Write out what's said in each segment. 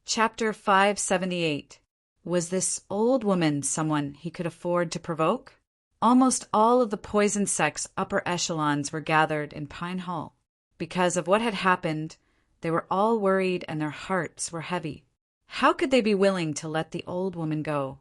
Chapter 578. Was this old woman someone he could afford to provoke? Almost all of the poison sect's upper echelons were gathered in Pine Hall. Because of what had happened, they were all worried and their hearts were heavy. How could they be willing to let the old woman go?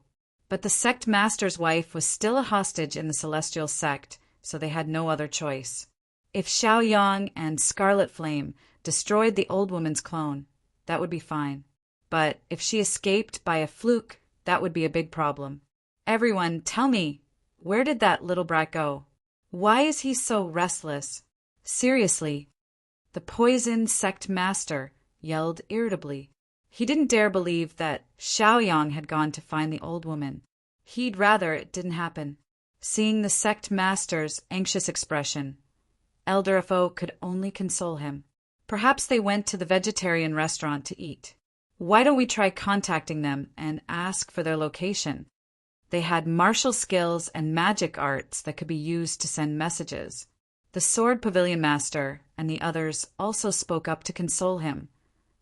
But the sect master's wife was still a hostage in the celestial sect, so they had no other choice. If Xiaoyang and Scarlet Flame destroyed the old woman's clone, that would be fine. But if she escaped by a fluke, that would be a big problem. Everyone, tell me, where did that little brat go? Why is he so restless? Seriously. The poison sect master yelled irritably. He didn't dare believe that Xiaoyang had gone to find the old woman. He'd rather it didn't happen. Seeing the sect master's anxious expression, Elder Fo could only console him. Perhaps they went to the vegetarian restaurant to eat. Why don't we try contacting them and ask for their location? They had martial skills and magic arts that could be used to send messages. The sword pavilion master and the others also spoke up to console him,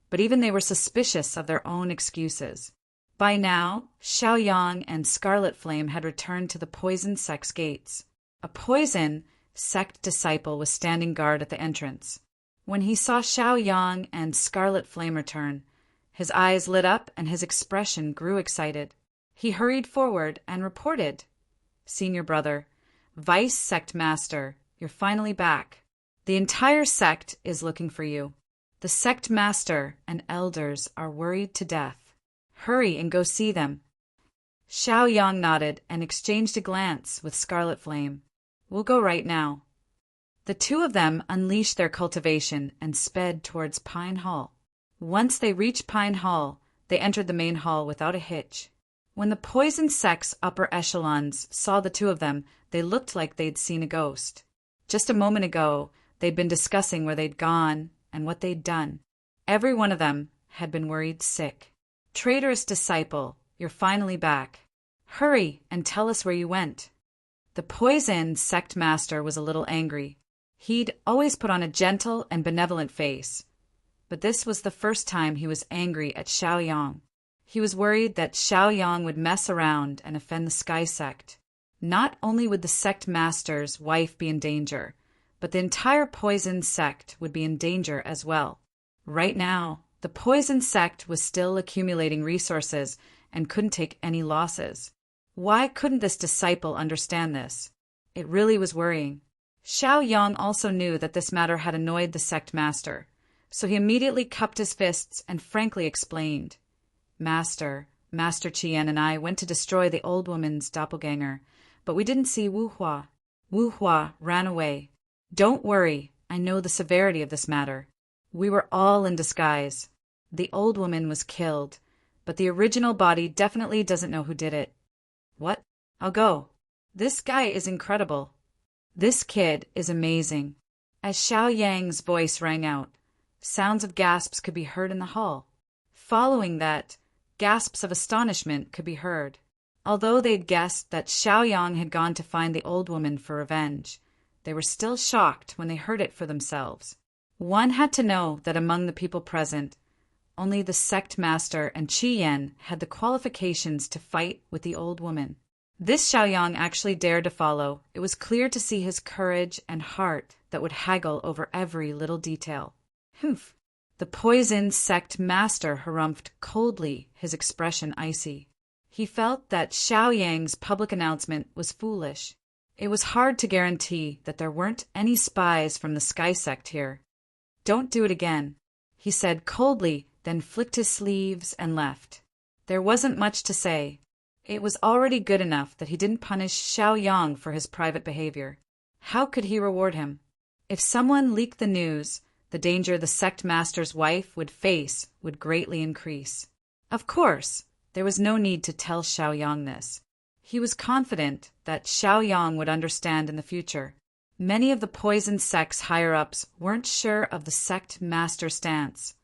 but even they were suspicious of their own excuses. By now, Xiaoyang and Scarlet Flame had returned to the poison sect's gates. A poison sect disciple was standing guard at the entrance. When he saw Xiaoyang and Scarlet Flame return, his eyes lit up and his expression grew excited. He hurried forward and reported, "Senior brother, Vice Sect Master, you're finally back. The entire sect is looking for you. The sect master and elders are worried to death. Hurry and go see them." Xiaoyang nodded and exchanged a glance with Scarlet Flame. "We'll go right now." The two of them unleashed their cultivation and sped towards Pine Hall. Once they reached Pine Hall, they entered the main hall without a hitch. When the poison sect's upper echelons saw the two of them, they looked like they'd seen a ghost. Just a moment ago, they'd been discussing where they'd gone and what they'd done. Every one of them had been worried sick. "Traitorous disciple, you're finally back. Hurry and tell us where you went." The poison sect master was a little angry. He'd always put on a gentle and benevolent face, but this was the first time he was angry at Xiaoyang. He was worried that Xiaoyang would mess around and offend the Sky Sect. Not only would the sect master's wife be in danger, but the entire poison sect would be in danger as well. Right now, the poison sect was still accumulating resources and couldn't take any losses. Why couldn't this disciple understand this? It really was worrying. Xiaoyang also knew that this matter had annoyed the sect master, so he immediately cupped his fists and frankly explained. Master Qian and I went to destroy the old woman's doppelganger, but we didn't see Wu Hua. Wu Hua ran away. Don't worry, I know the severity of this matter. We were all in disguise. The old woman was killed, but the original body definitely doesn't know who did it. What? I'll go. This guy is incredible. This kid is amazing. As Xiaoyang's voice rang out, sounds of gasps could be heard in the hall. Following that, gasps of astonishment could be heard. Although they'd guessed that Xiaoyang had gone to find the old woman for revenge, they were still shocked when they heard it for themselves. One had to know that among the people present, only the sect master and Qian had the qualifications to fight with the old woman. This Xiaoyang actually dared to follow. It was clear to see his courage and heart that would haggle over every little detail. Humph! The poison sect master harumphed coldly, his expression icy. He felt that Xiaoyang's public announcement was foolish. It was hard to guarantee that there weren't any spies from the Sky Sect here. Don't do it again, he said coldly, then flicked his sleeves and left. There wasn't much to say. It was already good enough that he didn't punish Xiaoyang for his private behavior. How could he reward him? If someone leaked the news, the danger the sect master's wife would face would greatly increase. Of course, there was no need to tell Xiaoyang this. He was confident that Xiaoyang would understand in the future. Many of the poison sect's higher-ups weren't sure of the sect master's stance,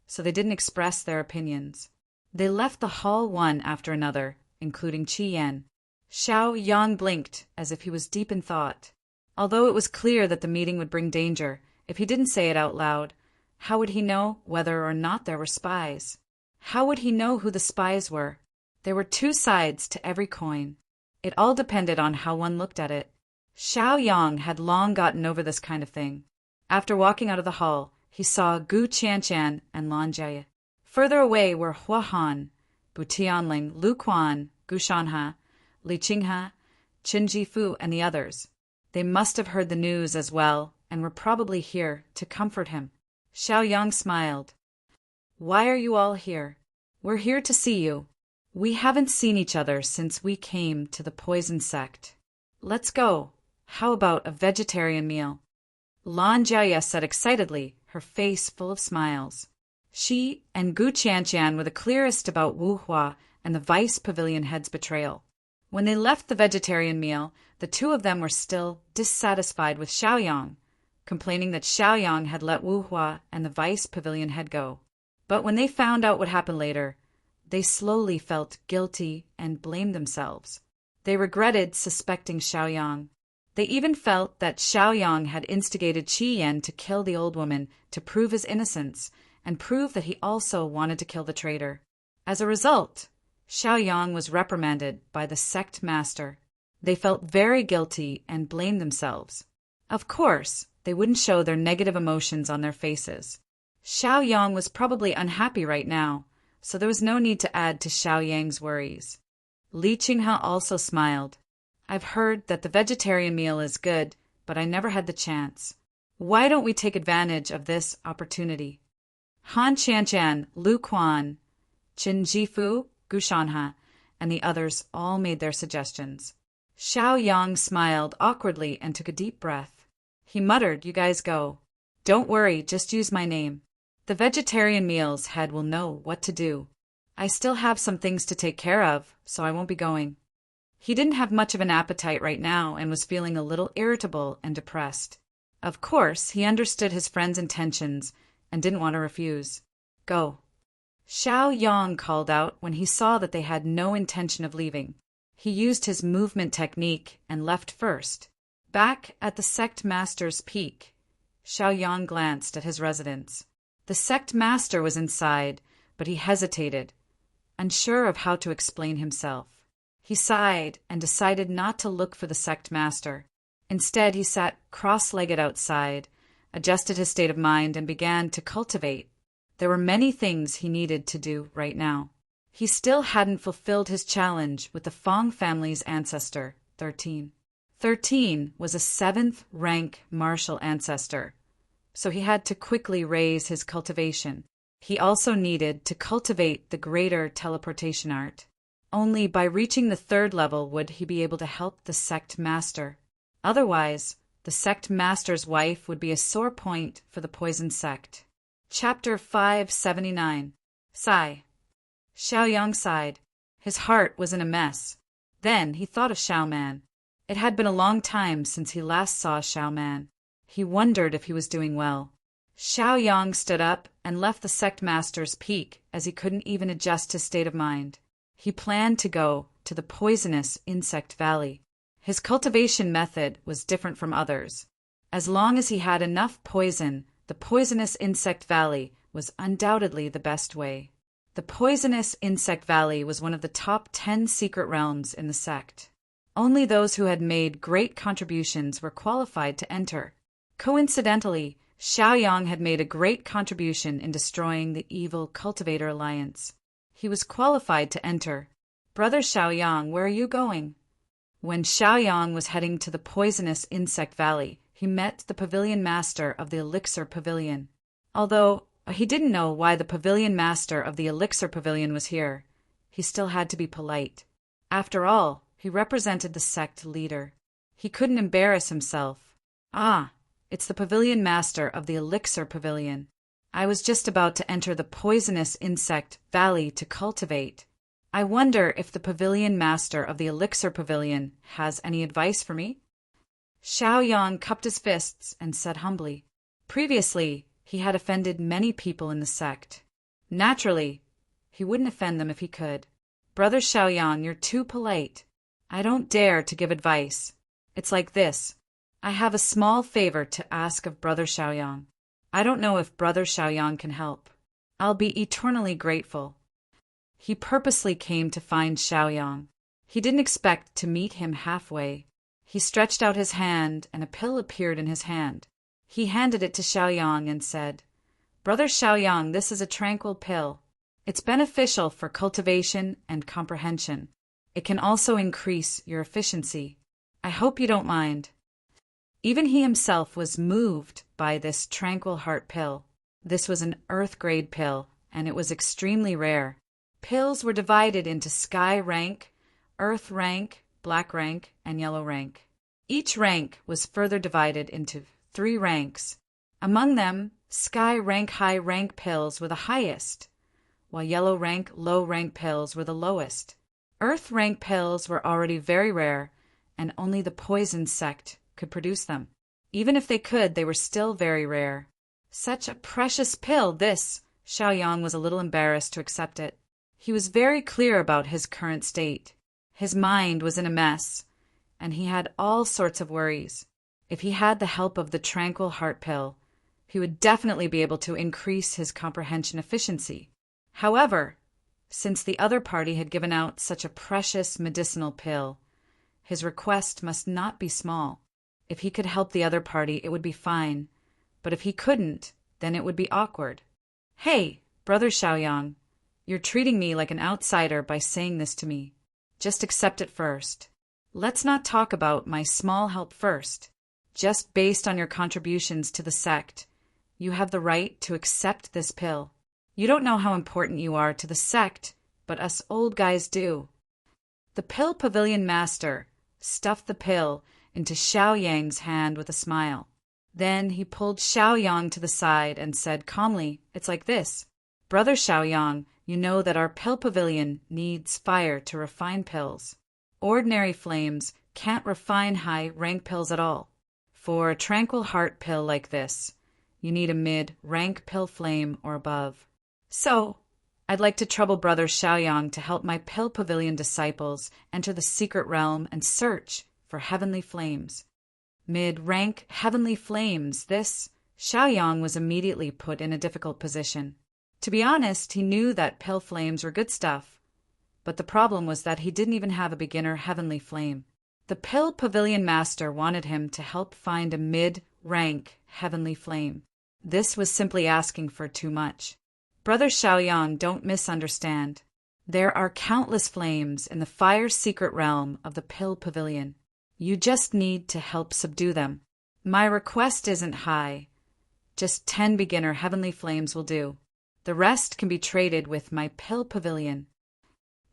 so they didn't express their opinions. They left the hall one after another, including Qian. Xiaoyang blinked as if he was deep in thought. Although it was clear that the meeting would bring danger, if he didn't say it out loud, how would he know whether or not there were spies? How would he know who the spies were? There were two sides to every coin. It all depended on how one looked at it. Xiao Yang had long gotten over this kind of thing. After walking out of the hall, he saw Gu Qianqian and Lan Jie. Further away were Hua Han, Bu Tianling, Lu Quan, Gu Shanhe, Li Qinghe, Qin Jifu, and the others. They must have heard the news as well and were probably here to comfort him. Xiao Yang smiled. Why are you all here? We're here to see you. We haven't seen each other since we came to the poison sect. Let's go. How about a vegetarian meal? Lan Jie said excitedly, her face full of smiles. She and Gu Qianqian were the clearest about Wu Hua and the vice pavilion head's betrayal. When they left the vegetarian meal, the two of them were still dissatisfied with Xiao Yang, complaining that Xiao Yang had let Wu Hua and the vice pavilion head go. But when they found out what happened later, they slowly felt guilty and blamed themselves. They regretted suspecting Xiao Yang. They even felt that Xiao Yang had instigated Qi Yan to kill the old woman to prove his innocence and prove that he also wanted to kill the traitor. As a result, Xiao Yang was reprimanded by the sect master. They felt very guilty and blamed themselves. Of course, they wouldn't show their negative emotions on their faces. Xiao Yang was probably unhappy right now, so there was no need to add to Xiao Yang's worries. Li Qinghe also smiled. I've heard that the vegetarian meal is good, but I never had the chance. Why don't we take advantage of this opportunity? Han Qianqian, Lu Quan, Qin Jifu, Gu Shanhe, and the others all made their suggestions. Xiao Yang smiled awkwardly and took a deep breath. He muttered, You guys go. Don't worry, just use my name. The vegetarian meal's head will know what to do. I still have some things to take care of, so I won't be going. He didn't have much of an appetite right now and was feeling a little irritable and depressed. Of course, he understood his friend's intentions and didn't want to refuse. Go. Xiao Yang called out when he saw that they had no intention of leaving. He used his movement technique and left first. Back at the sect master's peak, Xiao Yang glanced at his residence. The sect master was inside, but he hesitated, unsure of how to explain himself. He sighed and decided not to look for the sect master. Instead, he sat cross-legged outside, adjusted his state of mind, and began to cultivate. There were many things he needed to do right now. He still hadn't fulfilled his challenge with the Fong family's ancestor, 13. 13 was a 7th rank martial ancestor, so he had to quickly raise his cultivation. He also needed to cultivate the greater teleportation art. Only by reaching the 3rd level would he be able to help the sect master. Otherwise, the sect master's wife would be a sore point for the poison sect. Chapter 579. Sigh. Xiao Yang sighed. His heart was in a mess. Then he thought of Xiao Man. It had been a long time since he last saw Xiao Man. He wondered if he was doing well. Xiao Yang stood up and left the sect master's peak as he couldn't even adjust his state of mind. He planned to go to the poisonous insect valley. His cultivation method was different from others. As long as he had enough poison, the poisonous insect valley was undoubtedly the best way. The poisonous insect valley was one of the top 10 secret realms in the sect. Only those who had made great contributions were qualified to enter. Coincidentally, Xiao Yang had made a great contribution in destroying the evil Cultivator Alliance. He was qualified to enter. Brother Xiao Yang, where are you going? When Xiao Yang was heading to the poisonous insect valley, he met the pavilion master of the elixir pavilion. Although he didn't know why the pavilion master of the elixir pavilion was here, he still had to be polite. After all, he represented the sect leader. He couldn't embarrass himself. Ah, it's the pavilion master of the elixir pavilion. I was just about to enter the poisonous insect valley to cultivate. I wonder if the pavilion master of the elixir pavilion has any advice for me? Xiao Yang cupped his fists and said humbly. Previously, he had offended many people in the sect. Naturally, he wouldn't offend them if he could. Brother Xiao Yang, you're too polite. I don't dare to give advice. It's like this. I have a small favor to ask of Brother Xiao Yang. I don't know if Brother Xiao Yang can help. I'll be eternally grateful. He purposely came to find Xiaoyang. He didn't expect to meet him halfway. He stretched out his hand, and a pill appeared in his hand. He handed it to Xiaoyang and said, "Brother Xiaoyang, this is a tranquil pill. It's beneficial for cultivation and comprehension. It can also increase your efficiency. I hope you don't mind." Even he himself was moved by this tranquil heart pill. This was an earth-grade pill, and it was extremely rare. Pills were divided into sky rank, earth rank, black rank, and yellow rank. Each rank was further divided into 3 ranks. Among them, sky rank high rank pills were the highest, while yellow rank low rank pills were the lowest. Earth rank pills were already very rare, and only the poison sect could produce them. Even if they could, they were still very rare. Such a precious pill, this! Xiaoyang was a little embarrassed to accept it. He was very clear about his current state. His mind was in a mess, and he had all sorts of worries. If he had the help of the tranquil heart pill, he would definitely be able to increase his comprehension efficiency. However, since the other party had given out such a precious medicinal pill, his request must not be small. If he could help the other party, it would be fine, but if he couldn't, then it would be awkward. "Hey, Brother Xiaoyang, you're treating me like an outsider by saying this to me. Just accept it first. Let's not talk about my small help first. Just based on your contributions to the sect, you have the right to accept this pill. You don't know how important you are to the sect, but us old guys do." The Pill Pavilion Master stuffed the pill into Xiaoyang's hand with a smile. Then he pulled Xiaoyang to the side and said calmly, "It's like this. Brother Xiaoyang, you know that our pill pavilion needs fire to refine pills. Ordinary flames can't refine high-rank pills at all. For a tranquil heart pill like this, you need a mid-rank pill flame or above. So, I'd like to trouble Brother Xiaoyang to help my Pill Pavilion disciples enter the secret realm and search for heavenly flames." Mid-rank heavenly flames, this? Xiaoyang was immediately put in a difficult position. To be honest, he knew that pill flames were good stuff, but the problem was that he didn't even have a beginner heavenly flame. The Pill Pavilion Master wanted him to help find a mid-rank heavenly flame. This was simply asking for too much. Brother Xiaoyang, don't misunderstand. There are countless flames in the fire secret realm of the Pill Pavilion. You just need to help subdue them. My request isn't high. Just 10 beginner heavenly flames will do. The rest can be traded with my Pill Pavilion.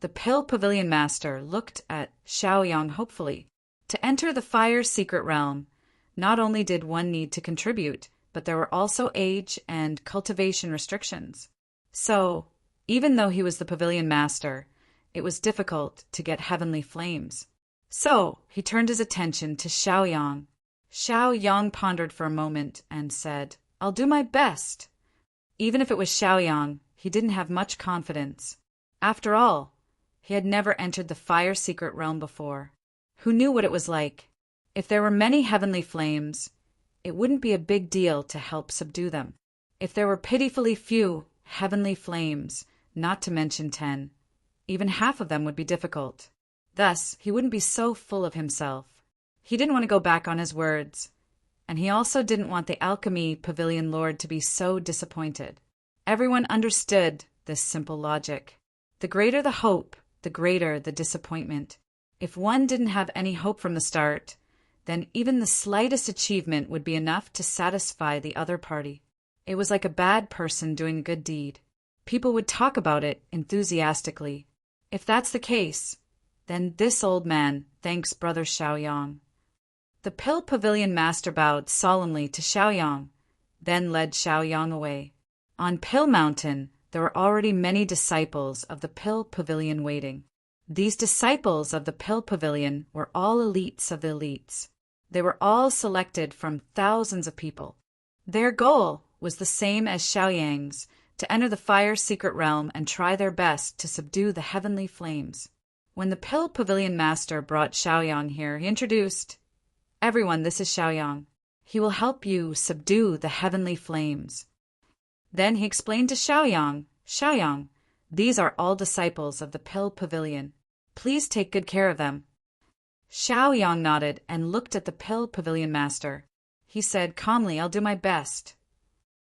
The Pill Pavilion Master looked at Xiaoyang hopefully. To enter the fire secret realm, not only did one need to contribute, but there were also age and cultivation restrictions. So, even though he was the Pavilion Master, it was difficult to get heavenly flames. So, he turned his attention to Xiaoyang. Xiaoyang pondered for a moment and said, "I'll do my best." Even if it was Xiaoyang, he didn't have much confidence. After all, he had never entered the fire secret realm before. Who knew what it was like? If there were many heavenly flames, it wouldn't be a big deal to help subdue them. If there were pitifully few heavenly flames, not to mention 10, even half of them would be difficult. Thus, he wouldn't be so full of himself. He didn't want to go back on his words, and he also didn't want the Alchemy Pavilion Lord to be so disappointed. Everyone understood this simple logic. The greater the hope, the greater the disappointment. If one didn't have any hope from the start, then even the slightest achievement would be enough to satisfy the other party. It was like a bad person doing a good deed. People would talk about it enthusiastically. If that's the case, then this old man thanks Brother Xiaoyang. The Pill Pavilion Master bowed solemnly to Xiaoyang, then led Xiaoyang away. On Pill Mountain, there were already many disciples of the Pill Pavilion waiting. These disciples of the Pill Pavilion were all elites of the elites. They were all selected from thousands of people. Their goal was the same as Xiaoyang's, to enter the fire secret realm and try their best to subdue the heavenly flames. When the Pill Pavilion Master brought Xiaoyang here, he introduced, "Everyone, this is Xiaoyang. He will help you subdue the heavenly flames." Then he explained to Xiaoyang, "Xiaoyang, These are all disciples of the Pill Pavilion. Please take good care of them." Xiaoyang nodded and looked at the Pill Pavilion master. He said calmly, "I'll do my best."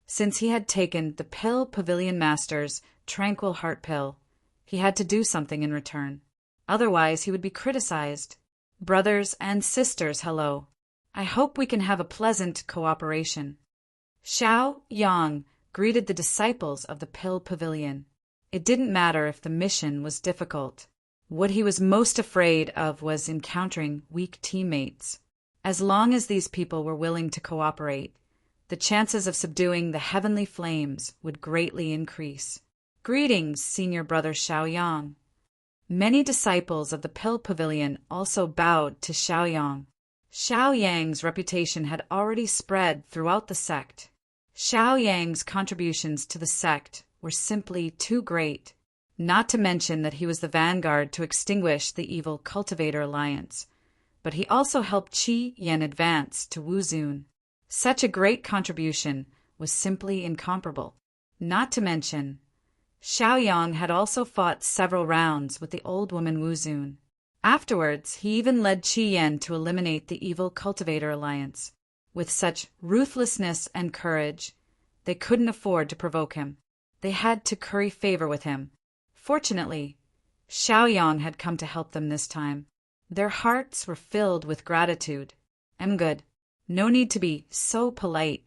Since he had taken the Pill Pavilion master's tranquil heart pill, he had to do something in return. Otherwise, he would be criticized. "Brothers and sisters, hello. I hope we can have a pleasant cooperation." Xiaoyang greeted the disciples of the Pill Pavilion. It didn't matter if the mission was difficult. What he was most afraid of was encountering weak teammates. As long as these people were willing to cooperate, the chances of subduing the heavenly flames would greatly increase. "Greetings, Senior Brother Xiaoyang." Many disciples of the Pill Pavilion also bowed to Xiaoyang. Xiaoyang's reputation had already spread throughout the sect. Xiaoyang's contributions to the sect were simply too great, not to mention that he was the vanguard to extinguish the evil Cultivator Alliance. But he also helped Qi Yan advance to Wuzun. Such a great contribution was simply incomparable. Not to mention, Xiaoyang had also fought several rounds with the old woman Wuzun. Afterwards, he even led Qi Yan to eliminate the evil Cultivator Alliance. With such ruthlessness and courage, they couldn't afford to provoke him. They had to curry favor with him. Fortunately, Xiaoyang had come to help them this time. Their hearts were filled with gratitude. "I'm good. No need to be so polite."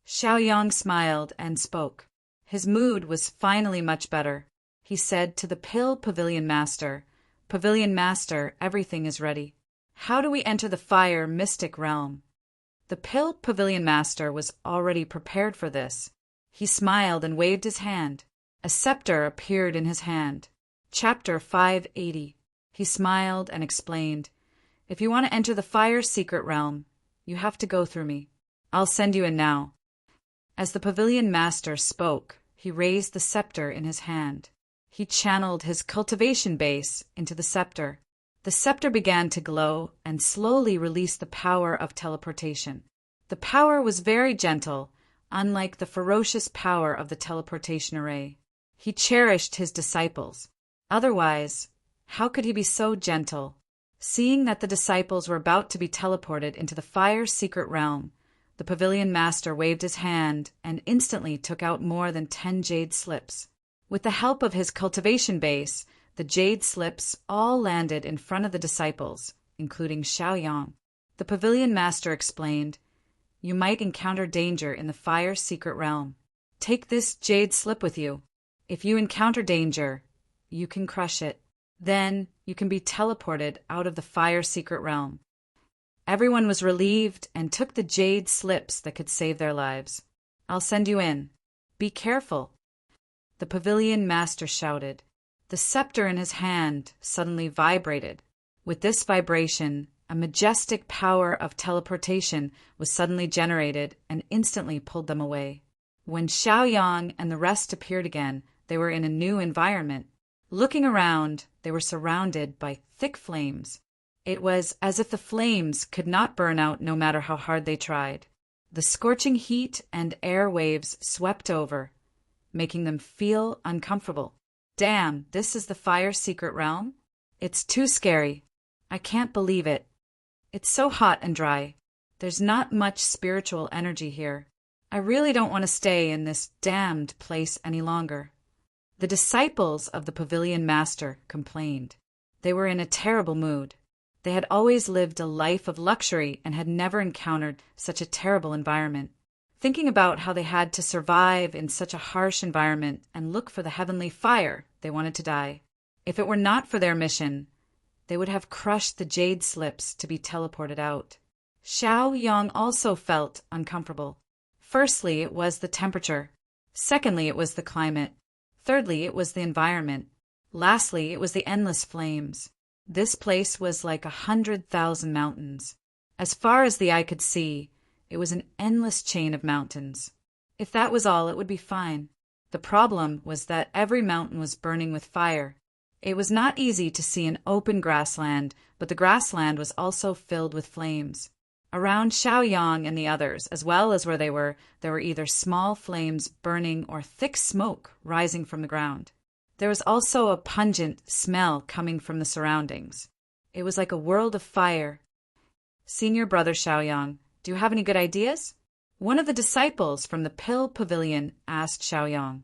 Xiaoyang smiled and spoke. His mood was finally much better. He said to the Pill Pavilion Master, "Pavilion Master, everything is ready. How do we enter the fire mystic realm?" The Pill Pavilion Master was already prepared for this. He smiled and waved his hand. A scepter appeared in his hand. Chapter 580. He smiled and explained, "If you want to enter the fire secret realm, you have to go through me. I'll send you in now." As the Pavilion Master spoke, he raised the scepter in his hand. He channeled his cultivation base into the scepter. The scepter began to glow and slowly released the power of teleportation. The power was very gentle, unlike the ferocious power of the teleportation array. He cherished his disciples. Otherwise, how could he be so gentle? Seeing that the disciples were about to be teleported into the fire secret realm, the Pavilion Master waved his hand and instantly took out more than 10 jade slips. With the help of his cultivation base, the jade slips all landed in front of the disciples, including Xiaoyang. The Pavilion Master explained, "You might encounter danger in the fire secret realm. Take this jade slip with you. If you encounter danger, you can crush it. Then you can be teleported out of the fire secret realm." Everyone was relieved and took the jade slips that could save their lives. "I'll send you in. Be careful." The Pavilion Master shouted. The scepter in his hand suddenly vibrated. With this vibration, a majestic power of teleportation was suddenly generated and instantly pulled them away. When Xiaoyang and the rest appeared again, they were in a new environment. Looking around, they were surrounded by thick flames. It was as if the flames could not burn out no matter how hard they tried. The scorching heat and air waves swept over, making them feel uncomfortable. "Damn, this is the fire secret realm? It's too scary. I can't believe it. It's so hot and dry. There's not much spiritual energy here. I really don't want to stay in this damned place any longer." The disciples of the Pavilion Master complained. They were in a terrible mood. They had always lived a life of luxury and had never encountered such a terrible environment. Thinking about how they had to survive in such a harsh environment and look for the heavenly fire, they wanted to die. If it were not for their mission, they would have crushed the jade slips to be teleported out. Xiaoyang also felt uncomfortable. Firstly, it was the temperature. Secondly, it was the climate. Thirdly, it was the environment. Lastly, it was the endless flames. This place was like 100,000 mountains. As far as the eye could see, it was an endless chain of mountains. If that was all, it would be fine. The problem was that every mountain was burning with fire. It was not easy to see an open grassland, but the grassland was also filled with flames. Around Xiaoyang and the others, as well as where they were, there were either small flames burning or thick smoke rising from the ground. There was also a pungent smell coming from the surroundings. It was like a world of fire. Senior brother Xiaoyang, do you have any good ideas? One of the disciples from the Pill Pavilion asked Xiaoyang.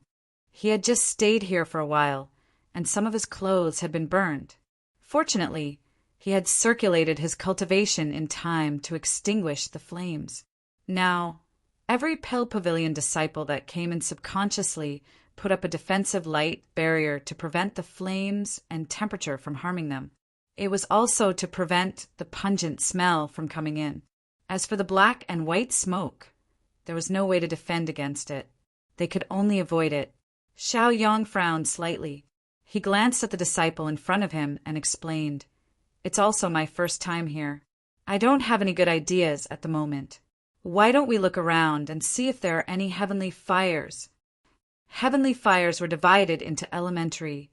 He had just stayed here for a while, and some of his clothes had been burned. Fortunately, he had circulated his cultivation in time to extinguish the flames. Now, every Pill Pavilion disciple that came in subconsciously put up a defensive light barrier to prevent the flames and temperature from harming them. It was also to prevent the pungent smell from coming in. As for the black and white smoke, there was no way to defend against it. They could only avoid it. Xiaoyang frowned slightly. He glanced at the disciple in front of him and explained, "It's also my first time here. I don't have any good ideas at the moment. Why don't we look around and see if there are any heavenly fires?" Heavenly fires were divided into elementary,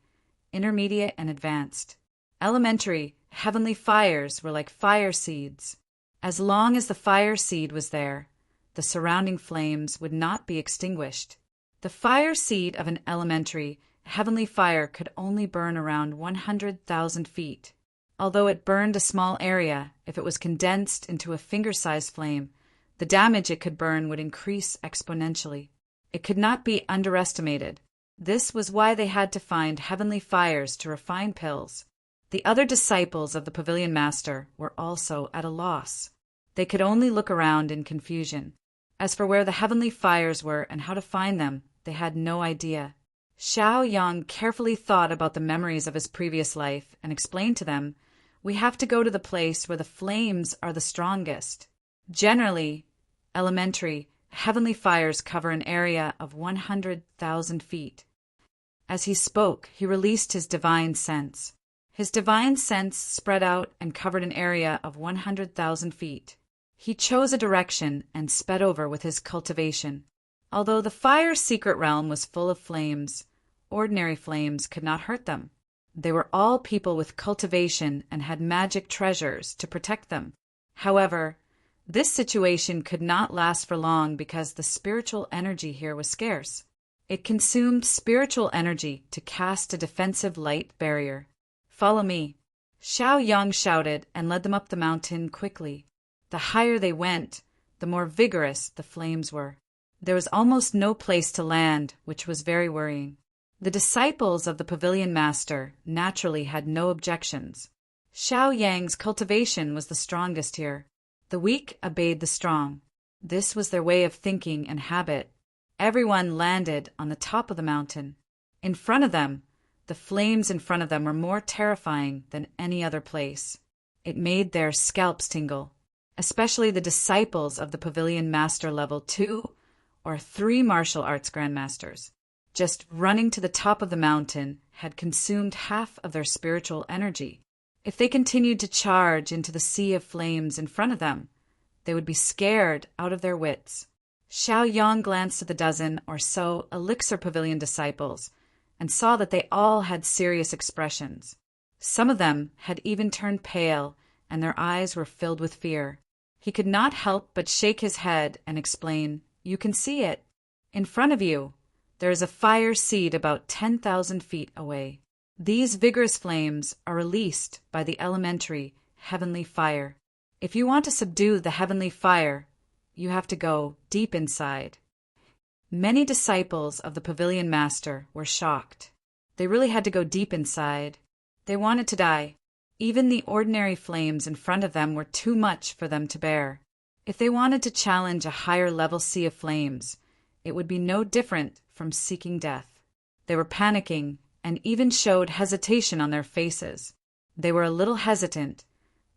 intermediate, and advanced. Elementary, heavenly fires were like fire seeds. As long as the fire seed was there, the surrounding flames would not be extinguished. The fire seed of an elementary, heavenly fire could only burn around 100,000 feet. Although it burned a small area, if it was condensed into a finger-sized flame, the damage it could burn would increase exponentially. It could not be underestimated. This was why they had to find heavenly fires to refine pills. The other disciples of the Pavilion Master were also at a loss. They could only look around in confusion. As for where the heavenly fires were and how to find them, they had no idea. Xiaoyang carefully thought about the memories of his previous life and explained to them, "We have to go to the place where the flames are the strongest." Generally, elementary, heavenly fires cover an area of 100,000 feet. As he spoke, he released his divine sense. His divine sense spread out and covered an area of 100,000 feet. He chose a direction and sped over with his cultivation. Although the fire's secret realm was full of flames, ordinary flames could not hurt them. They were all people with cultivation and had magic treasures to protect them. However, this situation could not last for long because the spiritual energy here was scarce. It consumed spiritual energy to cast a defensive light barrier. "Follow me." Xiaoyang shouted and led them up the mountain quickly. The higher they went, the more vigorous the flames were. There was almost no place to land, which was very worrying. The disciples of the Pavilion Master naturally had no objections. Xiaoyang's cultivation was the strongest here. The weak obeyed the strong. This was their way of thinking and habit. Everyone landed on the top of the mountain. In front of them, the flames in front of them were more terrifying than any other place. It made their scalps tingle, especially the disciples of the Pavilion Master level 2 or 3 martial arts grandmasters. Just running to the top of the mountain had consumed half of their spiritual energy. If they continued to charge into the sea of flames in front of them, they would be scared out of their wits. Xiaoyang glanced at the dozen or so Elixir Pavilion disciples and saw that they all had serious expressions. Some of them had even turned pale, and their eyes were filled with fear. He could not help but shake his head and explain, "You can see it. In front of you, there is a fire seed about 10,000 feet away. These vigorous flames are released by the elementary heavenly fire. If you want to subdue the heavenly fire, you have to go deep inside." Many disciples of the Pavilion Master were shocked. They really had to go deep inside. They wanted to die. Even the ordinary flames in front of them were too much for them to bear. If they wanted to challenge a higher level sea of flames, it would be no different from seeking death. They were panicking and even showed hesitation on their faces. They were a little hesitant,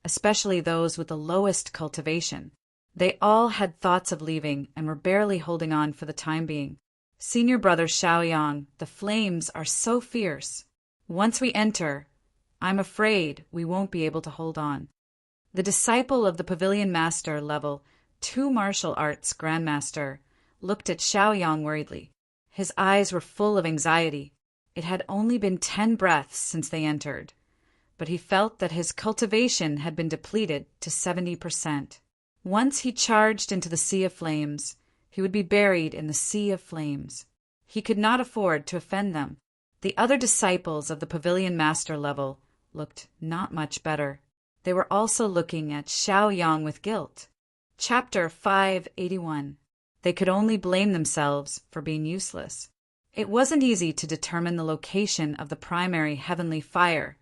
especially those with the lowest cultivation. They all had thoughts of leaving and were barely holding on for the time being. "Senior brother Xiaoyang, the flames are so fierce. Once we enter, I'm afraid we won't be able to hold on." The disciple of the Pavilion Master level 2 martial arts grandmaster looked at Xiaoyang worriedly. His eyes were full of anxiety. It had only been 10 breaths since they entered, but he felt that his cultivation had been depleted to 70%. Once he charged into the sea of flames, he would be buried in the sea of flames. He could not afford to offend them. The other disciples of the pavilion master level looked not much better. They were also looking at Xiaoyang with guilt. Chapter 581. They could only blame themselves for being useless. It wasn't easy to determine the location of the primary heavenly fire,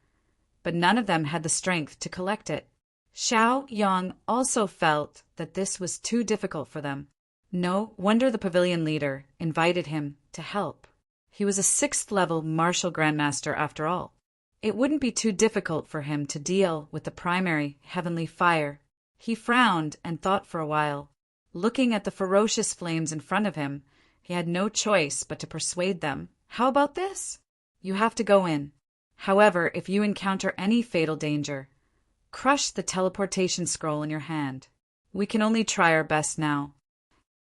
but none of them had the strength to collect it. Xiaoyang also felt that this was too difficult for them. No wonder the pavilion leader invited him to help. He was a 6th-level martial grandmaster after all. It wouldn't be too difficult for him to deal with the primary heavenly fire. He frowned and thought for a while. Looking at the ferocious flames in front of him, he had no choice but to persuade them. How about this? You have to go in. However, if you encounter any fatal danger, crush the teleportation scroll in your hand. We can only try our best now.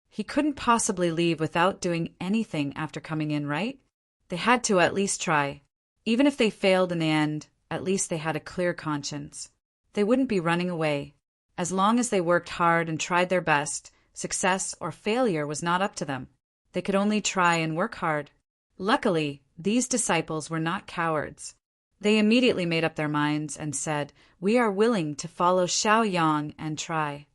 He couldn't possibly leave without doing anything after coming in, right? They had to at least try. Even if they failed in the end, at least they had a clear conscience. They wouldn't be running away. As long as they worked hard and tried their best, success or failure was not up to them. They could only try and work hard. Luckily, these disciples were not cowards. They immediately made up their minds and said, "We are willing to follow Xiaoyang and try."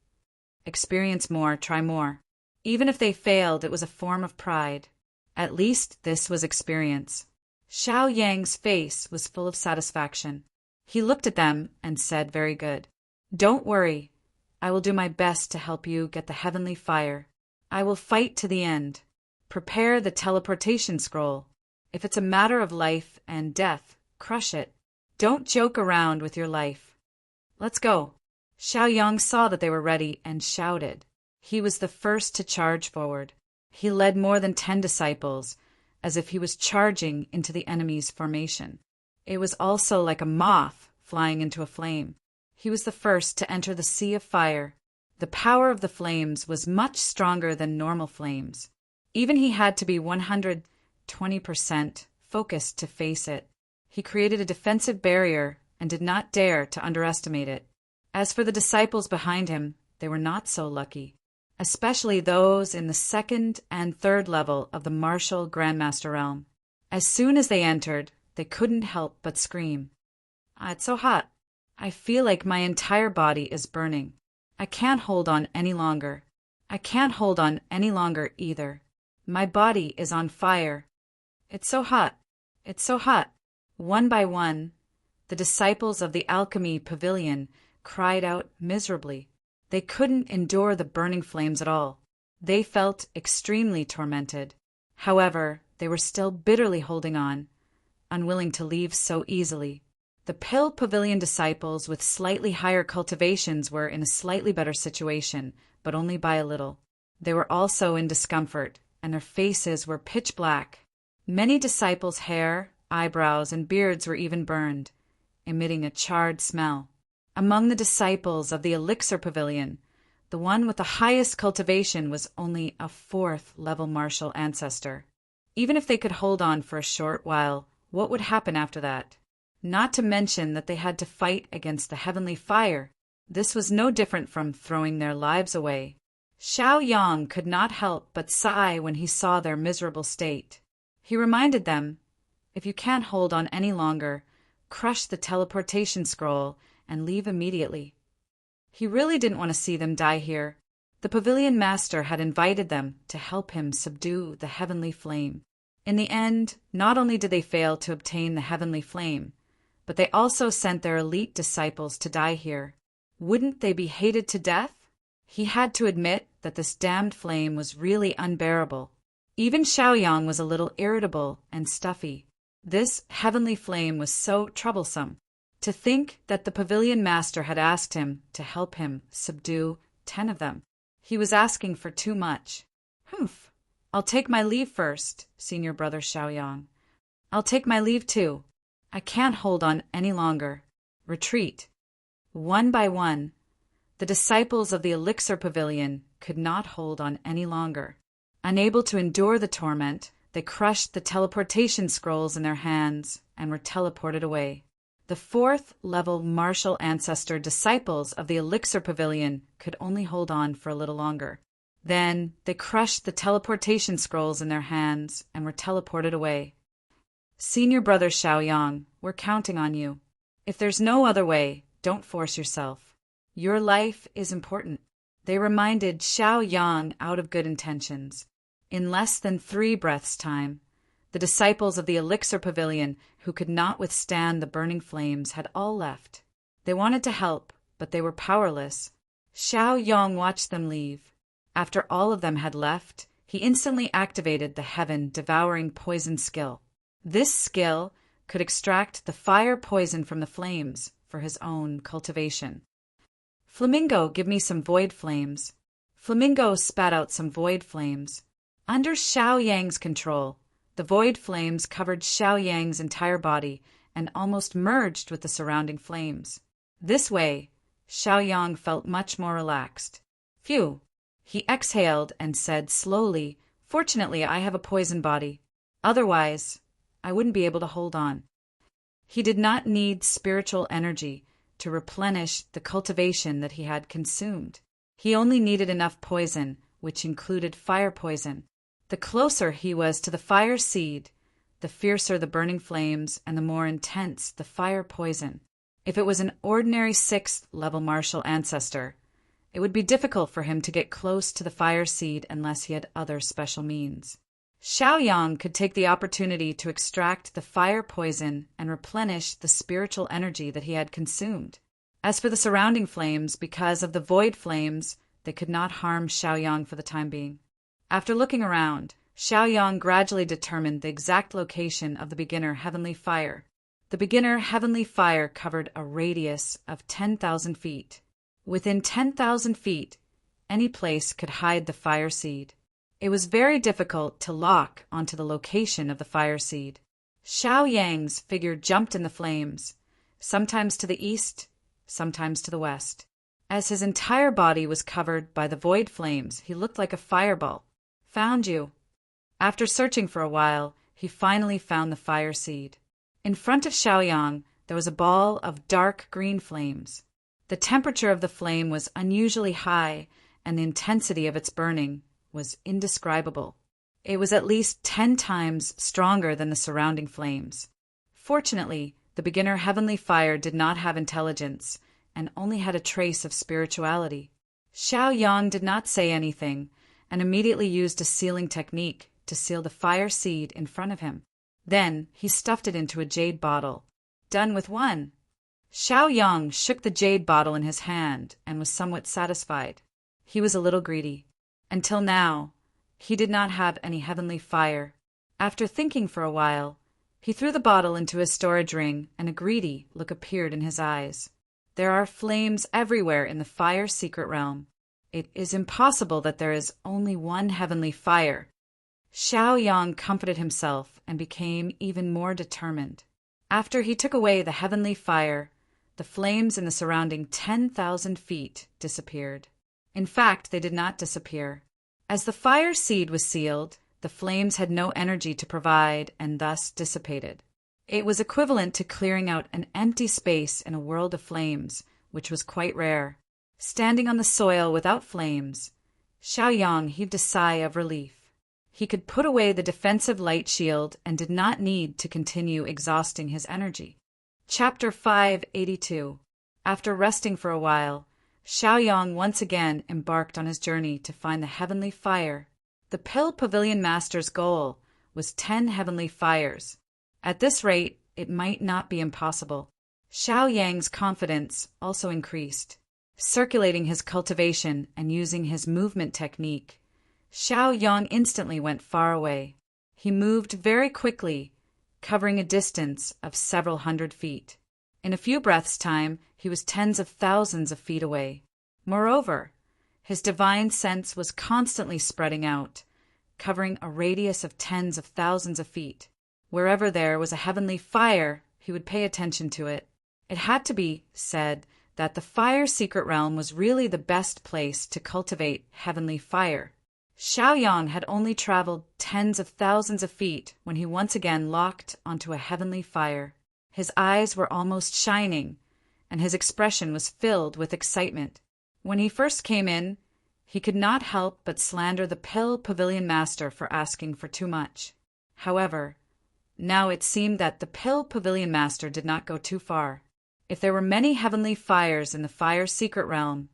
Experience more, try more. Even if they failed, it was a form of pride. At least this was experience. Xiaoyang's face was full of satisfaction. He looked at them and said, "Very good. Don't worry. I will do my best to help you get the heavenly fire. I will fight to the end. Prepare the teleportation scroll. If it's a matter of life and death, crush it. Don't joke around with your life. Let's go." Xiaoyang saw that they were ready and shouted. He was the first to charge forward. He led more than 10 disciples, as if he was charging into the enemy's formation. It was also like a moth flying into a flame. He was the first to enter the sea of fire. The power of the flames was much stronger than normal flames. Even he had to be 120% focused to face it. He created a defensive barrier and did not dare to underestimate it. As for the disciples behind him, they were not so lucky, especially those in the 2nd and 3rd level of the martial grandmaster realm. As soon as they entered, they couldn't help but scream. It's so hot. I feel like my entire body is burning. I can't hold on any longer. I can't hold on any longer either. My body is on fire. It's so hot. It's so hot." One by one, the disciples of the alchemy pavilion cried out miserably. They couldn't endure the burning flames at all. They felt extremely tormented. However, they were still bitterly holding on, unwilling to leave so easily. The Pill Pavilion disciples with slightly higher cultivations were in a slightly better situation, but only by a little. They were also in discomfort, and their faces were pitch black. Many disciples' hair, eyebrows, and beards were even burned, emitting a charred smell. Among the disciples of the Elixir Pavilion, the one with the highest cultivation was only a 4th-level martial ancestor. Even if they could hold on for a short while, what would happen after that? Not to mention that they had to fight against the heavenly fire. This was no different from throwing their lives away. Xiaoyang could not help but sigh when he saw their miserable state. He reminded them, "If you can't hold on any longer, crush the teleportation scroll and leave immediately." He really didn't want to see them die here. The pavilion master had invited them to help him subdue the heavenly flame. In the end, not only did they fail to obtain the heavenly flame, but they also sent their elite disciples to die here. Wouldn't they be hated to death? He had to admit that this damned flame was really unbearable. Even Xiaoyang was a little irritable and stuffy. This heavenly flame was so troublesome. To think that the pavilion master had asked him to help him subdue 10 of them. He was asking for too much. "Humph. I'll take my leave first, senior brother Xiaoyang. I'll take my leave too. I can't hold on any longer. Retreat." One by one, the disciples of the Elixir Pavilion could not hold on any longer. Unable to endure the torment, they crushed the teleportation scrolls in their hands and were teleported away. The 4th-level martial ancestor disciples of the Elixir Pavilion could only hold on for a little longer. Then they crushed the teleportation scrolls in their hands and were teleported away. Senior brother Xiaoyang, we're counting on you. If there's no other way, don't force yourself. Your life is important. They reminded Xiaoyang out of good intentions. In less than 3 breaths' time, the disciples of the Elixir Pavilion who could not withstand the burning flames had all left. They wanted to help, but they were powerless. Xiaoyang watched them leave. After all of them had left, he instantly activated the heaven-devouring poison skill. This skill could extract the fire poison from the flames for his own cultivation. Flamingo, give me some void flames. Flamingo spat out some void flames. Under Xiaoyang's control, the void flames covered Xiaoyang's entire body and almost merged with the surrounding flames. This way, Xiaoyang felt much more relaxed. Phew! He exhaled and said slowly, "Fortunately, I have a poison body. Otherwise, I wouldn't be able to hold on." He did not need spiritual energy to replenish the cultivation that he had consumed. He only needed enough poison, which included fire poison. The closer he was to the fire seed, the fiercer the burning flames and the more intense the fire poison. If it was an ordinary 6th-level martial ancestor, it would be difficult for him to get close to the fire seed unless he had other special means. Xiaoyang could take the opportunity to extract the fire poison and replenish the spiritual energy that he had consumed. As for the surrounding flames, because of the void flames, they could not harm Xiaoyang for the time being. After looking around, Xiaoyang gradually determined the exact location of the beginner heavenly fire. The beginner heavenly fire covered a radius of 10,000 feet. Within 10,000 feet, any place could hide the fire seed. It was very difficult to lock onto the location of the fire seed. Xiaoyang's figure jumped in the flames, sometimes to the east, sometimes to the west. As his entire body was covered by the void flames, he looked like a fireball. "Found you." After searching for a while, he finally found the fire seed. In front of Xiaoyang, there was a ball of dark green flames. The temperature of the flame was unusually high, and the intensity of its burning was indescribable. It was at least 10 times stronger than the surrounding flames. Fortunately, the beginner heavenly fire did not have intelligence and only had a trace of spirituality. Xiaoyang did not say anything and immediately used a sealing technique to seal the fire seed in front of him. Then he stuffed it into a jade bottle. Done with one. Xiaoyang shook the jade bottle in his hand and was somewhat satisfied. He was a little greedy. Until now, he did not have any heavenly fire. After thinking for a while, he threw the bottle into his storage ring and a greedy look appeared in his eyes. There are flames everywhere in the fire secret realm. It is impossible that there is only one heavenly fire. Xiaoyang comforted himself and became even more determined. After he took away the heavenly fire, the flames in the surrounding 10,000 feet disappeared. In fact, they did not disappear. As the fire seed was sealed, the flames had no energy to provide and thus dissipated. It was equivalent to clearing out an empty space in a world of flames, which was quite rare. Standing on the soil without flames, Xiaoyang heaved a sigh of relief. He could put away the defensive light shield and did not need to continue exhausting his energy. Chapter 582. After resting for a while, Xiaoyang once again embarked on his journey to find the heavenly fire. The Pill Pavilion Master's goal was 10 heavenly fires. At this rate, it might not be impossible. Xiaoyang's confidence also increased. Circulating his cultivation and using his movement technique, Xiaoyang instantly went far away. He moved very quickly, covering a distance of several hundred feet. In a few breaths' time, he was tens of thousands of feet away. Moreover, his divine sense was constantly spreading out, covering a radius of tens of thousands of feet. Wherever there was a heavenly fire, he would pay attention to it. It had to be said that the fire secret realm was really the best place to cultivate heavenly fire. Xiaoyang had only traveled tens of thousands of feet when he once again locked onto a heavenly fire. His eyes were almost shining, and his expression was filled with excitement. When he first came in, he could not help but slander the Pill Pavilion Master for asking for too much. However, Now it seemed that the pill pavilion master did not go too far. If there were many heavenly fires in the fire secret realm,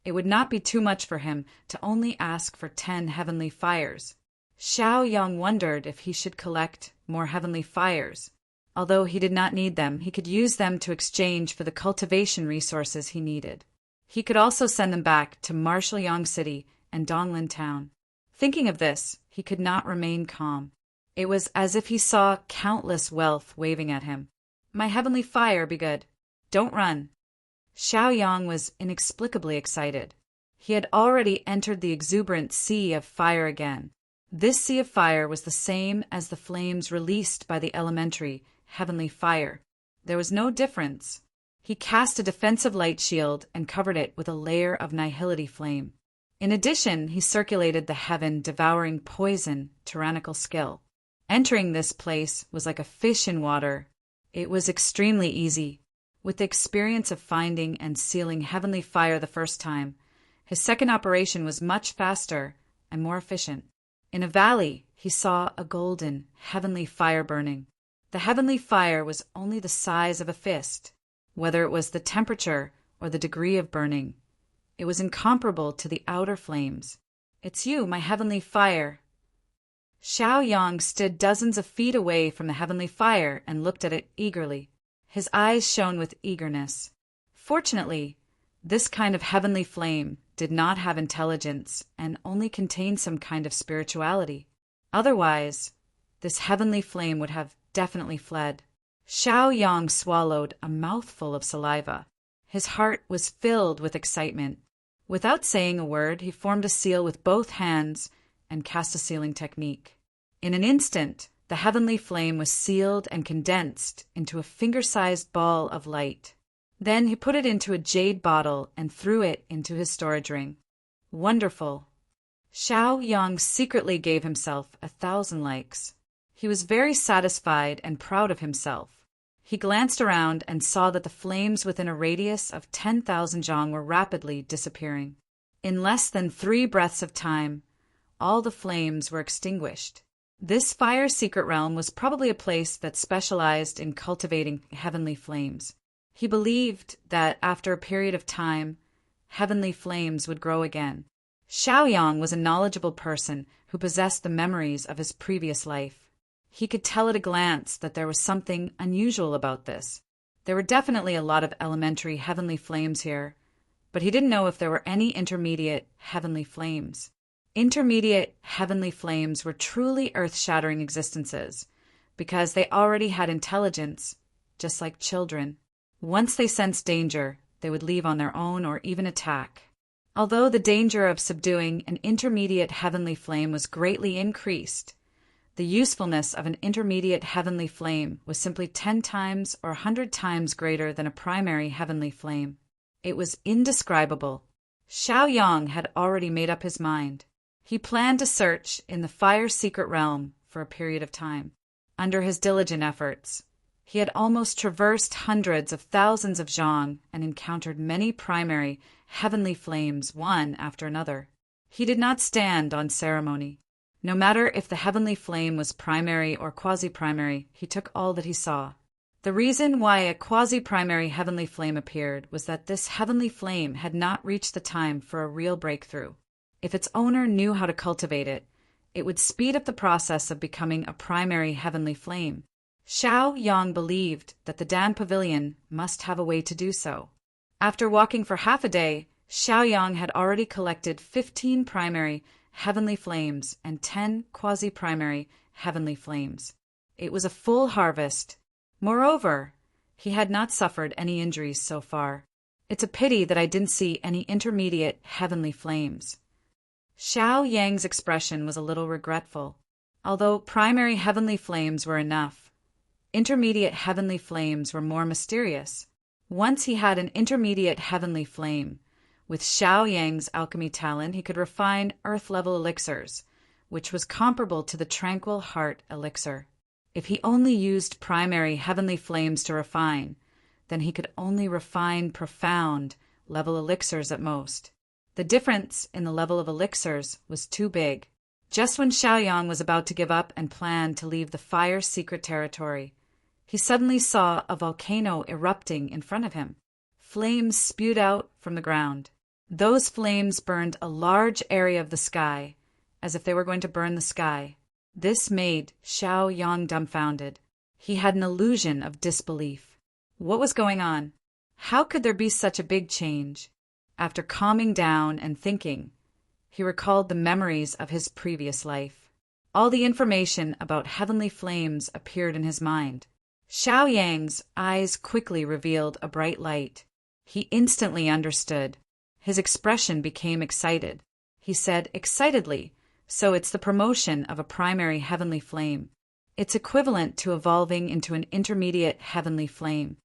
it would not be too much for him to only ask for 10 heavenly fires. Xiao Yang wondered if he should collect more heavenly fires. Although he did not need them, he could use them to exchange for the cultivation resources he needed. He could also send them back to Marshallyong City and Donglin Town. Thinking of this, he could not remain calm. It was as if he saw countless wealth waving at him. My heavenly fire, be good. Don't run. Xiao Yang was inexplicably excited. He had already entered the exuberant sea of fire again. This sea of fire was the same as the flames released by the elementary heavenly fire. There was no difference. He cast a defensive light shield and covered it with a layer of nihility flame. In addition, he circulated the heaven-devouring poison, tyrannical skill. Entering this place was like a fish in water. It was extremely easy. With the experience of finding and sealing heavenly fire the first time, his second operation was much faster and more efficient. In a valley, he saw a golden, heavenly fire burning. The heavenly fire was only the size of a fist. Whether it was the temperature or the degree of burning, it was incomparable to the outer flames. It's you, my heavenly fire. Xiao Yang stood dozens of feet away from the heavenly fire and looked at it eagerly. His eyes shone with eagerness. Fortunately, this kind of heavenly flame did not have intelligence and only contained some kind of spirituality. Otherwise, this heavenly flame would have definitely fled. Xiao Yang swallowed a mouthful of saliva. His heart was filled with excitement. Without saying a word, he formed a seal with both hands and cast a sealing technique. In an instant, the heavenly flame was sealed and condensed into a finger-sized ball of light. Then he put it into a jade bottle and threw it into his storage ring. Wonderful! Xiao Yang secretly gave himself 1,000 likes. He was very satisfied and proud of himself. He glanced around and saw that the flames within a radius of 10,000 zhang were rapidly disappearing. In less than 3 breaths of time, all the flames were extinguished. This fire secret realm was probably a place that specialized in cultivating heavenly flames. He believed that after a period of time, heavenly flames would grow again. Xiao Yang was a knowledgeable person who possessed the memories of his previous life. He could tell at a glance that there was something unusual about this. There were definitely a lot of elementary heavenly flames here, but he didn't know if there were any intermediate heavenly flames. Intermediate heavenly flames were truly earth-shattering existences, because they already had intelligence, just like children. Once they sensed danger, they would leave on their own or even attack. Although the danger of subduing an intermediate heavenly flame was greatly increased, the usefulness of an intermediate heavenly flame was simply 10 times or 100 times greater than a primary heavenly flame. It was indescribable. Xiao Yang had already made up his mind. He planned to search in the fire secret realm for a period of time. Under his diligent efforts, he had almost traversed hundreds of thousands of zhang and encountered many primary heavenly flames, one after another. He did not stand on ceremony. No matter if the heavenly flame was primary or quasi-primary, he took all that he saw. The reason why a quasi-primary heavenly flame appeared was that this heavenly flame had not reached the time for a real breakthrough. If its owner knew how to cultivate it, it would speed up the process of becoming a primary heavenly flame. Xiao Yang believed that the Dan Pavilion must have a way to do so. After walking for half a day, Xiao Yang had already collected 15 primary heavenly flames and 10 quasi-primary heavenly flames. It was a full harvest. Moreover, he had not suffered any injuries so far. It's a pity that I didn't see any intermediate heavenly flames. Xiao Yang's expression was a little regretful. Although primary heavenly flames were enough, intermediate heavenly flames were more mysterious. Once he had an intermediate heavenly flame. With Xiao Yang's alchemy talent, he could refine earth-level elixirs, which was comparable to the Tranquil Heart elixir. If he only used primary heavenly flames to refine, then he could only refine profound level elixirs at most. The difference in the level of elixirs was too big. Just when Xiaoyang was about to give up and plan to leave the fire's secret territory, he suddenly saw a volcano erupting in front of him. Flames spewed out from the ground. Those flames burned a large area of the sky, as if they were going to burn the sky. This made Xiaoyang dumbfounded. He had an illusion of disbelief. What was going on? How could there be such a big change? After calming down and thinking, he recalled the memories of his previous life. All the information about heavenly flames appeared in his mind. Xiaoyang's eyes quickly revealed a bright light. He instantly understood. His expression became excited. He said excitedly, "So it's the promotion of a primary heavenly flame. It's equivalent to evolving into an intermediate heavenly flame."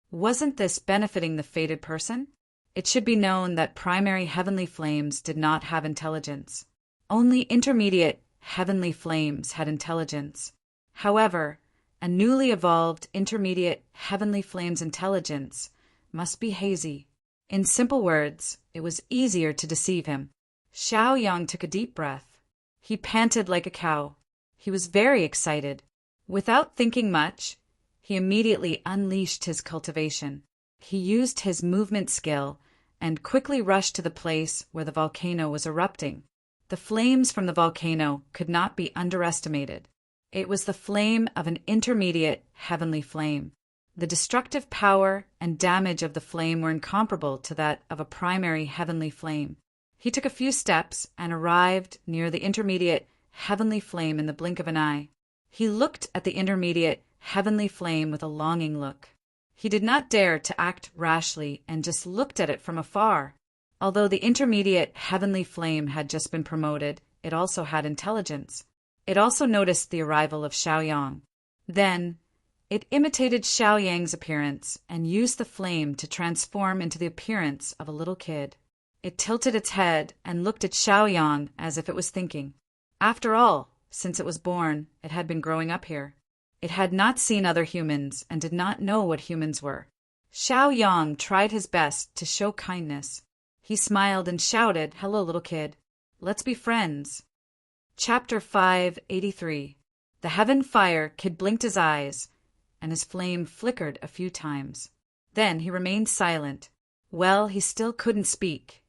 Wasn't this benefiting the fated person? It should be known that primary heavenly flames did not have intelligence. Only intermediate heavenly flames had intelligence. However, a newly evolved intermediate heavenly flame's intelligence must be hazy. In simple words, it was easier to deceive him. Xiaoyang took a deep breath. He panted like a cow. He was very excited. Without thinking much, he immediately unleashed his cultivation. He used his movement skill and quickly rushed to the place where the volcano was erupting. The flames from the volcano could not be underestimated. It was the flame of an intermediate heavenly flame. The destructive power and damage of the flame were incomparable to that of a primary heavenly flame. He took a few steps and arrived near the intermediate heavenly flame in the blink of an eye. He looked at the intermediate heavenly flame with a longing look. He did not dare to act rashly and just looked at it from afar. Although the intermediate heavenly flame had just been promoted, it also had intelligence. It also noticed the arrival of Xiaoyang. Then, it imitated Xiaoyang's appearance and used the flame to transform into the appearance of a little kid. It tilted its head and looked at Xiaoyang as if it was thinking. After all, since it was born, it had been growing up here. It had not seen other humans and did not know what humans were. Xiaoyang tried his best to show kindness. He smiled and shouted, "Hello, little kid. Let's be friends." Chapter 583. The Heaven Fire Kid blinked his eyes, and his flame flickered a few times. Then he remained silent. Well, he still couldn't speak,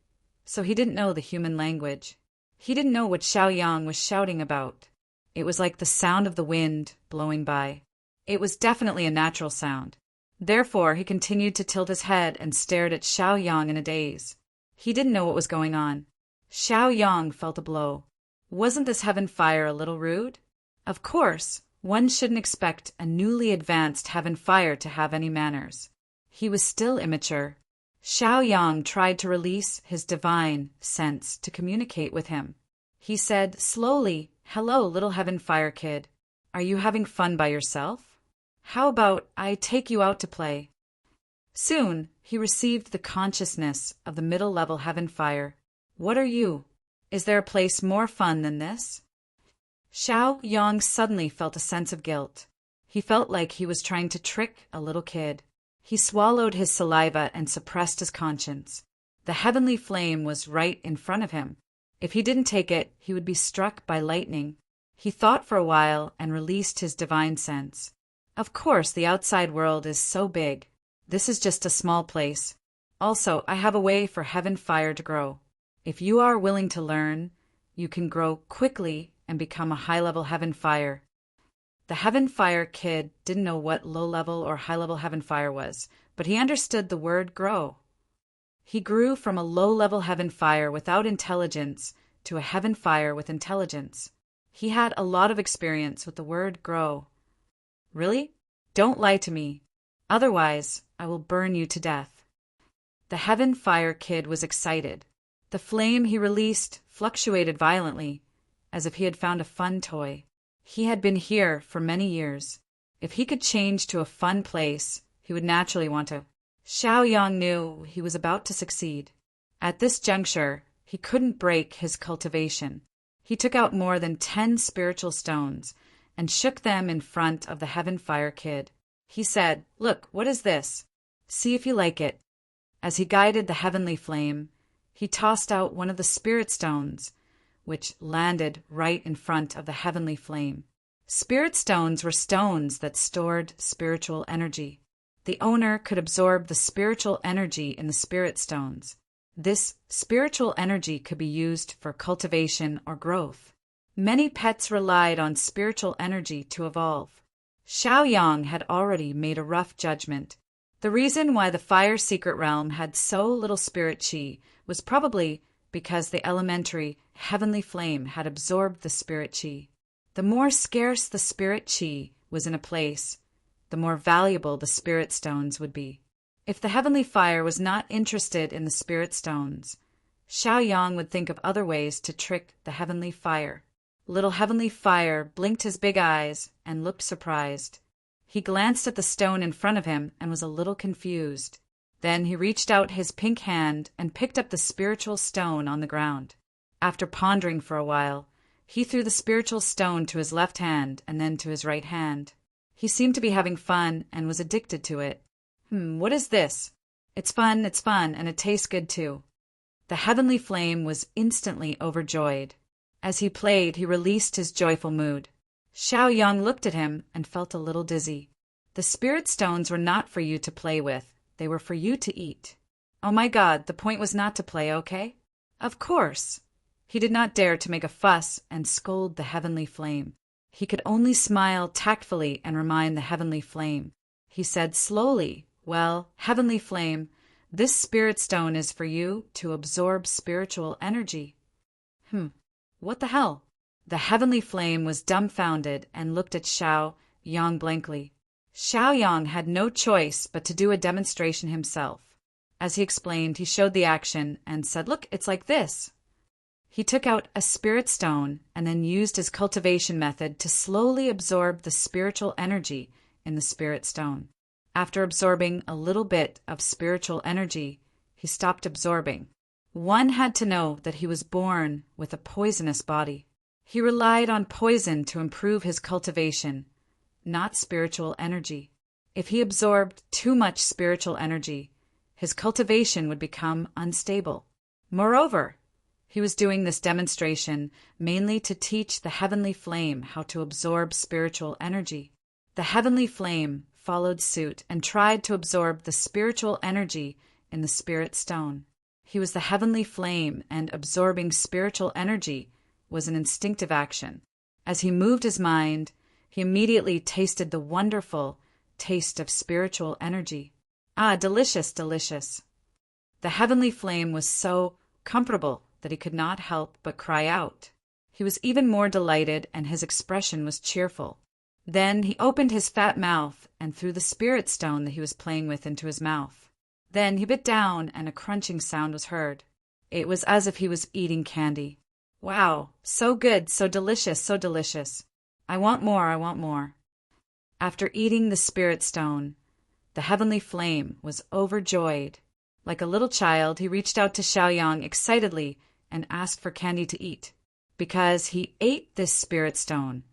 so he didn't know the human language. He didn't know what Xiaoyang was shouting about. It was like the sound of the wind blowing by. It was definitely a natural sound. Therefore, he continued to tilt his head and stared at Xiaoyang in a daze. He didn't know what was going on. Xiaoyang felt a blow. Wasn't this heaven fire a little rude? Of course, one shouldn't expect a newly advanced heaven fire to have any manners. He was still immature. Xiaoyang tried to release his divine sense to communicate with him. He said slowly, "Hello, little heaven fire kid. Are you having fun by yourself? How about I take you out to play?" Soon, he received the consciousness of the middle-level heaven fire. "What are you? Is there a place more fun than this?" Xiaoyang suddenly felt a sense of guilt. He felt like he was trying to trick a little kid. He swallowed his saliva and suppressed his conscience. The heavenly flame was right in front of him. If he didn't take it, he would be struck by lightning. He thought for a while and released his divine sense. Of course, the outside world is so big. This is just a small place. Also, I have a way for heaven fire to grow. If you are willing to learn, you can grow quickly and become a high-level heaven fire. The heaven fire kid didn't know what low-level or high-level heaven fire was, but he understood the word grow. He grew from a low-level heaven fire without intelligence to a heaven fire with intelligence. He had a lot of experience with the word grow. Really? Don't lie to me. Otherwise, I will burn you to death. The heaven fire kid was excited. The flame he released fluctuated violently, as if he had found a fun toy. He had been here for many years. If he could change to a fun place, he would naturally want to. Xiaoyang knew he was about to succeed. At this juncture, he couldn't break his cultivation. He took out more than 10 spiritual stones and shook them in front of the heaven fire kid. He said, "Look, what is this? See if you like it." As he guided the heavenly flame, he tossed out one of the spirit stones, which landed right in front of the heavenly flame. Spirit stones were stones that stored spiritual energy. The owner could absorb the spiritual energy in the spirit stones. This spiritual energy could be used for cultivation or growth. Many pets relied on spiritual energy to evolve. Xiaoyang had already made a rough judgment. The reason why the fire secret realm had so little spirit chi was probably because the elementary heavenly flame had absorbed the spirit chi. The more scarce the spirit chi was in a place, the more valuable the spirit stones would be. If the heavenly fire was not interested in the spirit stones, Xiaoyang would think of other ways to trick the heavenly fire. Little heavenly fire blinked his big eyes and looked surprised. He glanced at the stone in front of him and was a little confused. Then he reached out his pink hand and picked up the spiritual stone on the ground. After pondering for a while, he threw the spiritual stone to his left hand and then to his right hand. He seemed to be having fun and was addicted to it. What is this? It's fun, and it tastes good too. The heavenly flame was instantly overjoyed. As he played, he released his joyful mood. Xiaoyang looked at him and felt a little dizzy. The spirit stones were not for you to play with. They were for you to eat. Oh my God, the point was not to play, okay? Of course. He did not dare to make a fuss and scold the heavenly flame. He could only smile tactfully and remind the heavenly flame. He said slowly, "Well, heavenly flame, this spirit stone is for you to absorb spiritual energy." What the hell? The heavenly flame was dumbfounded and looked at Xiaoyang blankly. Xiaoyang had no choice but to do a demonstration himself. As he explained, he showed the action and said, "Look, it's like this." He took out a spirit stone and then used his cultivation method to slowly absorb the spiritual energy in the spirit stone. After absorbing a little bit of spiritual energy, he stopped absorbing. One had to know that he was born with a poisonous body. He relied on poison to improve his cultivation, not spiritual energy. If he absorbed too much spiritual energy, his cultivation would become unstable. Moreover, he was doing this demonstration mainly to teach the heavenly flame how to absorb spiritual energy. The heavenly flame followed suit and tried to absorb the spiritual energy in the spirit stone. He was the heavenly flame, and absorbing spiritual energy was an instinctive action. As he moved his mind, he immediately tasted the wonderful taste of spiritual energy. Ah, delicious, delicious. The heavenly flame was so comfortable that he could not help but cry out. He was even more delighted, and his expression was cheerful. Then he opened his fat mouth and threw the spirit stone that he was playing with into his mouth. Then he bit down, and a crunching sound was heard. It was as if he was eating candy. Wow, so good, so delicious, so delicious. I want more, I want more. After eating the spirit stone, the heavenly flame was overjoyed. Like a little child, he reached out to Xiaoyang excitedly and asked for candy to eat. Because he ate this spirit stone,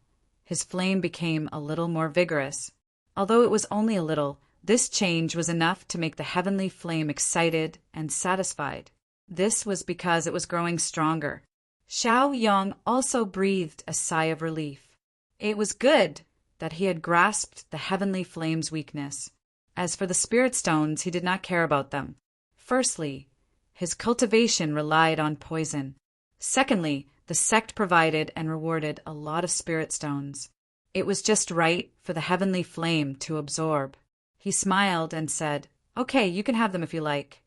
his flame became a little more vigorous. Although it was only a little, this change was enough to make the heavenly flame excited and satisfied. This was because it was growing stronger. Xiaoyang also breathed a sigh of relief. It was good that he had grasped the heavenly flame's weakness. As for the spirit stones, he did not care about them. Firstly, his cultivation relied on poison. Secondly, the sect provided and rewarded a lot of spirit stones. It was just right for the heavenly flame to absorb. He smiled and said, "Okay, you can have them if you like."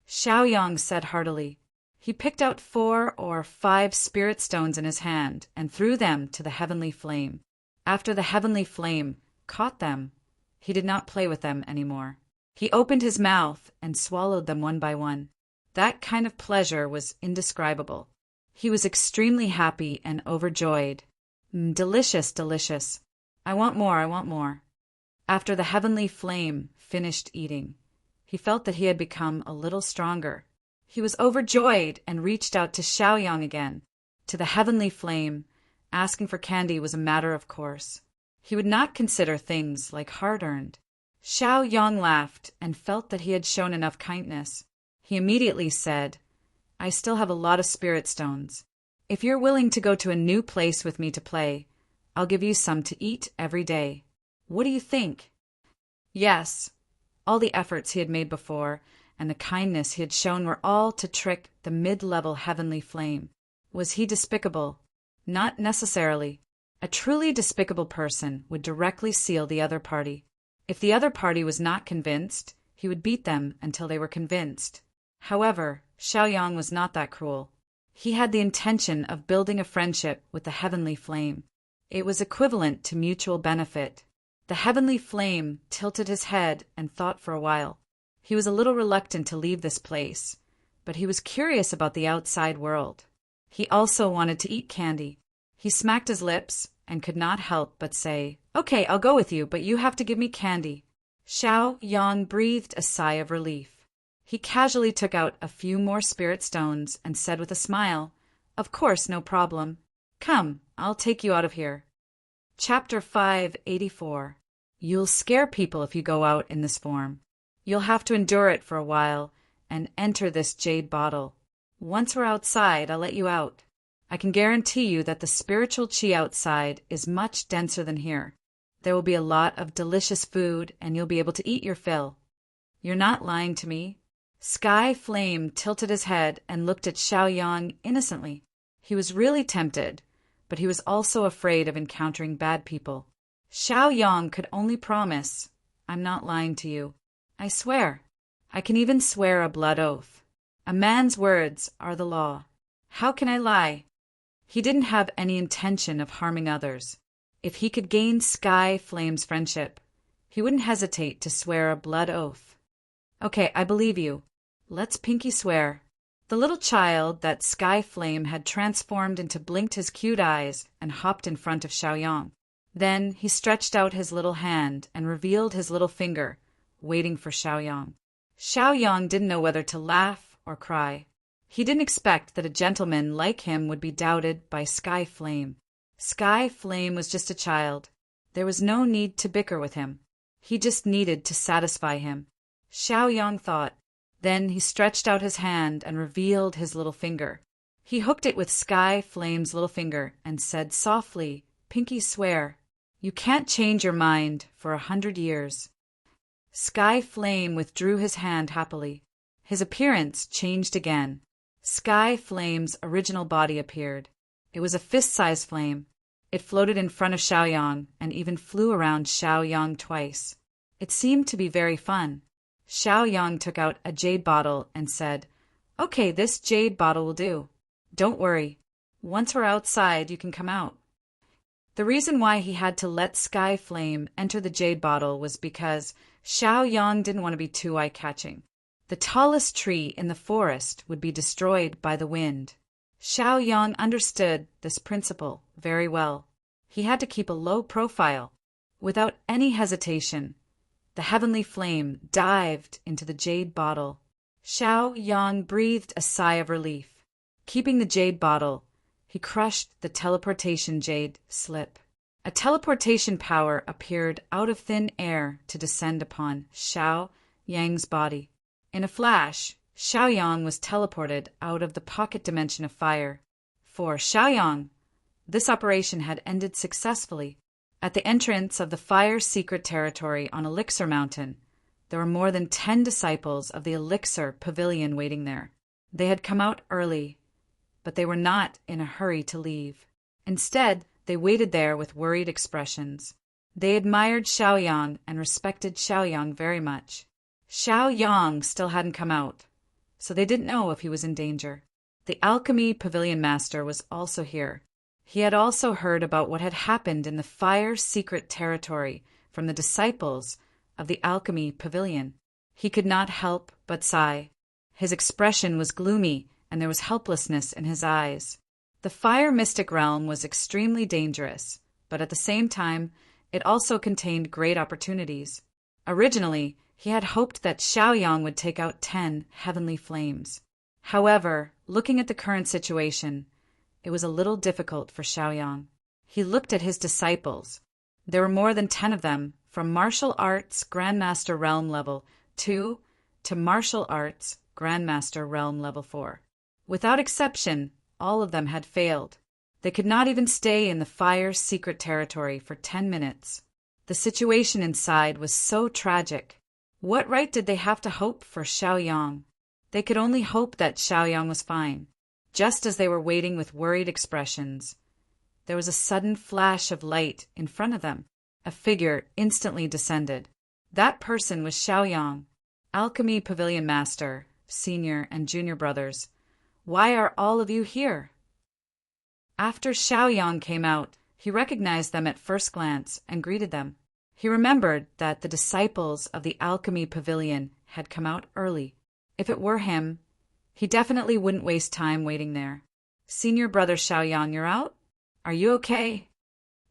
Xiaoyang said heartily. He picked out 4 or 5 spirit stones in his hand and threw them to the heavenly flame. After the heavenly flame caught them, he did not play with them anymore. He opened his mouth and swallowed them one by one. That kind of pleasure was indescribable. He was extremely happy and overjoyed. Delicious, delicious. I want more, I want more. After the heavenly flame finished eating, he felt that he had become a little stronger. He was overjoyed and reached out to Xiaoyang again. To the heavenly flame, asking for candy was a matter of course. He would not consider things like hard-earned. Xiaoyang laughed and felt that he had shown enough kindness. He immediately said, "I still have a lot of spirit stones. If you're willing to go to a new place with me to play, I'll give you some to eat every day. What do you think?" Yes, all the efforts he had made before and the kindness he had shown were all to trick the mid-level heavenly flame. Was he despicable? Not necessarily. A truly despicable person would directly seal the other party. If the other party was not convinced, he would beat them until they were convinced. However, Xiaoyang was not that cruel. He had the intention of building a friendship with the heavenly flame. It was equivalent to mutual benefit. The heavenly flame tilted his head and thought for a while. He was a little reluctant to leave this place, but he was curious about the outside world. He also wanted to eat candy. He smacked his lips and could not help but say, "Okay, I'll go with you, but you have to give me candy." Xiaoyang breathed a sigh of relief. He casually took out a few more spirit stones and said with a smile, "Of course, no problem. Come, I'll take you out of here." Chapter 584. You'll scare people if you go out in this form. You'll have to endure it for a while and enter this jade bottle. Once we're outside, I'll let you out. I can guarantee you that the spiritual chi outside is much denser than here. There will be a lot of delicious food and you'll be able to eat your fill. You're not lying to me. Sky Flame tilted his head and looked at Xiaoyang innocently. He was really tempted, but he was also afraid of encountering bad people. Xiaoyang could only promise, "I'm not lying to you. I swear. I can even swear a blood oath. A man's words are the law. How can I lie?" He didn't have any intention of harming others. If he could gain Sky Flame's friendship, he wouldn't hesitate to swear a blood oath. "Okay, I believe you. Let's pinky swear." The little child that Sky Flame had transformed into blinked his cute eyes and hopped in front of Xiaoyang. Then he stretched out his little hand and revealed his little finger, waiting for Xiaoyang. Xiaoyang didn't know whether to laugh or cry. He didn't expect that a gentleman like him would be doubted by Sky Flame. Sky Flame was just a child. There was no need to bicker with him. He just needed to satisfy him. Xiaoyang thought. Then he stretched out his hand and revealed his little finger. He hooked it with Sky Flame's little finger and said softly, "Pinky swear. You can't change your mind for 100 years." Sky Flame withdrew his hand happily. His appearance changed again. Sky Flame's original body appeared. It was a fist-sized flame. It floated in front of Xiaoyang and even flew around Xiaoyang twice. It seemed to be very fun. Xiaoyang took out a jade bottle and said, "Okay, this jade bottle will do. Don't worry. Once we're outside, you can come out." The reason why he had to let Sky Flame enter the jade bottle was because Xiaoyang didn't want to be too eye-catching. The tallest tree in the forest would be destroyed by the wind. Xiaoyang understood this principle very well. He had to keep a low profile. Without any hesitation, the heavenly flame dived into the jade bottle. Xiaoyang breathed a sigh of relief. Keeping the jade bottle, he crushed the teleportation jade slip. A teleportation power appeared out of thin air to descend upon Xiaoyang's body. In a flash, Xiaoyang was teleported out of the pocket dimension of fire. For Xiaoyang, this operation had ended successfully. At the entrance of the fire secret territory on Elixir Mountain, there were more than 10 disciples of the Elixir Pavilion waiting there. They had come out early, but they were not in a hurry to leave. Instead, they waited there with worried expressions. They admired Xiaoyang and respected Xiaoyang very much. Xiaoyang still hadn't come out, so they didn't know if he was in danger. The Alchemy Pavilion Master was also here. He had also heard about what had happened in the fire secret territory from the disciples of the Alchemy Pavilion. He could not help but sigh. His expression was gloomy, and there was helplessness in his eyes. The fire mystic realm was extremely dangerous, but at the same time, it also contained great opportunities. Originally, he had hoped that Xiaoyang would take out 10 heavenly flames. However, looking at the current situation, it was a little difficult for Xiaoyang. He looked at his disciples. There were more than 10 of them, from martial arts Grandmaster Realm Level 2 to martial arts Grandmaster Realm Level 4. Without exception, all of them had failed. They could not even stay in the fire's secret territory for 10 minutes. The situation inside was so tragic. What right did they have to hope for Xiaoyang? They could only hope that Xiaoyang was fine. Just as they were waiting with worried expressions, there was a sudden flash of light in front of them. A figure instantly descended. That person was Xiaoyang, Alchemy Pavilion Master, Senior and Junior Brothers. Why are all of you here? After Xiaoyang came out, he recognized them at first glance and greeted them. He remembered that the disciples of the Alchemy Pavilion had come out early. If it were him, he definitely wouldn't waste time waiting there. Senior Brother Xiaoyang, you're out? Are you okay?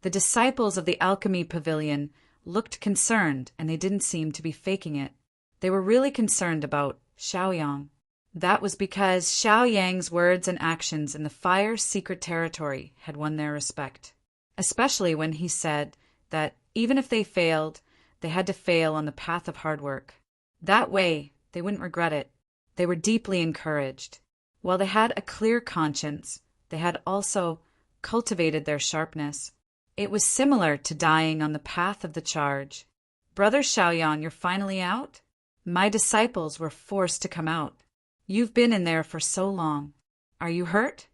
The disciples of the Alchemy Pavilion looked concerned, and they didn't seem to be faking it. They were really concerned about Xiaoyang. That was because Xiaoyang's words and actions in the fire's secret territory had won their respect, especially when he said that even if they failed, they had to fail on the path of hard work. That way, they wouldn't regret it. They were deeply encouraged. While they had a clear conscience, they had also cultivated their sharpness. It was similar to dying on the path of the charge. Brother Xiaoyang, you're finally out? My disciples were forced to come out. You've been in there for so long. Are you hurt?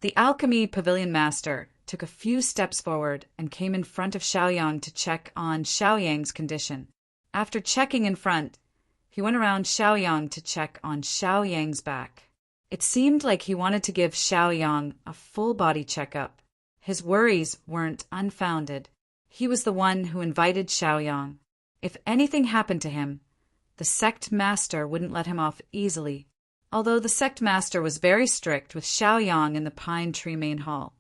The Alchemy Pavilion Master took a few steps forward and came in front of Xiaoyang to check on Xiaoyang's condition. After checking in front, he went around Xiaoyang to check on Xiaoyang's back. It seemed like he wanted to give Xiaoyang a full-body checkup. His worries weren't unfounded. He was the one who invited Xiaoyang. If anything happened to him, the sect master wouldn't let him off easily. Although the sect master was very strict with Xiaoyang in the pine tree main hall,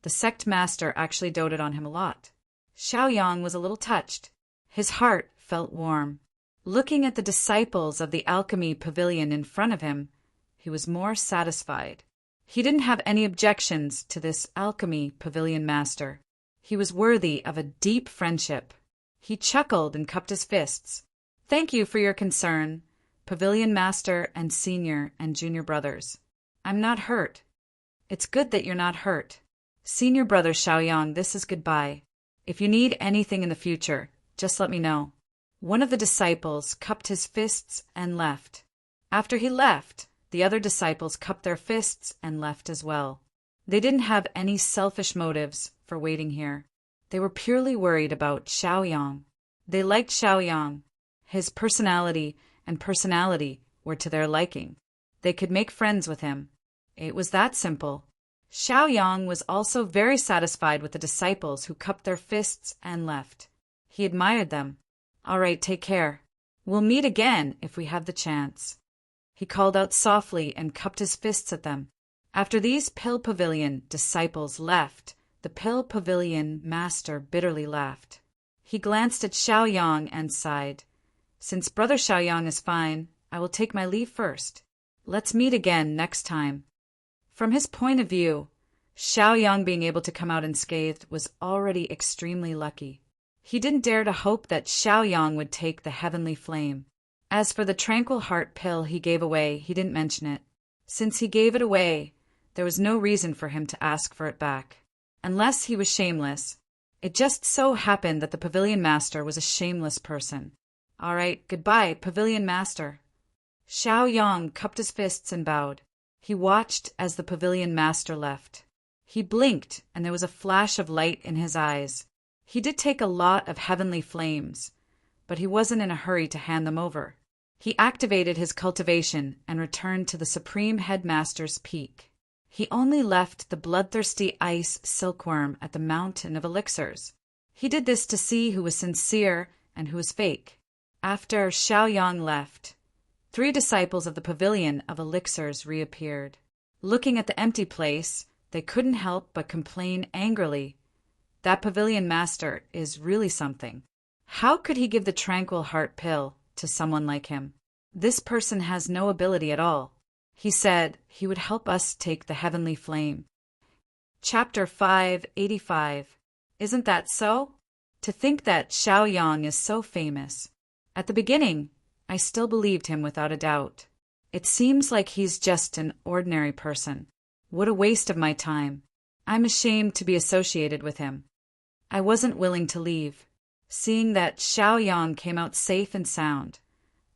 the sect master actually doted on him a lot. Xiaoyang was a little touched. His heart felt warm. Looking at the disciples of the Alchemy Pavilion in front of him, he was more satisfied. He didn't have any objections to this Alchemy Pavilion Master. He was worthy of a deep friendship. He chuckled and cupped his fists. Thank you for your concern, Pavilion Master and Senior and Junior Brothers. I'm not hurt. It's good that you're not hurt. Senior Brother Xiaoyang, this is goodbye. If you need anything in the future, just let me know. One of the disciples cupped his fists and left. After he left, the other disciples cupped their fists and left as well. They didn't have any selfish motives for waiting here. They were purely worried about Xiaoyang. They liked Xiaoyang. His personality and personality were to their liking. They could make friends with him. It was that simple. Xiaoyang was also very satisfied with the disciples who cupped their fists and left. He admired them. All right, take care. We'll meet again if we have the chance. He called out softly and cupped his fists at them. After these Pill Pavilion disciples left, the Pill Pavilion Master bitterly laughed. He glanced at Xiaoyang and sighed. Since Brother Xiaoyang is fine, I will take my leave first. Let's meet again next time. From his point of view, Xiaoyang being able to come out unscathed was already extremely lucky. He didn't dare to hope that Xiaoyang would take the heavenly flame. As for the tranquil heart pill he gave away, he didn't mention it. Since he gave it away, there was no reason for him to ask for it back. Unless he was shameless. It just so happened that the Pavilion Master was a shameless person. All right, goodbye, Pavilion Master. Xiaoyang cupped his fists and bowed. He watched as the Pavilion Master left. He blinked, and there was a flash of light in his eyes. He did take a lot of heavenly flames, but he wasn't in a hurry to hand them over. He activated his cultivation and returned to the Supreme Headmaster's peak. He only left the bloodthirsty ice silkworm at the Mountain of Elixirs. He did this to see who was sincere and who was fake. After Xiaoyang left, 3 disciples of the Pavilion of Elixirs reappeared. Looking at the empty place, they couldn't help but complain angrily. That Pavilion Master is really something. How could he give the tranquil heart pill to someone like him? This person has no ability at all. He said he would help us take the heavenly flame. Chapter 585. Isn't that so? To think that Xiaoyang is so famous. At the beginning, I still believed him without a doubt. It seems like he's just an ordinary person. What a waste of my time. I'm ashamed to be associated with him. I wasn't willing to leave. Seeing that Xiaoyang came out safe and sound,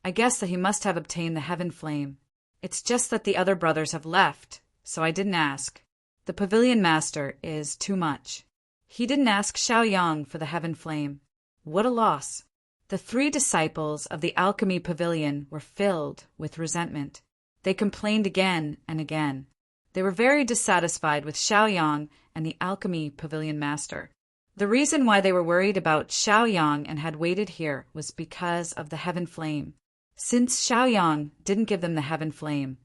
I guess that he must have obtained the heaven flame. It's just that the other brothers have left, so I didn't ask. The pavilion master is too much. He didn't ask Xiaoyang for the heaven flame. What a loss. The 3 disciples of the alchemy pavilion were filled with resentment. They complained again and again. They were very dissatisfied with Xiaoyang and the alchemy pavilion master. The reason why they were worried about Xiaoyang and had waited here was because of the heaven flame. Since Xiaoyang didn't give them the heaven flame,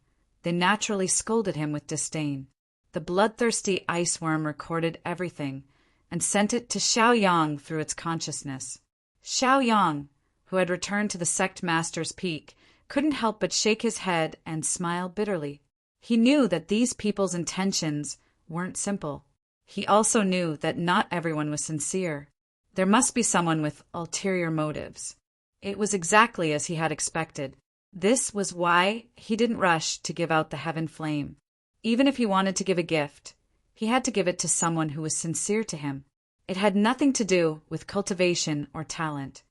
they naturally scolded him with disdain. The bloodthirsty ice worm recorded everything and sent it to Xiaoyang through its consciousness. Xiaoyang, who had returned to the sect master's peak, couldn't help but shake his head and smile bitterly. He knew that these people's intentions weren't simple. He also knew that not everyone was sincere. There must be someone with ulterior motives. It was exactly as he had expected. This was why he didn't rush to give out the heaven flame. Even if he wanted to give a gift, he had to give it to someone who was sincere to him. It had nothing to do with cultivation or talent.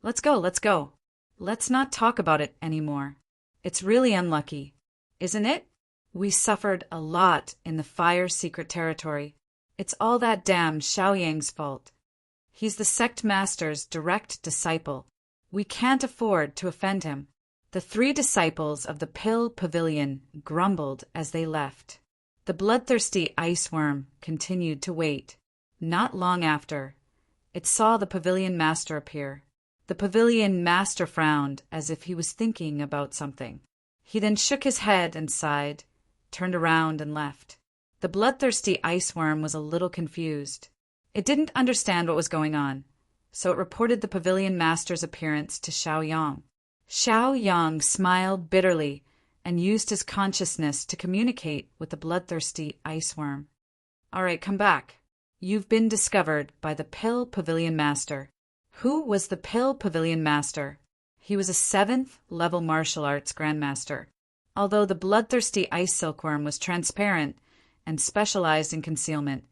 Let's go. Let's not talk about it anymore. It's really unlucky, isn't it? We suffered a lot in the fire's secret territory. It's all that damn Xiaoyang's fault. He's the sect master's direct disciple. We can't afford to offend him. The 3 disciples of the Pill Pavilion grumbled as they left. The bloodthirsty ice worm continued to wait. Not long after, it saw the pavilion master appear. The pavilion master frowned as if he was thinking about something. He then shook his head and sighed, turned around and left. The bloodthirsty ice worm was a little confused. It didn't understand what was going on, so it reported the pavilion master's appearance to Xiaoyang. Xiaoyang smiled bitterly and used his consciousness to communicate with the bloodthirsty ice worm. All right, come back. You've been discovered by the Pill Pavilion Master. Who was the Pill Pavilion Master? He was a 7th level martial arts grandmaster. Although the bloodthirsty ice silkworm was transparent and specialized in concealment,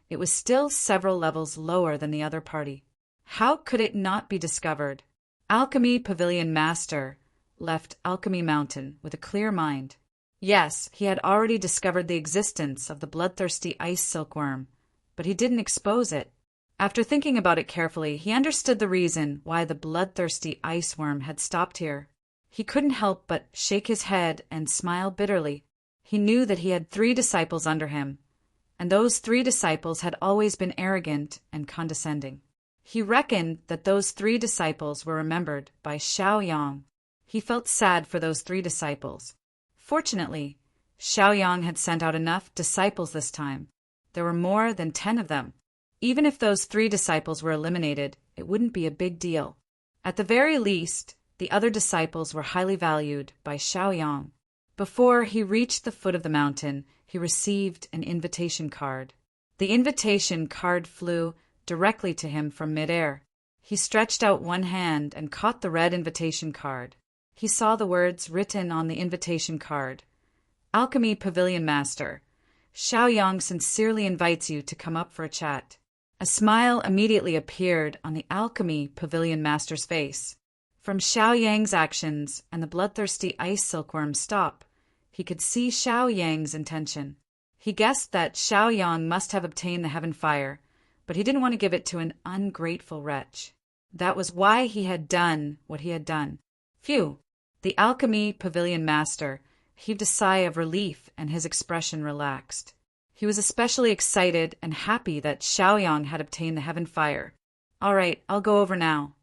it was still several levels lower than the other party. How could it not be discovered? Alchemy Pavilion Master left Alchemy Mountain with a clear mind. Yes, he had already discovered the existence of the bloodthirsty ice silkworm, but he didn't expose it. After thinking about it carefully, he understood the reason why the bloodthirsty ice worm had stopped here. He couldn't help but shake his head and smile bitterly. He knew that he had 3 disciples under him, and those 3 disciples had always been arrogant and condescending. He reckoned that those 3 disciples were remembered by Xiaoyang. He felt sad for those 3 disciples. Fortunately, Xiaoyang had sent out enough disciples this time. There were more than 10 of them. Even if those 3 disciples were eliminated, it wouldn't be a big deal. At the very least, the other disciples were highly valued by Xiaoyang. Before he reached the foot of the mountain, he received an invitation card. The invitation card flew directly to him from midair. He stretched out one hand and caught the red invitation card. He saw the words written on the invitation card. Alchemy Pavilion Master, Xiaoyang sincerely invites you to come up for a chat. A smile immediately appeared on the Alchemy Pavilion Master's face. From Xiaoyang's actions and the bloodthirsty ice silkworm's stop, he could see Xiaoyang's intention. He guessed that Xiaoyang must have obtained the heaven fire, but he didn't want to give it to an ungrateful wretch. That was why he had done what he had done. Phew! The Alchemy Pavilion Master heaved a sigh of relief and his expression relaxed. He was especially excited and happy that Xiaoyang had obtained the heaven fire. All right, I'll go over now.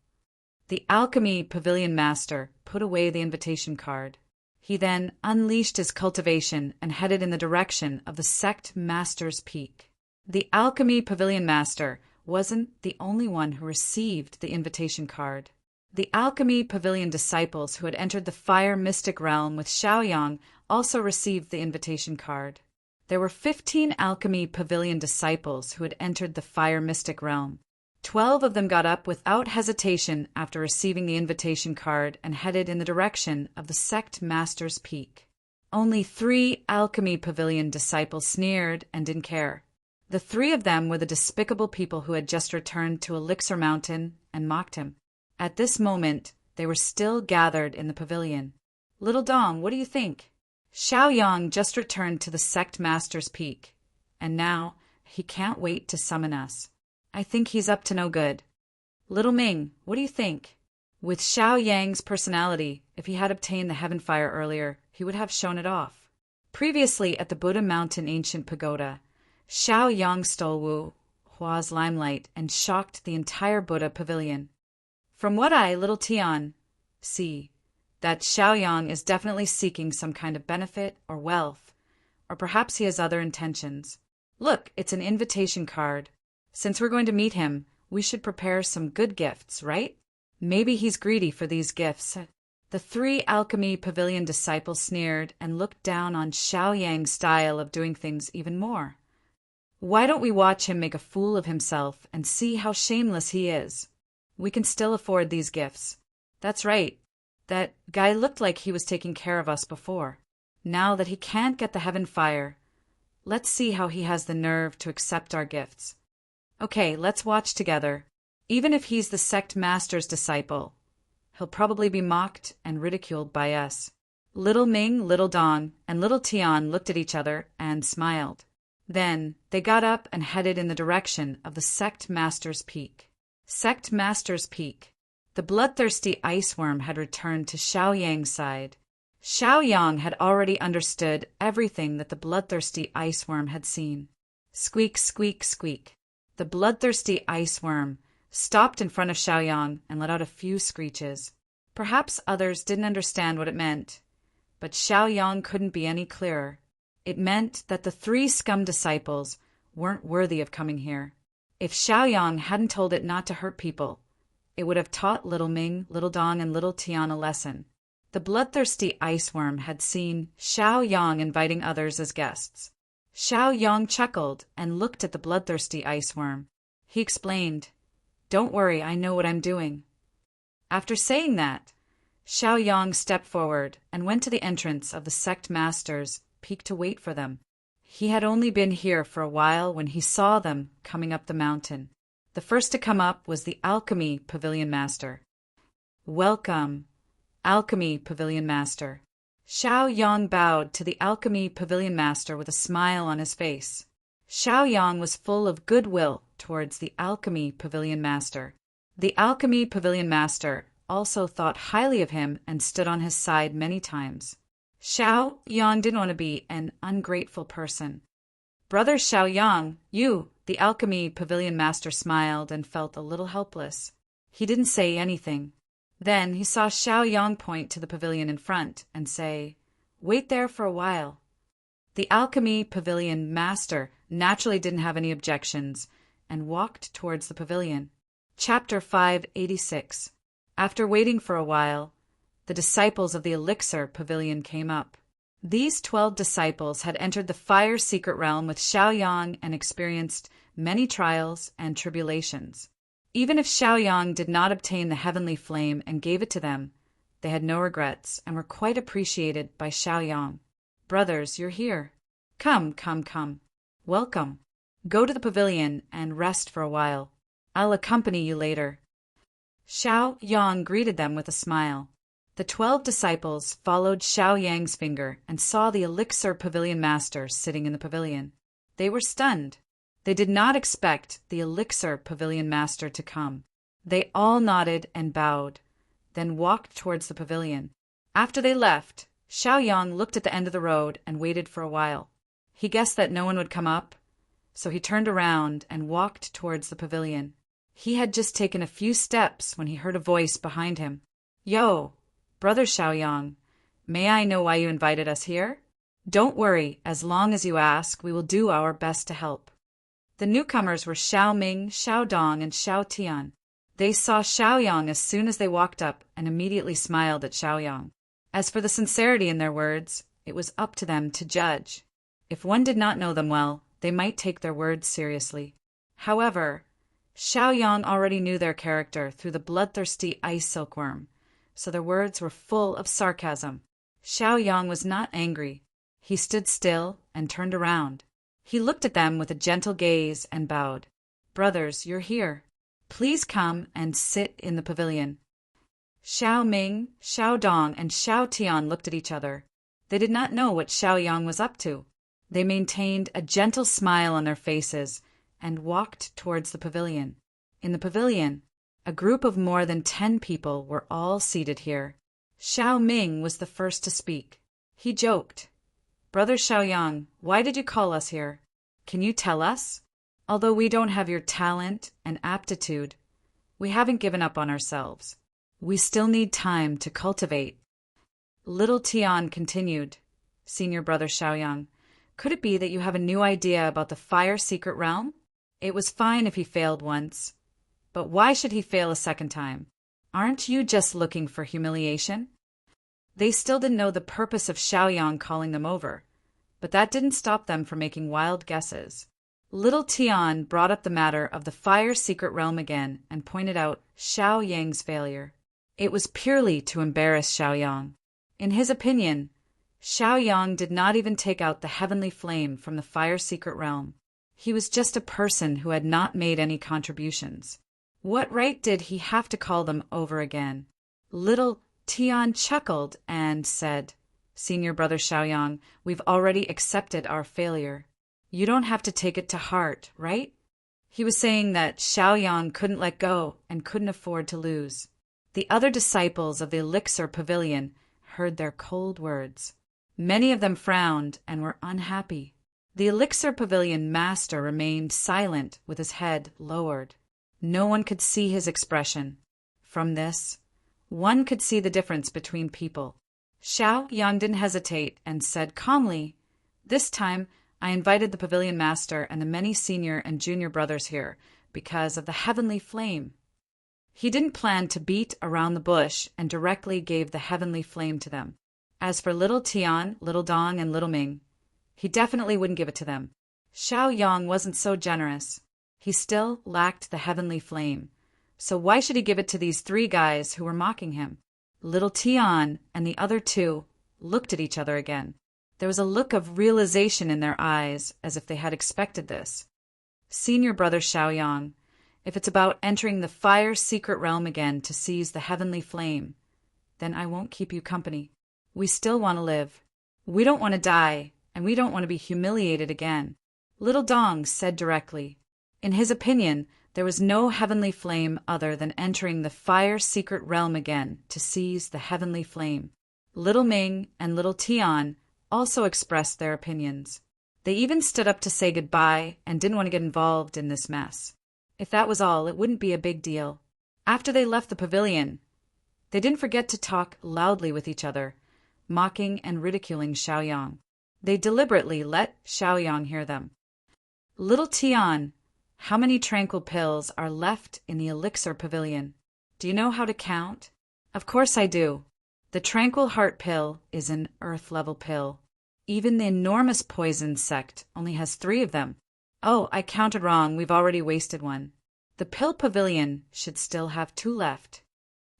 The Alchemy Pavilion Master put away the invitation card. He then unleashed his cultivation and headed in the direction of the sect master's peak. The Alchemy Pavilion Master wasn't the only one who received the invitation card. The Alchemy Pavilion disciples who had entered the Fire Mystic Realm with Xiaoyang also received the invitation card. There were 15 Alchemy Pavilion disciples who had entered the Fire Mystic Realm. 12 of them got up without hesitation after receiving the invitation card and headed in the direction of the sect master's peak. Only 3 Alchemy Pavilion disciples sneered and didn't care. The 3 of them were the despicable people who had just returned to Elixir Mountain and mocked him. At this moment, they were still gathered in the pavilion. Little Dong, what do you think? Xiaoyang just returned to the Sect Master's Peak, and now he can't wait to summon us. I think he's up to no good. Little Ming, what do you think? With Xiao Yang's personality, if he had obtained the Heaven Fire earlier, he would have shown it off. Previously at the Buddha Mountain Ancient Pagoda, Xiao Yang stole Wu Hua's limelight and shocked the entire Buddha pavilion. From what I, Little Tian, see, that Xiao Yang is definitely seeking some kind of benefit or wealth, or perhaps he has other intentions. Look, it's an invitation card. Since we're going to meet him, we should prepare some good gifts, right? Maybe he's greedy for these gifts. The 3 Alchemy Pavilion disciples sneered and looked down on Xiao Yang's style of doing things even more. Why don't we watch him make a fool of himself and see how shameless he is? We can still afford these gifts. That's right. That guy looked like he was taking care of us before. Now that he can't get the Heaven Fire, let's see how he has the nerve to accept our gifts. Okay, let's watch together. Even if he's the Sect Master's disciple, he'll probably be mocked and ridiculed by us. Little Ming, Little Dong, and Little Tian looked at each other and smiled. Then they got up and headed in the direction of the Sect Master's Peak. Sect Master's Peak. The bloodthirsty ice worm had returned to Xiao Yang's side. Xiao Yang had already understood everything that the bloodthirsty ice worm had seen. Squeak, squeak, squeak. The bloodthirsty ice worm stopped in front of Xiao Yang and let out a few screeches. Perhaps others didn't understand what it meant, but Xiao Yang couldn't be any clearer. It meant that the 3 scum disciples weren't worthy of coming here. If Xiao Yang hadn't told it not to hurt people, it would have taught Little Ming, Little Dong, and Little Tian a lesson. The bloodthirsty ice worm had seen Xiao Yang inviting others as guests. Xiao Yang chuckled and looked at the bloodthirsty ice worm. He explained, "Don't worry, I know what I'm doing." After saying that, Xiao Yang stepped forward and went to the entrance of the Sect Master's Peak to wait for them. He had only been here for a while when he saw them coming up the mountain. The first to come up was the Alchemy Pavilion Master. "Welcome, Alchemy Pavilion Master." Xiao Yang bowed to the Alchemy Pavilion Master with a smile on his face. Xiao Yang was full of goodwill towards the Alchemy Pavilion Master. The Alchemy Pavilion Master also thought highly of him and stood on his side many times. Xiao Yang didn't want to be an ungrateful person. "Brother Xiao Yang, you," the Alchemy Pavilion Master smiled and felt a little helpless. He didn't say anything. Then he saw Xiao Yang point to the pavilion in front and say, "Wait there for a while." The Alchemy Pavilion Master naturally didn't have any objections and walked towards the pavilion. Chapter 586. After waiting for a while, the disciples of the Elixir Pavilion came up. These 12 disciples had entered the Fire Secret Realm with Xiao Yang and experienced many trials and tribulations. Even if Xiao Yang did not obtain the heavenly flame and gave it to them, they had no regrets and were quite appreciated by Xiao Yang. "Brothers, you're here. Come, come, come. Welcome. Go to the pavilion and rest for a while. I'll accompany you later." Xiao Yang greeted them with a smile. The 12 disciples followed Xiao Yang's finger and saw the Elixir Pavilion Master sitting in the pavilion. They were stunned. They did not expect the Elixir Pavilion Master to come. They all nodded and bowed, then walked towards the pavilion. After they left, Xiao Yang looked at the end of the road and waited for a while. He guessed that no one would come up, so he turned around and walked towards the pavilion. He had just taken a few steps when he heard a voice behind him. "Yo, Brother Xiao Yang, may I know why you invited us here?" "Don't worry, as long as you ask, we will do our best to help." The newcomers were Xiao Ming, Xiao Dong, and Xiao Tian. They saw Xiao Yang as soon as they walked up and immediately smiled at Xiao Yang. As for the sincerity in their words, it was up to them to judge. If one did not know them well, they might take their words seriously. However, Xiao Yang already knew their character through the bloodthirsty ice silkworm, so their words were full of sarcasm. Xiaoyang was not angry. He stood still and turned around. He looked at them with a gentle gaze and bowed. "Brothers, you're here. Please come and sit in the pavilion." Xiao Ming, Xiao Dong, and Xiao Tian looked at each other. They did not know what Xiaoyang was up to. They maintained a gentle smile on their faces and walked towards the pavilion. In the pavilion, a group of more than 10 people were all seated here. Xiao Ming was the first to speak. He joked, "Brother Xiaoyang, why did you call us here? Can you tell us? Although we don't have your talent and aptitude, we haven't given up on ourselves. We still need time to cultivate." Little Tian continued, "Senior Brother Xiaoyang, could it be that you have a new idea about the fire secret realm? It was fine if he failed once, but why should he fail a second time? Aren't you just looking for humiliation?" They still didn't know the purpose of Xiaoyang calling them over, but that didn't stop them from making wild guesses. Little Tian brought up the matter of the fire secret realm again and pointed out Xiaoyang's failure. It was purely to embarrass Xiaoyang. In his opinion, Xiaoyang did not even take out the heavenly flame from the fire secret realm. He was just a person who had not made any contributions. What right did he have to call them over again? Little Tian chuckled and said, "Senior Brother Xiaoyang, we've already accepted our failure. You don't have to take it to heart, right?" He was saying that Xiaoyang couldn't let go and couldn't afford to lose. The other disciples of the Elixir Pavilion heard their cold words. Many of them frowned and were unhappy. The Elixir Pavilion master remained silent with his head lowered. No one could see his expression. From this, one could see the difference between people. Xiaoyang didn't hesitate and said calmly, "This time I invited the pavilion master and the many senior and junior brothers here because of the heavenly flame." He didn't plan to beat around the bush and directly gave the heavenly flame to them. As for Little Tian, Little Dong, and Little Ming, he definitely wouldn't give it to them. Xiaoyang wasn't so generous. He still lacked the heavenly flame. So why should he give it to these 3 guys who were mocking him? Little Tian and the other 2 looked at each other again. There was a look of realization in their eyes, as if they had expected this. "Senior Brother Xiaoyang, if it's about entering the fire secret realm again to seize the heavenly flame, then I won't keep you company. We still want to live. We don't want to die, and we don't want to be humiliated again." Little Dong said directly. In his opinion, there was no heavenly flame other than entering the fire secret realm again to seize the heavenly flame. Little Ming and Little Tian also expressed their opinions. They even stood up to say goodbye and didn't want to get involved in this mess. If that was all, it wouldn't be a big deal. After they left the pavilion, they didn't forget to talk loudly with each other, mocking and ridiculing Xiaoyang. They deliberately let Xiaoyang hear them. "Little Tian, how many tranquil pills are left in the Elixir Pavilion? Do you know how to count?" "Of course I do. The Tranquil Heart pill is an earth-level pill. Even the enormous poison sect only has 3 of them. Oh, I counted wrong. We've already wasted one. The pill pavilion should still have 2 left.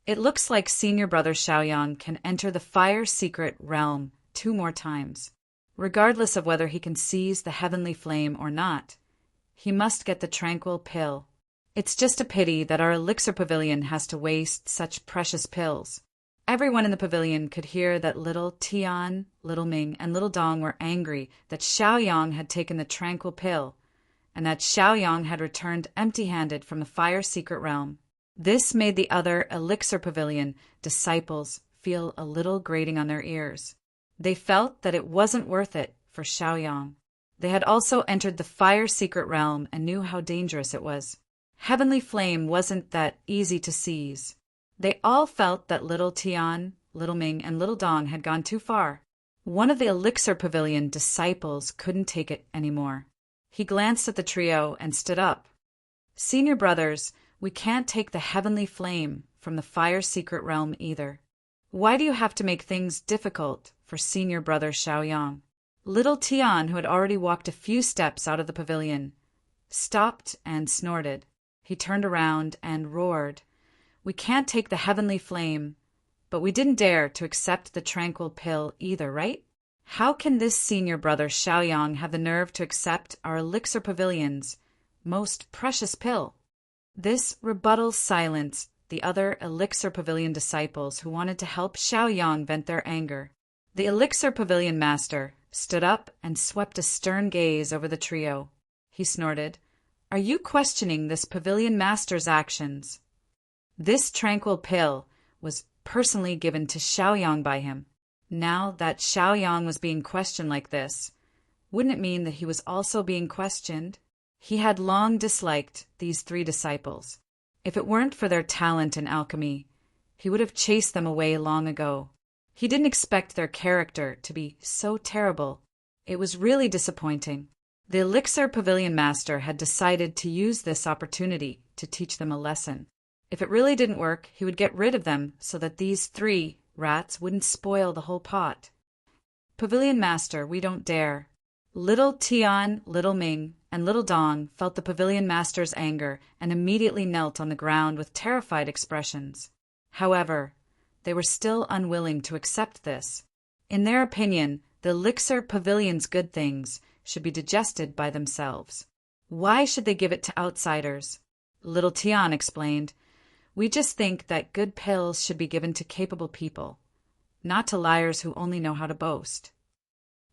It looks like Senior Brother Xiaoyang can enter the fire secret realm 2 more times. Regardless of whether he can seize the heavenly flame or not, he must get the tranquil pill. It's just a pity that our Elixir Pavilion has to waste such precious pills." Everyone in the pavilion could hear that Little Tian, Little Ming, and Little Dong were angry that Xiaoyang had taken the tranquil pill, and that Xiaoyang had returned empty-handed from the fire secret realm. This made the other Elixir Pavilion disciples feel a little grating on their ears. They felt that it wasn't worth it for Xiaoyang. They had also entered the fire secret realm and knew how dangerous it was. Heavenly flame wasn't that easy to seize. They all felt that Little Tian, Little Ming, and Little Dong had gone too far. One of the Elixir Pavilion disciples couldn't take it anymore. He glanced at the trio and stood up. "Senior brothers, we can't take the heavenly flame from the fire secret realm either. Why do you have to make things difficult for Senior Brother Xiaoyang?" Little Tian, who had already walked a few steps out of the pavilion, stopped and snorted. He turned around and roared, "We can't take the heavenly flame But we didn't dare to accept the tranquil pill either, right? How can this senior brother Xiaoyang have the nerve to accept our Elixir Pavilion's most precious pill? This rebuttal silenced the other Elixir Pavilion disciples who wanted to help Xiaoyang vent their anger. The Elixir Pavilion master stood up and swept a stern gaze over the trio. He snorted, "Are you questioning this pavilion master's actions?" This tranquil pill was personally given to Xiaoyang by him. Now that Xiaoyang was being questioned like this, wouldn't it mean that he was also being questioned? He had long disliked these three disciples. If it weren't for their talent in alchemy, he would have chased them away long ago. He didn't expect their character to be so terrible. It was really disappointing. The Elixir Pavilion master had decided to use this opportunity to teach them a lesson. If it really didn't work, he would get rid of them so that these three rats wouldn't spoil the whole pot. Pavilion master, we don't dare. Little Tian, Little Ming, and Little Dong felt the pavilion master's anger and immediately knelt on the ground with terrified expressions. However, they were still unwilling to accept this. In their opinion, the Elixir Pavilion's good things should be digested by themselves. Why should they give it to outsiders? Little Tian explained, "We just think that good pills should be given to capable people, not to liars who only know how to boast."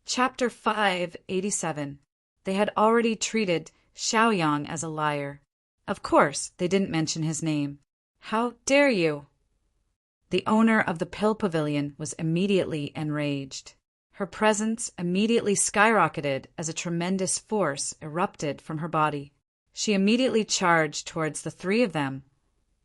Chapter 587. They had already treated Xiaoyang as a liar. Of course, they didn't mention his name. How dare you? The owner of the pill pavilion was immediately enraged. Her presence immediately skyrocketed as a tremendous force erupted from her body. She immediately charged towards the three of them,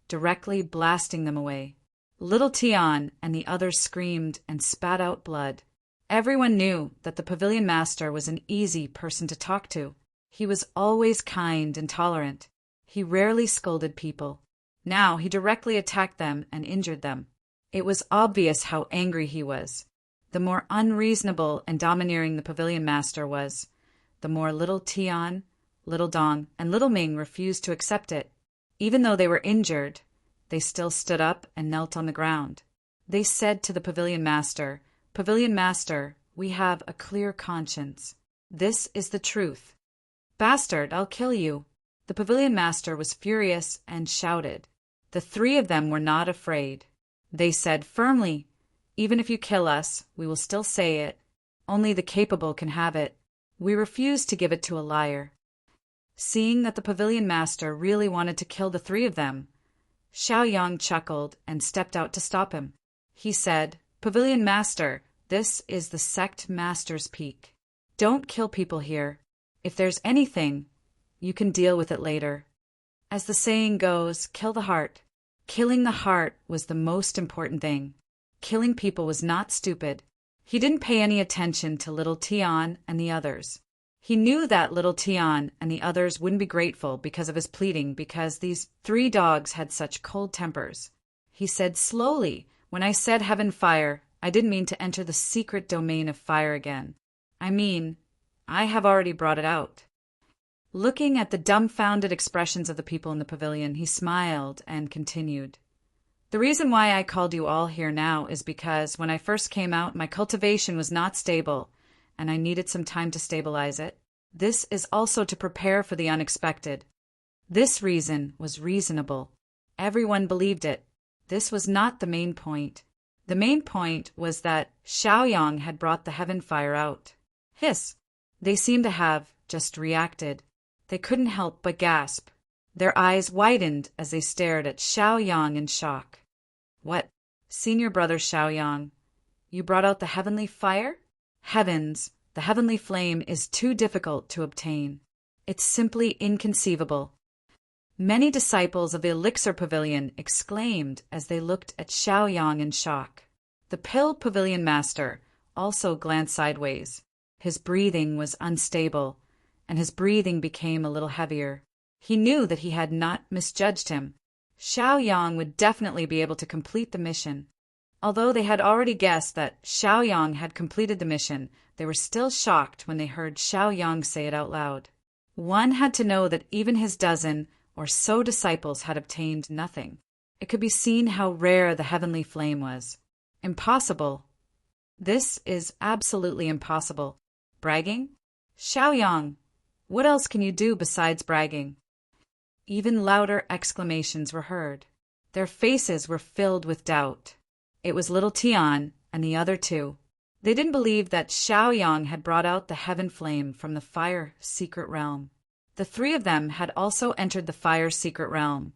directly blasting them away. Little Tian and the others screamed and spat out blood. Everyone knew that the pavilion master was an easy person to talk to. He was always kind and tolerant. He rarely scolded people. Now he directly attacked them and injured them. It was obvious how angry he was. The more unreasonable and domineering the pavilion master was, the more Little Tian, Little Dong, and Little Ming refused to accept it. Even though they were injured, they still stood up and knelt on the ground. They said to the pavilion master, "Pavilion master, we have a clear conscience. This is the truth." "Bastard, I'll kill you." The pavilion master was furious and shouted. The three of them were not afraid. They said firmly, "Even if you kill us, we will still say it. Only the capable can have it. We refuse to give it to a liar." Seeing that the pavilion master really wanted to kill the three of them, Xiaoyang chuckled and stepped out to stop him. He said, "Pavilion master, this is the sect master's peak. Don't kill people here. If there's anything, you can deal with it later. As the saying goes, kill the heart." Killing the heart was the most important thing. Killing people was not stupid. He didn't pay any attention to Little Tian and the others. He knew that Little Tian and the others wouldn't be grateful because of his pleading because these three dogs had such cold tempers. He said slowly, "When I said heaven fire, I didn't mean to enter the secret domain of fire again. I mean, I have already brought it out." Looking at the dumbfounded expressions of the people in the pavilion, he smiled and continued. "The reason why I called you all here now is because when I first came out, my cultivation was not stable, and I needed some time to stabilize it. This is also to prepare for the unexpected." This reason was reasonable. Everyone believed it. This was not the main point. The main point was that Xiaoyang had brought the heaven fire out. Hiss! They seemed to have just reacted. They couldn't help but gasp. Their eyes widened as they stared at Xiaoyang in shock. "What, senior brother Xiaoyang, you brought out the heavenly fire?" "Heavens, the heavenly flame is too difficult to obtain. It's simply inconceivable." Many disciples of the Elixir Pavilion exclaimed as they looked at Xiaoyang in shock. The Pill Pavilion master also glanced sideways. His breathing was unstable, and his breathing became a little heavier. He knew that he had not misjudged him. Xiaoyang would definitely be able to complete the mission. Although they had already guessed that Xiaoyang had completed the mission, they were still shocked when they heard Xiaoyang say it out loud. One had to know that even his dozen or so disciples had obtained nothing. It could be seen how rare the heavenly flame was. Impossible. This is absolutely impossible. Bragging? Xiaoyang, what else can you do besides bragging? Even louder exclamations were heard. Their faces were filled with doubt. It was little Tian and the other two. They didn't believe that Xiaoyang had brought out the heaven flame from the fire secret realm. The three of them had also entered the fire secret realm,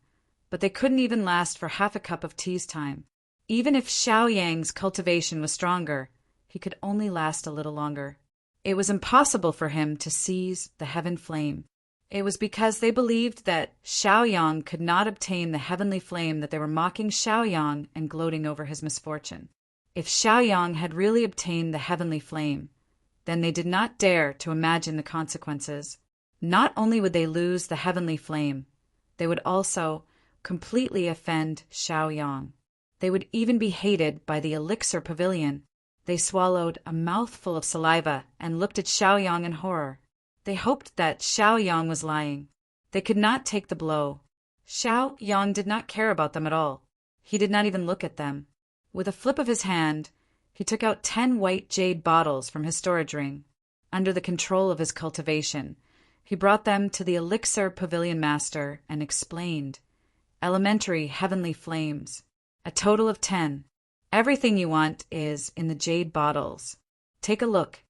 but they couldn't even last for half a cup of tea's time. Even if Xiaoyang's cultivation was stronger, he could only last a little longer. It was impossible for him to seize the heaven flame. It was because they believed that Xiaoyang could not obtain the heavenly flame that they were mocking Xiaoyang and gloating over his misfortune. If Xiaoyang had really obtained the heavenly flame, then they did not dare to imagine the consequences. Not only would they lose the heavenly flame, they would also completely offend Xiaoyang. They would even be hated by the elixir pavilion. They swallowed a mouthful of saliva and looked at Xiaoyang in horror. They hoped that Xiaoyang was lying. They could not take the blow. Xiaoyang did not care about them at all. He did not even look at them. With a flip of his hand, he took out 10 white jade bottles from his storage ring. Under the control of his cultivation, he brought them to the elixir pavilion master and explained, "Elementary heavenly flames, a total of 10. Everything you want is in the jade bottles. Take a look."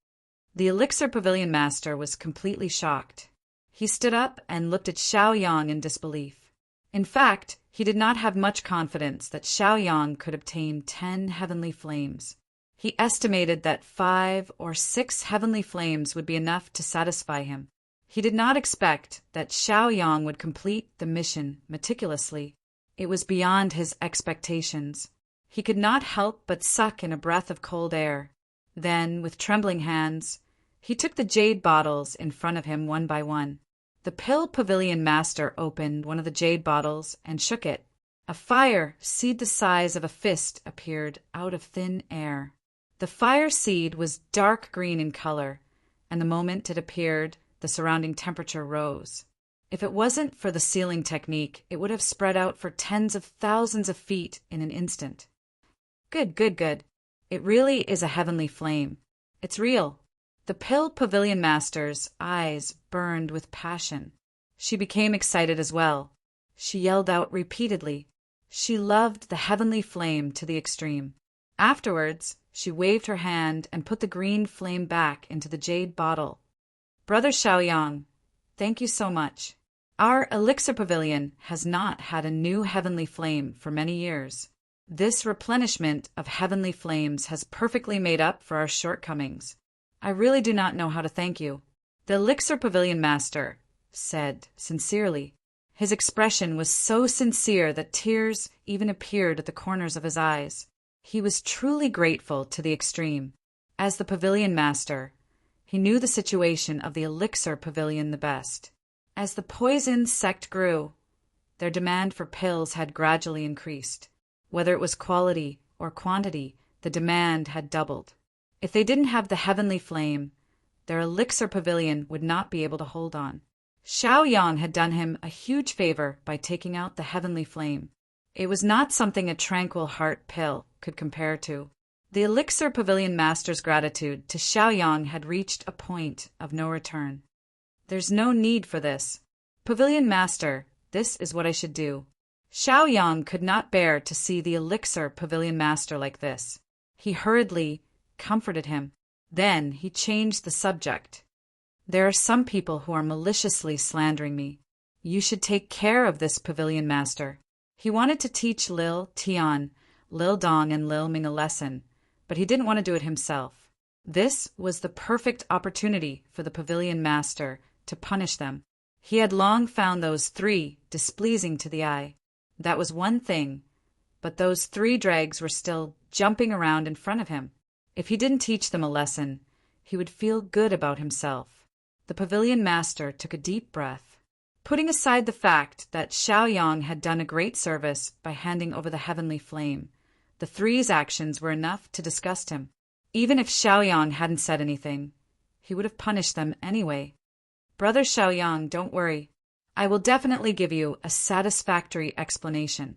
The elixir pavilion master was completely shocked. He stood up and looked at Xiaoyang in disbelief. In fact, he did not have much confidence that Xiaoyang could obtain 10 heavenly flames. He estimated that 5 or 6 heavenly flames would be enough to satisfy him. He did not expect that Xiaoyang would complete the mission meticulously. It was beyond his expectations. He could not help but suck in a breath of cold air. Then, with trembling hands, he took the jade bottles in front of him one by one. The pill pavilion master opened one of the jade bottles and shook it. A fire seed the size of a fist appeared out of thin air. The fire seed was dark green in color, and the moment it appeared, the surrounding temperature rose. If it wasn't for the sealing technique, it would have spread out for tens of thousands of feet in an instant. Good, good, good. It really is a heavenly flame. It's real. The pill pavilion master's eyes burned with passion. She became excited as well. She yelled out repeatedly. She loved the heavenly flame to the extreme. Afterwards, she waved her hand and put the green flame back into the jade bottle. "Brother Xiaoyang, thank you so much. Our elixir pavilion has not had a new heavenly flame for many years. This replenishment of heavenly flames has perfectly made up for our shortcomings. I really do not know how to thank you," the elixir pavilion master said sincerely. His expression was so sincere that tears even appeared at the corners of his eyes. He was truly grateful to the extreme. As the pavilion master, he knew the situation of the elixir pavilion the best. As the poison sect grew, their demand for pills had gradually increased. Whether it was quality or quantity, the demand had doubled. If they didn't have the heavenly flame, their elixir pavilion would not be able to hold on. Xiaoyang had done him a huge favor by taking out the heavenly flame. It was not something a tranquil heart pill could compare to. The elixir pavilion master's gratitude to Xiaoyang had reached a point of no return. "There's no need for this. Pavilion master, this is what I should do." Xiaoyang could not bear to see the elixir pavilion master like this. He hurriedly comforted him. Then he changed the subject. "There are some people who are maliciously slandering me. You should take care of this pavilion master." He wanted to teach Lil Tian, Lil Dong, and Lil Ming a lesson, but he didn't want to do it himself. This was the perfect opportunity for the pavilion master to punish them. He had long found those 3 displeasing to the eye. That was one thing, but those 3 dregs were still jumping around in front of him. If he didn't teach them a lesson, he would feel good about himself. The pavilion master took a deep breath. Putting aside the fact that Xiaoyang had done a great service by handing over the heavenly flame, the 3's actions were enough to disgust him. Even if Xiaoyang hadn't said anything, he would have punished them anyway. "Brother Xiaoyang, don't worry. I will definitely give you a satisfactory explanation."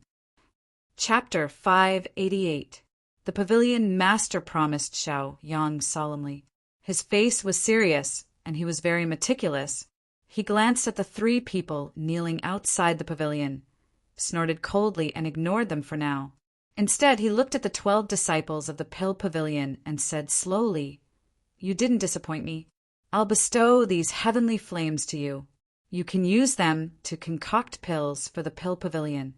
Chapter 588. The pavilion master promised Xiao Yang solemnly. His face was serious, and he was very meticulous. He glanced at the 3 people kneeling outside the pavilion, snorted coldly and ignored them for now. Instead, he looked at the 12 disciples of the pill pavilion and said slowly, "You didn't disappoint me. I'll bestow these heavenly flames to you. You can use them to concoct pills for the pill pavilion."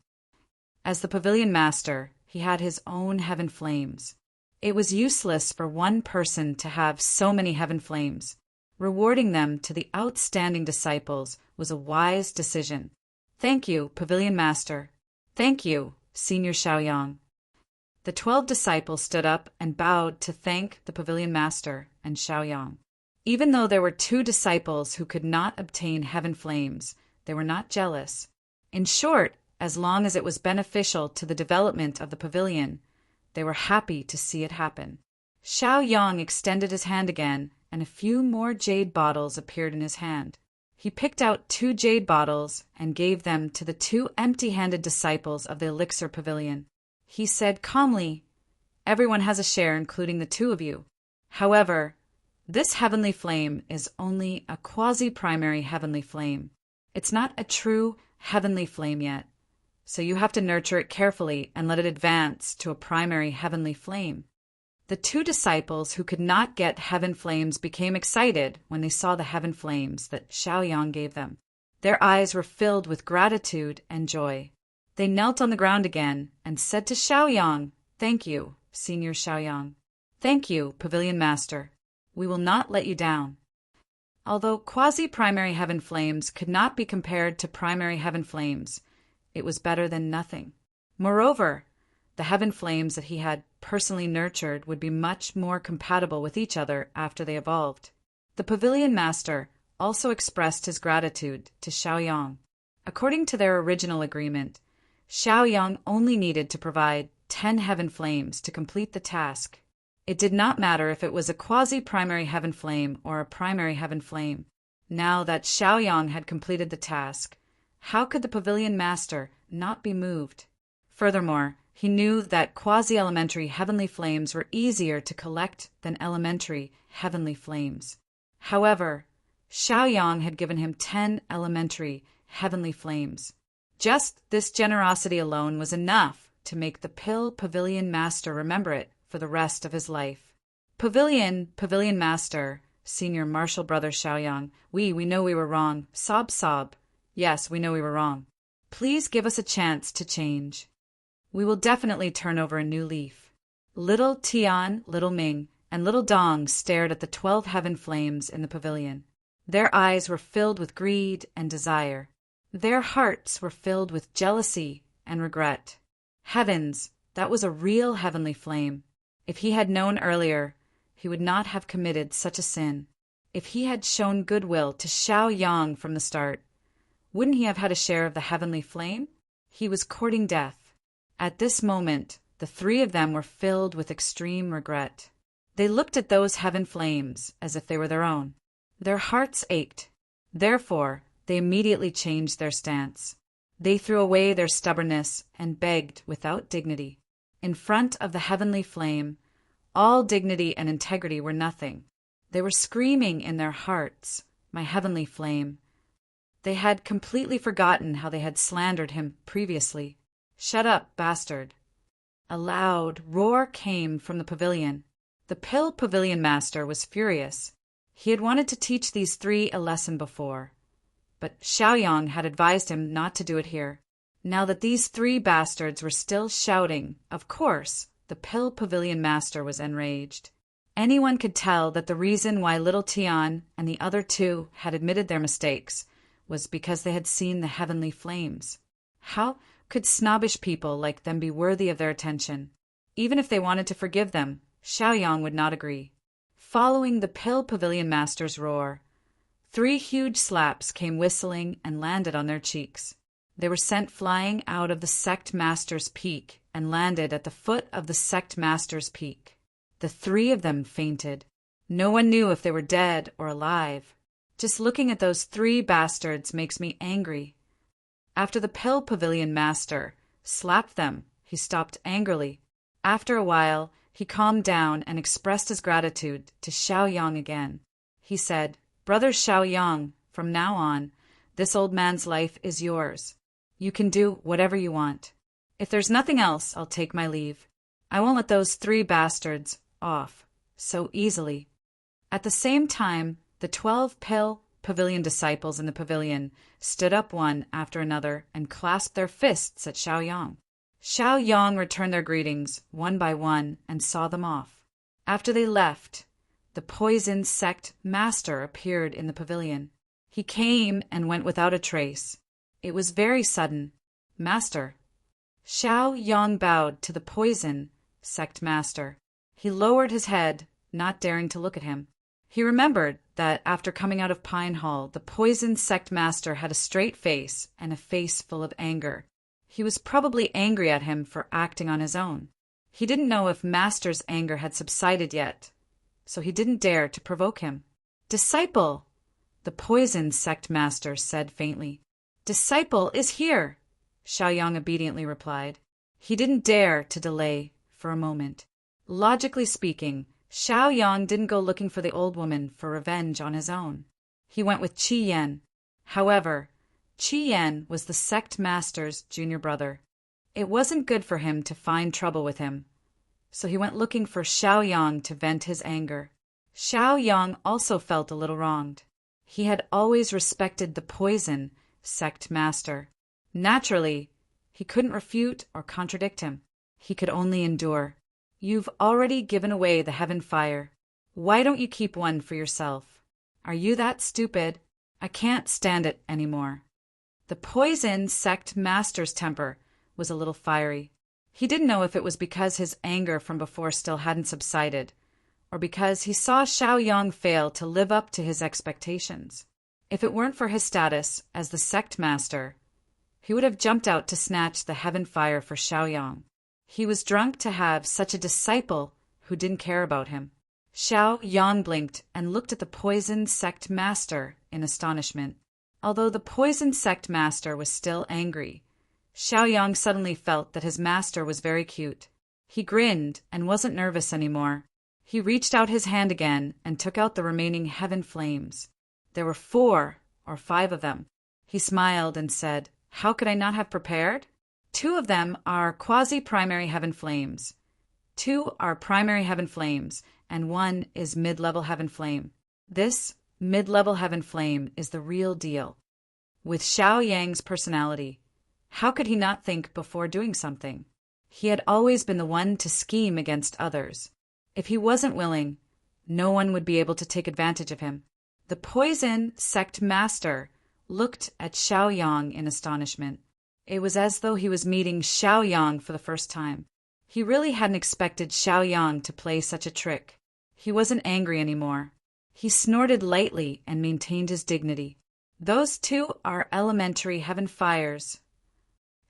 As the pavilion master, he had his own heaven flames. It was useless for one person to have so many heaven flames. Rewarding them to the outstanding disciples was a wise decision. "Thank you, pavilion master. Thank you, Senior Xiaoyang." The 12 disciples stood up and bowed to thank the pavilion master and Xiaoyang. Even though there were 2 disciples who could not obtain heaven flames, they were not jealous. In short, as long as it was beneficial to the development of the pavilion, they were happy to see it happen. Xiaoyang extended his hand again, and a few more jade bottles appeared in his hand. He picked out 2 jade bottles and gave them to the 2 empty-handed disciples of the elixir pavilion. He said calmly, "Everyone has a share, including the 2 of you. However, this heavenly flame is only a quasi-primary heavenly flame. It's not a true heavenly flame yet, so you have to nurture it carefully and let it advance to a primary heavenly flame." The 2 disciples who could not get heaven flames became excited when they saw the heaven flames that Xiaoyang gave them. Their eyes were filled with gratitude and joy. They knelt on the ground again and said to Xiaoyang, "Thank you, Senior Xiaoyang. Thank you, Pavilion Master. We will not let you down." Although quasi-primary heaven flames could not be compared to primary heaven flames, it was better than nothing. Moreover, the heaven flames that he had personally nurtured would be much more compatible with each other after they evolved. The Pavilion Master also expressed his gratitude to Xiaoyang. According to their original agreement, Xiaoyang only needed to provide 10 heaven flames to complete the task. It did not matter if it was a quasi-primary heaven flame or a primary heaven flame. Now that Xiaoyang had completed the task, how could the Pavilion Master not be moved? Furthermore, he knew that quasi-elementary heavenly flames were easier to collect than elementary heavenly flames. However, Xiaoyang had given him 10 elementary heavenly flames. Just this generosity alone was enough to make the Pill Pavilion Master remember it for the rest of his life. Pavilion Master, Senior Martial Brother Xiaoyang, we know we were wrong. Sob. Yes, we know we were wrong. Please give us a chance to change. We will definitely turn over a new leaf. Little Tian, Little Ming, and Little Dong stared at the 12 heaven flames in the pavilion. Their eyes were filled with greed and desire. Their hearts were filled with jealousy and regret. Heavens, that was a real heavenly flame. If he had known earlier, he would not have committed such a sin. If he had shown goodwill to Xiaoyang from the start, wouldn't he have had a share of the heavenly flame? He was courting death. At this moment, the 3 of them were filled with extreme regret. They looked at those heaven flames as if they were their own. Their hearts ached. Therefore, they immediately changed their stance. They threw away their stubbornness and begged without dignity. In front of the heavenly flame, all dignity and integrity were nothing. They were screaming in their hearts, "My heavenly flame." They had completely forgotten how they had slandered him previously. "Shut up, bastard." A loud roar came from the pavilion. The Pill Pavilion Master was furious. He had wanted to teach these 3 a lesson before, but Xiaoyang had advised him not to do it here. Now that these 3 bastards were still shouting, of course, the Pill Pavilion Master was enraged. Anyone could tell that the reason why little Tian and the other 2 had admitted their mistakes was because they had seen the heavenly flames. How could snobbish people like them be worthy of their attention? Even if they wanted to forgive them, Xiaoyang would not agree. Following the Pill Pavilion Master's roar, 3 huge slaps came whistling and landed on their cheeks. They were sent flying out of the Sect Master's peak and landed at the foot of the Sect Master's peak. The 3 of them fainted. No one knew if they were dead or alive. Just looking at those 3 bastards makes me angry. After the Pill Pavilion Master slapped them, He stopped angrily. After a while, he calmed down and expressed his gratitude to Xiaoyang again. He said, "Brother Xiaoyang, from now on, this old man's life is yours. You can do whatever you want. If there's nothing else, I'll take my leave. I won't let those 3 bastards off so easily." At the same time, the 12 pale pavilion disciples in the pavilion stood up one after another and clasped their fists at Xiaoyang. Xiaoyang returned their greetings one by one and saw them off. After they left, the poison sect master appeared in the pavilion. He came and went without a trace. It was very sudden. "Master." Xiaoyang bowed to the poison sect master. He lowered his head, not daring to look at him. He remembered that after coming out of Pine Hall, the poison sect master had a straight face and a face full of anger. He was probably angry at him for acting on his own. He didn't know if Master's anger had subsided yet, so he didn't dare to provoke him. "Disciple," the poison sect master said faintly. "Disciple is here," Xiaoyang obediently replied. He didn't dare to delay for a moment. Logically speaking, Xiaoyang didn't go looking for the old woman for revenge on his own. He went with Qi Yan. However, Qi Yan was the sect master's junior brother. It wasn't good for him to find trouble with him, so he went looking for Xiaoyang to vent his anger. Xiaoyang also felt a little wronged. He had always respected the poison sect master. Naturally, he couldn't refute or contradict him. He could only endure. "You've already given away the heaven fire. Why don't you keep one for yourself? Are you that stupid? I can't stand it anymore." The poison sect master's temper was a little fiery. He didn't know if it was because his anger from before still hadn't subsided, or because he saw Xiaoyang fail to live up to his expectations. If it weren't for his status as the sect master, he would have jumped out to snatch the heaven fire for Xiaoyang. He was drunk to have such a disciple who didn't care about him. Xiaoyang blinked and looked at the poison sect master in astonishment. Although the poison sect master was still angry, Xiaoyang suddenly felt that his master was very cute. He grinned and wasn't nervous anymore. He reached out his hand again and took out the remaining heaven flames. There were 4 or 5 of them. He smiled and said, "How could I not have prepared? 2 of them are quasi-primary heaven flames. 2 are primary heaven flames, and 1 is mid-level heaven flame. This mid-level heaven flame is the real deal." With Xiaoyang's personality, how could he not think before doing something? He had always been the one to scheme against others. If he wasn't willing, no one would be able to take advantage of him. The poison sect master looked at Xiaoyang in astonishment. It was as though he was meeting Xiaoyang for the first time. He really hadn't expected Xiaoyang to play such a trick. He wasn't angry anymore. He snorted lightly and maintained his dignity. "Those 2 are elementary heaven fires."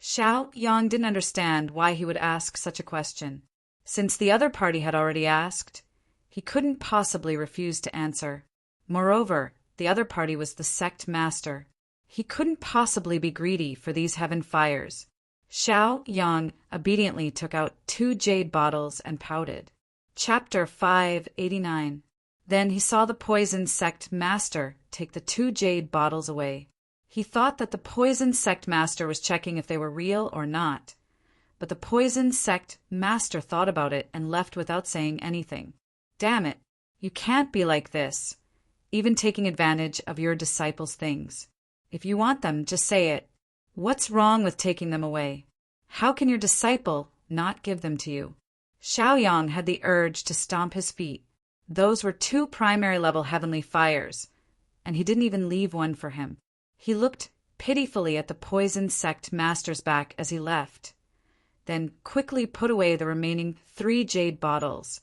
Xiaoyang didn't understand why he would ask such a question. Since the other party had already asked, he couldn't possibly refuse to answer. Moreover, the other party was the sect master. He couldn't possibly be greedy for these heaven fires. Xiaoyang obediently took out 2 jade bottles and pouted. Chapter 589. Then he saw the poison sect master take the 2 jade bottles away. He thought that the poison sect master was checking if they were real or not, but the poison sect master thought about it and left without saying anything. "Damn it, you can't be like this, even taking advantage of your disciples' things. If you want them, just say it. What's wrong with taking them away? How can your disciple not give them to you?" Xiaoyang had the urge to stomp his feet. Those were 2 primary level heavenly fires, and he didn't even leave one for him. He looked pitifully at the poison sect master's back as he left, then quickly put away the remaining 3 jade bottles,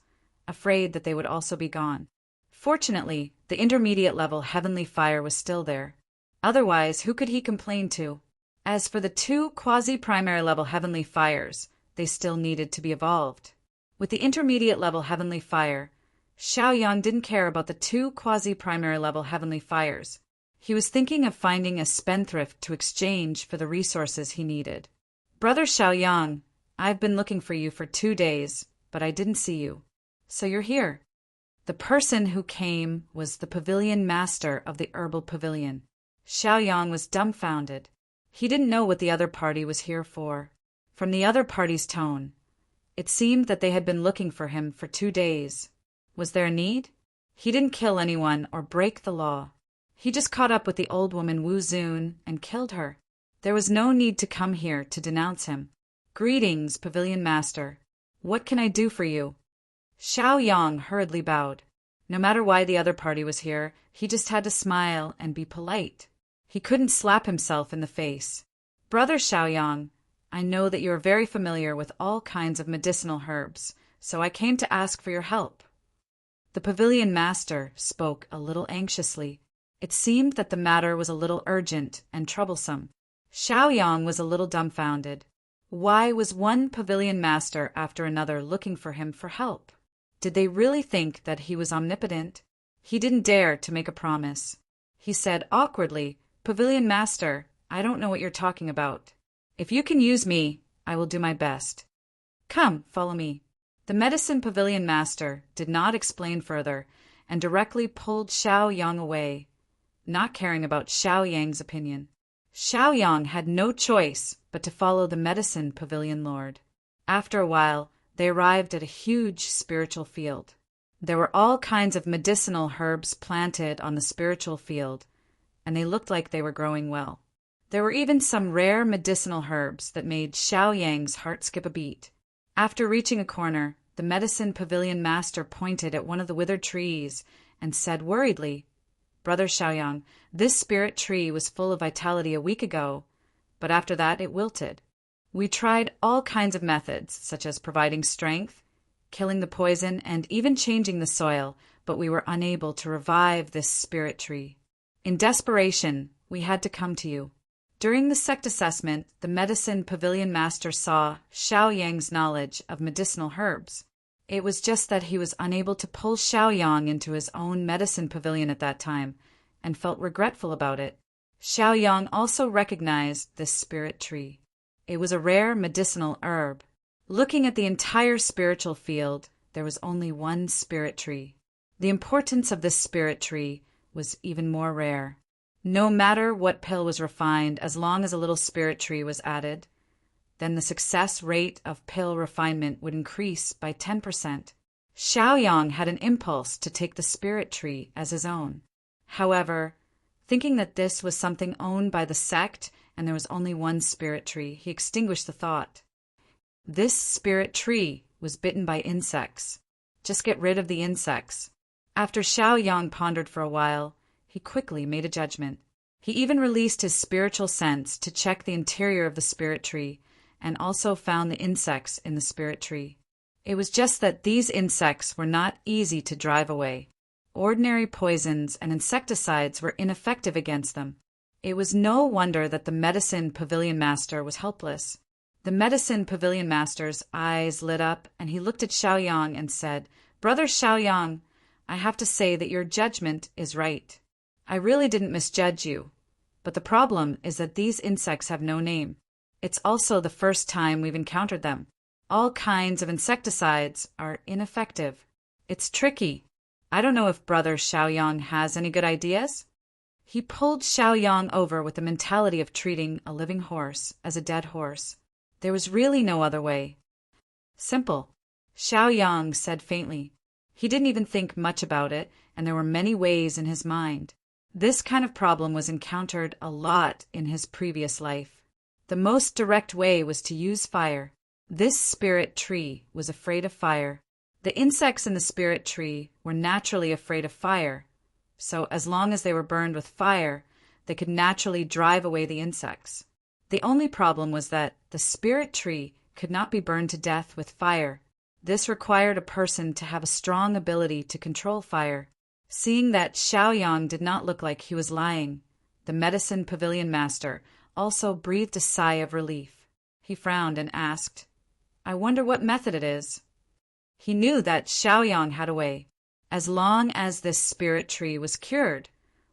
afraid that they would also be gone. Fortunately, the intermediate level heavenly fire was still there. Otherwise, who could he complain to? As for the 2 quasi-primary level heavenly fires, they still needed to be evolved. With the intermediate level heavenly fire, Xiaoyang didn't care about the 2 quasi-primary level heavenly fires. He was thinking of finding a spendthrift to exchange for the resources he needed. "Brother Xiaoyang, I've been looking for you for 2 days, but I didn't see you. So you're here." The person who came was the pavilion master of the herbal pavilion. Xiaoyang was dumbfounded. He didn't know what the other party was here for. From the other party's tone, it seemed that they had been looking for him for 2 days. Was there a need? He didn't kill anyone or break the law. He just caught up with the old woman Wu Zun and killed her. There was no need to come here to denounce him. "Greetings, pavilion master. What can I do for you?" Xiaoyang hurriedly bowed. No matter why the other party was here, he just had to smile and be polite. He couldn't slap himself in the face. "Brother Xiaoyang, I know that you are very familiar with all kinds of medicinal herbs, so I came to ask for your help." The pavilion master spoke a little anxiously. It seemed that the matter was a little urgent and troublesome. Xiaoyang was a little dumbfounded. Why was one pavilion master after another looking for him for help? Did they really think that he was omnipotent? He didn't dare to make a promise. He said awkwardly, "Pavilion master, I don't know what you're talking about. If you can use me, I will do my best. Come, follow me." The medicine pavilion master did not explain further and directly pulled Xiaoyang away, not caring about Xiaoyang's opinion. Xiaoyang had no choice but to follow the medicine pavilion lord. After a while, they arrived at a huge spiritual field. There were all kinds of medicinal herbs planted on the spiritual field, and they looked like they were growing well. There were even some rare medicinal herbs that made Xiaoyang's heart skip a beat. After reaching a corner, the medicine pavilion master pointed at one of the withered trees and said worriedly, "Brother Xiaoyang, this spirit tree was full of vitality a week ago, but after that it wilted. We tried all kinds of methods, such as providing strength, killing the poison, and even changing the soil, but we were unable to revive this spirit tree. In desperation, we had to come to you." During the sect assessment, the medicine pavilion master saw Xiaoyang's knowledge of medicinal herbs. It was just that he was unable to pull Xiaoyang into his own medicine pavilion at that time, and felt regretful about it. Xiaoyang also recognized this spirit tree. It was a rare medicinal herb. Looking at the entire spiritual field, there was only one spirit tree. The importance of this spirit tree was even more rare. No matter what pill was refined, as long as a little spirit tree was added, then the success rate of pill refinement would increase by 10%. Xiaoyang had an impulse to take the spirit tree as his own. However, thinking that this was something owned by the sect and there was only one spirit tree, he extinguished the thought. This spirit tree was bitten by insects. Just get rid of the insects. After Xiaoyang pondered for a while, he quickly made a judgment. He even released his spiritual sense to check the interior of the spirit tree and also found the insects in the spirit tree. It was just that these insects were not easy to drive away. Ordinary poisons and insecticides were ineffective against them. It was no wonder that the medicine pavilion master was helpless. The medicine pavilion master's eyes lit up and he looked at Xiaoyang and said, "Brother Xiaoyang, I have to say that your judgment is right. I really didn't misjudge you. But the problem is that these insects have no name. It's also the first time we've encountered them. All kinds of insecticides are ineffective. It's tricky. I don't know if Brother Xiaoyang has any good ideas?" He pulled Xiaoyang over with the mentality of treating a living horse as a dead horse. There was really no other way. "Simple," Xiaoyang said faintly. He didn't even think much about it, and there were many ways in his mind. This kind of problem was encountered a lot in his previous life. The most direct way was to use fire. This spirit tree was afraid of fire. The insects in the spirit tree were naturally afraid of fire, so as long as they were burned with fire, they could naturally drive away the insects. The only problem was that the spirit tree could not be burned to death with fire. This required a person to have a strong ability to control fire. Seeing that Xiaoyang did not look like he was lying, the medicine pavilion master also breathed a sigh of relief. He frowned and asked, "I wonder what method it is." He knew that Xiaoyang had a way. As long as this spirit tree was cured,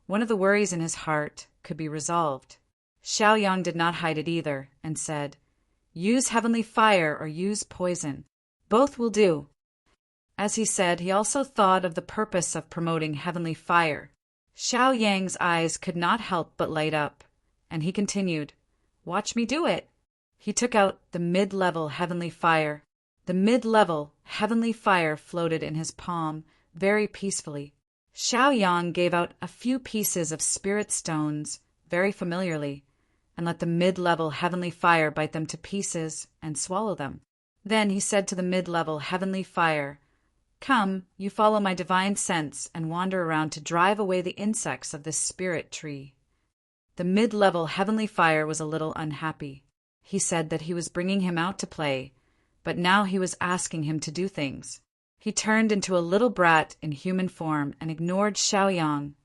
one of the worries in his heart could be resolved. Xiaoyang did not hide it either and said, Use heavenly fire or use poison. Both will do. As he said, he also thought of the purpose of promoting heavenly fire. Xiao Yang's eyes could not help but light up, and he continued, "Watch me do it." He took out the mid-level heavenly fire. The mid-level heavenly fire floated in his palm very peacefully. Xiao Yang gave out a few pieces of spirit stones very familiarly, and let the mid-level heavenly fire bite them to pieces and swallow them. Then he said to the mid-level heavenly fire, "Come, you follow my divine sense and wander around to drive away the insects of this spirit tree." The mid-level heavenly fire was a little unhappy. He said that he was bringing him out to play, but now he was asking him to do things. He turned into a little brat in human form and ignored Xiaoyang,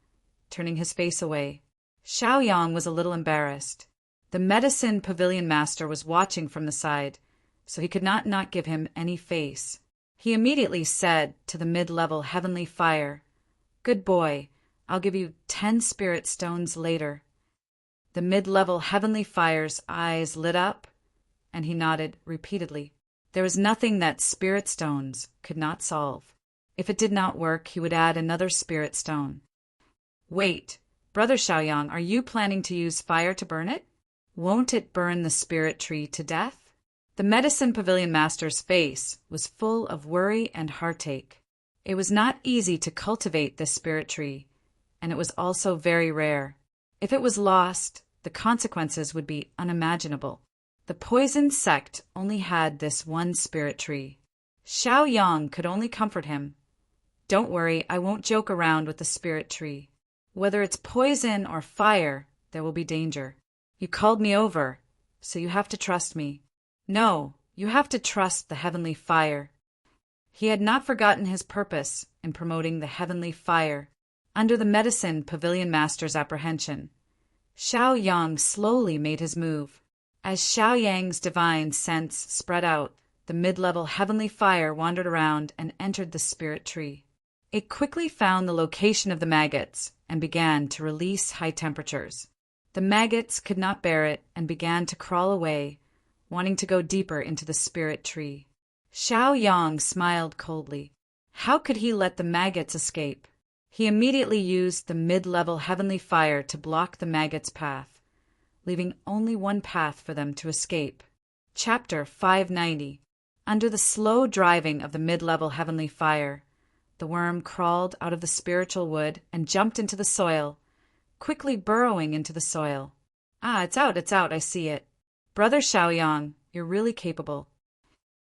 turning his face away. Xiaoyang was a little embarrassed. The medicine pavilion master was watching from the side, so he could not give him any face. He immediately said to the mid-level heavenly fire, "Good boy, I'll give you 10 spirit stones later." The mid-level heavenly fire's eyes lit up, and he nodded repeatedly. There was nothing that spirit stones could not solve. If it did not work, he would add another spirit stone. "Wait, Brother Xiaoyang, are you planning to use fire to burn it? Won't it burn the spirit tree to death?" The medicine pavilion master's face was full of worry and heartache. It was not easy to cultivate this spirit tree, and it was also very rare. If it was lost, the consequences would be unimaginable. The poison sect only had this one spirit tree. Xiaoyang could only comfort him. "Don't worry, I won't joke around with the spirit tree. Whether it's poison or fire, there will be danger. You called me over, so you have to trust me. No, you have to trust the heavenly fire." He had not forgotten his purpose in promoting the heavenly fire. Under the medicine pavilion master's apprehension, Xiaoyang slowly made his move. As Xiaoyang's divine sense spread out, the mid-level heavenly fire wandered around and entered the spirit tree. It quickly found the location of the maggots and began to release high temperatures. The maggots could not bear it and began to crawl away, wanting to go deeper into the spirit tree. Xiaoyang smiled coldly. How could he let the maggots escape? He immediately used the mid-level heavenly fire to block the maggots' path, leaving only one path for them to escape. Chapter 590. Under the slow driving of the mid-level heavenly fire, the worm crawled out of the spiritual wood and jumped into the soil, quickly burrowing into the soil. "Ah, it's out, I see it. Brother Xiaoyang, you're really capable."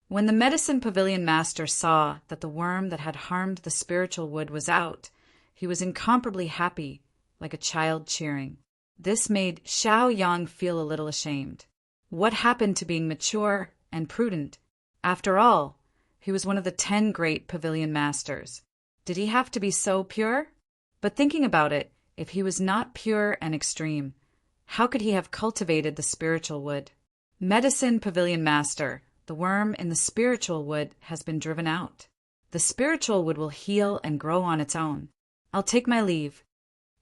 When the medicine pavilion master saw that the worm that had harmed the spiritual wood was out, he was incomparably happy, like a child cheering. This made Xiaoyang feel a little ashamed. What happened to being mature and prudent? After all, he was one of the 10 great pavilion masters. Did he have to be so pure? But thinking about it, if he was not pure and extreme, how could he have cultivated the spiritual wood? Medicine pavilion master, the worm in the spiritual wood has been driven out. The spiritual wood will heal and grow on its own. I'll take my leave.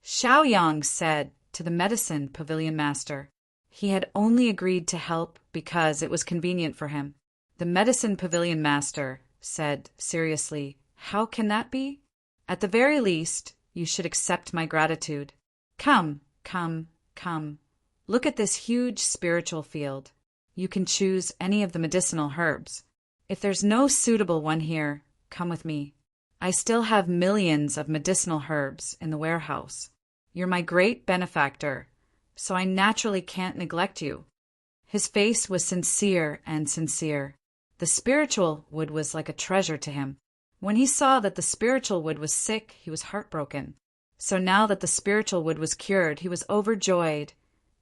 Xiaoyang said to the medicine pavilion master. He had only agreed to help because it was convenient for him. The medicine pavilion master said seriously, "How can that be? At the very least, you should accept my gratitude. Come. Look at this huge spiritual field. You can choose any of the medicinal herbs. If there's no suitable one here, come with me. I still have millions of medicinal herbs in the warehouse. You're my great benefactor, so I naturally can't neglect you." His face was sincere. The spiritual wood was like a treasure to him. When he saw that the spiritual wood was sick, he was heartbroken. So now that the spiritual wood was cured, he was overjoyed,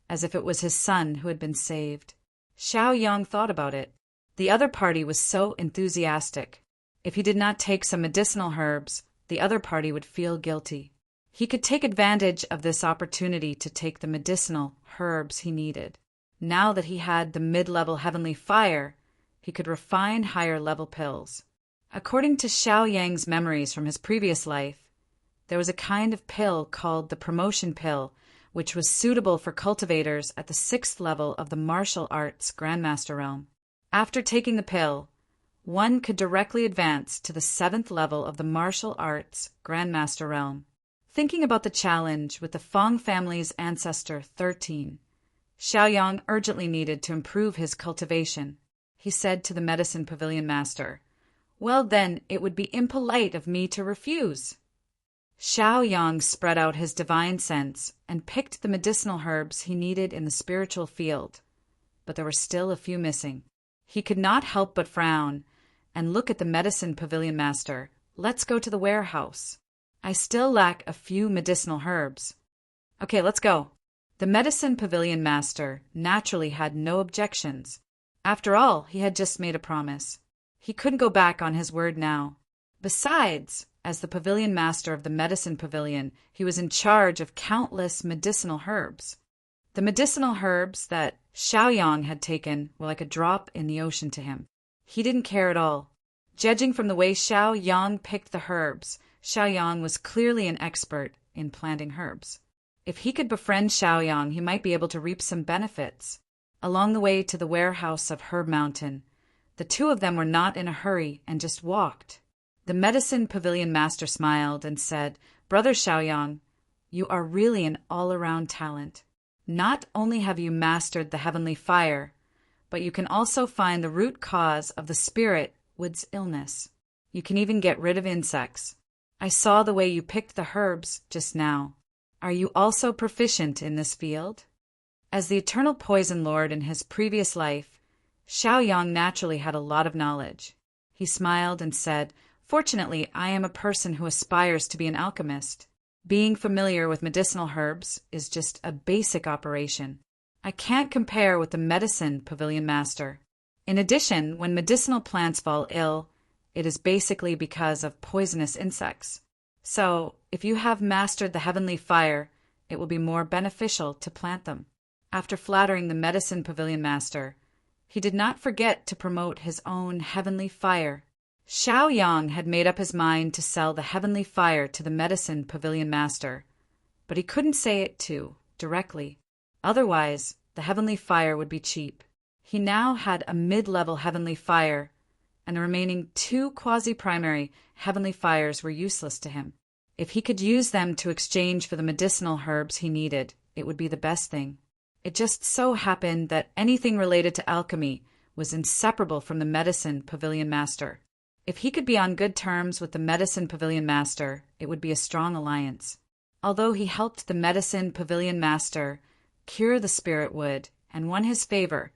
as if it was his son who had been saved. Xiaoyang thought about it. The other party was so enthusiastic. If he did not take some medicinal herbs, the other party would feel guilty. He could take advantage of this opportunity to take the medicinal herbs he needed. Now that he had the mid-level heavenly fire, he could refine higher-level pills. According to Xiaoyang's memories from his previous life, there was a kind of pill called the promotion pill, which was suitable for cultivators at the 6th level of the martial arts Grandmaster realm. After taking the pill, one could directly advance to the 7th level of the martial arts Grandmaster realm. Thinking about the challenge with the Fong family's ancestor 13, Xiaoyang urgently needed to improve his cultivation. He said to the medicine pavilion master, "Well then, it would be impolite of me to refuse." Xiaoyang spread out his divine sense and picked the medicinal herbs he needed in the spiritual field, but there were still a few missing. He could not help but frown and look at the medicine pavilion master. "Let's go to the warehouse. I still lack a few medicinal herbs." "Okay, let's go." The medicine pavilion master naturally had no objections. After all, he had just made a promise. He couldn't go back on his word now. Besides, as the pavilion master of the medicine pavilion, he was in charge of countless medicinal herbs. The medicinal herbs that Xiaoyang had taken were like a drop in the ocean to him. He didn't care at all. Judging from the way Xiaoyang picked the herbs, Xiaoyang was clearly an expert in planting herbs. If he could befriend Xiaoyang, he might be able to reap some benefits. Along the way to the warehouse of Herb Mountain, the two of them were not in a hurry and just walked. The medicine pavilion master smiled and said, "Brother Xiaoyang, you are really an all-around talent. Not only have you mastered the heavenly fire, but you can also find the root cause of the spirit wood's illness. You can even get rid of insects. I saw the way you picked the herbs just now. Are you also proficient in this field?" As the eternal poison lord in his previous life, Xiaoyang naturally had a lot of knowledge. He smiled and said, "Fortunately, I am a person who aspires to be an alchemist. Being familiar with medicinal herbs is just a basic operation. I can't compare with the medicine pavilion master. In addition, when medicinal plants fall ill, it is basically because of poisonous insects. So, if you have mastered the heavenly fire, it will be more beneficial to plant them." After flattering the medicine pavilion master, he did not forget to promote his own heavenly fire. Xiaoyang had made up his mind to sell the heavenly fire to the medicine pavilion master, but he couldn't say it directly. Otherwise, the heavenly fire would be cheap. He now had a mid-level heavenly fire, and the remaining 2 quasi-primary heavenly fires were useless to him. If he could use them to exchange for the medicinal herbs he needed, it would be the best thing. It just so happened that anything related to alchemy was inseparable from the medicine pavilion master. If he could be on good terms with the medicine pavilion master, it would be a strong alliance. Although he helped the medicine pavilion master cure the spirit wood and won his favor,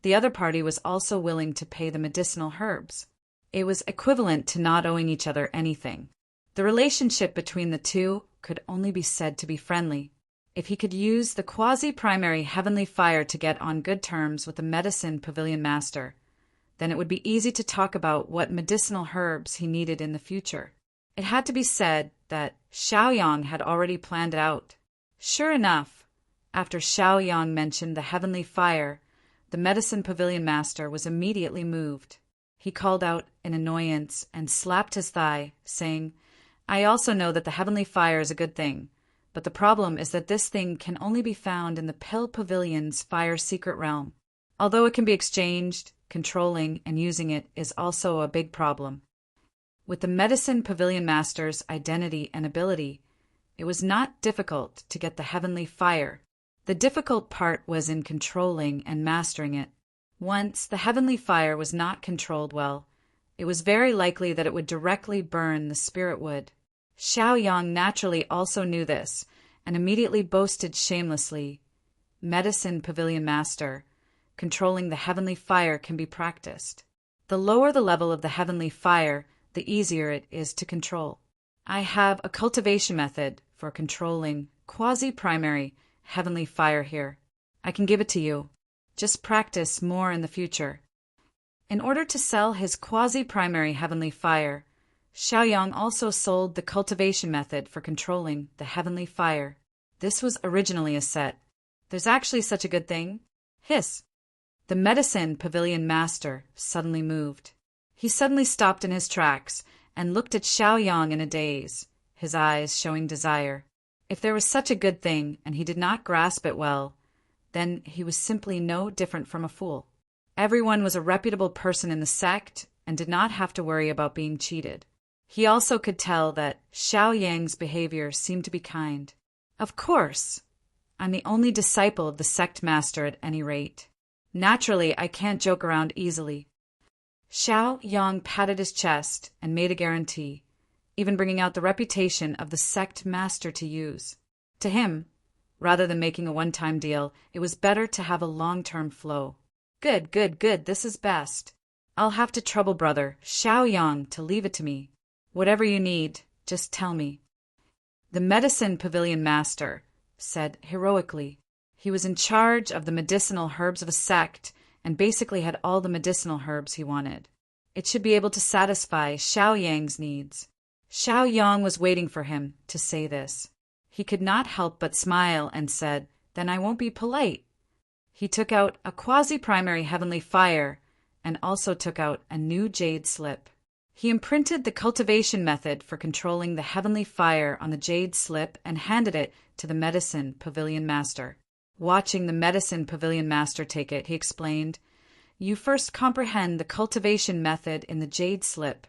the other party was also willing to pay the medicinal herbs. It was equivalent to not owing each other anything. The relationship between the two could only be said to be friendly. If he could use the quasi-primary heavenly fire to get on good terms with the medicine pavilion master, then it would be easy to talk about what medicinal herbs he needed in the future. It had to be said that Xiaoyang had already planned it out. Sure enough, after Xiaoyang mentioned the heavenly fire, the medicine pavilion master was immediately moved. He called out in annoyance and slapped his thigh, saying, "I also know that the heavenly fire is a good thing, but the problem is that this thing can only be found in the Pill Pavilion's fire secret realm. Although it can be exchanged, controlling and using it is also a big problem." With the medicine pavilion master's identity and ability, it was not difficult to get the heavenly fire. The difficult part was in controlling and mastering it. Once the heavenly fire was not controlled well, it was very likely that it would directly burn the spirit wood. Xiaoyang naturally also knew this, and immediately boasted shamelessly, "Medicine pavilion master, controlling the heavenly fire can be practiced. The lower the level of the heavenly fire, the easier it is to control. I have a cultivation method for controlling quasi-primary heavenly fire here. I can give it to you. Just practice more in the future." In order to sell his quasi-primary heavenly fire, Xiaoyang also sold the cultivation method for controlling the heavenly fire. This was originally a set. There's actually such a good thing? Hiss! The medicine pavilion master suddenly moved. He suddenly stopped in his tracks and looked at Xiaoyang in a daze, his eyes showing desire. If there was such a good thing and he did not grasp it well, then he was simply no different from a fool. Everyone was a reputable person in the sect and did not have to worry about being cheated. He also could tell that Xiao Yang's behavior seemed to be kind. Of course, I'm the only disciple of the sect master at any rate. Naturally, I can't joke around easily. Xiao Yang patted his chest and made a guarantee, even bringing out the reputation of the sect master to use. To him, rather than making a one-time deal, it was better to have a long-term flow. Good, this is best. I'll have to trouble brother Xiao Yang to leave it to me. Whatever you need, just tell me. The medicine pavilion master said heroically. He was in charge of the medicinal herbs of a sect and basically had all the medicinal herbs he wanted. It should be able to satisfy Xiao Yang's needs. Xiao Yang was waiting for him to say this. He could not help but smile and said, "Then I won't be polite." He took out a quasi-primary heavenly fire and also took out a new jade slip. He imprinted the cultivation method for controlling the heavenly fire on the jade slip and handed it to the medicine pavilion master. Watching the medicine pavilion master take it, he explained, "You first comprehend the cultivation method in the jade slip,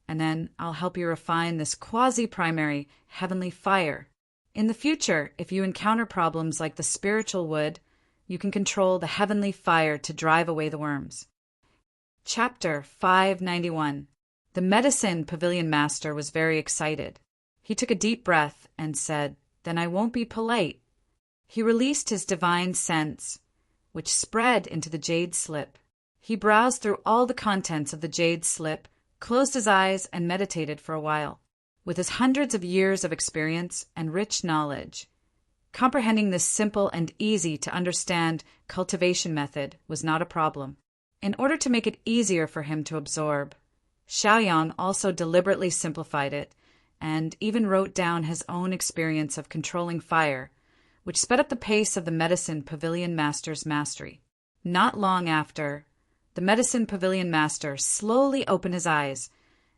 and then I'll help you refine this quasi-primary heavenly fire. In the future, if you encounter problems like the spiritual wood, you can control the heavenly fire to drive away the worms." Chapter 591. The medicine pavilion master was very excited. He took a deep breath and said, "Then I won't be polite." He released his divine sense, which spread into the jade slip. He browsed through all the contents of the jade slip, closed his eyes, and meditated for a while. With his hundreds of years of experience and rich knowledge, comprehending this simple and easy to understand cultivation method was not a problem. In order to make it easier for him to absorb, Xiao Yang also deliberately simplified it and even wrote down his own experience of controlling fire, which sped up the pace of the medicine pavilion master's mastery. Not long after, the medicine pavilion master slowly opened his eyes,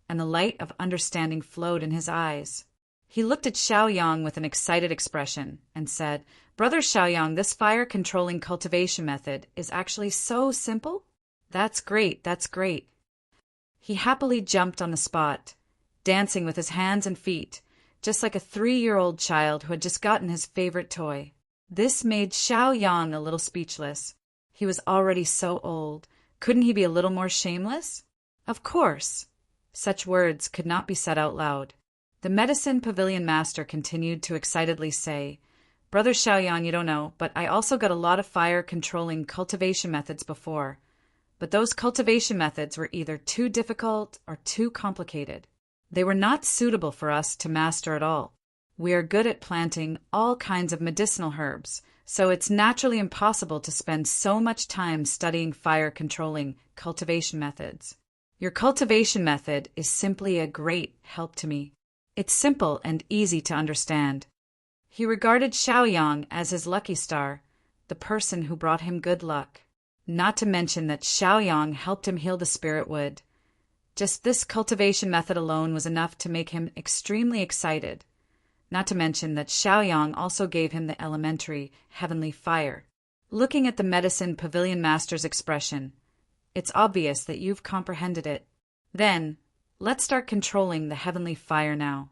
and the light of understanding flowed in his eyes. He looked at Xiao Yang with an excited expression and said, "Brother Xiao Yang, this fire-controlling cultivation method is actually so simple?" That's great. He happily jumped on the spot, dancing with his hands and feet, just like a 3-year-old child who had just gotten his favorite toy. This made Xiao Yang a little speechless. He was already so old. Couldn't he be a little more shameless? Of course. Such words could not be said out loud. The medicine pavilion master continued to excitedly say, "Brother Xiao Yang, you don't know, but I also got a lot of fire-controlling cultivation methods before. But those cultivation methods were either too difficult or too complicated. They were not suitable for us to master at all. We are good at planting all kinds of medicinal herbs, so it's naturally impossible to spend so much time studying fire-controlling cultivation methods. Your cultivation method is simply a great help to me. It's simple and easy to understand." He regarded Xiao Yang as his lucky star, the person who brought him good luck. Not to mention that Xiao Yang helped him heal the spirit wood. Just this cultivation method alone was enough to make him extremely excited. Not to mention that Xiao Yang also gave him the elementary heavenly fire. Looking at the medicine pavilion master's expression, it's obvious that you've comprehended it. Then, let's start controlling the heavenly fire now.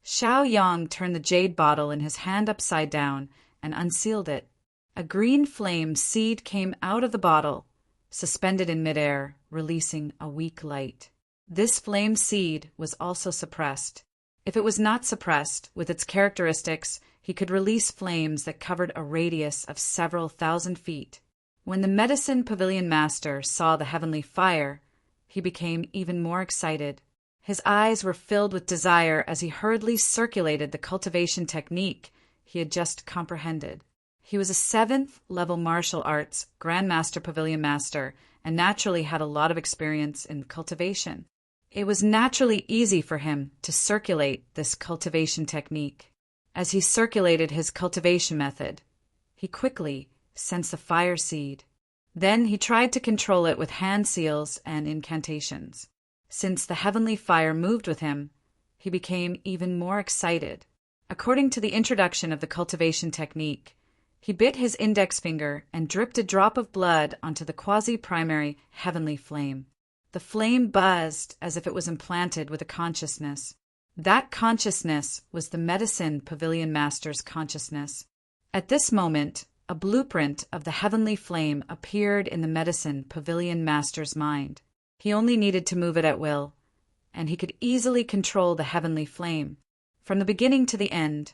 Xiao Yang turned the jade bottle in his hand upside down and unsealed it. A green flame seed came out of the bottle, suspended in midair, releasing a weak light. This flame seed was also suppressed. If it was not suppressed, with its characteristics, he could release flames that covered a radius of several thousand feet. When the medicine pavilion master saw the heavenly fire, he became even more excited. His eyes were filled with desire as he hurriedly circulated the cultivation technique he had just comprehended. He was a 7th level martial arts Grandmaster Pavilion Master and naturally had a lot of experience in cultivation. It was naturally easy for him to circulate this cultivation technique. As he circulated his cultivation method, he quickly sensed the fire seed. Then he tried to control it with hand seals and incantations. Since the heavenly fire moved with him, he became even more excited. According to the introduction of the cultivation technique, he bit his index finger and dripped a drop of blood onto the quasi-primary heavenly flame. The flame buzzed as if it was implanted with a consciousness. That consciousness was the Medicine Pavilion Master's consciousness. At this moment, a blueprint of the heavenly flame appeared in the Medicine Pavilion Master's mind. He only needed to move it at will, and he could easily control the heavenly flame. From the beginning to the end,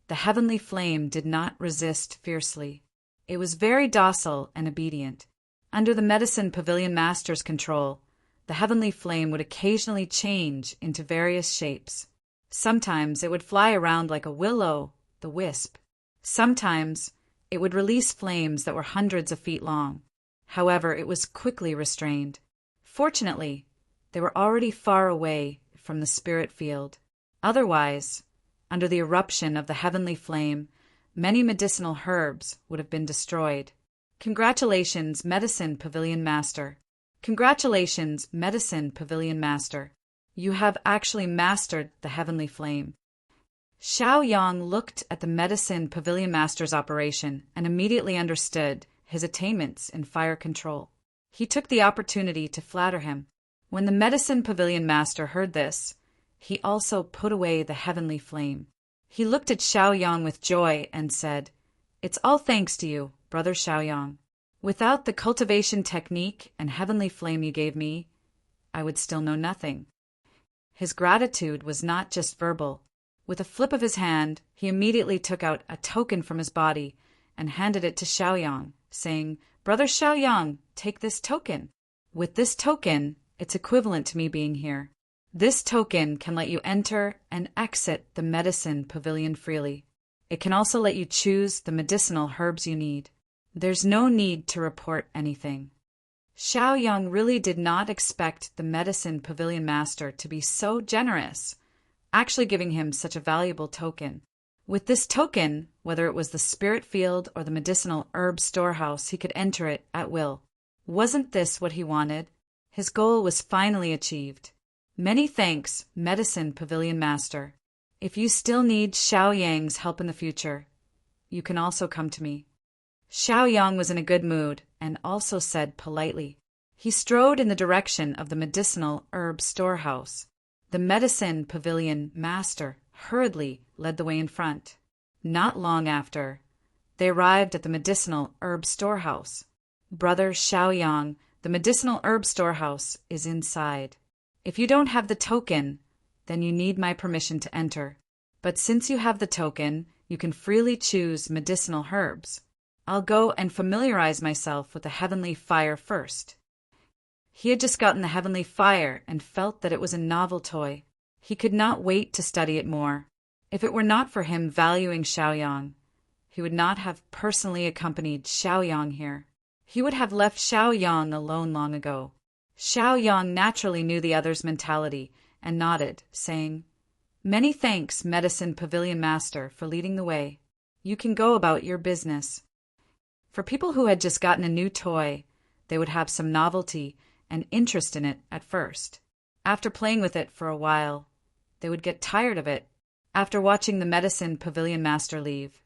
the heavenly flame did not resist fiercely. It was very docile and obedient. Under the Medicine Pavilion Master's control, the heavenly flame would occasionally change into various shapes. Sometimes it would fly around like a will-o'-the-wisp. Sometimes it would release flames that were hundreds of feet long. However, it was quickly restrained. Fortunately, they were already far away from the spirit field. Otherwise, under the eruption of the heavenly flame, many medicinal herbs would have been destroyed. Congratulations, Medicine Pavilion Master. Congratulations, Medicine Pavilion Master. You have actually mastered the heavenly flame. Xiao Yang looked at the Medicine Pavilion Master's operation and immediately understood his attainments in fire control. He took the opportunity to flatter him. When the Medicine Pavilion Master heard this, he also put away the heavenly flame. He looked at Xiao Yang with joy and said, "It's all thanks to you, Brother Xiao Yang. Without the cultivation technique and heavenly flame you gave me, I would still know nothing." His gratitude was not just verbal. With a flip of his hand, he immediately took out a token from his body and handed it to Xiao Yang, saying, "Brother Xiao Yang, take this token. With this token, it's equivalent to me being here. This token can let you enter and exit the Medicine Pavilion freely. It can also let you choose the medicinal herbs you need. There's no need to report anything." Xiao Yang really did not expect the Medicine Pavilion Master to be so generous, actually giving him such a valuable token. With this token, whether it was the spirit field or the medicinal herb storehouse, he could enter it at will. Wasn't this what he wanted? His goal was finally achieved. Many thanks, Medicine Pavilion Master. If you still need Xiao Yang's help in the future, you can also come to me. Xiao Yang was in a good mood and also said politely. He strode in the direction of the medicinal herb storehouse. The Medicine Pavilion Master hurriedly led the way in front. Not long after, they arrived at the medicinal herb storehouse. Brother Xiao Yang, the medicinal herb storehouse is inside. If you don't have the token, then you need my permission to enter. But since you have the token, you can freely choose medicinal herbs. I'll go and familiarize myself with the heavenly fire first. He had just gotten the heavenly fire and felt that it was a novel toy. He could not wait to study it more. If it were not for him valuing Xiao Yang, he would not have personally accompanied Xiao Yang here. He would have left Xiao Yang alone long ago. Xiao Yang naturally knew the other's mentality and nodded, saying, "Many thanks, Medicine Pavilion Master, for leading the way. You can go about your business." For people who had just gotten a new toy, they would have some novelty and interest in it at first. After playing with it for a while, they would get tired of it. After watching the Medicine Pavilion Master leave,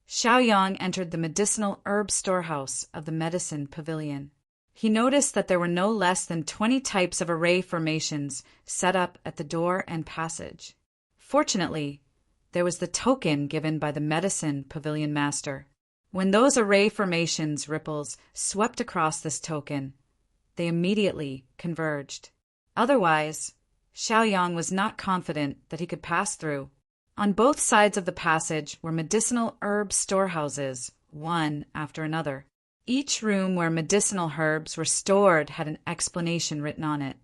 Xiao Yang entered the medicinal herb storehouse of the Medicine Pavilion. He noticed that there were no less than 20 types of array formations set up at the door and passage. Fortunately, there was the token given by the Medicine Pavilion Master. When those array formations ripples swept across this token, they immediately converged. Otherwise, Xiao Yang was not confident that he could pass through. On both sides of the passage were medicinal herb storehouses, one after another. Each room where medicinal herbs were stored had an explanation written on it.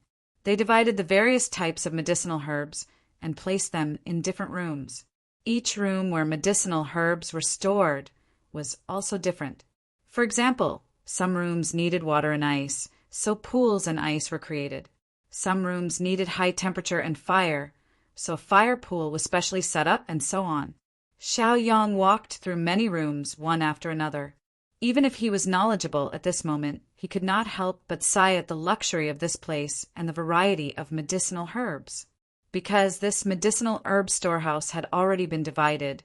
They divided the various types of medicinal herbs and placed them in different rooms. Each room where medicinal herbs were stored was also different. For example, some rooms needed water and ice, so pools and ice were created. Some rooms needed high temperature and fire, so a fire pool was specially set up, and so on. Xiao Yang walked through many rooms, one after another. Even if he was knowledgeable at this moment, he could not help but sigh at the luxury of this place and the variety of medicinal herbs. Because this medicinal herb storehouse had already been divided,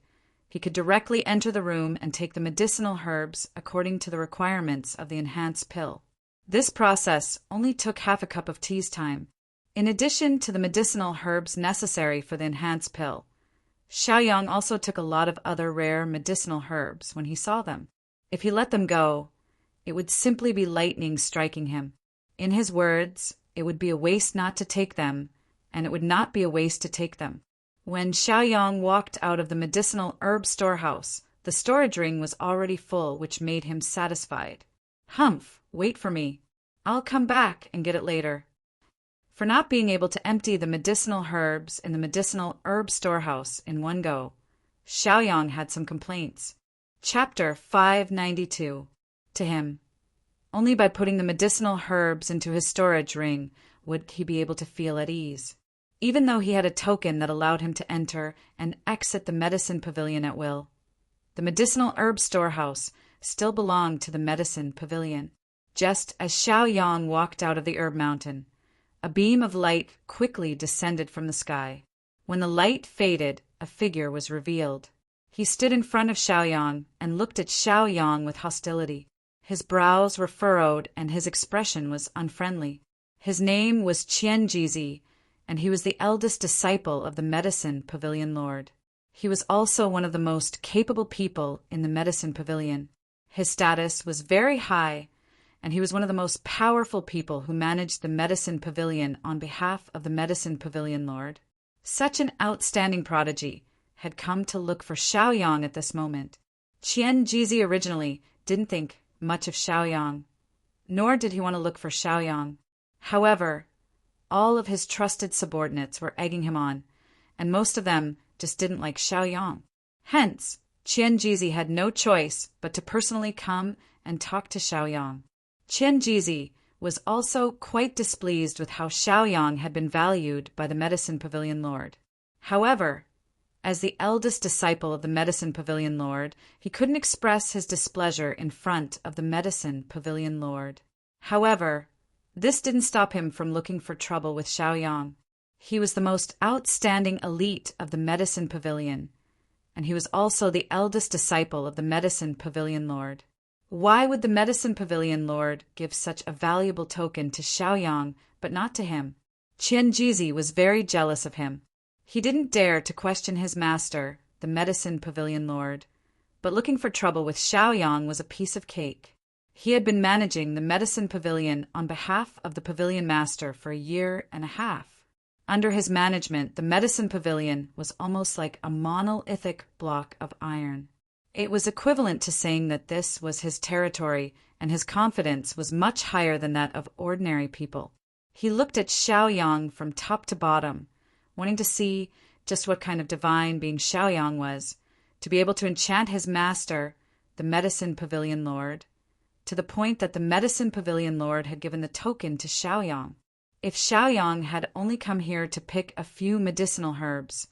he could directly enter the room and take the medicinal herbs according to the requirements of the enhanced pill. This process only took half a cup of tea's time. In addition to the medicinal herbs necessary for the enhanced pill, Xiaoyang also took a lot of other rare medicinal herbs when he saw them. If he let them go, it would simply be lightning striking him. In his words, it would be a waste not to take them, and it would not be a waste to take them. When Xiaoyang walked out of the medicinal herb storehouse, the storage ring was already full, which made him satisfied. Humph, wait for me. I'll come back and get it later. For not being able to empty the medicinal herbs in the medicinal herb storehouse in one go, Xiaoyang had some complaints. Chapter 592. To him, only by putting the medicinal herbs into his storage ring would he be able to feel at ease. Even though he had a token that allowed him to enter and exit the medicine pavilion at will, the medicinal herb storehouse still belonged to the medicine pavilion. Just as Xiaoyang walked out of the herb mountain, a beam of light quickly descended from the sky. When the light faded, a figure was revealed. He stood in front of Xiaoyang and looked at Xiaoyang with hostility. His brows were furrowed and his expression was unfriendly. His name was Qianjizi, and he was the eldest disciple of the medicine pavilion lord. He was also one of the most capable people in the medicine pavilion. His status was very high, and he was one of the most powerful people who managed the medicine pavilion on behalf of the medicine pavilion lord. Such an outstanding prodigy had come to look for Xiaoyang at this moment. Qianjizi originally didn't think much of Xiaoyang, nor did he want to look for Xiaoyang. However, all of his trusted subordinates were egging him on, and most of them just didn't like Xiaoyang. Hence, Qianjizi had no choice but to personally come and talk to Xiaoyang. Qianjizi was also quite displeased with how Xiaoyang had been valued by the medicine pavilion lord. However, as the eldest disciple of the medicine pavilion lord, he couldn't express his displeasure in front of the medicine pavilion lord. However, this didn't stop him from looking for trouble with Xiaoyang. He was the most outstanding elite of the medicine pavilion, and he was also the eldest disciple of the medicine pavilion lord. Why would the medicine pavilion lord give such a valuable token to Xiaoyang but not to him? Qianjizi was very jealous of him. He didn't dare to question his master, the medicine pavilion lord, but looking for trouble with Xiaoyang was a piece of cake. He had been managing the medicine pavilion on behalf of the pavilion master for a year and a half. Under his management, the medicine pavilion was almost like a monolithic block of iron. It was equivalent to saying that this was his territory, and his confidence was much higher than that of ordinary people. He looked at Xiaoyang from top to bottom, wanting to see just what kind of divine being Xiaoyang was, to be able to enchant his master, the medicine pavilion lord, to the point that the medicine pavilion lord had given the token to Xiaoyang. If Xiaoyang had only come here to pick a few medicinal herbs,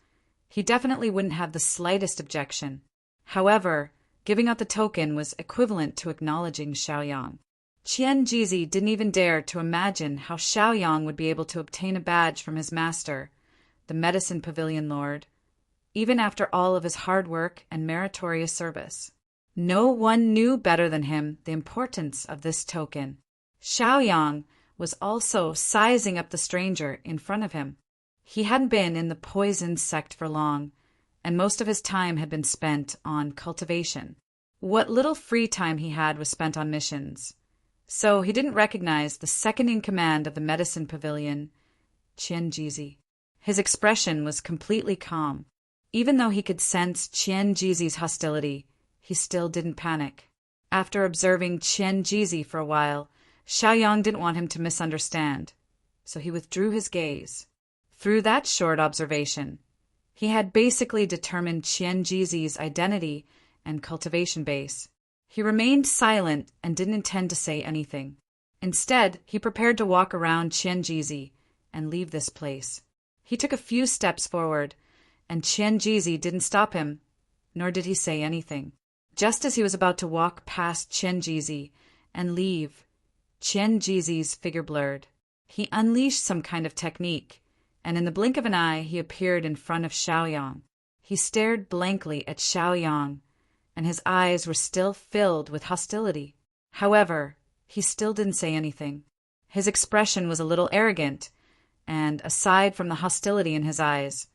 he definitely wouldn't have the slightest objection. However, giving out the token was equivalent to acknowledging Xiaoyang. Qianjizi didn't even dare to imagine how Xiaoyang would be able to obtain a badge from his master, the medicine pavilion lord, even after all of his hard work and meritorious service. No one knew better than him the importance of this token. Xiaoyang was also sizing up the stranger in front of him. He hadn't been in the poison sect for long, and most of his time had been spent on cultivation. What little free time he had was spent on missions, so he didn't recognize the second-in-command of the medicine pavilion, Qianjizi. His expression was completely calm. Even though he could sense Qianjizi's hostility, he still didn't panic. After observing Qianjizi for a while, Xiaoyang didn't want him to misunderstand, so he withdrew his gaze. Through that short observation, he had basically determined Qianjizi's identity and cultivation base. He remained silent and didn't intend to say anything. Instead, he prepared to walk around Qianjizi and leave this place. He took a few steps forward, and Qianjizi didn't stop him, nor did he say anything. Just as he was about to walk past Qianjizi and leave, Qianjizi's figure blurred. He unleashed some kind of technique, and in the blink of an eye he appeared in front of Xiaoyang. He stared blankly at Xiaoyang, and his eyes were still filled with hostility. However, he still didn't say anything. His expression was a little arrogant, and aside from the hostility in his eyes,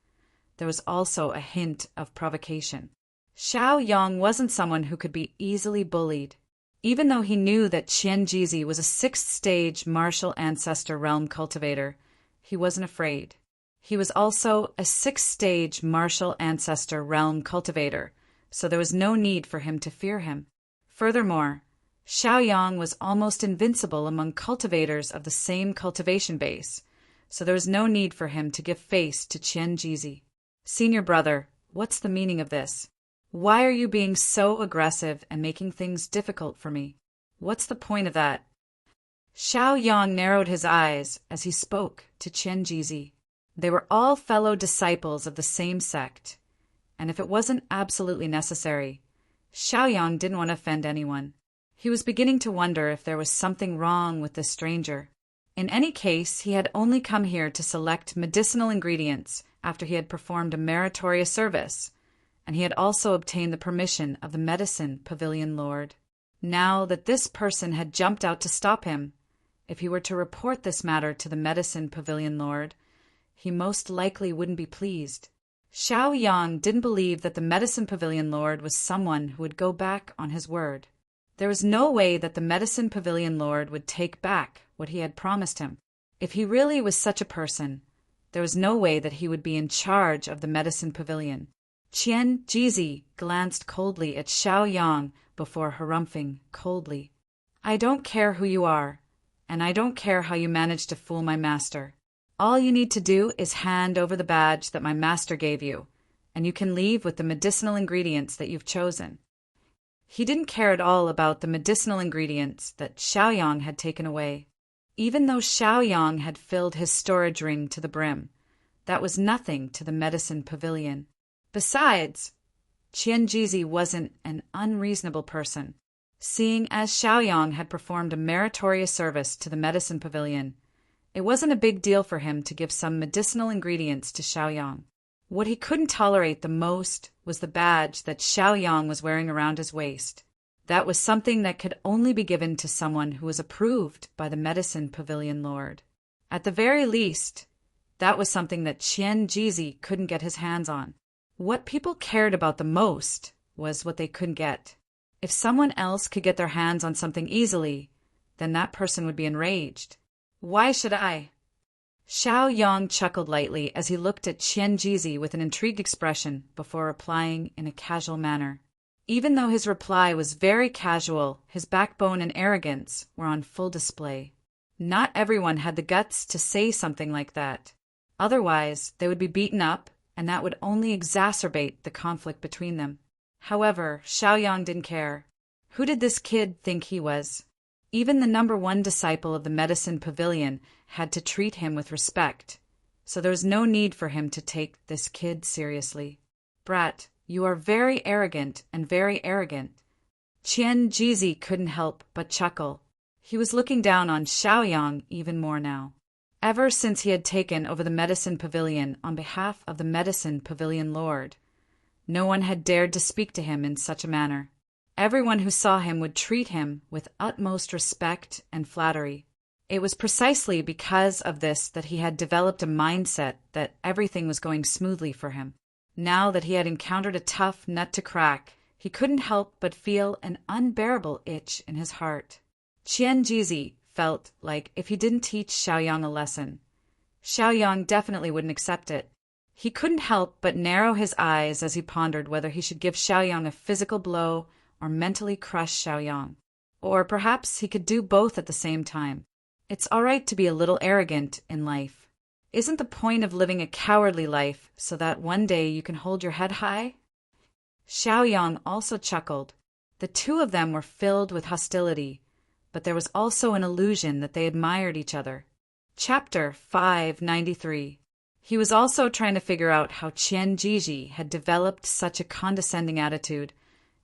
there was also a hint of provocation. Xiaoyang wasn't someone who could be easily bullied. Even though he knew that Qian Jizi was a 6th-stage martial ancestor realm cultivator, he wasn't afraid. He was also a 6th-stage martial ancestor realm cultivator, so there was no need for him to fear him. Furthermore, Xiaoyang was almost invincible among cultivators of the same cultivation base, so there was no need for him to give face to Qian Jizi. Senior brother, what's the meaning of this? Why are you being so aggressive and making things difficult for me? What's the point of that? Xiaoyang narrowed his eyes as he spoke to Qian Jizi. They were all fellow disciples of the same sect, and if it wasn't absolutely necessary, Xiaoyang didn't want to offend anyone. He was beginning to wonder if there was something wrong with this stranger. In any case, he had only come here to select medicinal ingredients after he had performed a meritorious service, and he had also obtained the permission of the Medicine Pavilion Lord. Now that this person had jumped out to stop him, if he were to report this matter to the Medicine Pavilion Lord, he most likely wouldn't be pleased. Xiaoyang didn't believe that the Medicine Pavilion Lord was someone who would go back on his word. There was no way that the Medicine Pavilion Lord would take back what he had promised him. If he really was such a person, there was no way that he would be in charge of the Medicine Pavilion. Qian Jizi glanced coldly at Xiaoyang before harumphing coldly. I don't care who you are, and I don't care how you managed to fool my master. All you need to do is hand over the badge that my master gave you, and you can leave with the medicinal ingredients that you've chosen. He didn't care at all about the medicinal ingredients that Xiaoyang had taken away. Even though Xiaoyang had filled his storage ring to the brim, that was nothing to the Medicine Pavilion. Besides, Qian Jizi wasn't an unreasonable person. Seeing as Xiaoyang had performed a meritorious service to the Medicine Pavilion, it wasn't a big deal for him to give some medicinal ingredients to Xiaoyang. What he couldn't tolerate the most was the badge that Xiaoyang was wearing around his waist. That was something that could only be given to someone who was approved by the Medicine Pavilion Lord. At the very least, that was something that Qian Jizi couldn't get his hands on. What people cared about the most was what they couldn't get. If someone else could get their hands on something easily, then that person would be enraged. Why should I? Xiaoyang chuckled lightly as he looked at Qian Jizi with an intrigued expression before replying in a casual manner. Even though his reply was very casual, his backbone and arrogance were on full display. Not everyone had the guts to say something like that. Otherwise, they would be beaten up, and that would only exacerbate the conflict between them. However, Xiaoyang didn't care. Who did this kid think he was? Even the #1 disciple of the Medicine Pavilion had to treat him with respect, so there was no need for him to take this kid seriously. Brat, you are very arrogant and very arrogant. Qian Jizi couldn't help but chuckle. He was looking down on Xiaoyang even more now. Ever since he had taken over the Medicine Pavilion on behalf of the Medicine Pavilion Lord, no one had dared to speak to him in such a manner. Everyone who saw him would treat him with utmost respect and flattery. It was precisely because of this that he had developed a mindset that everything was going smoothly for him. Now that he had encountered a tough nut to crack, he couldn't help but feel an unbearable itch in his heart. Qian Jizi felt like if he didn't teach Xiaoyang a lesson, Xiaoyang definitely wouldn't accept it. He couldn't help but narrow his eyes as he pondered whether he should give Xiaoyang a physical blow or mentally crush Xiaoyang. Or perhaps he could do both at the same time. It's all right to be a little arrogant in life. Isn't the point of living a cowardly life so that one day you can hold your head high? Xiaoyang also chuckled. The two of them were filled with hostility, but there was also an illusion that they admired each other. Chapter 593. He was also trying to figure out how Qian Jizi had developed such a condescending attitude,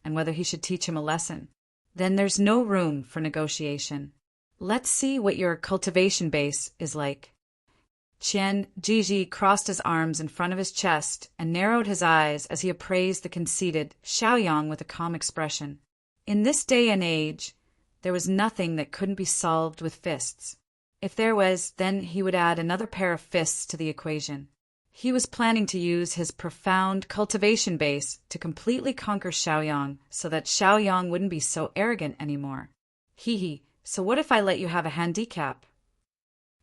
and whether he should teach him a lesson. Then there's no room for negotiation. Let's see what your cultivation base is like. Qian Jiji crossed his arms in front of his chest and narrowed his eyes as he appraised the conceited Xiaoyang with a calm expression. In this day and age, there was nothing that couldn't be solved with fists. If there was, then he would add another pair of fists to the equation. He was planning to use his profound cultivation base to completely conquer Xiaoyang so that Xiaoyang wouldn't be so arrogant anymore. Hee, so what if I let you have a handicap?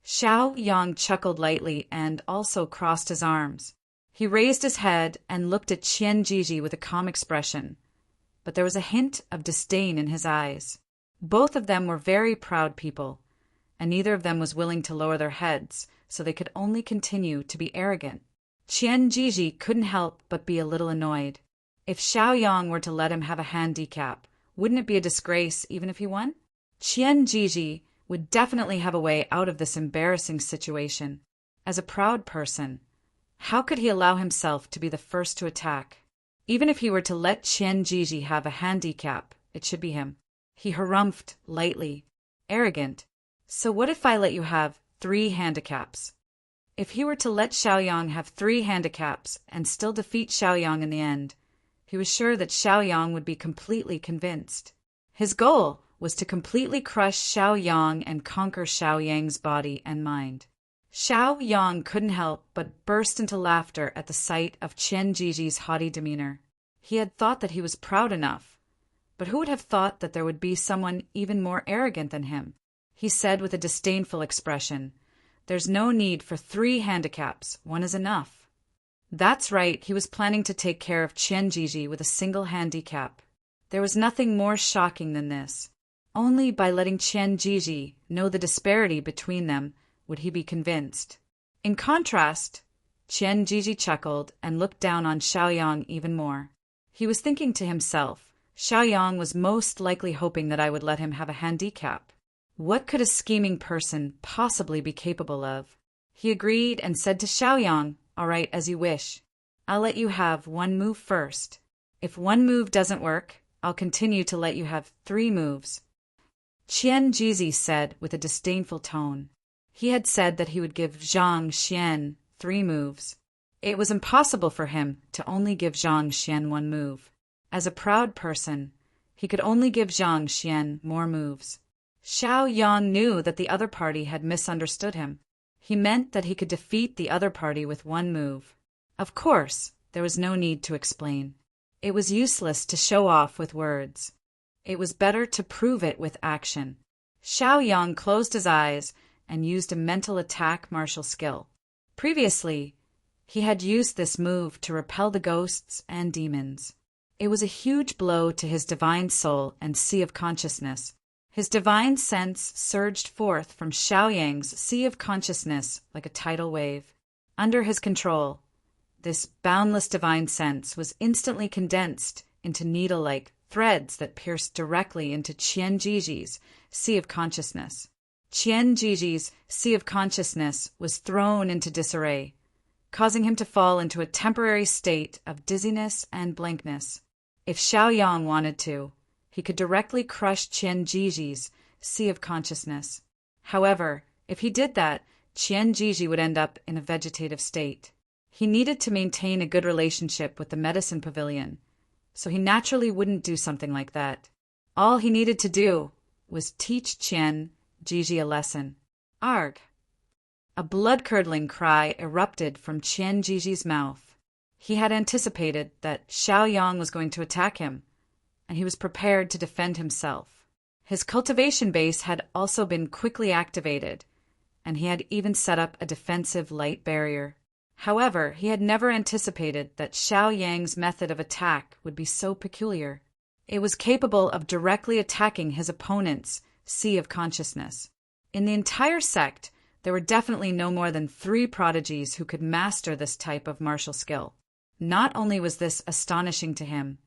Xiaoyang chuckled lightly and also crossed his arms. He raised his head and looked at Qian Jiji with a calm expression, but there was a hint of disdain in his eyes. Both of them were very proud people, and neither of them was willing to lower their heads, so they could only continue to be arrogant. Qian Jiji couldn't help but be a little annoyed. If Xiaoyang were to let him have a handicap, wouldn't it be a disgrace even if he won? Qian Jiji would definitely have a way out of this embarrassing situation. As a proud person, how could he allow himself to be the first to attack? Even if he were to let Qian Jiji have a handicap, it should be him. He harumphed lightly, arrogant. So what if I let you have 3 handicaps? If he were to let Xiaoyang have 3 handicaps and still defeat Xiaoyang in the end, he was sure that Xiaoyang would be completely convinced. His goal was to completely crush Xiaoyang and conquer Xiaoyang's body and mind. Xiaoyang couldn't help but burst into laughter at the sight of Qian Jiji's haughty demeanor. He had thought that he was proud enough, but who would have thought that there would be someone even more arrogant than him? He said with a disdainful expression, "There's no need for 3 handicaps, 1 is enough." That's right, he was planning to take care of Qian Jiji with a single handicap. There was nothing more shocking than this. Only by letting Qian Jiji know the disparity between them would he be convinced. In contrast, Qian Jiji chuckled and looked down on Xiaoyang even more. He was thinking to himself, Xiaoyang was most likely hoping that I would let him have a handicap. What could a scheming person possibly be capable of? He agreed and said to Xiaoyang, "All right, as you wish. I'll let you have 1 move first. If 1 move doesn't work, I'll continue to let you have 3 moves." Qian Jiji said with a disdainful tone. He had said that he would give Zhang Xian 3 moves. It was impossible for him to only give Zhang Xian 1 move. As a proud person, he could only give Zhang Xian more moves. Xiaoyang knew that the other party had misunderstood him. He meant that he could defeat the other party with 1 move. Of course, there was no need to explain. It was useless to show off with words. It was better to prove it with action. Xiaoyang closed his eyes and used a mental attack martial skill. Previously, he had used this move to repel the ghosts and demons. It was a huge blow to his divine soul and sea of consciousness. His divine sense surged forth from Xiaoyang's sea of consciousness like a tidal wave. Under his control, this boundless divine sense was instantly condensed into needle-like threads that pierced directly into Qian Jiji's sea of consciousness. Qian Jiji's sea of consciousness was thrown into disarray, causing him to fall into a temporary state of dizziness and blankness. If Xiaoyang wanted to, he could directly crush Qian Jiji's sea of consciousness. However, if he did that, Qian Jiji would end up in a vegetative state. He needed to maintain a good relationship with the medicine pavilion, so he naturally wouldn't do something like that. All he needed to do was teach Qian Jiji a lesson. Arg! A blood-curdling cry erupted from Qian Jiji's mouth. He had anticipated that Xiaoyang was going to attack him, and he was prepared to defend himself. His cultivation base had also been quickly activated, and he had even set up a defensive light barrier. However, he had never anticipated that Xiaoyang's method of attack would be so peculiar. It was capable of directly attacking his opponent's sea of consciousness. In the entire sect, there were definitely no more than 3 prodigies who could master this type of martial skill. Not only was this astonishing to him,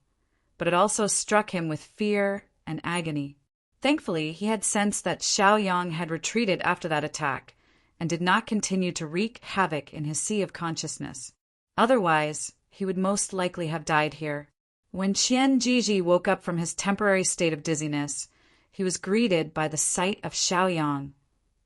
but it also struck him with fear and agony. Thankfully, he had sensed that Xiaoyang had retreated after that attack, and did not continue to wreak havoc in his sea of consciousness. Otherwise, he would most likely have died here. When Qian Jiji woke up from his temporary state of dizziness, he was greeted by the sight of Xiaoyang,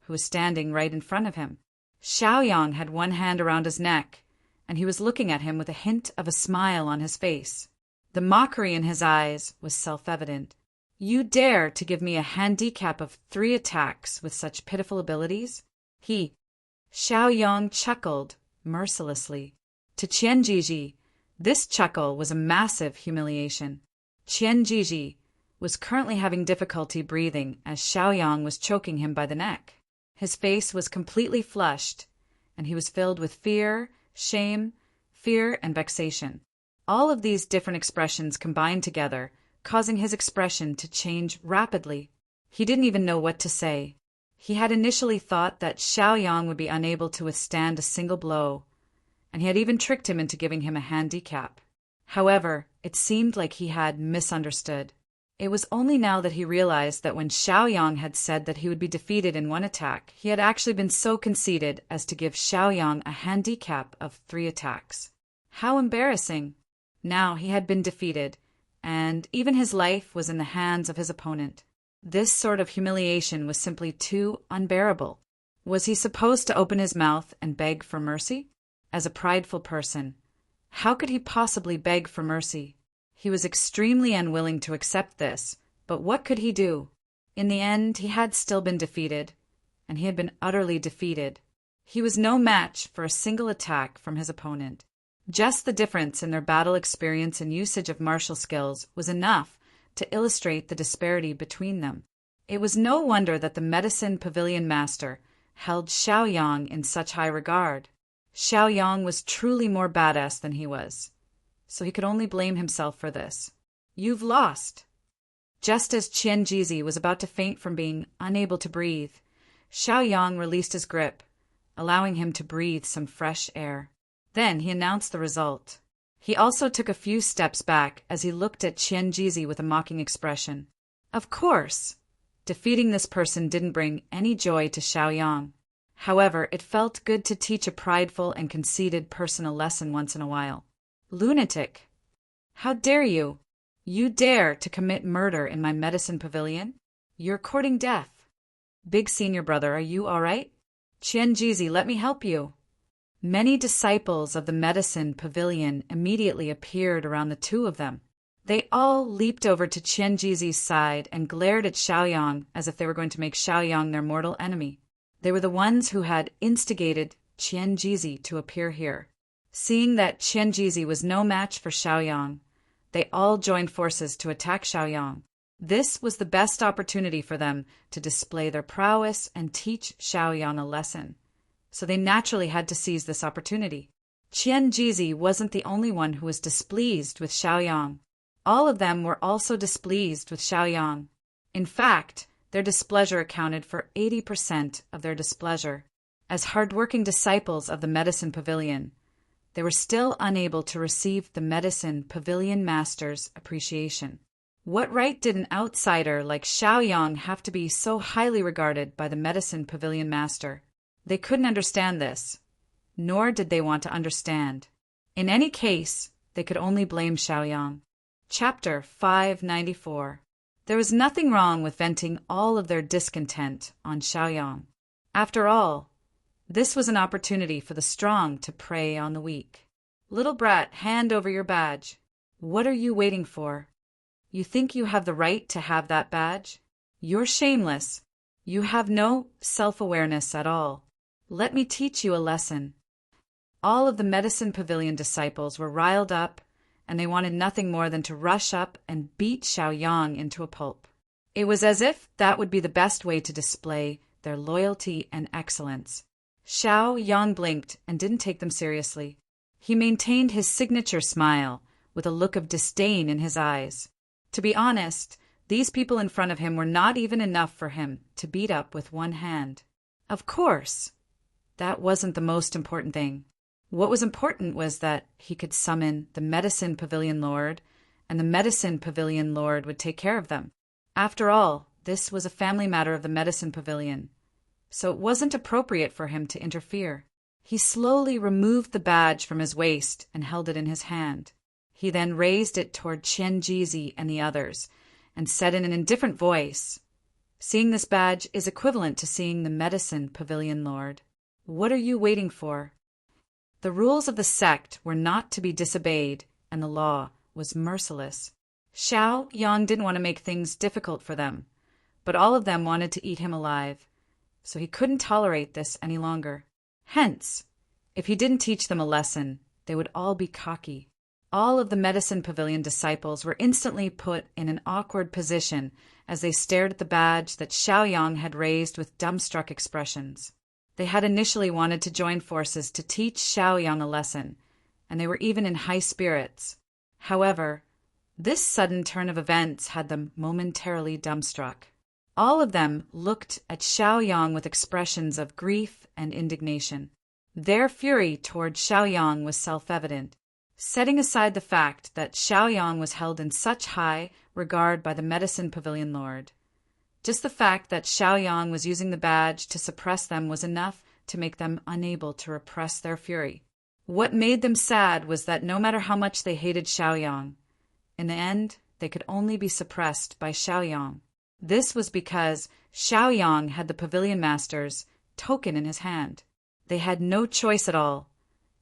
who was standing right in front of him. Xiaoyang had one hand around his neck, and he was looking at him with a hint of a smile on his face. The mockery in his eyes was self-evident. You dare to give me a handicap of 3 attacks with such pitiful abilities? Xiaoyang chuckled mercilessly. To Qianjiji, this chuckle was a massive humiliation. Qianjiji was currently having difficulty breathing as Xiaoyang was choking him by the neck. His face was completely flushed, and he was filled with fear, shame, fear, and vexation. All of these different expressions combined together, causing his expression to change rapidly. He didn't even know what to say. He had initially thought that Xiaoyang would be unable to withstand a single blow, and he had even tricked him into giving him a handicap. However, it seemed like he had misunderstood. It was only now that he realized that when Xiaoyang had said that he would be defeated in 1 attack, he had actually been so conceited as to give Xiaoyang a handicap of 3 attacks. How embarrassing! Now he had been defeated, and even his life was in the hands of his opponent. This sort of humiliation was simply too unbearable. Was he supposed to open his mouth and beg for mercy? As a prideful person, how could he possibly beg for mercy? He was extremely unwilling to accept this, but what could he do? In the end, he had still been defeated, and he had been utterly defeated. He was no match for a single attack from his opponent. Just the difference in their battle experience and usage of martial skills was enough to illustrate the disparity between them. It was no wonder that the Medicine Pavilion Master held Xiaoyang in such high regard. Xiaoyang was truly more badass than he was, so he could only blame himself for this. You've lost. Just as Qianjiji was about to faint from being unable to breathe, Xiaoyang released his grip, allowing him to breathe some fresh air. Then he announced the result. He also took a few steps back as he looked at Qianjiji with a mocking expression. Of course, defeating this person didn't bring any joy to Xiaoyang. However, it felt good to teach a prideful and conceited person a lesson once in a while. Lunatic! How dare you? You dare to commit murder in my medicine pavilion? You're courting death. Big senior brother, are you all right? Qianjiji, let me help you. Many disciples of the medicine pavilion immediately appeared around the 2 of them. They all leaped over to Qianjizi's side and glared at Xiaoyang as if they were going to make Xiaoyang their mortal enemy. They were the ones who had instigated Qianjizi to appear here. Seeing that Qianjizi was no match for Xiaoyang, they all joined forces to attack Xiaoyang. This was the best opportunity for them to display their prowess and teach Xiaoyang a lesson. So they naturally had to seize this opportunity. Qianjizi wasn't the only one who was displeased with Xiaoyang. All of them were also displeased with Xiaoyang. In fact, their displeasure accounted for 80% of their displeasure. As hardworking disciples of the Medicine Pavilion, they were still unable to receive the Medicine Pavilion Master's appreciation. What right did an outsider like Xiaoyang have to be so highly regarded by the Medicine Pavilion Master? They couldn't understand this, nor did they want to understand. In any case, they could only blame Xiaoyang. Chapter 594. There was nothing wrong with venting all of their discontent on Xiaoyang. After all, this was an opportunity for the strong to prey on the weak. Little brat, hand over your badge. What are you waiting for? You think you have the right to have that badge? You're shameless. You have no self-awareness at all. Let me teach you a lesson. All of the Medicine Pavilion disciples were riled up, and they wanted nothing more than to rush up and beat Xiaoyang into a pulp. It was as if that would be the best way to display their loyalty and excellence. Xiaoyang blinked and didn't take them seriously. He maintained his signature smile with a look of disdain in his eyes. To be honest, these people in front of him were not even enough for him to beat up with one hand. Of course, that wasn't the most important thing. What was important was that he could summon the Medicine Pavilion Lord, and the Medicine Pavilion Lord would take care of them. After all, this was a family matter of the Medicine Pavilion, so it wasn't appropriate for him to interfere. He slowly removed the badge from his waist and held it in his hand. He then raised it toward Qianjizi and the others, and said in an indifferent voice, "Seeing this badge is equivalent to seeing the Medicine Pavilion Lord. What are you waiting for? The rules of the sect were not to be disobeyed, and the law was merciless. Xiao Yang didn't want to make things difficult for them, but all of them wanted to eat him alive, so he couldn't tolerate this any longer. Hence, if he didn't teach them a lesson, they would all be cocky. All of the Medicine Pavilion disciples were instantly put in an awkward position as they stared at the badge that Xiaoyang had raised with dumbstruck expressions. They had initially wanted to join forces to teach Xiaoyang a lesson, and they were even in high spirits. However, this sudden turn of events had them momentarily dumbstruck. All of them looked at Xiaoyang with expressions of grief and indignation. Their fury toward Xiaoyang was self-evident. Setting aside the fact that Xiaoyang was held in such high regard by the Medicine Pavilion Lord, just the fact that Xiaoyang was using the badge to suppress them was enough to make them unable to repress their fury. What made them sad was that no matter how much they hated Xiaoyang, in the end, they could only be suppressed by Xiaoyang. This was because Xiaoyang had the Pavilion Master's token in his hand. They had no choice at all,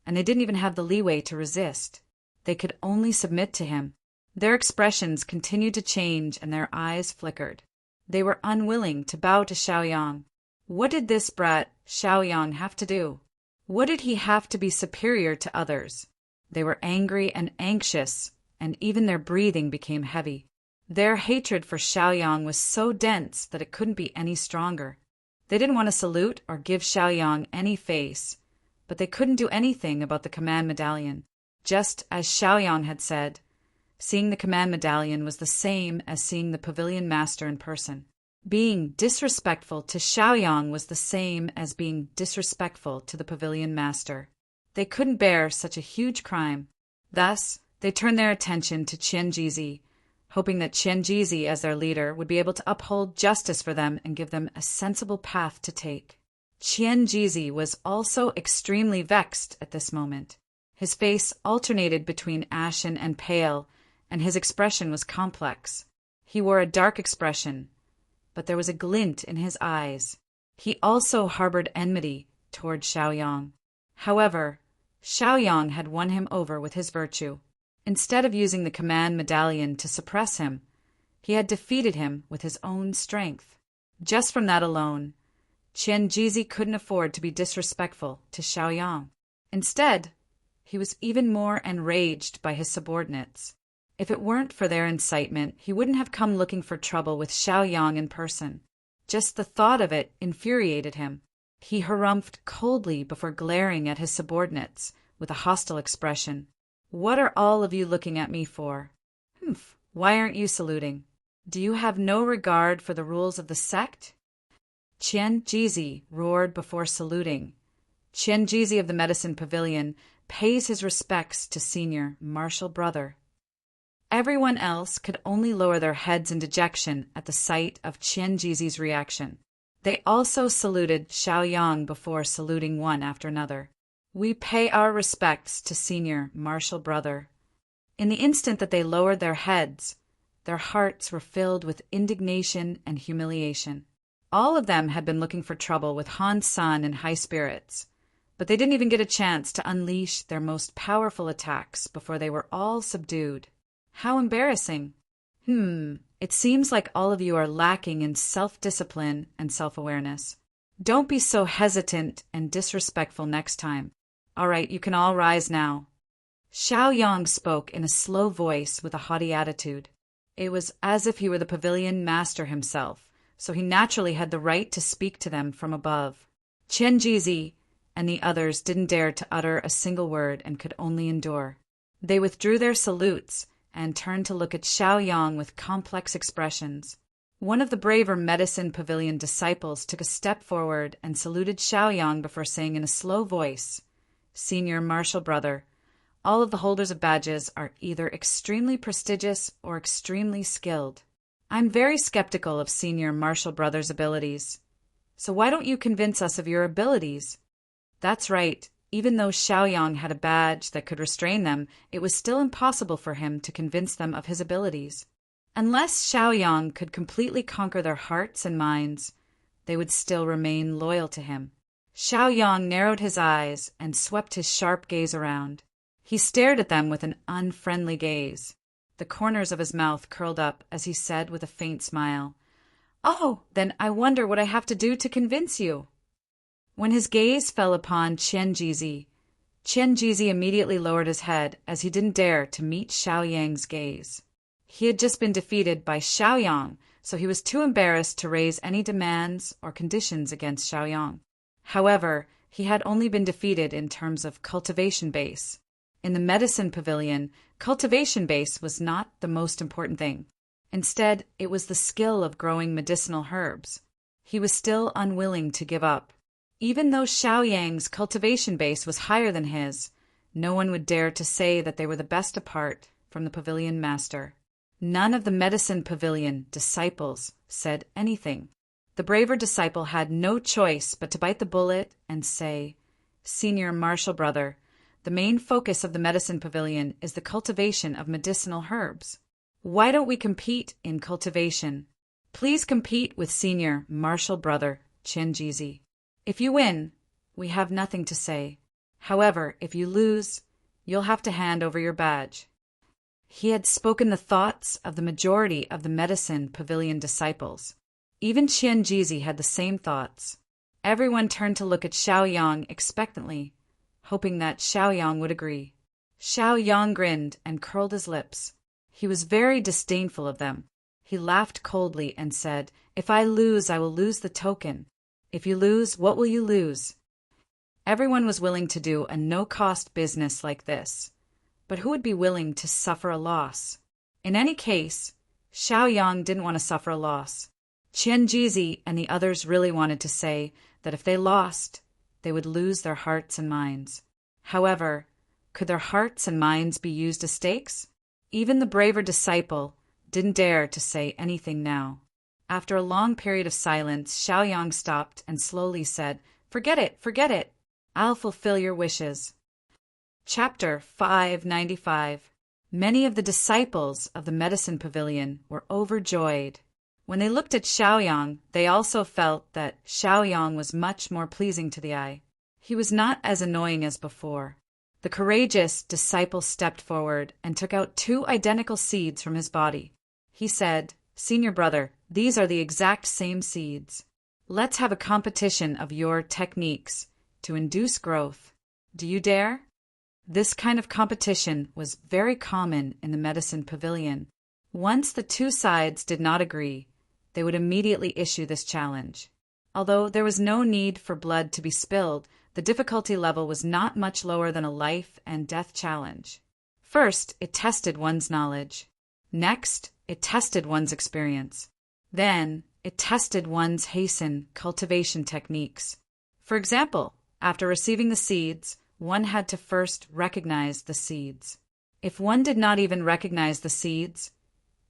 and they didn't even have the leeway to resist. They could only submit to him. Their expressions continued to change and their eyes flickered. They were unwilling to bow to Xiaoyang. What did this brat Xiaoyang have to do? What did he have to be superior to others? They were angry and anxious, and even their breathing became heavy. Their hatred for Xiaoyang was so dense that it couldn't be any stronger. They didn't want to salute or give Xiaoyang any face, but they couldn't do anything about the command medallion. Just as Xiaoyang had said, seeing the command medallion was the same as seeing the Pavilion Master in person. Being disrespectful to Xiaoyang was the same as being disrespectful to the Pavilion Master. They couldn't bear such a huge crime. Thus, they turned their attention to Qianjizi, hoping that Qianjizi, as their leader, would be able to uphold justice for them and give them a sensible path to take. Qianjizi was also extremely vexed at this moment. His face alternated between ashen and pale, and his expression was complex. He wore a dark expression, but there was a glint in his eyes. He also harbored enmity toward Xiaoyang. However, Xiaoyang had won him over with his virtue. Instead of using the command medallion to suppress him, he had defeated him with his own strength. Just from that alone, Qianjizi couldn't afford to be disrespectful to Xiaoyang. Instead, he was even more enraged by his subordinates. If it weren't for their incitement, he wouldn't have come looking for trouble with Xiaoyang in person. Just the thought of it infuriated him. He harumphed coldly before glaring at his subordinates with a hostile expression. "What are all of you looking at me for? Humph, why aren't you saluting? Do you have no regard for the rules of the sect?" Qianjizi roared before saluting. Qianjizi of the Medicine Pavilion pays his respects to Senior Martial Brother. Everyone else could only lower their heads in dejection at the sight of Qianjizi's reaction. They also saluted Xiaoyang before saluting one after another. "We pay our respects to Senior Martial Brother." In the instant that they lowered their heads, their hearts were filled with indignation and humiliation. All of them had been looking for trouble with Han San in high spirits, but they didn't even get a chance to unleash their most powerful attacks before they were all subdued. How embarrassing. It seems like all of you are lacking in self-discipline and self-awareness. Don't be so hesitant and disrespectful next time. All right, you can all rise now. Xiaoyang spoke in a slow voice with a haughty attitude. It was as if he were the Pavilion Master himself, so he naturally had the right to speak to them from above. Qianjizi and the others didn't dare to utter a single word and could only endure. They withdrew their salutes and turned to look at Xiaoyang with complex expressions. One of the braver Medicine Pavilion disciples took a step forward and saluted Xiaoyang before saying in a slow voice, "Senior Martial Brother, all of the holders of badges are either extremely prestigious or extremely skilled. I'm very skeptical of Senior Martial Brother's abilities. So why don't you convince us of your abilities?" That's right. Even though Xiaoyang had a badge that could restrain them, it was still impossible for him to convince them of his abilities. Unless Xiaoyang could completely conquer their hearts and minds, they would still remain loyal to him. Xiaoyang narrowed his eyes and swept his sharp gaze around. He stared at them with an unfriendly gaze. The corners of his mouth curled up as he said with a faint smile, "Oh, then I wonder what I have to do to convince you." When his gaze fell upon Qianjizi immediately lowered his head as he didn't dare to meet Xiaoyang's gaze. He had just been defeated by Xiaoyang, so he was too embarrassed to raise any demands or conditions against Xiaoyang. However, he had only been defeated in terms of cultivation base. In the medicine pavilion, cultivation base was not the most important thing. Instead, it was the skill of growing medicinal herbs. He was still unwilling to give up. Even though Xiaoyang's cultivation base was higher than his, no one would dare to say that they were the best apart from the pavilion master. None of the medicine pavilion disciples said anything. The braver disciple had no choice but to bite the bullet and say, "Senior martial brother, the main focus of the medicine pavilion is the cultivation of medicinal herbs. Why don't we compete in cultivation? Please compete with senior martial brother Qianjizi. If you win, we have nothing to say. However, if you lose, you'll have to hand over your badge." He had spoken the thoughts of the majority of the medicine pavilion disciples. Even Qianjizi had the same thoughts. Everyone turned to look at Xiaoyang expectantly, hoping that Xiaoyang would agree. Xiaoyang grinned and curled his lips. He was very disdainful of them. He laughed coldly and said, "If I lose, I will lose the token. If you lose, what will you lose?" Everyone was willing to do a no-cost business like this. But who would be willing to suffer a loss? In any case, Xiaoyang didn't want to suffer a loss. Qianjizi and the others really wanted to say that if they lost, they would lose their hearts and minds. However, could their hearts and minds be used as stakes? Even the braver disciple didn't dare to say anything now. After a long period of silence, Xiaoyang stopped and slowly said, forget it. I'll fulfill your wishes." Chapter 595. Many of the disciples of the medicine pavilion were overjoyed. When they looked at Xiaoyang, they also felt that Xiaoyang was much more pleasing to the eye. He was not as annoying as before. The courageous disciple stepped forward and took out 2 identical seeds from his body. He said, "Senior brother, these are the exact same seeds. Let's have a competition of your techniques to induce growth. Do you dare?" This kind of competition was very common in the medicine pavilion. Once the 2 sides did not agree, they would immediately issue this challenge. Although there was no need for blood to be spilled, the difficulty level was not much lower than a life and death challenge. First, it tested one's knowledge. Next, it tested one's experience. Then, it tested one's hasten cultivation techniques. For example, after receiving the seeds, one had to first recognize the seeds. If one did not even recognize the seeds,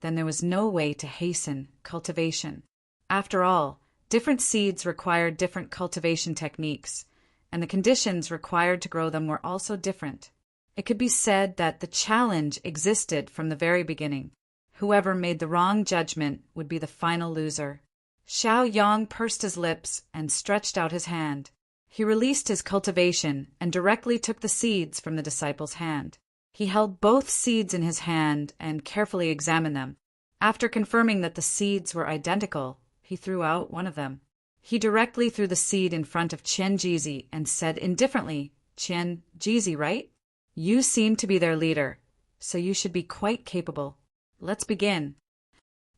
then there was no way to hasten cultivation. After all, different seeds required different cultivation techniques, and the conditions required to grow them were also different. It could be said that the challenge existed from the very beginning. Whoever made the wrong judgment would be the final loser. Xiaoyang pursed his lips and stretched out his hand. He released his cultivation and directly took the seeds from the disciple's hand. He held both seeds in his hand and carefully examined them. After confirming that the seeds were identical, he threw out one of them. He directly threw the seed in front of Qianjizi and said indifferently, "Qianjizi, right? You seem to be their leader, so you should be quite capable. Let's begin."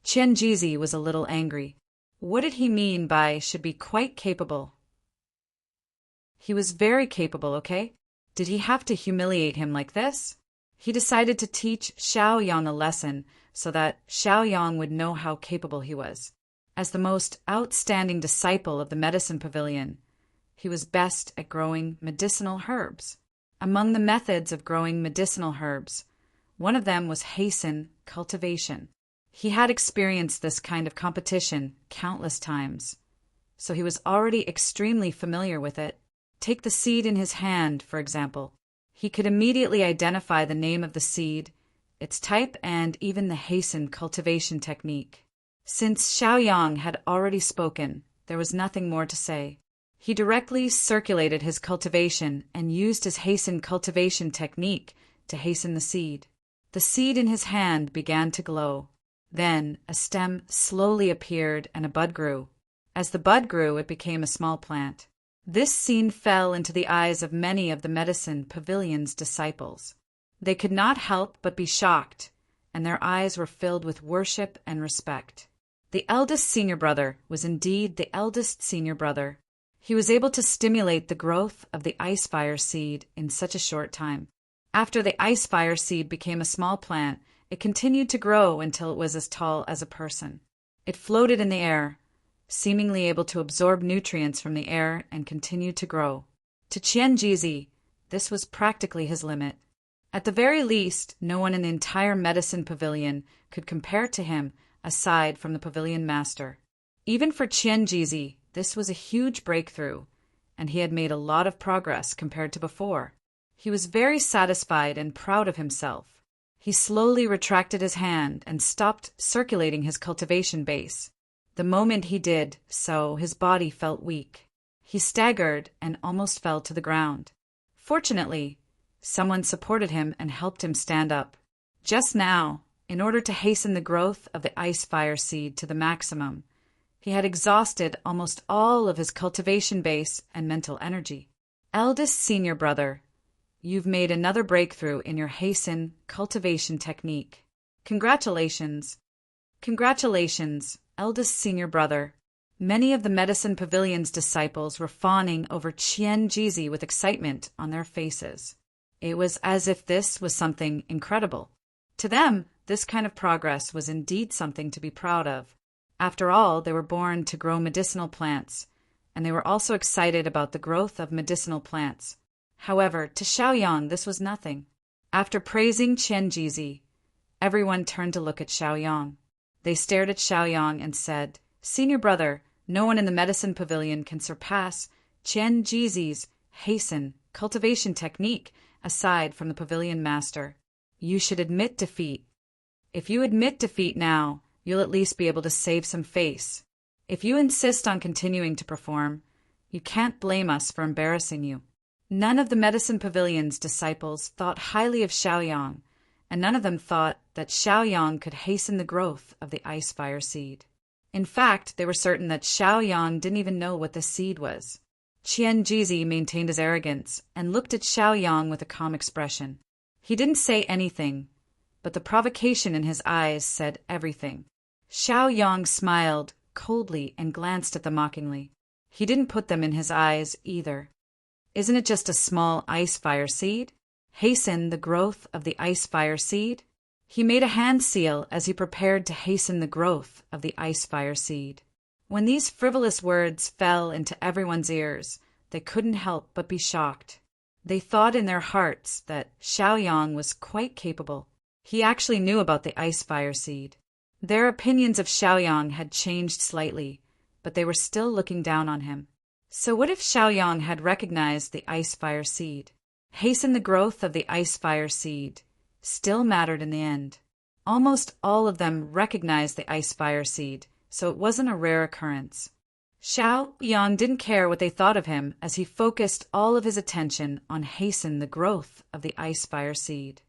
Qianjizi was a little angry. What did he mean by should be quite capable? He was very capable, okay? Did he have to humiliate him like this? He decided to teach Xiaoyang a lesson so that Xiaoyang would know how capable he was. As the most outstanding disciple of the medicine pavilion, he was best at growing medicinal herbs. Among the methods of growing medicinal herbs, one of them was hasten cultivation. He had experienced this kind of competition countless times, so he was already extremely familiar with it. Take the seed in his hand, for example. He could immediately identify the name of the seed, its type, and even the hasten cultivation technique. Since Xiaoyang had already spoken, there was nothing more to say. He directly circulated his cultivation and used his hasten cultivation technique to hasten the seed. The seed in his hand began to glow. Then a stem slowly appeared and a bud grew. As the bud grew, it became a small plant. This scene fell into the eyes of many of the medicine pavilion's disciples. They could not help but be shocked, and their eyes were filled with worship and respect. The eldest senior brother was indeed the eldest senior brother. He was able to stimulate the growth of the ice fire seed in such a short time. After the ice fire seed became a small plant, it continued to grow until it was as tall as a person. It floated in the air, seemingly able to absorb nutrients from the air and continue to grow. To Qianjizi, this was practically his limit. At the very least, no one in the entire medicine pavilion could compare to him aside from the pavilion master. Even for Qianjizi, this was a huge breakthrough, and he had made a lot of progress compared to before. He was very satisfied and proud of himself. He slowly retracted his hand and stopped circulating his cultivation base. The moment he did so, his body felt weak. He staggered and almost fell to the ground. Fortunately, someone supported him and helped him stand up. Just now, in order to hasten the growth of the ice fire seed to the maximum, he had exhausted almost all of his cultivation base and mental energy. Eldest senior brother, you've made another breakthrough in your hasten cultivation technique. Congratulations. Congratulations, eldest senior brother. Many of the medicine pavilion's disciples were fawning over Qianjizi with excitement on their faces. It was as if this was something incredible. To them, this kind of progress was indeed something to be proud of. After all, they were born to grow medicinal plants, and they were also excited about the growth of medicinal plants. However, to Xiaoyang this was nothing. After praising Qianjizi, everyone turned to look at Xiaoyang. They stared at Xiaoyang and said, "Senior brother, no one in the medicine pavilion can surpass Qianjizi's hasten cultivation technique aside from the pavilion master. You should admit defeat. If you admit defeat now, you'll at least be able to save some face. If you insist on continuing to perform, you can't blame us for embarrassing you." None of the medicine pavilion's disciples thought highly of Xiaoyang, and none of them thought that Xiaoyang could hasten the growth of the ice fire seed. In fact, they were certain that Xiaoyang didn't even know what the seed was. Qianjizi maintained his arrogance and looked at Xiaoyang with a calm expression. He didn't say anything, but the provocation in his eyes said everything. Xiaoyang smiled coldly and glanced at them mockingly. He didn't put them in his eyes either. Isn't it just a small ice fire seed? Hasten the growth of the ice fire seed? He made a hand seal as he prepared to hasten the growth of the ice fire seed. When these frivolous words fell into everyone's ears, they couldn't help but be shocked. They thought in their hearts that Xiaoyang was quite capable. He actually knew about the ice fire seed. Their opinions of Xiaoyang had changed slightly, but they were still looking down on him. So what if Xiaoyang had recognized the ice fire seed? Hasten the growth of the ice fire seed still mattered in the end. Almost all of them recognized the ice fire seed, so it wasn't a rare occurrence. Xiaoyang didn't care what they thought of him as he focused all of his attention on hasten the growth of the ice fire seed.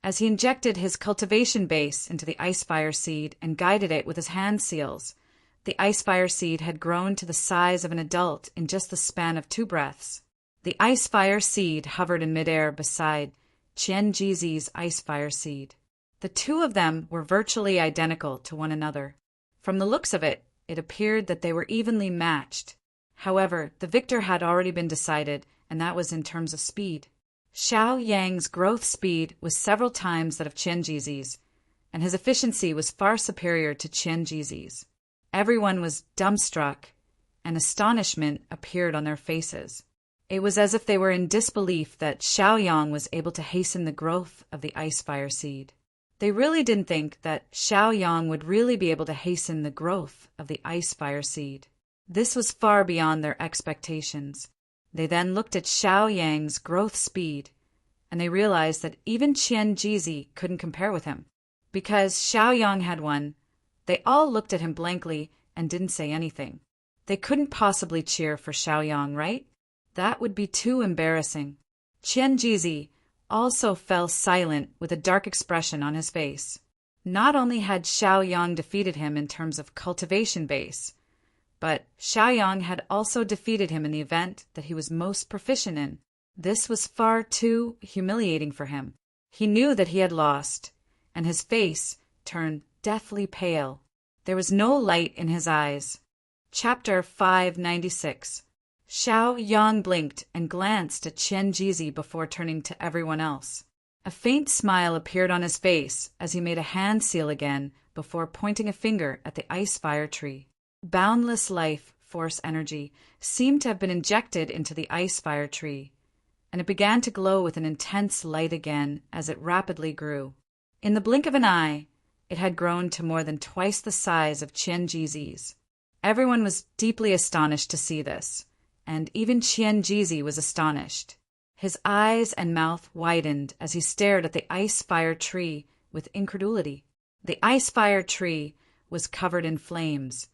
As he injected his cultivation base into the ice fire seed and guided it with his hand seals, the ice fire seed had grown to the size of an adult in just the span of 2 breaths. The ice fire seed hovered in midair beside Qianjizi's ice fire seed. The two of them were virtually identical to one another. From the looks of it, it appeared that they were evenly matched. However, the victor had already been decided, and that was in terms of speed. Xiaoyang's growth speed was several times that of Qianjizi's, and his efficiency was far superior to Qianjizi's. Everyone was dumbstruck, and astonishment appeared on their faces. It was as if they were in disbelief that Xiaoyang was able to hasten the growth of the ice fire seed. They really didn't think that Xiaoyang would really be able to hasten the growth of the ice fire seed. This was far beyond their expectations. They then looked at Xiaoyang's growth speed, and they realized that even Qianjizi couldn't compare with him. Because Xiaoyang had won, they all looked at him blankly and didn't say anything. They couldn't possibly cheer for Xiaoyang, right? That would be too embarrassing. Qianjizi also fell silent with a dark expression on his face. Not only had Xiaoyang defeated him in terms of cultivation base, but Xiaoyang had also defeated him in the event that he was most proficient in. This was far too humiliating for him. He knew that he had lost, and his face turned deathly pale. There was no light in his eyes. Chapter 596. Xiaoyang blinked and glanced at Qianjizi before turning to everyone else. A faint smile appeared on his face as he made a hand seal again before pointing a finger at the ice fire tree. Boundless life force energy seemed to have been injected into the ice fire tree, and it began to glow with an intense light again as it rapidly grew. In the blink of an eye, it had grown to more than twice the size of Qianjizi's. Everyone was deeply astonished to see this, and even Qianjizi was astonished. His eyes and mouth widened as he stared at the ice fire tree with incredulity. The ice fire tree was covered in flames,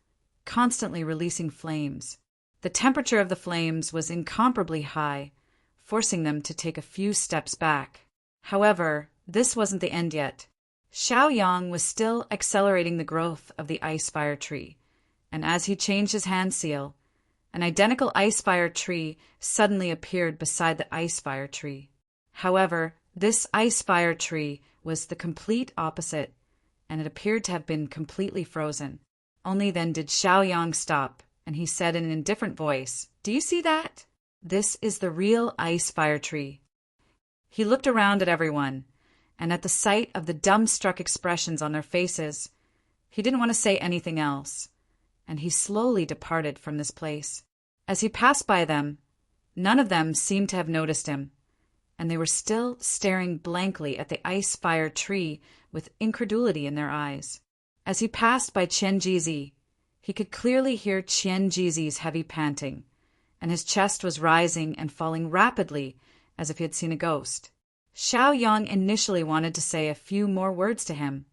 constantly releasing flames. The temperature of the flames was incomparably high, forcing them to take a few steps back. However, this wasn't the end yet. Xiaoyang was still accelerating the growth of the ice fire tree, and as he changed his hand seal, an identical ice fire tree suddenly appeared beside the ice fire tree. However, this ice fire tree was the complete opposite, and it appeared to have been completely frozen. Only then did Xiaoyang stop, and he said in an indifferent voice, "Do you see that? This is the real ice fire tree." He looked around at everyone, and at the sight of the dumbstruck expressions on their faces, he didn't want to say anything else, and he slowly departed from this place. As he passed by them, none of them seemed to have noticed him, and they were still staring blankly at the ice fire tree with incredulity in their eyes. As he passed by Qianjizi, he could clearly hear Qianjizi's heavy panting, and his chest was rising and falling rapidly as if he had seen a ghost. Xiaoyang initially wanted to say a few more words to him,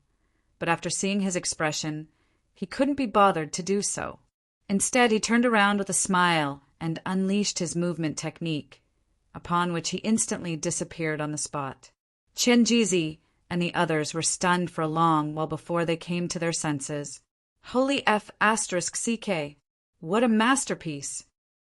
but after seeing his expression, he couldn't be bothered to do so. Instead, he turned around with a smile and unleashed his movement technique, upon which he instantly disappeared on the spot. Qianjizi and the others were stunned for a long while before they came to their senses. Holy F***CK! What a masterpiece!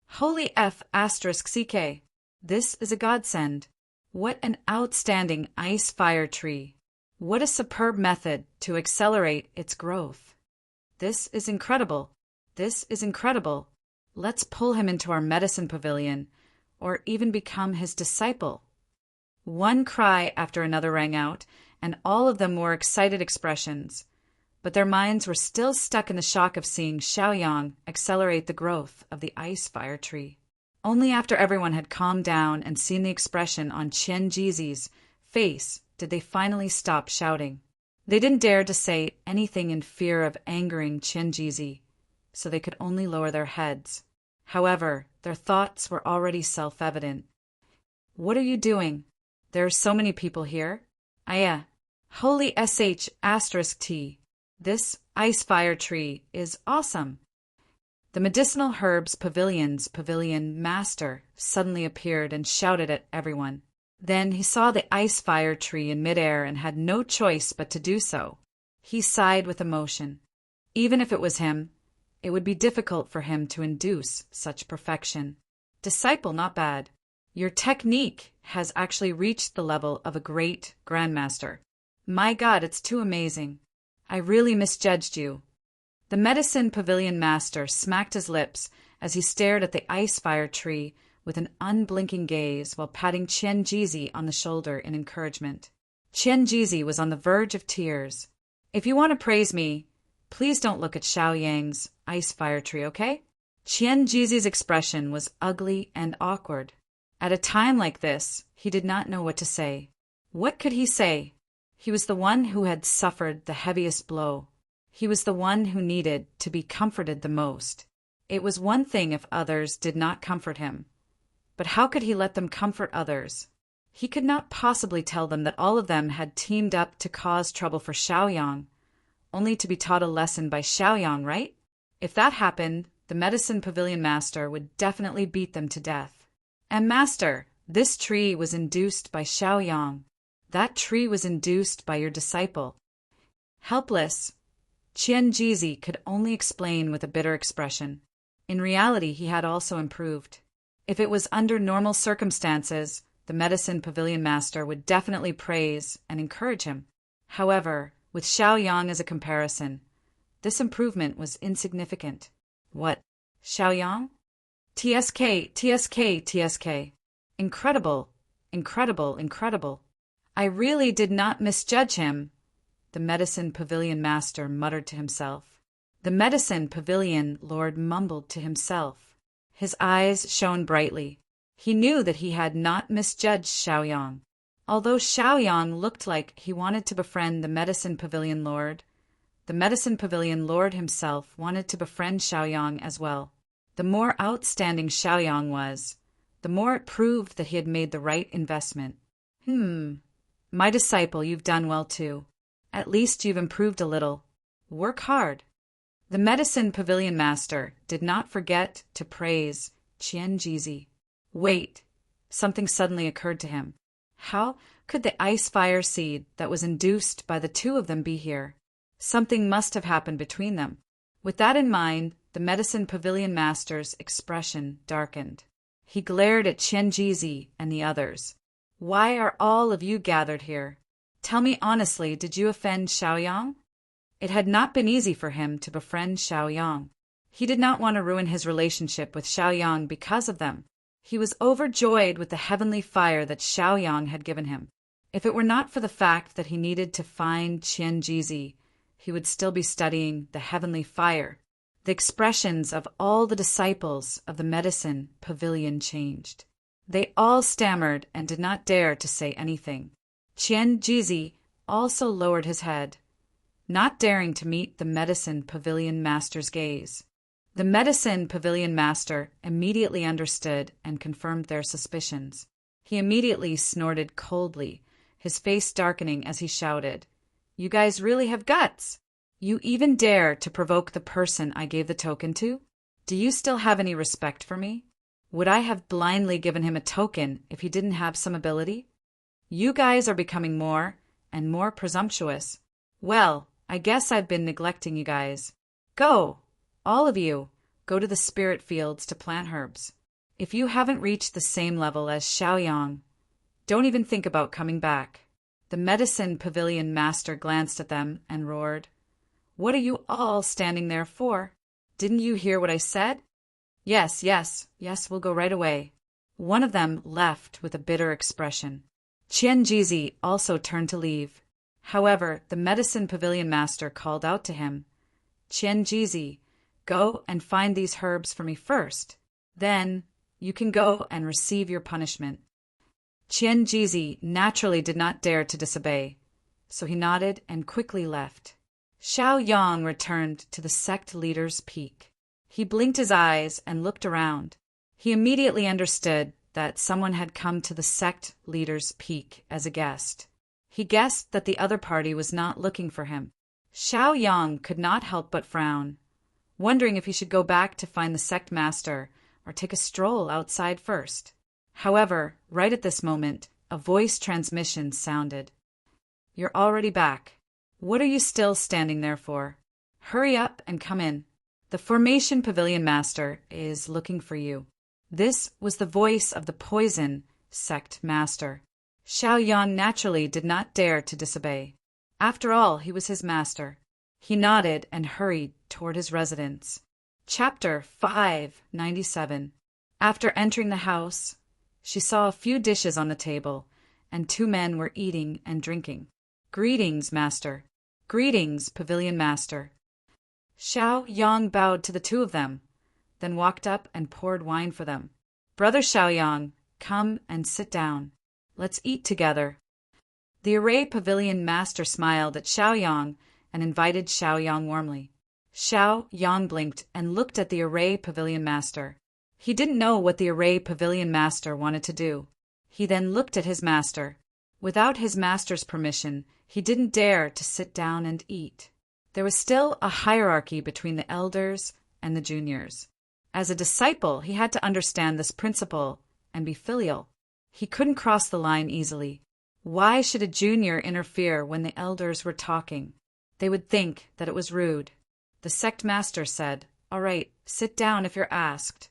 Holy F***CK! This is a godsend. What an outstanding ice fire tree! What a superb method to accelerate its growth! This is incredible. This is incredible. Let's pull him into our medicine pavilion, or even become his disciple. One cry after another rang out, and all of them wore excited expressions, but their minds were still stuck in the shock of seeing Xiaoyang accelerate the growth of the ice fire tree. Only after everyone had calmed down and seen the expression on Qianjizi's face did they finally stop shouting. They didn't dare to say anything in fear of angering Qianjizi, so they could only lower their heads. However, their thoughts were already self-evident. What are you doing? There are so many people here. Holy sh**t. This ice fire tree is awesome. The medicinal herbs pavilion's pavilion master suddenly appeared and shouted at everyone. Then he saw the ice fire tree in midair and had no choice but to do so. He sighed with emotion. Even if it was him, it would be difficult for him to induce such perfection. Disciple, not bad. Your technique has actually reached the level of a great grandmaster. My God, it's too amazing. I really misjudged you. The medicine pavilion master smacked his lips as he stared at the ice fire tree with an unblinking gaze while patting Qianjizi on the shoulder in encouragement. Qianjizi was on the verge of tears. If you want to praise me, please don't look at Xiaoyang's ice fire tree, okay? Qianjizi's expression was ugly and awkward. At a time like this, he did not know what to say. What could he say? He was the one who had suffered the heaviest blow. He was the one who needed to be comforted the most. It was one thing if others did not comfort him, but how could he let them comfort others? He could not possibly tell them that all of them had teamed up to cause trouble for Xiaoyang, only to be taught a lesson by Xiaoyang, right? If that happened, the medicine pavilion master would definitely beat them to death. And master, this tree was induced by Xiaoyang. That tree was induced by your disciple. Helpless, Qian Jizi could only explain with a bitter expression. In reality, he had also improved. If it was under normal circumstances, the medicine pavilion master would definitely praise and encourage him. However, with Xiaoyang as a comparison, this improvement was insignificant. What? Xiaoyang? TSK, TSK, TSK. Incredible, incredible, incredible. I really did not misjudge him, the medicine pavilion master muttered to himself. The medicine pavilion lord mumbled to himself. His eyes shone brightly. He knew that he had not misjudged Xiaoyang. Although Xiaoyang looked like he wanted to befriend the medicine pavilion lord, the medicine pavilion lord himself wanted to befriend Xiaoyang as well. The more outstanding Xiaoyang was, the more it proved that he had made the right investment. My disciple, you've done well too. At least you've improved a little. Work hard. The medicine pavilion master did not forget to praise Qian Jizi. Wait, something suddenly occurred to him. How could the ice fire seed that was induced by the two of them be here? Something must have happened between them. With that in mind, the medicine pavilion master's expression darkened. He glared at Qian Jizi and the others. Why are all of you gathered here? Tell me honestly, did you offend Xiaoyang? It had not been easy for him to befriend Xiaoyang. He did not want to ruin his relationship with Xiaoyang because of them. He was overjoyed with the heavenly fire that Xiaoyang had given him. If it were not for the fact that he needed to find Qian Jizi, he would still be studying the heavenly fire. The expressions of all the disciples of the medicine pavilion changed. They all stammered and did not dare to say anything. Qian Jizi also lowered his head, not daring to meet the medicine pavilion master's gaze. The medicine pavilion master immediately understood and confirmed their suspicions. He immediately snorted coldly, his face darkening as he shouted, "You guys really have guts! You even dare to provoke the person I gave the token to? Do you still have any respect for me? Would I have blindly given him a token if he didn't have some ability? You guys are becoming more and more presumptuous. Well, I guess I've been neglecting you guys. Go! All of you, go to the spirit fields to plant herbs. If you haven't reached the same level as Xiaoyang, don't even think about coming back." The medicine pavilion master glanced at them and roared, "What are you all standing there for? Didn't you hear what I said?" Yes, we'll go right away." One of them left with a bitter expression. Qian Jizi also turned to leave. However, the medicine pavilion master called out to him, "Qian Jizi, go and find these herbs for me first. Then you can go and receive your punishment." Qian Jizi naturally did not dare to disobey, so he nodded and quickly left. Xiaoyang returned to the sect leader's peak. He blinked his eyes and looked around. He immediately understood that someone had come to the sect leader's peak as a guest. He guessed that the other party was not looking for him. Xiaoyang could not help but frown, wondering if he should go back to find the sect master or take a stroll outside first. However, right at this moment, a voice transmission sounded. "You're already back. What are you still standing there for? Hurry up and come in. The formation pavilion master is looking for you." This was the voice of the poison sect master. Xiaoyang naturally did not dare to disobey. After all, he was his master. He nodded and hurried toward his residence. Chapter 597. After entering the house, she saw a few dishes on the table, and two men were eating and drinking. "Greetings, master." "Greetings, pavilion master." Xiaoyang bowed to the two of them, then walked up and poured wine for them. "Brother Xiaoyang, come and sit down. Let's eat together." The array pavilion master smiled at Xiaoyang and invited Xiaoyang warmly. Xiaoyang blinked and looked at the array pavilion master. He didn't know what the array pavilion master wanted to do. He then looked at his master. Without his master's permission, he didn't dare to sit down and eat. There was still a hierarchy between the elders and the juniors. As a disciple, he had to understand this principle and be filial. He couldn't cross the line easily. Why should a junior interfere when the elders were talking? They would think that it was rude. The sect master said, "All right, sit down if you're asked."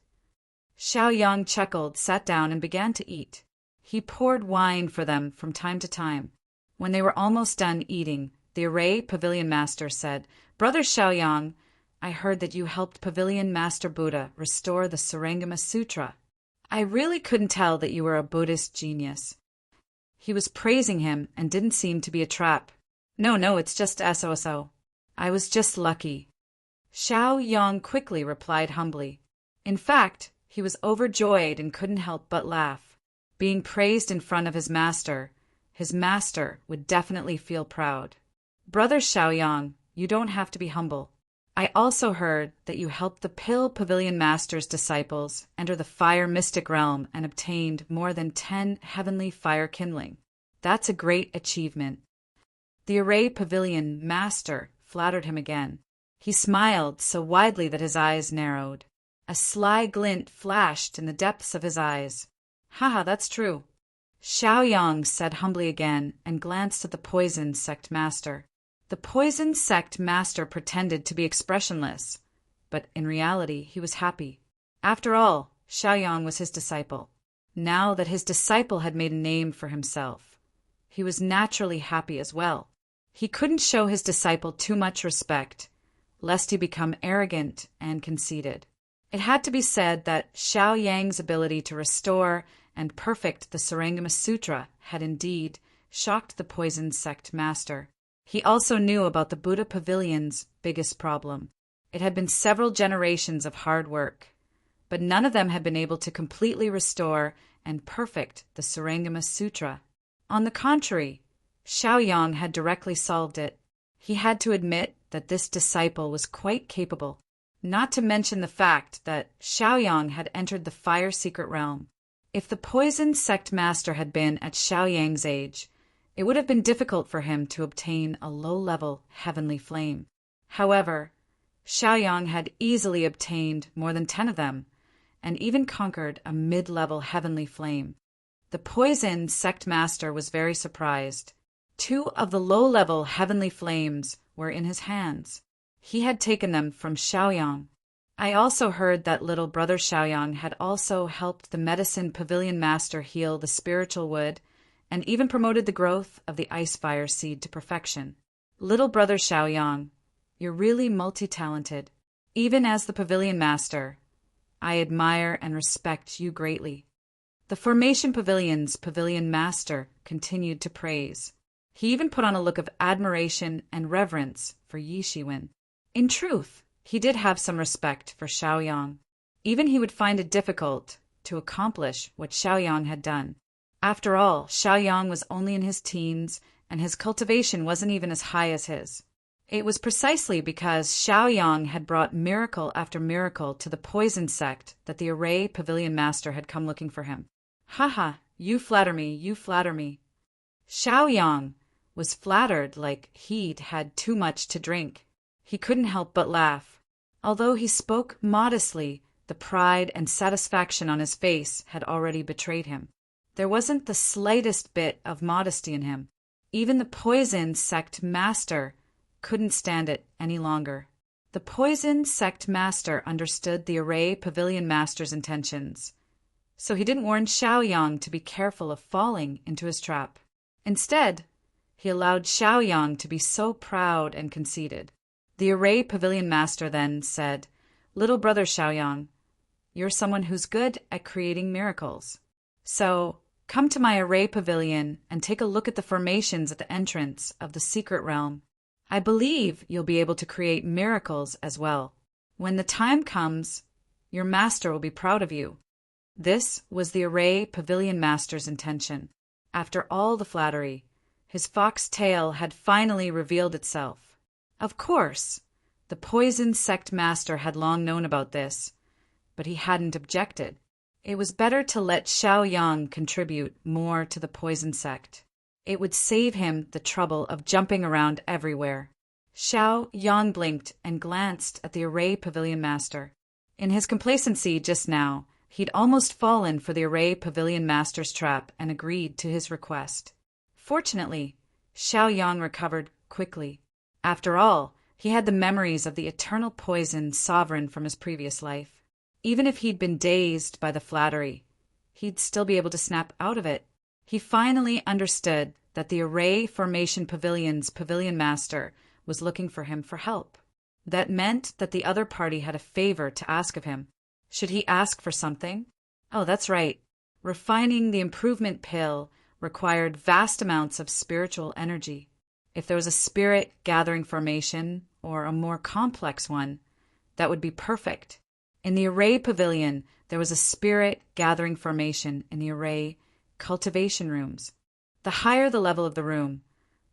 Xiaoyang chuckled, sat down, and began to eat. He poured wine for them from time to time. When they were almost done eating, the array pavilion master said, "Brother Xiaoyang, I heard that you helped Pavilion Master Buddha restore the Sarangama Sutra. I really couldn't tell that you were a Buddhist genius." He was praising him and didn't seem to be a trap. No, it's just so. I was just lucky." Xiaoyang quickly replied humbly. In fact, he was overjoyed and couldn't help but laugh. Being praised in front of his master would definitely feel proud. "Brother Xiaoyang, you don't have to be humble. I also heard that you helped the Pill Pavilion Master's disciples enter the fire mystic realm and obtained more than 10 heavenly fire kindling. That's a great achievement." The Array Pavilion Master flattered him again. He smiled so widely that his eyes narrowed. A sly glint flashed in the depths of his eyes. "Haha, that's true." Xiaoyang said humbly again and glanced at the Poison Sect Master. The Poison Sect Master pretended to be expressionless, but in reality he was happy. After all, Xiaoyang was his disciple. Now that his disciple had made a name for himself, he was naturally happy as well. He couldn't show his disciple too much respect, lest he become arrogant and conceited. It had to be said that Xiaoyang's ability to restore and perfect the Sarangama Sutra had indeed shocked the Poison Sect Master. He also knew about the Buddha Pavilion's biggest problem. It had been several generations of hard work, but none of them had been able to completely restore and perfect the Sarangama Sutra. On the contrary, Xiaoyang had directly solved it. He had to admit that this disciple was quite capable, not to mention the fact that Xiaoyang had entered the fire secret realm. If the Poison Sect Master had been at Xiaoyang's age, it would have been difficult for him to obtain a low-level heavenly flame. However, Xiaoyang had easily obtained more than 10 of them, and even conquered a mid-level heavenly flame. The Poison Sect Master was very surprised. 2 of the low-level heavenly flames were in his hands. He had taken them from Xiaoyang. I also heard that little brother Xiaoyang had also helped the Medicine Pavilion Master heal the spiritual wood and even promoted the growth of the ice fire seed to perfection. Little brother Xiaoyang, you're really multi-talented. Even as the Pavilion Master, I admire and respect you greatly." The Formation Pavilion's Pavilion Master continued to praise. He even put on a look of admiration and reverence for Yi Shiwen. In truth, he did have some respect for Xiaoyang. Even he would find it difficult to accomplish what Xiaoyang had done. After all, Xiaoyang was only in his teens, and his cultivation wasn't even as high as his. It was precisely because Xiaoyang had brought miracle after miracle to the Poison Sect that the Array Pavilion Master had come looking for him. "Haha, you flatter me, you flatter me." Xiaoyang was flattered like he'd had too much to drink. He couldn't help but laugh. Although he spoke modestly, the pride and satisfaction on his face had already betrayed him. There wasn't the slightest bit of modesty in him. Even the Poison Sect Master couldn't stand it any longer. The Poison Sect Master understood the Array Pavilion Master's intentions, so he didn't warn Xiaoyang to be careful of falling into his trap. Instead, he allowed Xiaoyang to be so proud and conceited. The Array Pavilion Master then said, "Little brother Xiaoyang, you're someone who's good at creating miracles. So, come to my Array Pavilion and take a look at the formations at the entrance of the secret realm. I believe you'll be able to create miracles as well. When the time comes, your master will be proud of you." This was the Array Pavilion Master's intention. After all the flattery, his fox tail had finally revealed itself. Of course, the Poison Sect Master had long known about this, but he hadn't objected. It was better to let Xiaoyang contribute more to the Poison Sect. It would save him the trouble of jumping around everywhere. Xiaoyang blinked and glanced at the Array Pavilion Master. In his complacency just now, he'd almost fallen for the Array Pavilion Master's trap and agreed to his request. Fortunately, Xiaoyang recovered quickly. After all, he had the memories of the eternal poison sovereign from his previous life. Even if he'd been dazed by the flattery, he'd still be able to snap out of it. He finally understood that the Array Formation Pavilion's Pavilion Master was looking for him for help. That meant that the other party had a favor to ask of him. Should he ask for something? Oh, that's right. Refining the improvement pill required vast amounts of spiritual energy. If there was a spirit gathering formation, or a more complex one, that would be perfect. In the Array Pavilion, there was a spirit gathering formation in the Array cultivation rooms. The higher the level of the room,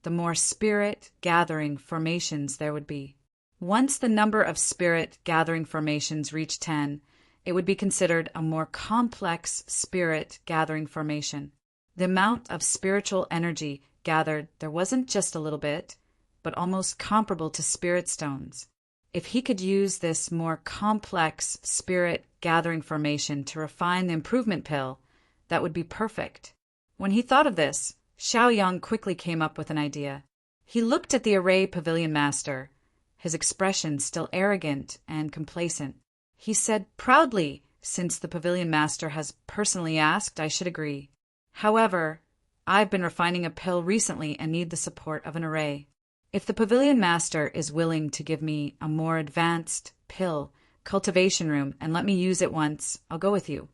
the more spirit gathering formations there would be. Once the number of spirit gathering formations reached 10, it would be considered a more complex spirit gathering formation. The amount of spiritual energy gathered there wasn't just a little bit, but almost comparable to spirit stones. If he could use this more complex spirit gathering formation to refine the improvement pill, that would be perfect. When he thought of this, Xiaoyang quickly came up with an idea. He looked at the Array Pavilion Master, his expression still arrogant and complacent. He said proudly, since the Pavilion Master has personally asked, I should agree. However, I've been refining a pill recently and need the support of an array. If the Pavilion Master is willing to give me a more advanced pill cultivation room and let me use it once, I'll go with you.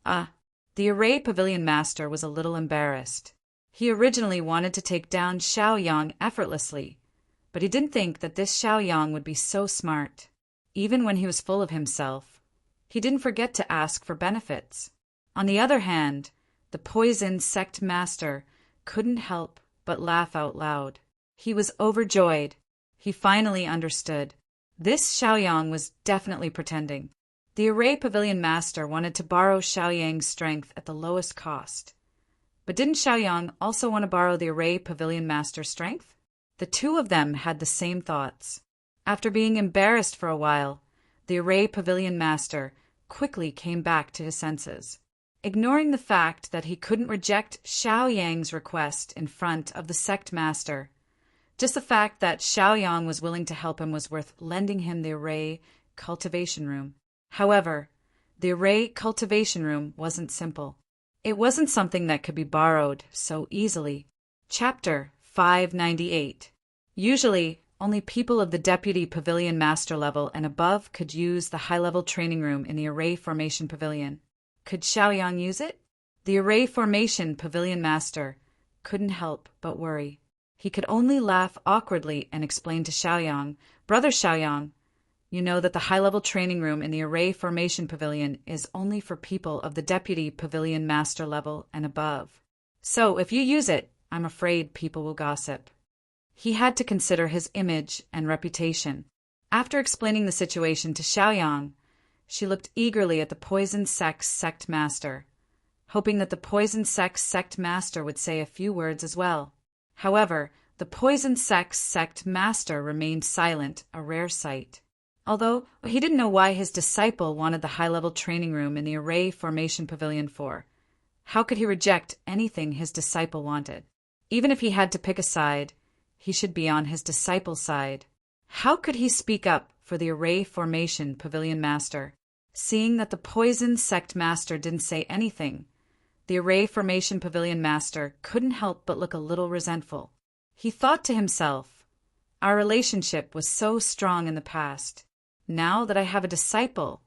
The Array Pavilion Master was a little embarrassed. He originally wanted to take down Xiaoyang effortlessly, but he didn't think that this Xiaoyang would be so smart. Even when he was full of himself, he didn't forget to ask for benefits. On the other hand, the Poison Sect Master couldn't help but laugh out loud. He was overjoyed. He finally understood. This Xiaoyang was definitely pretending. The Array Pavilion Master wanted to borrow Xiaoyang's strength at the lowest cost. But didn't Xiaoyang also want to borrow the Array Pavilion Master's strength? The two of them had the same thoughts. After being embarrassed for a while, the Array Pavilion Master quickly came back to his senses. Ignoring the fact that he couldn't reject Xiaoyang's request in front of the Sect Master, just the fact that Xiaoyang was willing to help him was worth lending him the Array Cultivation Room. However, the Array Cultivation Room wasn't simple. It wasn't something that could be borrowed so easily. Chapter 598. Usually, only people of the Deputy Pavilion Master level and above could use the high-level training room in the Array Formation Pavilion. Could Xiaoyang use it? The Array Formation Pavilion Master couldn't help but worry. He could only laugh awkwardly and explain to Xiaoyang, Brother Xiaoyang, you know that the high-level training room in the Array Formation Pavilion is only for people of the Deputy Pavilion Master level and above. So if you use it, I'm afraid people will gossip. He had to consider his image and reputation. After explaining the situation to Xiaoyang, she looked eagerly at the Poison Sect Master, hoping that the Poison Sect Master would say a few words as well. However, the Poison Sect Master remained silent, a rare sight. Although he didn't know why his disciple wanted the high-level training room in the Array Formation Pavilion for. How could he reject anything his disciple wanted? Even if he had to pick a side, he should be on his disciple's side. How could he speak up for the Array Formation Pavilion Master? Seeing that the Poison Sect Master didn't say anything, the Array Formation Pavilion Master couldn't help but look a little resentful. He thought to himself, our relationship was so strong in the past. Now that I have a disciple,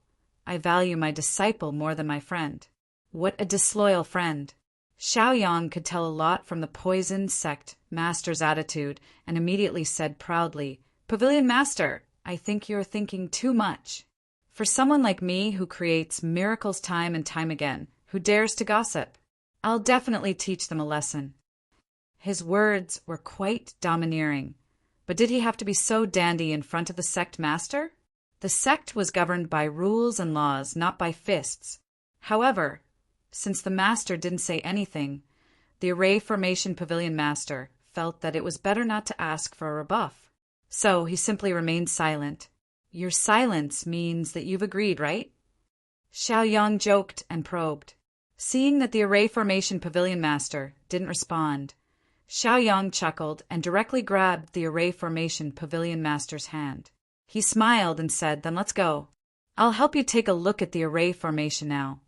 I value my disciple more than my friend. What a disloyal friend. Xiaoyang could tell a lot from the Poison Sect Master's attitude and immediately said proudly, Pavilion Master, I think you're thinking too much. For someone like me who creates miracles time and time again, who dares to gossip, I'll definitely teach them a lesson. His words were quite domineering, but did he have to be so dandy in front of the Sect Master? The sect was governed by rules and laws, not by fists. However, since the Master didn't say anything, the Array Formation Pavilion Master felt that it was better not to ask for a rebuff. So he simply remained silent. Your silence means that you've agreed, right? Xiaoyang joked and probed. Seeing that the array formation pavilion master didn't respond, Xiaoyang chuckled and directly grabbed the array formation pavilion master's hand. He smiled and said, "Then let's go. I'll help you take a look at the array formation now."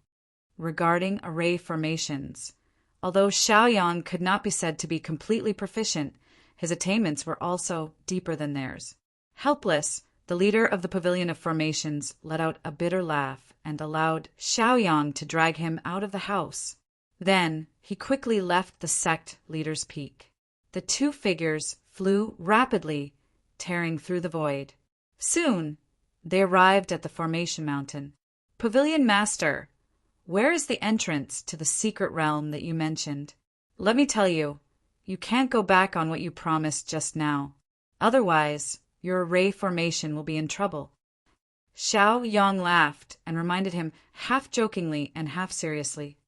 Regarding array formations, although Xiaoyang could not be said to be completely proficient, his attainments were also deeper than theirs. Helpless, the leader of the pavilion of formations let out a bitter laugh and allowed Xiaoyang to drag him out of the house. Then he quickly left the sect leader's peak. The two figures flew rapidly, tearing through the void. Soon, they arrived at the formation mountain. "Pavilion Master, where is the entrance to the secret realm that you mentioned? Let me tell you, you can't go back on what you promised just now. Otherwise, your array formation will be in trouble." Xiaoyang laughed and reminded him half jokingly and half seriously.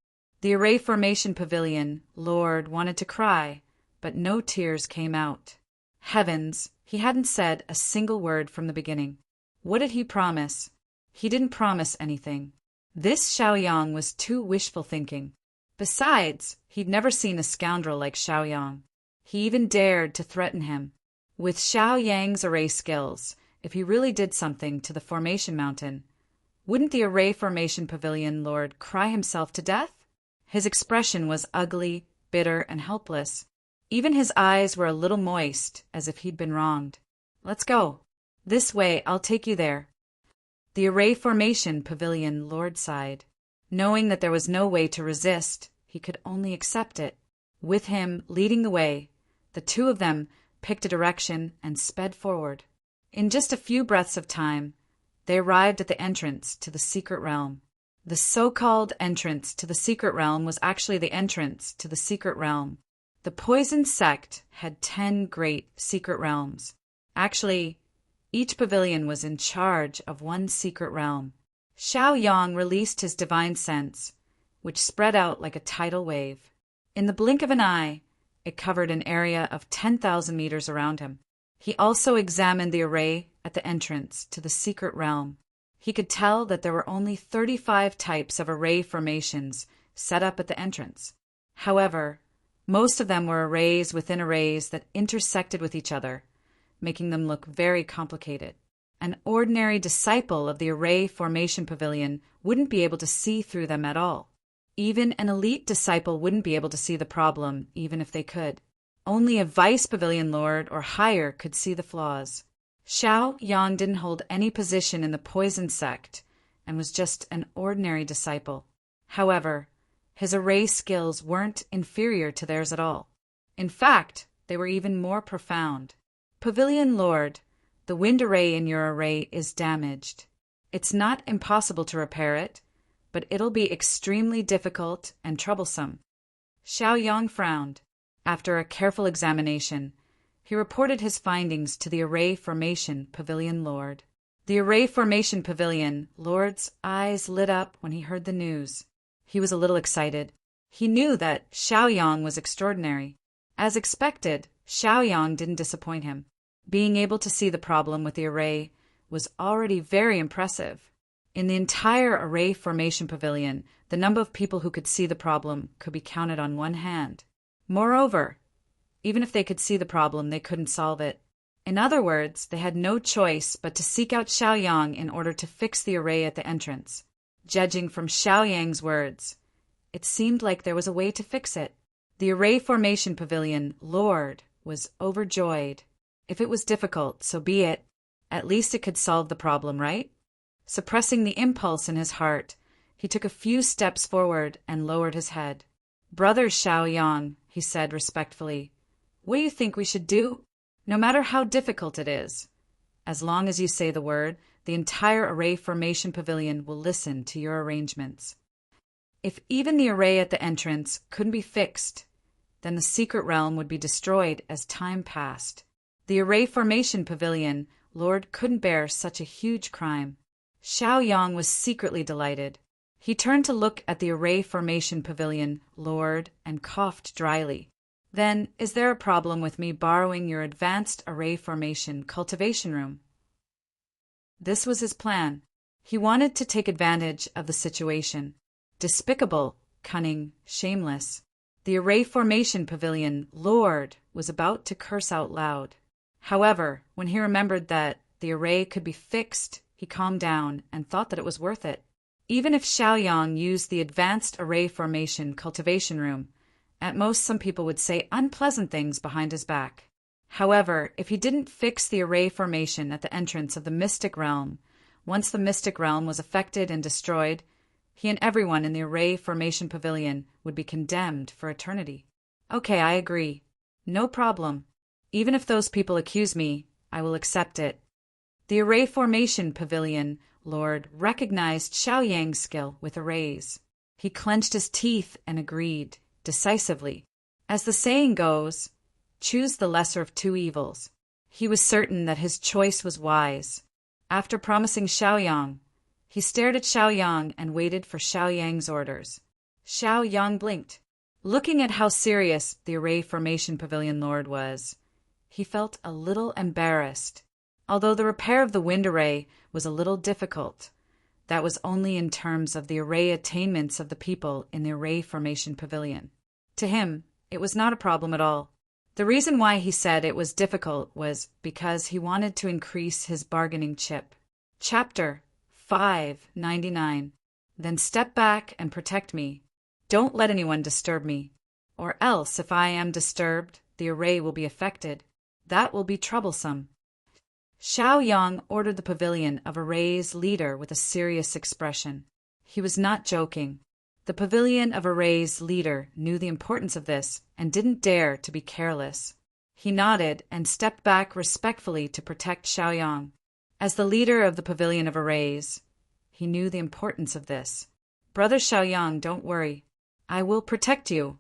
The array formation pavilion lord wanted to cry, but no tears came out. Heavens, he hadn't said a single word from the beginning. What did he promise? He didn't promise anything. This Xiaoyang was too wishful thinking. Besides, he'd never seen a scoundrel like Xiaoyang. He even dared to threaten him. With Xiaoyang's array skills, if he really did something to the formation mountain, wouldn't the array formation pavilion lord cry himself to death? His expression was ugly, bitter, and helpless. Even his eyes were a little moist, as if he'd been wronged. "Let's go. This way, I'll take you there." The array formation pavilion lord sighed. Knowing that there was no way to resist, he could only accept it. With him leading the way, the two of them picked a direction and sped forward. In just a few breaths of time, they arrived at the entrance to the secret realm. The so-called entrance to the secret realm was actually the entrance to the secret realm. The poison sect had 10 great secret realms. Actually, each pavilion was in charge of one secret realm. Xiaoyang released his divine sense, which spread out like a tidal wave. In the blink of an eye, it covered an area of 10,000 meters around him. He also examined the array at the entrance to the secret realm. He could tell that there were only 35 types of array formations set up at the entrance. However, most of them were arrays within arrays that intersected with each other, making them look very complicated. An ordinary disciple of the array formation pavilion wouldn't be able to see through them at all. Even an elite disciple wouldn't be able to see the problem, even if they could. Only a vice pavilion lord or higher could see the flaws. Xiaoyang didn't hold any position in the poison sect and was just an ordinary disciple. However, his array skills weren't inferior to theirs at all. In fact, they were even more profound. "Pavilion Lord, the wind array in your array is damaged. It's not impossible to repair it, but it'll be extremely difficult and troublesome." Xiaoyang frowned. After a careful examination, he reported his findings to the array formation pavilion lord. The array formation pavilion lord's eyes lit up when he heard the news. He was a little excited. He knew that Xiaoyang was extraordinary. As expected, Xiaoyang didn't disappoint him. Being able to see the problem with the array was already very impressive. In the entire array formation pavilion, the number of people who could see the problem could be counted on one hand. Moreover, even if they could see the problem, they couldn't solve it. In other words, they had no choice but to seek out Xiaoyang in order to fix the array at the entrance. Judging from Xiaoyang's words, it seemed like there was a way to fix it. The array formation pavilion lord was overjoyed. If it was difficult, so be it. At least it could solve the problem, right? Suppressing the impulse in his heart, he took a few steps forward and lowered his head. "Brother Xiaoyang," he said respectfully, "what do you think we should do? No matter how difficult it is, as long as you say the word, the entire array formation pavilion will listen to your arrangements. If even the array at the entrance couldn't be fixed, then the secret realm would be destroyed as time passed. The array formation pavilion lord couldn't bear such a huge crime." Xiaoyang was secretly delighted. He turned to look at the array formation pavilion lord and coughed dryly. "Then, is there a problem with me borrowing your advanced array formation cultivation room?" This was his plan. He wanted to take advantage of the situation. Despicable, cunning, shameless. The array formation pavilion lord was about to curse out loud. However, when he remembered that the array could be fixed, he calmed down and thought that it was worth it. Even if Xiaoyang used the advanced array formation cultivation room, at most some people would say unpleasant things behind his back. However, if he didn't fix the array formation at the entrance of the mystic realm, once the mystic realm was affected and destroyed, he and everyone in the array formation pavilion would be condemned for eternity. Okay, I agree. No problem. Even if those people accuse me, I will accept it. The array formation pavilion lord recognized Xiaoyang's skill with arrays. He clenched his teeth and agreed, decisively. As the saying goes, choose the lesser of two evils. He was certain that his choice was wise. After promising Xiaoyang, he stared at Xiaoyang and waited for Xiaoyang's orders. Xiaoyang blinked. Looking at how serious the array formation pavilion lord was, he felt a little embarrassed. Although the repair of the wind array was a little difficult, that was only in terms of the array attainments of the people in the array formation pavilion. To him, it was not a problem at all. The reason why he said it was difficult was because he wanted to increase his bargaining chip. Chapter 599. Then step back and protect me. Don't let anyone disturb me. Or else, if I am disturbed, the array will be affected. That will be troublesome. Xiaoyang ordered the pavilion of array's leader with a serious expression. He was not joking. The pavilion of array's leader knew the importance of this and didn't dare to be careless. He nodded and stepped back respectfully to protect Xiaoyang. As the leader of the pavilion of arrays, he knew the importance of this. Brother Xiaoyang, don't worry. I will protect you.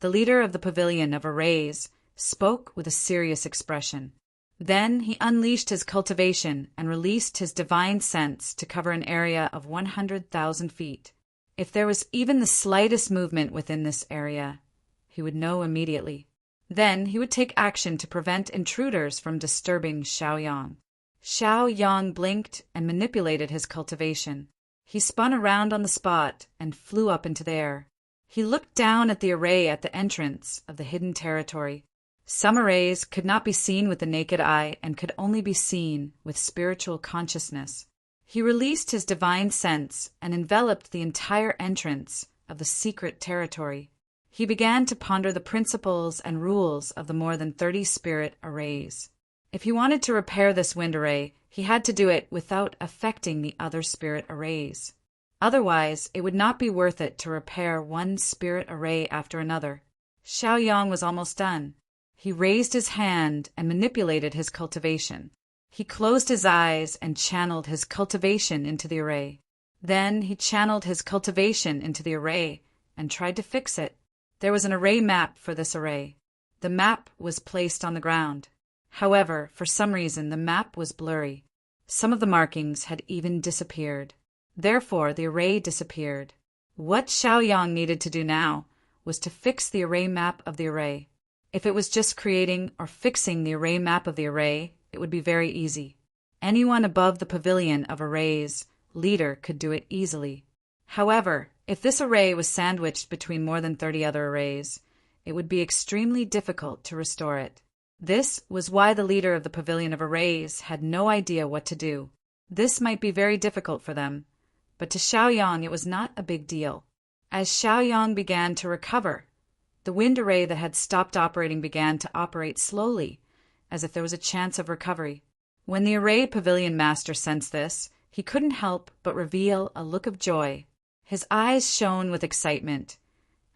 The leader of the pavilion of arrays spoke with a serious expression. Then he unleashed his cultivation and released his divine sense to cover an area of 100,000 feet. If there was even the slightest movement within this area, he would know immediately. Then he would take action to prevent intruders from disturbing Xiaoyang. Xiaoyang blinked and manipulated his cultivation. He spun around on the spot and flew up into the air. He looked down at the array at the entrance of the hidden territory. Some arrays could not be seen with the naked eye and could only be seen with spiritual consciousness. He released his divine sense and enveloped the entire entrance of the secret territory. He began to ponder the principles and rules of the more than 30 spirit arrays. If he wanted to repair this wind array, he had to do it without affecting the other spirit arrays. Otherwise, it would not be worth it to repair one spirit array after another. Xiaoyang was almost done. He raised his hand and manipulated his cultivation. He closed his eyes and channeled his cultivation into the array. Then he channeled his cultivation into the array and tried to fix it. There was an array map for this array. The map was placed on the ground. However, for some reason, the map was blurry. Some of the markings had even disappeared. Therefore, the array disappeared. What Xiaoyang needed to do now was to fix the array map of the array. If it was just creating or fixing the array map of the array, it would be very easy. Anyone above the pavilion of arrays leader could do it easily. However, if this array was sandwiched between more than 30 other arrays, it would be extremely difficult to restore it. This was why the leader of the pavilion of arrays had no idea what to do. This might be very difficult for them, but to Xiaoyang it was not a big deal. As Xiaoyang began to recover, the wind array that had stopped operating began to operate slowly, as if there was a chance of recovery. When the array pavilion master sensed this, he couldn't help but reveal a look of joy. His eyes shone with excitement,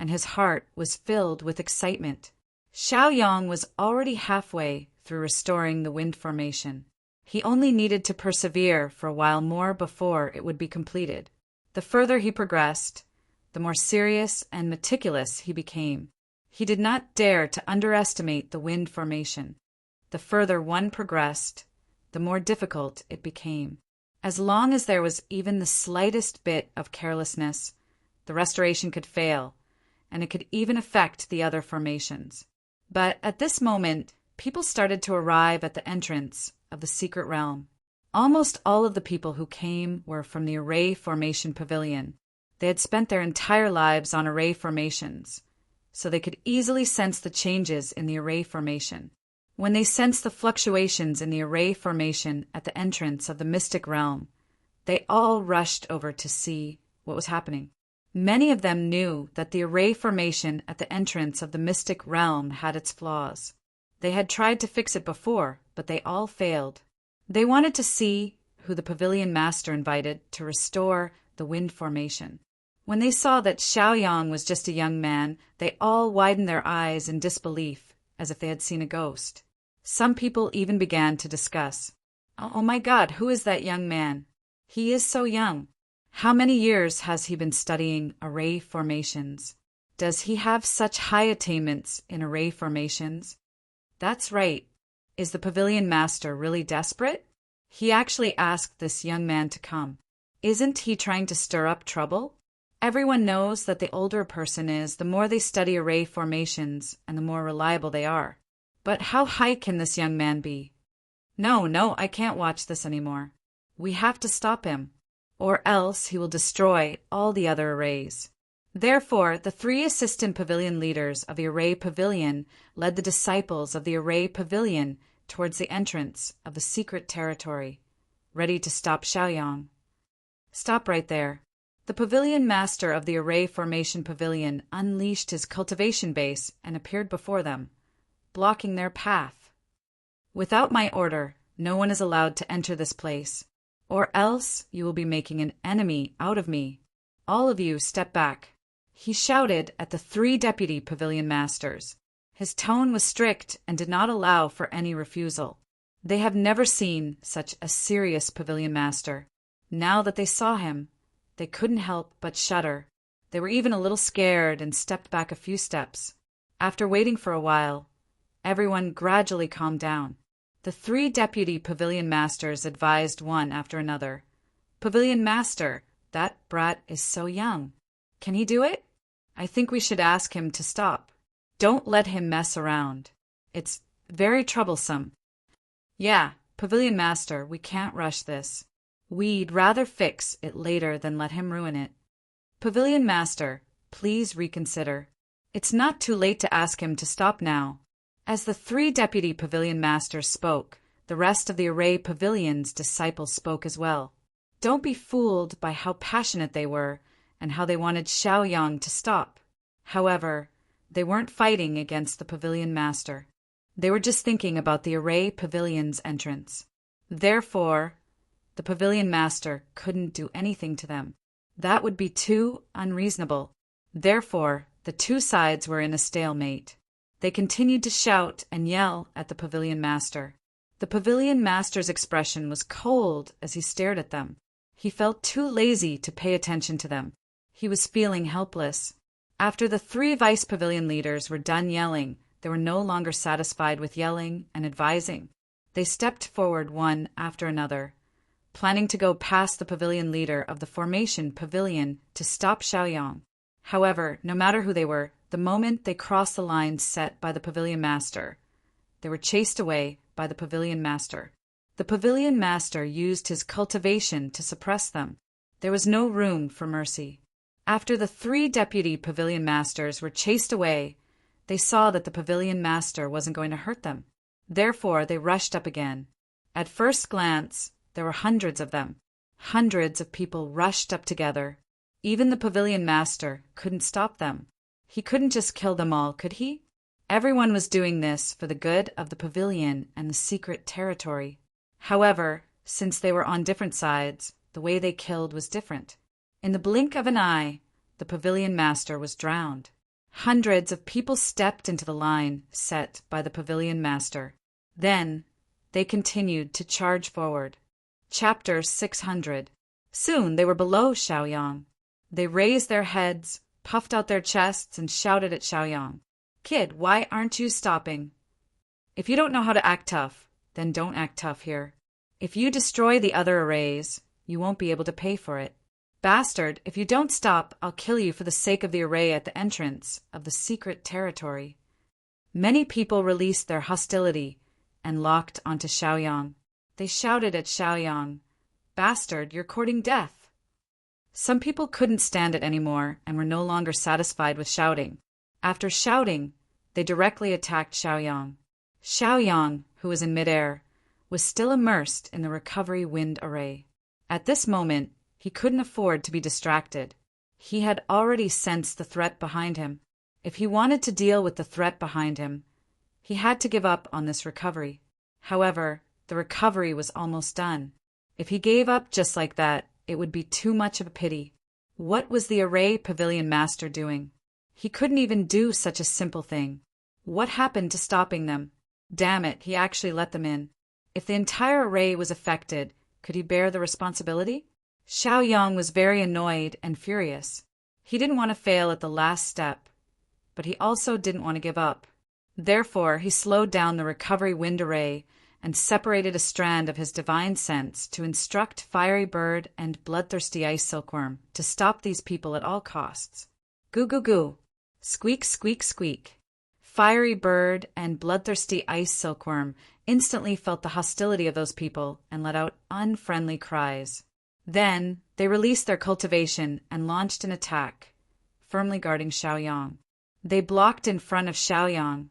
and his heart was filled with excitement. Xiaoyang was already halfway through restoring the wind formation. He only needed to persevere for a while more before it would be completed. The further he progressed, the more serious and meticulous he became. He did not dare to underestimate the wind formation. The further one progressed, the more difficult it became. As long as there was even the slightest bit of carelessness, the restoration could fail, and it could even affect the other formations. But at this moment, people started to arrive at the entrance of the secret realm. Almost all of the people who came were from the array formation pavilion. They had spent their entire lives on array formations, so they could easily sense the changes in the array formation. When they sensed the fluctuations in the array formation at the entrance of the mystic realm, they all rushed over to see what was happening. Many of them knew that the array formation at the entrance of the mystic realm had its flaws. They had tried to fix it before, but they all failed. They wanted to see who the pavilion master invited to restore the wind formation. When they saw that Xiaoyang was just a young man, they all widened their eyes in disbelief, as if they had seen a ghost. Some people even began to discuss, "Oh my God, who is that young man? He is so young. How many years has he been studying array formations? Does he have such high attainments in array formations? That's right. Is the pavilion master really desperate? He actually asked this young man to come. Isn't he trying to stir up trouble?" Everyone knows that the older a person is, the more they study array formations and the more reliable they are. But how high can this young man be? No, I can't watch this anymore. We have to stop him, or else he will destroy all the other arrays. Therefore, the 3 assistant pavilion leaders of the array pavilion led the disciples of the array pavilion towards the entrance of the secret territory, ready to stop Xiaoyang. Stop right there. The pavilion master of the array formation pavilion unleashed his cultivation base and appeared before them, blocking their path. Without my order, no one is allowed to enter this place, or else you will be making an enemy out of me. All of you step back. He shouted at the 3 deputy pavilion masters. His tone was strict and did not allow for any refusal. They have never seen such a serious pavilion master. Now that they saw him, they couldn't help but shudder. They were even a little scared and stepped back a few steps. After waiting for a while, everyone gradually calmed down. The 3 deputy pavilion masters advised one after another. "Pavilion master, that brat is so young. Can he do it? I think we should ask him to stop. Don't let him mess around. It's very troublesome." "Yeah, pavilion master, we can't rush this. We'd rather fix it later than let him ruin it. Pavilion master, please reconsider. It's not too late to ask him to stop now." As the 3 deputy pavilion masters spoke, the rest of the array pavilion's disciples spoke as well. Don't be fooled by how passionate they were and how they wanted Xiaoyang to stop. However, they weren't fighting against the pavilion master. They were just thinking about the array pavilion's entrance. Therefore, the pavilion master couldn't do anything to them. That would be too unreasonable. Therefore, the 2 sides were in a stalemate. They continued to shout and yell at the pavilion master. The pavilion master's expression was cold as he stared at them. He felt too lazy to pay attention to them. He was feeling helpless. After the 3 vice pavilion leaders were done yelling, they were no longer satisfied with yelling and advising. They stepped forward one after another, planning to go past the pavilion leader of the formation pavilion to stop Xiaoyang. However, no matter who they were, the moment they crossed the line set by the pavilion master, they were chased away by the pavilion master. The pavilion master used his cultivation to suppress them. There was no room for mercy. After the 3 deputy pavilion masters were chased away, they saw that the pavilion master wasn't going to hurt them. Therefore, they rushed up again. At first glance, there were hundreds of them. Hundreds of people rushed up together. Even the pavilion master couldn't stop them. He couldn't just kill them all, could he? Everyone was doing this for the good of the pavilion and the secret territory. However, since they were on different sides, the way they killed was different. In the blink of an eye, the pavilion master was drowned. Hundreds of people stepped into the line set by the pavilion master. Then, they continued to charge forward. Chapter 600. Soon they were below Xiaoyang. They raised their heads, puffed out their chests, and shouted at Xiaoyang. "Kid, why aren't you stopping? If you don't know how to act tough, then don't act tough here. If you destroy the other arrays, you won't be able to pay for it. Bastard, if you don't stop, I'll kill you for the sake of the array at the entrance of the secret territory." Many people released their hostility and locked onto Xiaoyang. They shouted at Xiaoyang, "Bastard, you're courting death." Some people couldn't stand it anymore and were no longer satisfied with shouting. After shouting, they directly attacked Xiaoyang. Xiaoyang, who was in midair, was still immersed in the recovery wind array. At this moment, he couldn't afford to be distracted. He had already sensed the threat behind him. If he wanted to deal with the threat behind him, he had to give up on this recovery. However, the recovery was almost done. If he gave up just like that, it would be too much of a pity. What was the array pavilion master doing? He couldn't even do such a simple thing. What happened to stopping them? Damn it, he actually let them in. If the entire array was affected, could he bear the responsibility? Xiaoyang was very annoyed and furious. He didn't want to fail at the last step, but he also didn't want to give up. Therefore, he slowed down the recovery wind array and separated a strand of his divine sense to instruct Fiery Bird and Bloodthirsty Ice Silkworm to stop these people at all costs. Goo goo goo. Squeak squeak squeak. Fiery Bird and Bloodthirsty Ice Silkworm instantly felt the hostility of those people and let out unfriendly cries. Then they released their cultivation and launched an attack, firmly guarding Xiaoyang. They blocked in front of Xiaoyang,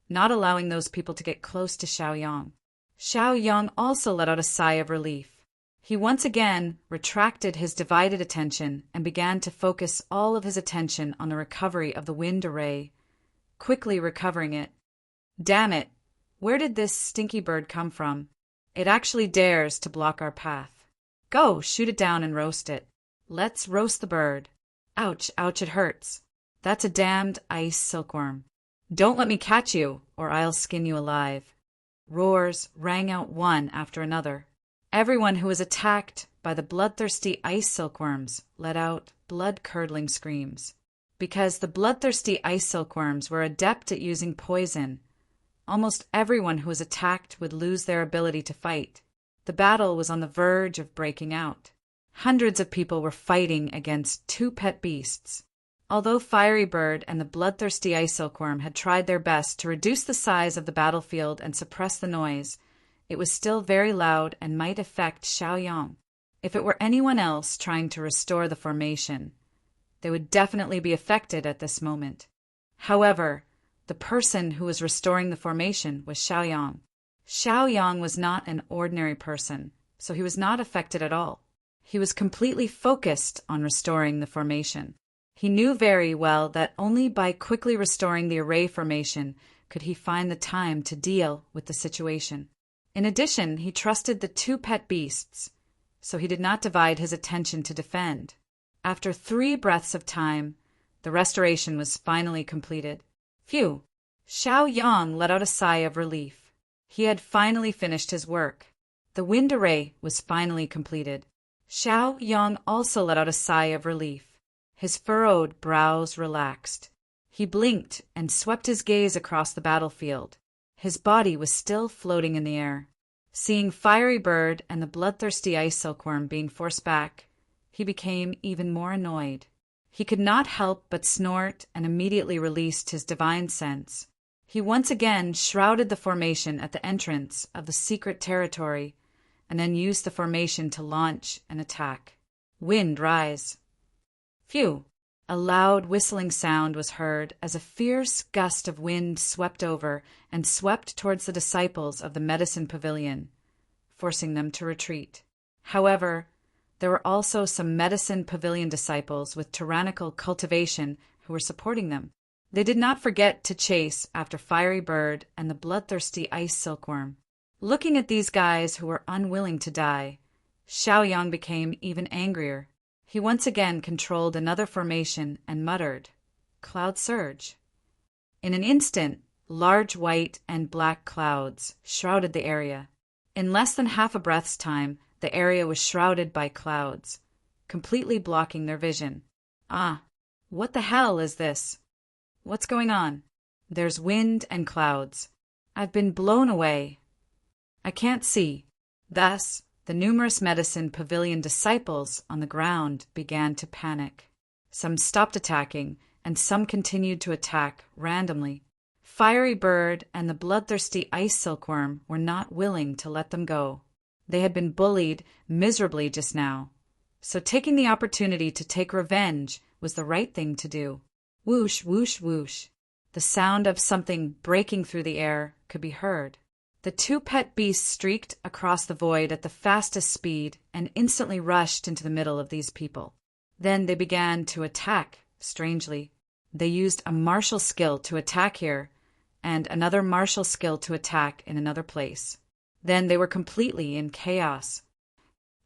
not allowing those people to get close to Xiaoyang. Xiaoyang also let out a sigh of relief. He once again retracted his divided attention and began to focus all of his attention on the recovery of the wind array, quickly recovering it. Damn it! Where did this stinky bird come from? It actually dares to block our path. Go, shoot it down and roast it. Let's roast the bird. Ouch, ouch, it hurts. That's a damned ice silkworm. Don't let me catch you, or I'll skin you alive. Roars rang out one after another. Everyone who was attacked by the bloodthirsty ice silkworms let out blood-curdling screams. Because the bloodthirsty ice silkworms were adept at using poison, almost everyone who was attacked would lose their ability to fight. The battle was on the verge of breaking out. Hundreds of people were fighting against two pet beasts. Although Fiery Bird and the bloodthirsty ice silkworm had tried their best to reduce the size of the battlefield and suppress the noise, it was still very loud and might affect Xiaoyang. If it were anyone else trying to restore the formation, they would definitely be affected at this moment. However, the person who was restoring the formation was Xiaoyang. Xiaoyang was not an ordinary person, so he was not affected at all. He was completely focused on restoring the formation. He knew very well that only by quickly restoring the array formation could he find the time to deal with the situation. In addition, he trusted the two pet beasts, so he did not divide his attention to defend. After 3 breaths of time, the restoration was finally completed. Phew! Xiaoyang let out a sigh of relief. He had finally finished his work. The wind array was finally completed. Xiaoyang also let out a sigh of relief. His furrowed brows relaxed. He blinked and swept his gaze across the battlefield. His body was still floating in the air. Seeing Fiery Bird and the bloodthirsty ice silkworm being forced back, he became even more annoyed. He could not help but snort and immediately released his divine sense. He once again shrouded the formation at the entrance of the secret territory and then used the formation to launch an attack. Wind rise. Phew! A loud whistling sound was heard as a fierce gust of wind swept over and swept towards the disciples of the medicine pavilion, forcing them to retreat. However, there were also some medicine pavilion disciples with tyrannical cultivation who were supporting them. They did not forget to chase after Fiery Bird and the bloodthirsty ice silkworm. Looking at these guys who were unwilling to die, Xiaoyang became even angrier. He once again controlled another formation and muttered, "Cloud surge." In an instant, large white and black clouds shrouded the area. In less than half a breath's time, the area was shrouded by clouds, completely blocking their vision. Ah, what the hell is this? What's going on? There's wind and clouds. I've been blown away. I can't see. Thus, the numerous medicine pavilion disciples on the ground began to panic. Some stopped attacking, and some continued to attack randomly. Fiery Bird and the bloodthirsty ice silkworm were not willing to let them go. They had been bullied miserably just now, so taking the opportunity to take revenge was the right thing to do. Whoosh, whoosh, whoosh. The sound of something breaking through the air could be heard. The two pet beasts streaked across the void at the fastest speed and instantly rushed into the middle of these people. Then they began to attack, strangely. They used a martial skill to attack here, and another martial skill to attack in another place. Then they were completely in chaos.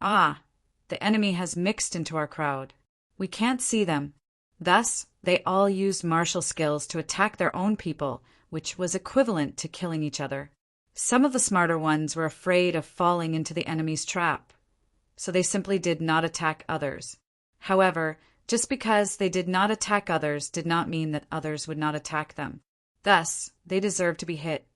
Ah, the enemy has mixed into our crowd. We can't see them. Thus, they all used martial skills to attack their own people, which was equivalent to killing each other. Some of the smarter ones were afraid of falling into the enemy's trap, so they simply did not attack others. However, just because they did not attack others did not mean that others would not attack them. Thus, they deserved to be hit.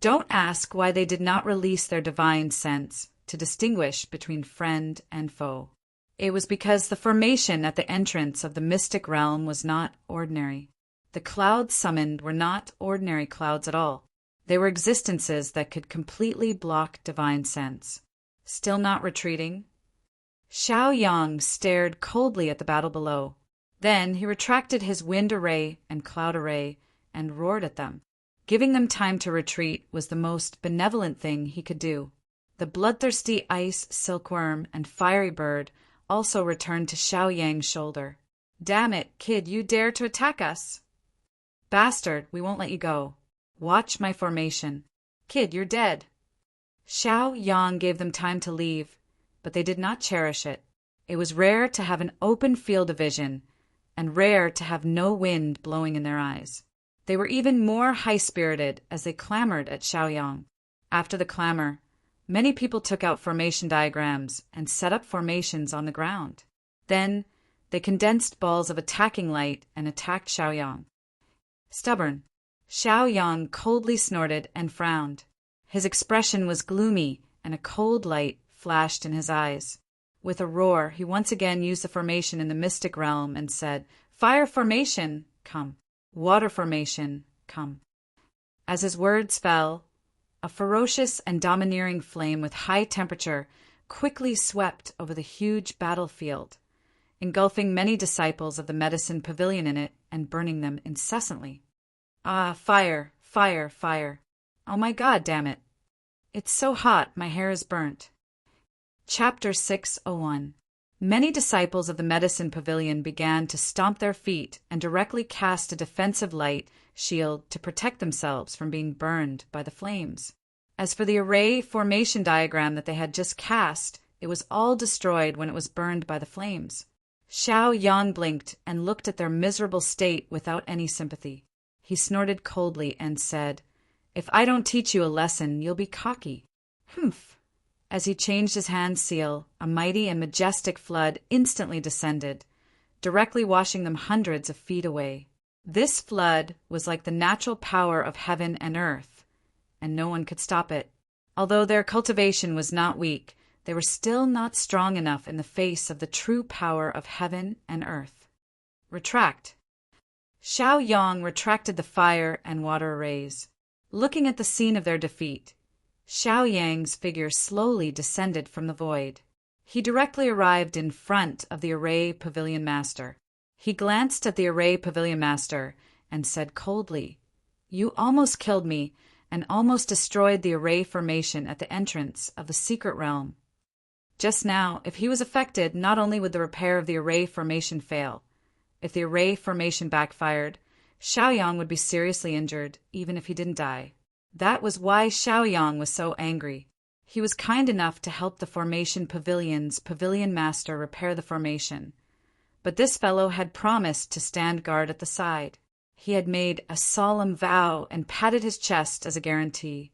Don't ask why they did not release their divine sense to distinguish between friend and foe. It was because the formation at the entrance of the mystic realm was not ordinary. The clouds summoned were not ordinary clouds at all. They were existences that could completely block divine sense. Still not retreating? Xiao Yang stared coldly at the battle below. Then he retracted his wind array and cloud array and roared at them. Giving them time to retreat was the most benevolent thing he could do. The bloodthirsty ice silkworm and fiery bird also returned to Xiao Yang's shoulder. "Damn it, kid, you dare to attack us? Bastard, we won't let you go. Watch my formation. Kid, you're dead." Xiao Yang gave them time to leave, but they did not cherish it. It was rare to have an open field of vision, and rare to have no wind blowing in their eyes. They were even more high-spirited as they clamored at Xiao Yang. After the clamor, many people took out formation diagrams and set up formations on the ground. Then, they condensed balls of attacking light and attacked Xiao Yang. Stubborn. Xiao Yang coldly snorted and frowned. His expression was gloomy, and a cold light flashed in his eyes. With a roar, he once again used the formation in the mystic realm and said, "Fire formation, come. Water formation, come." As his words fell, a ferocious and domineering flame with high temperature quickly swept over the huge battlefield, engulfing many disciples of the medicine pavilion in it and burning them incessantly. Ah, fire, fire, fire. Oh my God, damn it. It's so hot, my hair is burnt. Chapter 601. Many disciples of the medicine pavilion began to stomp their feet and directly cast a defensive light shield to protect themselves from being burned by the flames. As for the array formation diagram that they had just cast, it was all destroyed when it was burned by the flames. Xiao Yang blinked and looked at their miserable state without any sympathy. He snorted coldly and said, "If I don't teach you a lesson, you'll be cocky." Humph. As he changed his hand seal, a mighty and majestic flood instantly descended, directly washing them hundreds of feet away. This flood was like the natural power of heaven and earth, and no one could stop it. Although their cultivation was not weak, they were still not strong enough in the face of the true power of heaven and earth. Retract. Xiao Yang retracted the fire and water arrays. Looking at the scene of their defeat, Xiao Yang's figure slowly descended from the void. He directly arrived in front of the array pavilion master. He glanced at the array pavilion master and said coldly, "You almost killed me and almost destroyed the array formation at the entrance of the secret realm." Just now, if he was affected, not only would the repair of the array formation fail. If the array formation backfired, Xiao Yang would be seriously injured, even if he didn't die. That was why Xiao Yang was so angry. He was kind enough to help the formation pavilion's pavilion master repair the formation. But this fellow had promised to stand guard at the side. He had made a solemn vow and patted his chest as a guarantee.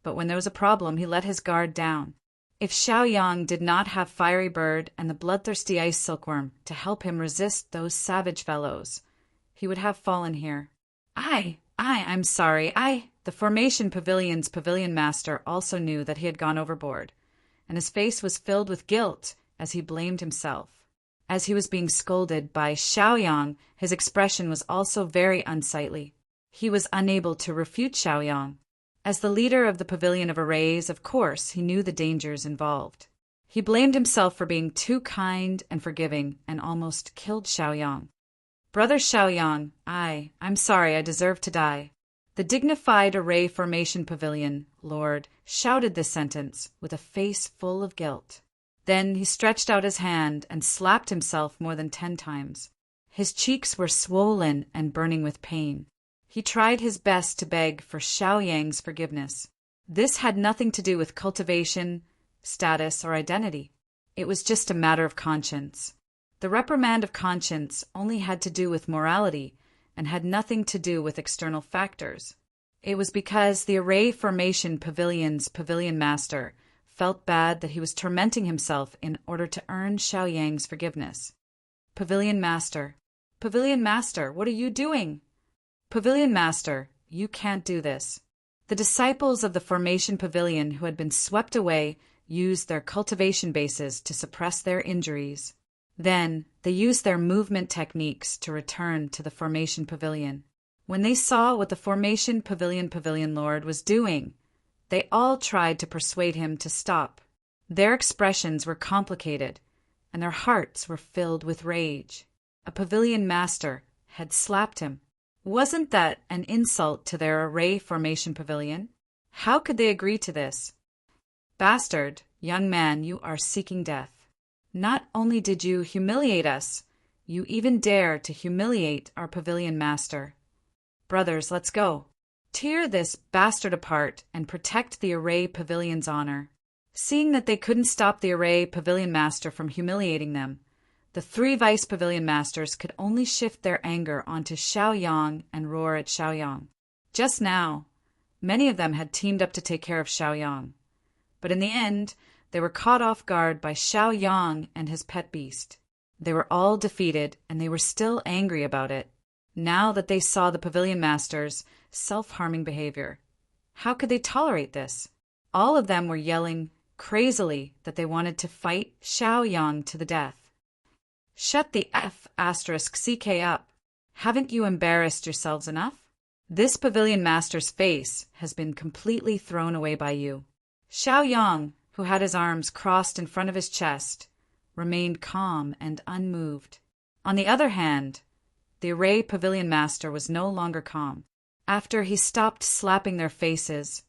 But when there was a problem, he let his guard down. If Xiao Yang did not have Fiery Bird and the bloodthirsty ice silkworm to help him resist those savage fellows, he would have fallen here. I'm sorry, The formation pavilion's pavilion master also knew that he had gone overboard, and his face was filled with guilt as he blamed himself. As he was being scolded by Xiao Yang, his expression was also very unsightly. He was unable to refute Xiao Yang. As the leader of the pavilion of arrays, of course, he knew the dangers involved. He blamed himself for being too kind and forgiving and almost killed Xiaoyang. Brother Xiaoyang, I'm sorry, I deserve to die. The dignified array formation pavilion lord shouted this sentence with a face full of guilt. Then he stretched out his hand and slapped himself more than 10 times. His cheeks were swollen and burning with pain. He tried his best to beg for Xiaoyang's forgiveness. This had nothing to do with cultivation, status, or identity. It was just a matter of conscience. The reprimand of conscience only had to do with morality and had nothing to do with external factors. It was because the array formation pavilion's pavilion master felt bad that he was tormenting himself in order to earn Xiaoyang's forgiveness. Pavilion master, what are you doing? Pavilion master, you can't do this. The disciples of the formation pavilion who had been swept away used their cultivation bases to suppress their injuries. Then they used their movement techniques to return to the formation pavilion. When they saw what the formation pavilion lord was doing, they all tried to persuade him to stop. Their expressions were complicated, and their hearts were filled with rage. A pavilion master had slapped him. Wasn't that an insult to their array formation pavilion? How could they agree to this? Bastard, young man, you are seeking death. Not only did you humiliate us, you even dare to humiliate our pavilion master. Brothers, let's go. Tear this bastard apart and protect the array pavilion's honor. Seeing that they couldn't stop the array pavilion master from humiliating them, the 3 vice pavilion masters could only shift their anger onto Xiaoyang and roar at Xiaoyang. Just now, many of them had teamed up to take care of Xiaoyang. But in the end, they were caught off guard by Xiaoyang and his pet beast. They were all defeated, and they were still angry about it, now that they saw the pavilion master's self-harming behavior. How could they tolerate this? All of them were yelling crazily that they wanted to fight Xiaoyang to the death. Shut the F***ck up. Haven't you embarrassed yourselves enough? This pavilion master's face has been completely thrown away by you. Xiaoyang, who had his arms crossed in front of his chest, remained calm and unmoved. On the other hand, the array pavilion master was no longer calm. After he stopped slapping their faces,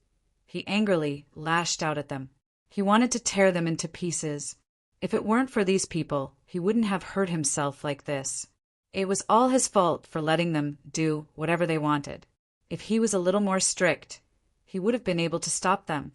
he angrily lashed out at them. He wanted to tear them into pieces. If it weren't for these people, he wouldn't have hurt himself like this. It was all his fault for letting them do whatever they wanted. If he was a little more strict, he would have been able to stop them.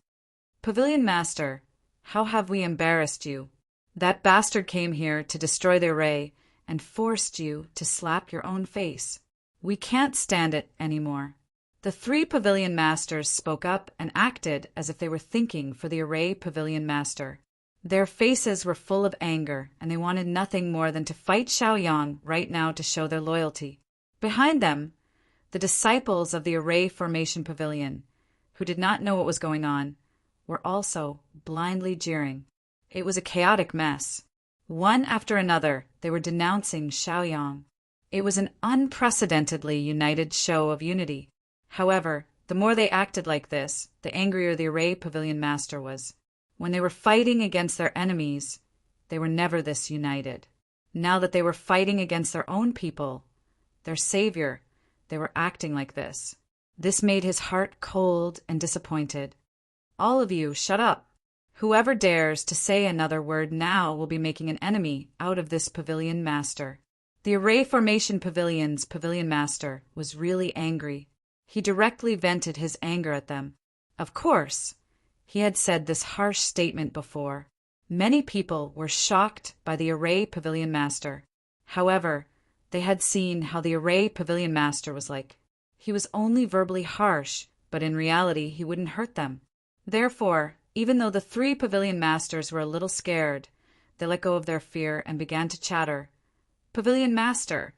Pavilion master, how have we embarrassed you? That bastard came here to destroy the array and forced you to slap your own face. We can't stand it anymore. The 3 pavilion masters spoke up and acted as if they were thinking for the array pavilion master. Their faces were full of anger, and they wanted nothing more than to fight Xiaoyang right now to show their loyalty. Behind them, the disciples of the array formation pavilion, who did not know what was going on, were also blindly jeering. It was a chaotic mess. One after another, they were denouncing Xiaoyang. It was an unprecedentedly united show of unity. However, the more they acted like this, the angrier the array pavilion master was. When they were fighting against their enemies, they were never this united. Now that they were fighting against their own people, their savior, they were acting like this. This made his heart cold and disappointed. All of you, shut up. Whoever dares to say another word now will be making an enemy out of this pavilion master. The array formation pavilion's pavilion master was really angry. He directly vented his anger at them. Of course, he had said this harsh statement before. Many people were shocked by the array pavilion master. However, they had seen how the array pavilion master was like. He was only verbally harsh, but in reality he wouldn't hurt them. Therefore, even though the 3 pavilion masters were a little scared, they let go of their fear and began to chatter. Pavilion master,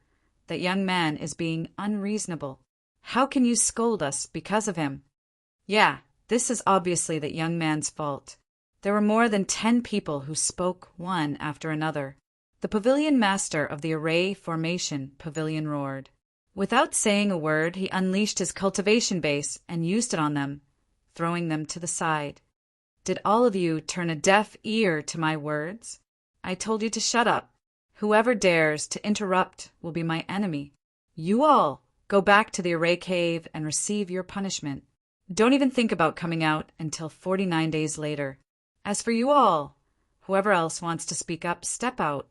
that young man is being unreasonable. How can you scold us because of him? Yeah, this is obviously that young man's fault. There were more than 10 people who spoke one after another. The pavilion master of the array formation pavilion roared. Without saying a word, he unleashed his cultivation base and used it on them, throwing them to the side. Did all of you turn a deaf ear to my words? I told you to shut up. Whoever dares to interrupt will be my enemy. You all go back to the array cave and receive your punishment. Don't even think about coming out until 49 days later. As for you all, whoever else wants to speak up, step out.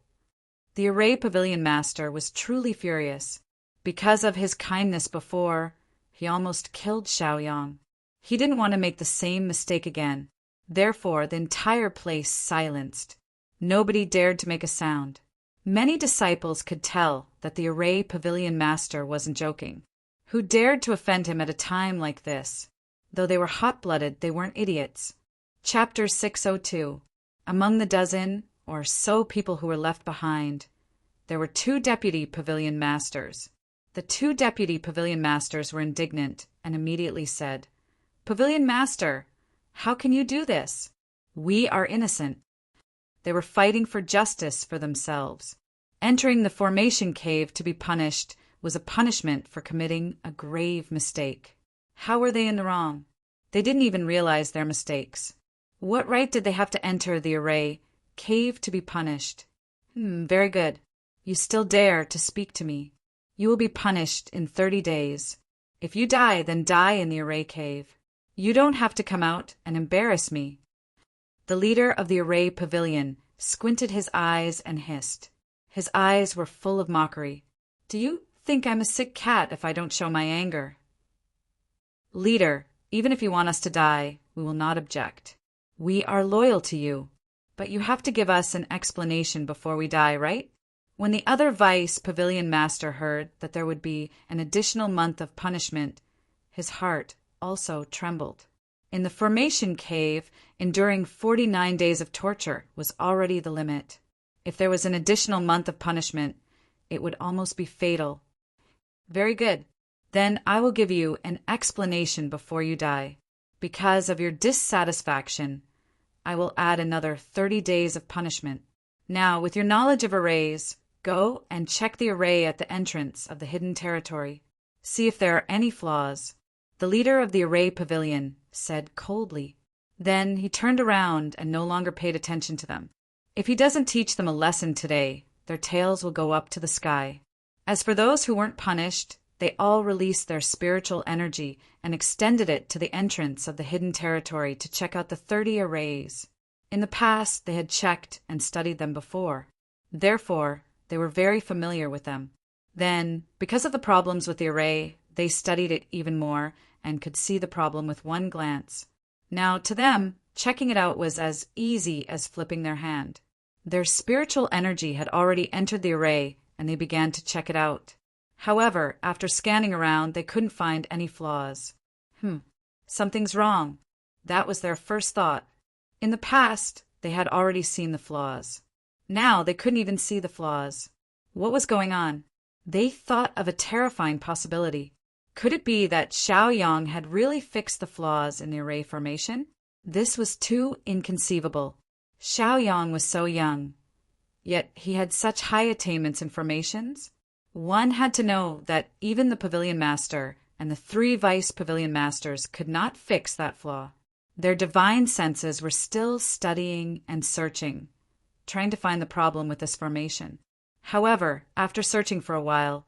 The array pavilion master was truly furious. Because of his kindness before, he almost killed Xiaoyang. He didn't want to make the same mistake again. Therefore, the entire place silenced. Nobody dared to make a sound. Many disciples could tell that the array pavilion master wasn't joking. Who dared to offend him at a time like this? Though they were hot-blooded, they weren't idiots. Chapter 602. Among the dozen or so people who were left behind, there were 2 deputy pavilion masters. The 2 deputy pavilion masters were indignant and immediately said, "Pavilion master, how can you do this? We are innocent." They were fighting for justice for themselves. Entering the formation cave to be punished was a punishment for committing a grave mistake. How were they in the wrong? They didn't even realize their mistakes. What right did they have to enter the array cave to be punished? Very good. You still dare to speak to me. You will be punished in 30 days. If you die, then die in the array cave. You don't have to come out and embarrass me. The leader of the array pavilion squinted his eyes and hissed. His eyes were full of mockery. Do you think I'm a sick cat if I don't show my anger? Leader, even if you want us to die, we will not object. We are loyal to you, but you have to give us an explanation before we die, right? When the other vice pavilion master heard that there would be an additional month of punishment, his heart also trembled. In the formation cave, enduring 49 days of torture was already the limit. If there was an additional month of punishment, it would almost be fatal. Very good. Then I will give you an explanation before you die. Because of your dissatisfaction, I will add another 30 days of punishment. Now, with your knowledge of arrays, go and check the array at the entrance of the hidden territory. See if there are any flaws. The leader of the array pavilion said coldly. Then he turned around and no longer paid attention to them. If he doesn't teach them a lesson today, their tails will go up to the sky. As for those who weren't punished, they all released their spiritual energy and extended it to the entrance of the hidden territory to check out the 30 arrays. In the past, they had checked and studied them before. Therefore, they were very familiar with them. Then, because of the problems with the array, they studied it even more and could see the problem with one glance. Now, to them, checking it out was as easy as flipping their hand. Their spiritual energy had already entered the array, and they began to check it out. However, after scanning around, they couldn't find any flaws. Something's wrong. That was their first thought. In the past, they had already seen the flaws. Now they couldn't even see the flaws. What was going on? They thought of a terrifying possibility. Could it be that Xiaoyang had really fixed the flaws in the array formation? This was too inconceivable. Xiaoyang was so young, yet he had such high attainments in formations. One had to know that even the pavilion master and the 3 vice pavilion masters could not fix that flaw. Their divine senses were still studying and searching, trying to find the problem with this formation. However, after searching for a while,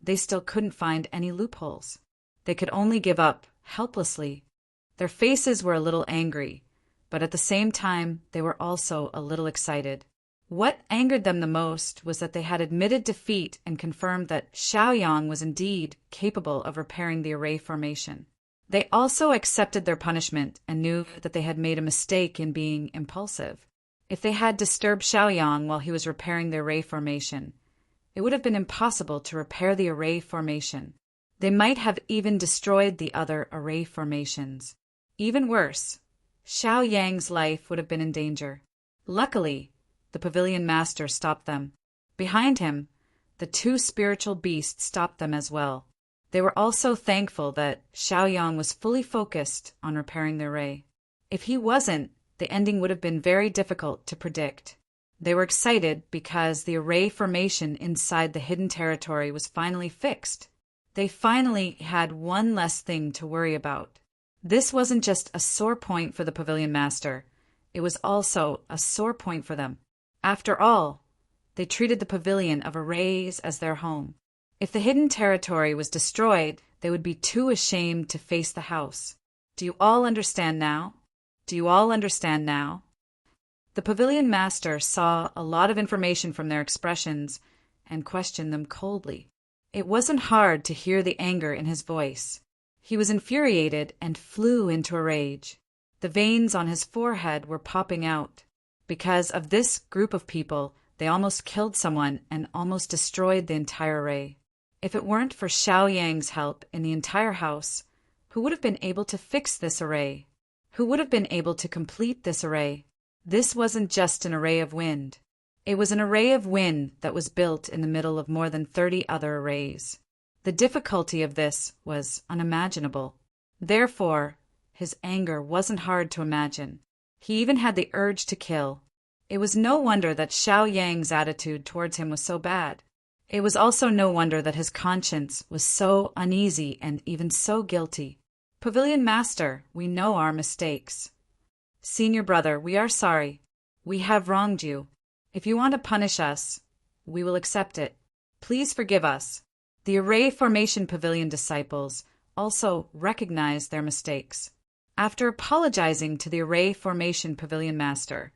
they still couldn't find any loopholes. They could only give up, helplessly. Their faces were a little angry, but at the same time, they were also a little excited. What angered them the most was that they had admitted defeat and confirmed that Xiaoyang was indeed capable of repairing the array formation. They also accepted their punishment and knew that they had made a mistake in being impulsive. If they had disturbed Xiaoyang while he was repairing the array formation, it would have been impossible to repair the array formation. They might have even destroyed the other array formations. Even worse, Xiaoyang's life would have been in danger. Luckily, the pavilion master stopped them. Behind him, the 2 spiritual beasts stopped them as well. They were also thankful that Xiaoyang was fully focused on repairing the array. If he wasn't, the ending would have been very difficult to predict. They were excited because the array formation inside the hidden territory was finally fixed. They finally had one less thing to worry about. This wasn't just a sore point for the pavilion master, it was also a sore point for them. After all, they treated the pavilion of arrays as their home. If the hidden territory was destroyed, they would be too ashamed to face the house. Do you all understand now? Do you all understand now? The pavilion master saw a lot of information from their expressions and questioned them coldly. It wasn't hard to hear the anger in his voice. He was infuriated and flew into a rage. The veins on his forehead were popping out. Because of this group of people, they almost killed someone and almost destroyed the entire array. If it weren't for Xiao Yang's help in the entire house, who would have been able to fix this array? Who would have been able to complete this array? This wasn't just an array of wind. It was an array of wind that was built in the middle of more than 30 other arrays. The difficulty of this was unimaginable. Therefore, his anger wasn't hard to imagine. He even had the urge to kill. It was no wonder that Xiao Yang's attitude towards him was so bad. It was also no wonder that his conscience was so uneasy and even so guilty. Pavilion Master, we know our mistakes. Senior brother, we are sorry. We have wronged you. If you want to punish us, we will accept it. Please forgive us. The Array Formation Pavilion disciples also recognized their mistakes. After apologizing to the Array Formation Pavilion Master,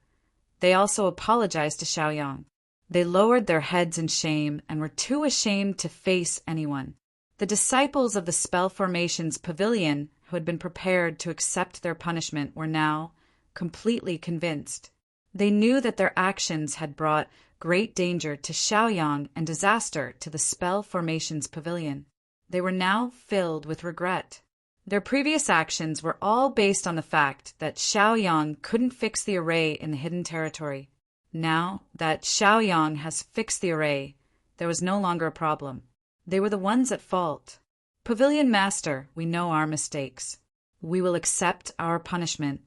they also apologized to Xiao Yang. They lowered their heads in shame and were too ashamed to face anyone. The disciples of the Spell Formation's Pavilion, who had been prepared to accept their punishment, were now completely convinced. They knew that their actions had brought great danger to Xiao Yang and disaster to the Spell Formation's Pavilion. They were now filled with regret. Their previous actions were all based on the fact that Xiao Yang couldn't fix the array in the hidden territory. Now that Xiao Yang has fixed the array, there was no longer a problem. They were the ones at fault. Pavilion Master, we know our mistakes. We will accept our punishment.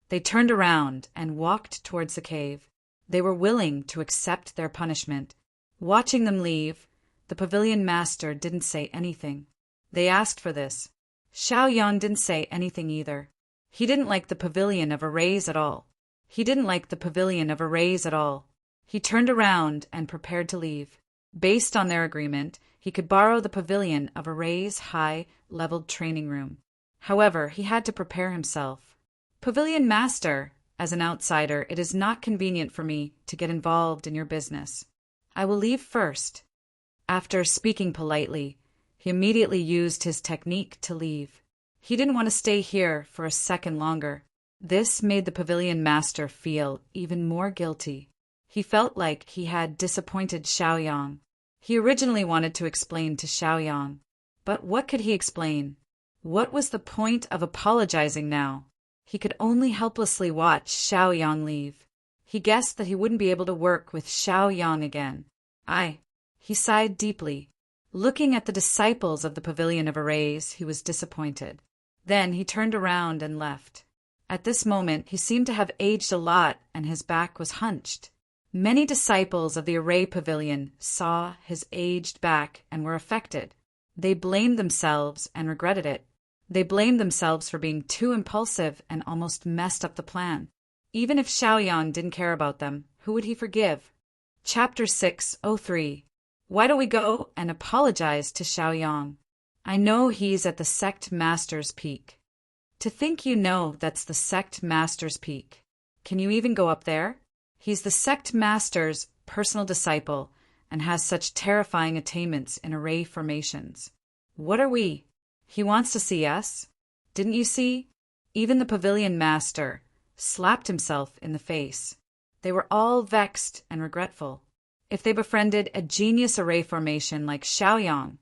They turned around and walked towards the cave. They were willing to accept their punishment. Watching them leave, the Pavilion Master didn't say anything. They asked for this. Xiao Yang didn't say anything either. He didn't like the Pavilion of Arrays at all. He didn't like the Pavilion of Arrays at all. He turned around and prepared to leave. Based on their agreement, he could borrow the Pavilion of Arrays' high-leveled training room. However, he had to prepare himself. Pavilion Master, as an outsider, it is not convenient for me to get involved in your business. I will leave first. After speaking politely, he immediately used his technique to leave. He didn't want to stay here for a second longer. This made the Pavilion Master feel even more guilty. He felt like he had disappointed Xiao Yang. He originally wanted to explain to Xiao Yang. But what could he explain? What was the point of apologizing now? He could only helplessly watch Xiao Yang leave. He guessed that he wouldn't be able to work with Xiao Yang again. He sighed deeply. Looking at the disciples of the Pavilion of Arrays, he was disappointed. Then he turned around and left. At this moment, he seemed to have aged a lot and his back was hunched. Many disciples of the Array Pavilion saw his aged back and were affected. They blamed themselves and regretted it. They blamed themselves for being too impulsive and almost messed up the plan. Even if Xiao Yang didn't care about them, who would he forgive? Chapter 603. Why don't we go and apologize to Xiao Yang? I know he's at the Sect Master's peak. To think you know that's the Sect Master's peak. Can you even go up there? He's the Sect Master's personal disciple and has such terrifying attainments in array formations. What are we? He wants to see us. Didn't you see? Even the Pavilion Master slapped himself in the face. They were all vexed and regretful. If they befriended a genius array formation like Xiao Yang,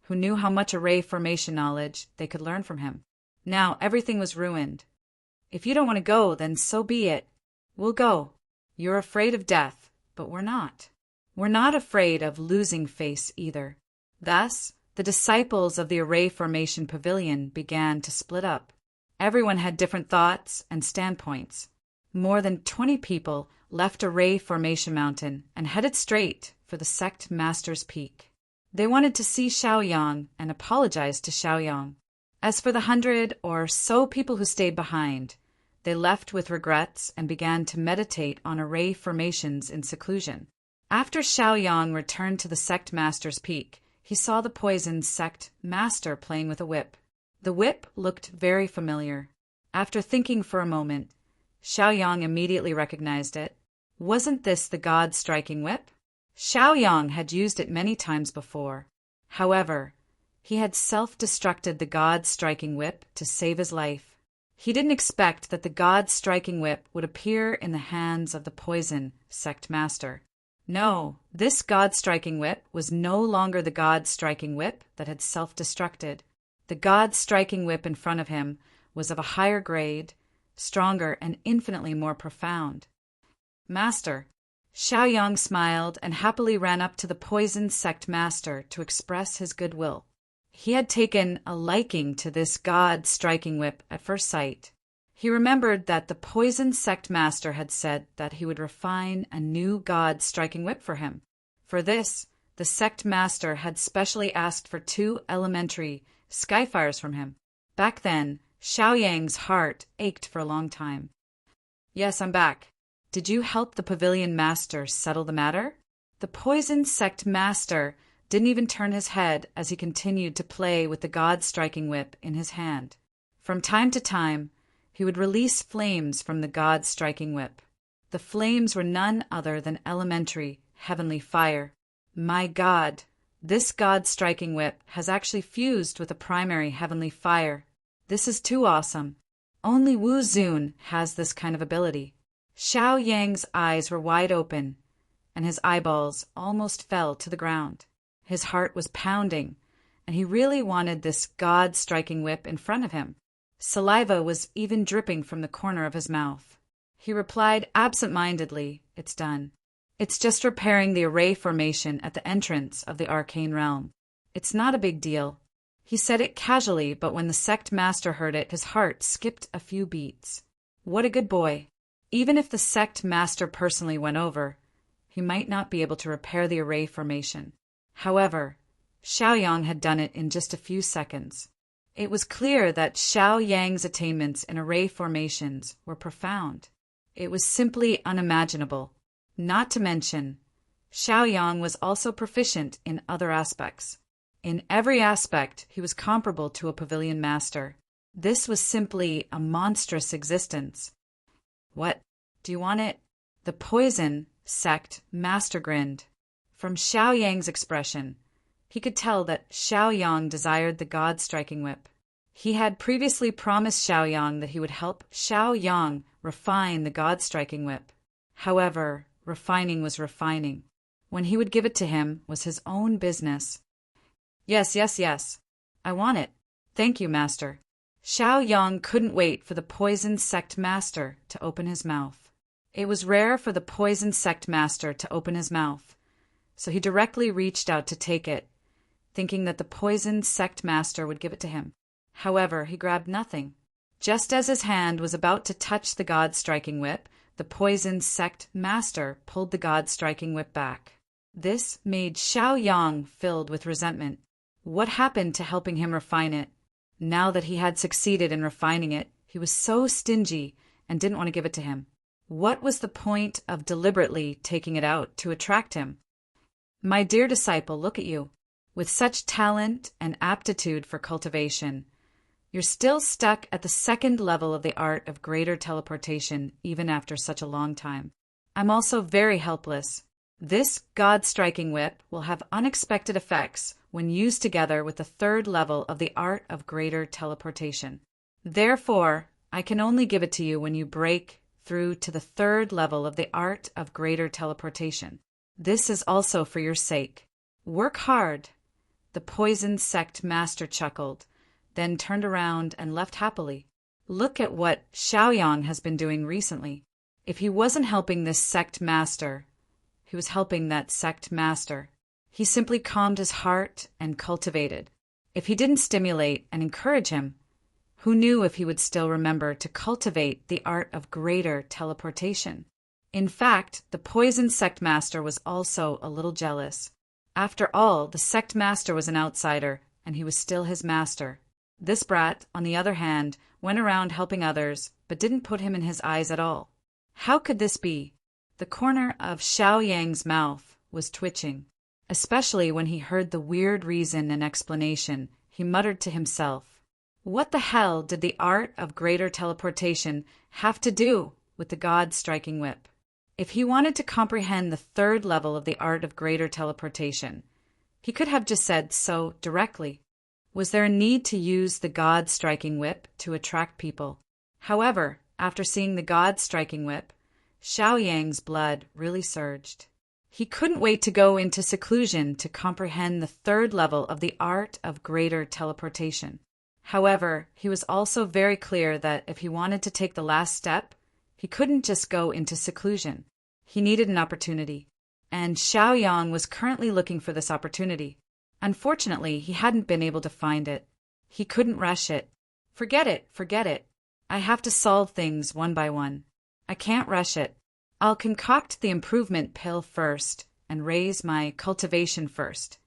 who knew how much array formation knowledge they could learn from him. Now everything was ruined. If you don't want to go, then so be it. We'll go. You're afraid of death, but we're not. We're not afraid of losing face either. Thus, the disciples of the Array Formation Pavilion began to split up. Everyone had different thoughts and standpoints. More than 20 people left Array Formation Mountain and headed straight for the Sect Master's Peak. They wanted to see Xiao Yang and apologize to Xiao Yang. As for the 100 or so people who stayed behind, they left with regrets and began to meditate on array formations in seclusion. After Xiaoyang returned to the sect master's peak, he saw the poison sect master playing with a whip. The whip looked very familiar. After thinking for a moment, Xiaoyang immediately recognized it. Wasn't this the God-striking whip? Xiaoyang had used it many times before. However, he had self-destructed the God-striking whip to save his life. He didn't expect that the God-striking whip would appear in the hands of the poison sect master. No, this God-striking whip was no longer the God-striking whip that had self-destructed. The God-striking whip in front of him was of a higher grade, stronger, and infinitely more profound. Master. Xiaoyang smiled and happily ran up to the poison sect master to express his goodwill. He had taken a liking to this God-striking whip at first sight. He remembered that the poison sect master had said that he would refine a new God-striking whip for him. For this, the sect master had specially asked for 2 elementary skyfires from him. Back then, Xiaoyang's heart ached for a long time. Yes, I'm back. Did you help the pavilion master settle the matter? The poison sect master didn't even turn his head as he continued to play with the God-striking whip in his hand. From time to time, he would release flames from the God-striking whip. The flames were none other than elementary, heavenly fire. My God, this God-striking whip has actually fused with a primary heavenly fire. This is too awesome. Only Wu Zun has this kind of ability. Xiaoyang's eyes were wide open, and his eyeballs almost fell to the ground. His heart was pounding, and he really wanted this God-striking whip in front of him. Saliva was even dripping from the corner of his mouth. He replied absent-mindedly, "It's done. It's just repairing the array formation at the entrance of the arcane realm. It's not a big deal." He said it casually, but when the sect master heard it, his heart skipped a few beats. What a good boy. Even if the sect master personally went over, he might not be able to repair the array formation. However, Xiaoyang had done it in just a few seconds. It was clear that Xiaoyang's attainments in array formations were profound. It was simply unimaginable. Not to mention, Xiaoyang was also proficient in other aspects. In every aspect, he was comparable to a pavilion master. This was simply a monstrous existence. What? Do you want it? The poison sect master grinned. From Xiaoyang's expression, he could tell that Xiaoyang desired the God-striking whip. He had previously promised Xiaoyang that he would help Xiaoyang refine the God-striking whip. However, refining was refining. When he would give it to him was his own business. Yes. I want it. Thank you, master. Xiaoyang couldn't wait for the poison sect master to open his mouth. It was rare for the poison sect master to open his mouth, so he directly reached out to take it, thinking that the poison sect master would give it to him. However, he grabbed nothing. Just as his hand was about to touch the God-striking whip, the poison sect master pulled the God-striking whip back. This made Xiaoyang filled with resentment. What happened to helping him refine it? Now that he had succeeded in refining it, he was so stingy and didn't want to give it to him. What was the point of deliberately taking it out to attract him? My dear disciple, look at you. With such talent and aptitude for cultivation, you're still stuck at the 2nd level of the art of greater teleportation even after such a long time. I'm also very helpless. This God-striking whip will have unexpected effects when used together with the 3rd level of the art of greater teleportation. Therefore, I can only give it to you when you break through to the 3rd level of the art of greater teleportation. This is also for your sake. Work hard. The poison sect master chuckled, then turned around and left happily. Look at what Xiaoyang has been doing recently. If he wasn't helping this sect master, he was helping that sect master. He simply calmed his heart and cultivated. If he didn't stimulate and encourage him, who knew if he would still remember to cultivate the art of greater teleportation? In fact, the poison sect master was also a little jealous. After all, the sect master was an outsider, and he was still his master. This brat, on the other hand, went around helping others, but didn't put him in his eyes at all. How could this be? The corner of Xiao Yang's mouth was twitching. Especially when he heard the weird reason and explanation, he muttered to himself, "What the hell did the art of greater teleportation have to do with the god striking whip?" If he wanted to comprehend the third level of the art of greater teleportation, he could have just said so directly. Was there a need to use the god striking whip to attract people? However, after seeing the god striking whip, Xiao Yang's blood really surged. He couldn't wait to go into seclusion to comprehend the third level of the art of greater teleportation. However, he was also very clear that if he wanted to take the last step, he couldn't just go into seclusion. He needed an opportunity, and Xiao Yang was currently looking for this opportunity. Unfortunately, he hadn't been able to find it. He couldn't rush it. Forget it. I have to solve things one by one. I can't rush it. I'll concoct the improvement pill first and raise my cultivation first,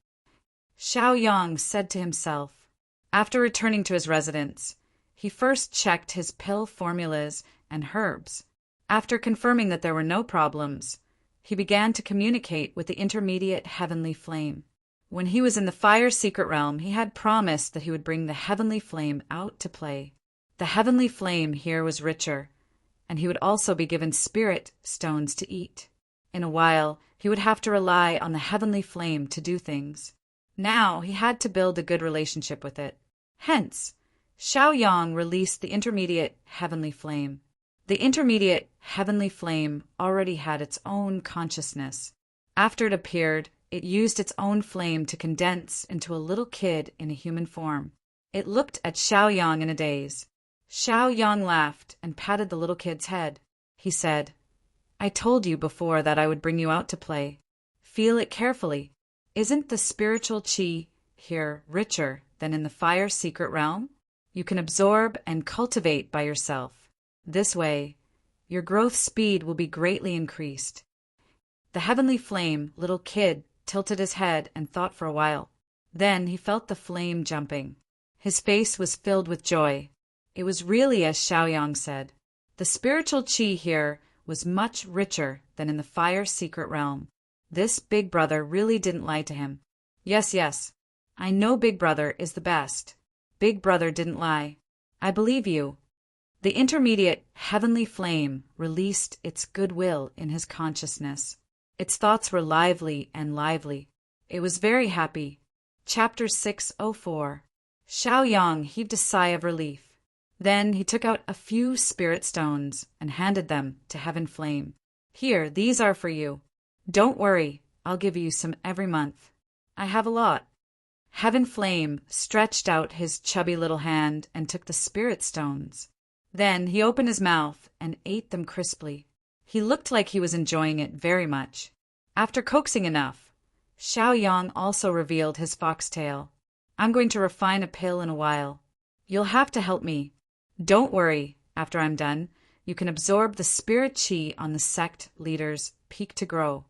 Xiao Yang said to himself. After returning to his residence, he first checked his pill formulas and herbs. After confirming that there were no problems, he began to communicate with the intermediate heavenly flame. When he was in the fire secret realm, he had promised that he would bring the heavenly flame out to play. The heavenly flame here was richer, and he would also be given spirit stones to eat. In a while, he would have to rely on the heavenly flame to do things. Now he had to build a good relationship with it. Hence, Xiao Yang released the intermediate heavenly flame. The intermediate heavenly flame already had its own consciousness. After it appeared, it used its own flame to condense into a little kid in a human form. It looked at Xiao Yang in a daze. Xiao Yang laughed and patted the little kid's head. He said, "I told you before that I would bring you out to play. Feel it carefully. Isn't the spiritual qi here richer than in the fire secret realm? You can absorb and cultivate by yourself. This way, your growth speed will be greatly increased." The heavenly flame, little kid, tilted his head and thought for a while. Then he felt the flame jumping. His face was filled with joy. It was really as Xiao Yang said. The spiritual qi here was much richer than in the fire secret realm. This big brother really didn't lie to him. Yes, I know big brother is the best. Big brother didn't lie. I believe you. The intermediate heavenly flame released its goodwill in his consciousness. Its thoughts were lively and lively. It was very happy. Chapter 604. Xiao Yang heaved a sigh of relief. Then he took out a few spirit stones and handed them to Heaven Flame. "Here, these are for you. Don't worry, I'll give you some every month. I have a lot." Heaven Flame stretched out his chubby little hand and took the spirit stones. Then he opened his mouth and ate them crisply. He looked like he was enjoying it very much. After coaxing enough, Xiao Yang also revealed his foxtail. "I'm going to refine a pill in a while. You'll have to help me. Don't worry, after I'm done, you can absorb the spirit qi on the sect leader's peak to grow."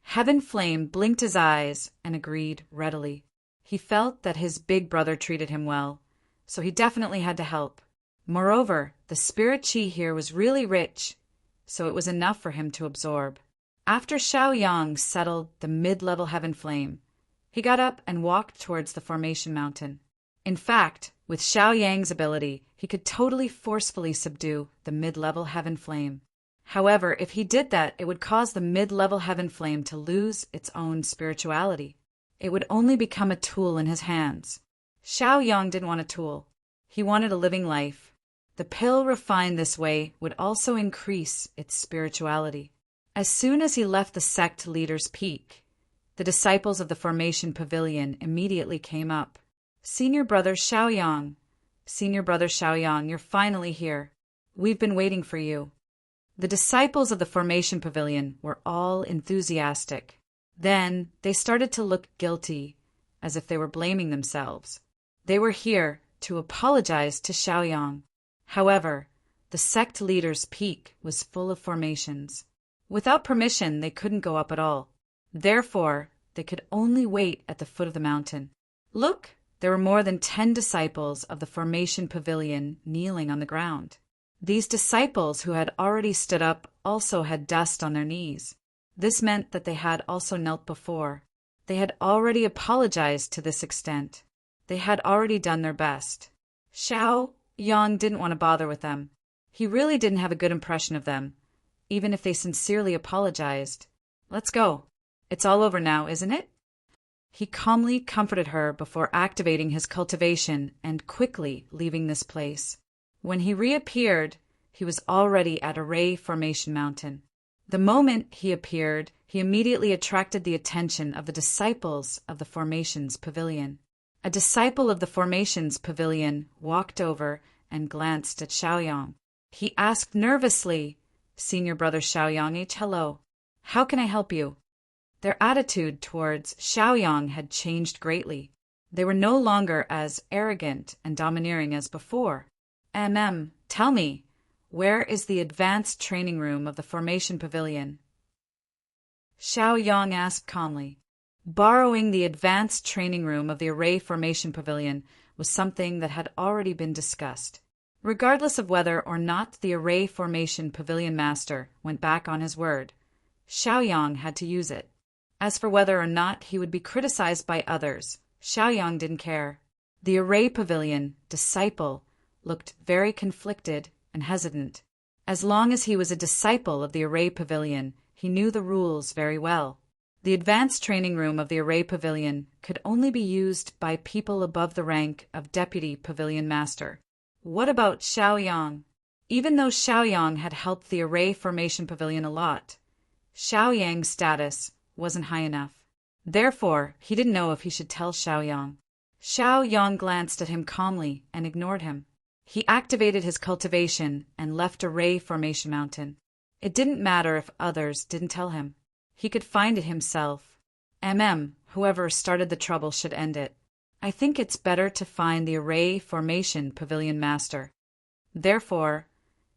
Heaven Flame blinked his eyes and agreed readily. He felt that his big brother treated him well, so he definitely had to help. Moreover, the spirit qi here was really rich, so it was enough for him to absorb. After Xiao Yang settled the mid-level Heaven Flame, he got up and walked towards the Formation Mountain. In fact, with Xiao Yang's ability, he could totally forcefully subdue the mid-level Heaven Flame. However, if he did that, it would cause the mid-level Heaven Flame to lose its own spirituality. It would only become a tool in his hands. Xiao Yang didn't want a tool. He wanted a living life. The pill refined this way would also increase its spirituality. As soon as he left the sect leader's peak, the disciples of the Formation Pavilion immediately came up. "Senior brother Xiao Yang, you're finally here. We've been waiting for you." The disciples of the Formation Pavilion were all enthusiastic. Then they started to look guilty, as if they were blaming themselves. They were here to apologize to Xiao Yang. However, the sect leader's peak was full of formations. Without permission, they couldn't go up at all. Therefore, they could only wait at the foot of the mountain. "Look, There were more than 10 disciples of the formation pavilion kneeling on the ground. These disciples who had already stood up also had dust on their knees. This meant that they had also knelt before. They had already apologized to this extent. They had already done their best. Xiao Yang didn't want to bother with them. He really didn't have a good impression of them, even if they sincerely apologized. Let's go. It's all over now, isn't it? He calmly comforted her before activating his cultivation and quickly leaving this place. When he reappeared, he was already at Array Formation Mountain. The moment he appeared, he immediately attracted the attention of the disciples of the Formations Pavilion. A disciple of the Formations Pavilion walked over and glanced at Xiaoyang. He asked nervously, "Senior brother Xiaoyang H, hello. How can I help you?" Their attitude towards Xiaoyang had changed greatly. They were no longer as arrogant and domineering as before. Tell me, where is the advanced training room of the Formation Pavilion?" Xiaoyang asked calmly. Borrowing the advanced training room of the Array Formation Pavilion was something that had already been discussed. Regardless of whether or not the Array Formation Pavilion Master went back on his word, Xiaoyang had to use it. As for whether or not he would be criticized by others, Xiaoyang didn't care. The Array Pavilion disciple looked very conflicted and hesitant. As long as he was a disciple of the Array Pavilion, he knew the rules very well. The advanced training room of the Array Pavilion could only be used by people above the rank of Deputy Pavilion Master. What about Xiaoyang? Even though Xiaoyang had helped the Array Formation Pavilion a lot, Xiaoyang's status wasn't high enough. Therefore, he didn't know if he should tell Xiaoyang. Xiaoyang glanced at him calmly and ignored him. He activated his cultivation and left Array Formation Mountain. It didn't matter if others didn't tell him. He could find it himself. Whoever started the trouble should end it. I think it's better to find the Array Formation Pavilion Master. Therefore,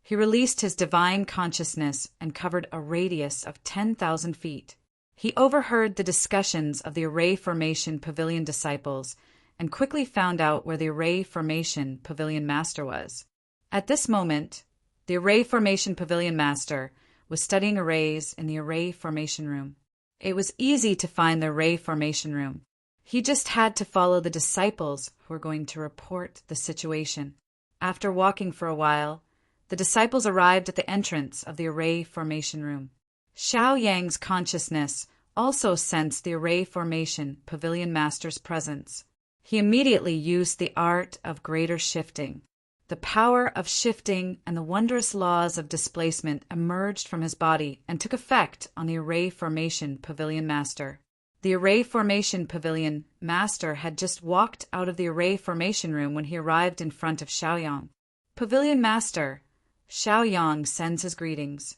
he released his divine consciousness and covered a radius of 10,000 feet. He overheard the discussions of the Array Formation Pavilion disciples and quickly found out where the Array Formation Pavilion Master was. At this moment, the Array Formation Pavilion Master was studying arrays in the Array Formation Room. It was easy to find the Array Formation Room. He just had to follow the disciples who were going to report the situation. After walking for a while, the disciples arrived at the entrance of the Array Formation Room. Xiaoyang's consciousness also sensed the Array Formation Pavilion Master's presence. He immediately used the art of greater shifting. The power of shifting and the wondrous laws of displacement emerged from his body and took effect on the Array Formation Pavilion Master. The Array Formation Pavilion Master had just walked out of the Array Formation Room when he arrived in front of Xiaoyang. "Pavilion Master, Xiaoyang sends his greetings."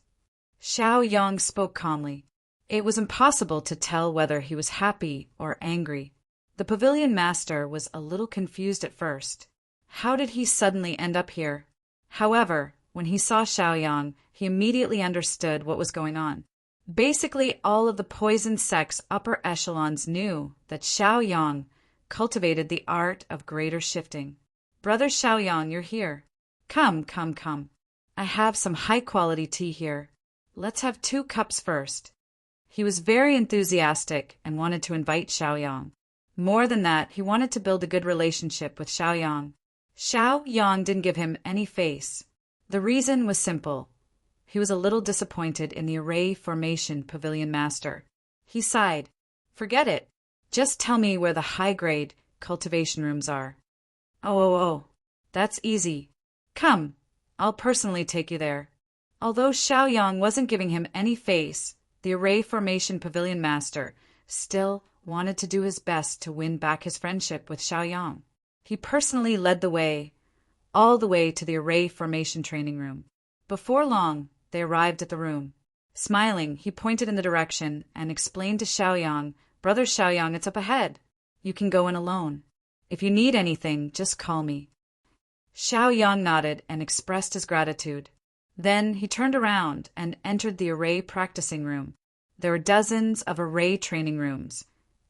Xiaoyang spoke calmly. It was impossible to tell whether he was happy or angry. The Pavilion Master was a little confused at first. How did he suddenly end up here? However, when he saw Xiaoyang, he immediately understood what was going on. Basically, all of the poison sect's upper echelons knew that Xiaoyang cultivated the art of greater shifting. "Brother Xiaoyang, you're here. Come. I have some high-quality tea here. Let's have 2 cups first." He was very enthusiastic and wanted to invite Xiaoyang. More than that, he wanted to build a good relationship with Xiaoyang. Xiaoyang didn't give him any face. The reason was simple. He was a little disappointed in the Array Formation Pavilion Master. He sighed. "Forget it. Just tell me where the high-grade cultivation rooms are." Oh, that's easy. Come, I'll personally take you there." Although Xiaoyang wasn't giving him any face, the Array Formation Pavilion Master still wanted to do his best to win back his friendship with Xiaoyang. He personally led the way, all the way to the Array Formation Training Room. Before long, they arrived at the room. Smiling, he pointed in the direction and explained to Xiaoyang, "Brother Xiaoyang, it's up ahead. You can go in alone. If you need anything, just call me." Xiaoyang nodded and expressed his gratitude. Then he turned around and entered the Array Practicing Room. There were dozens of Array training rooms,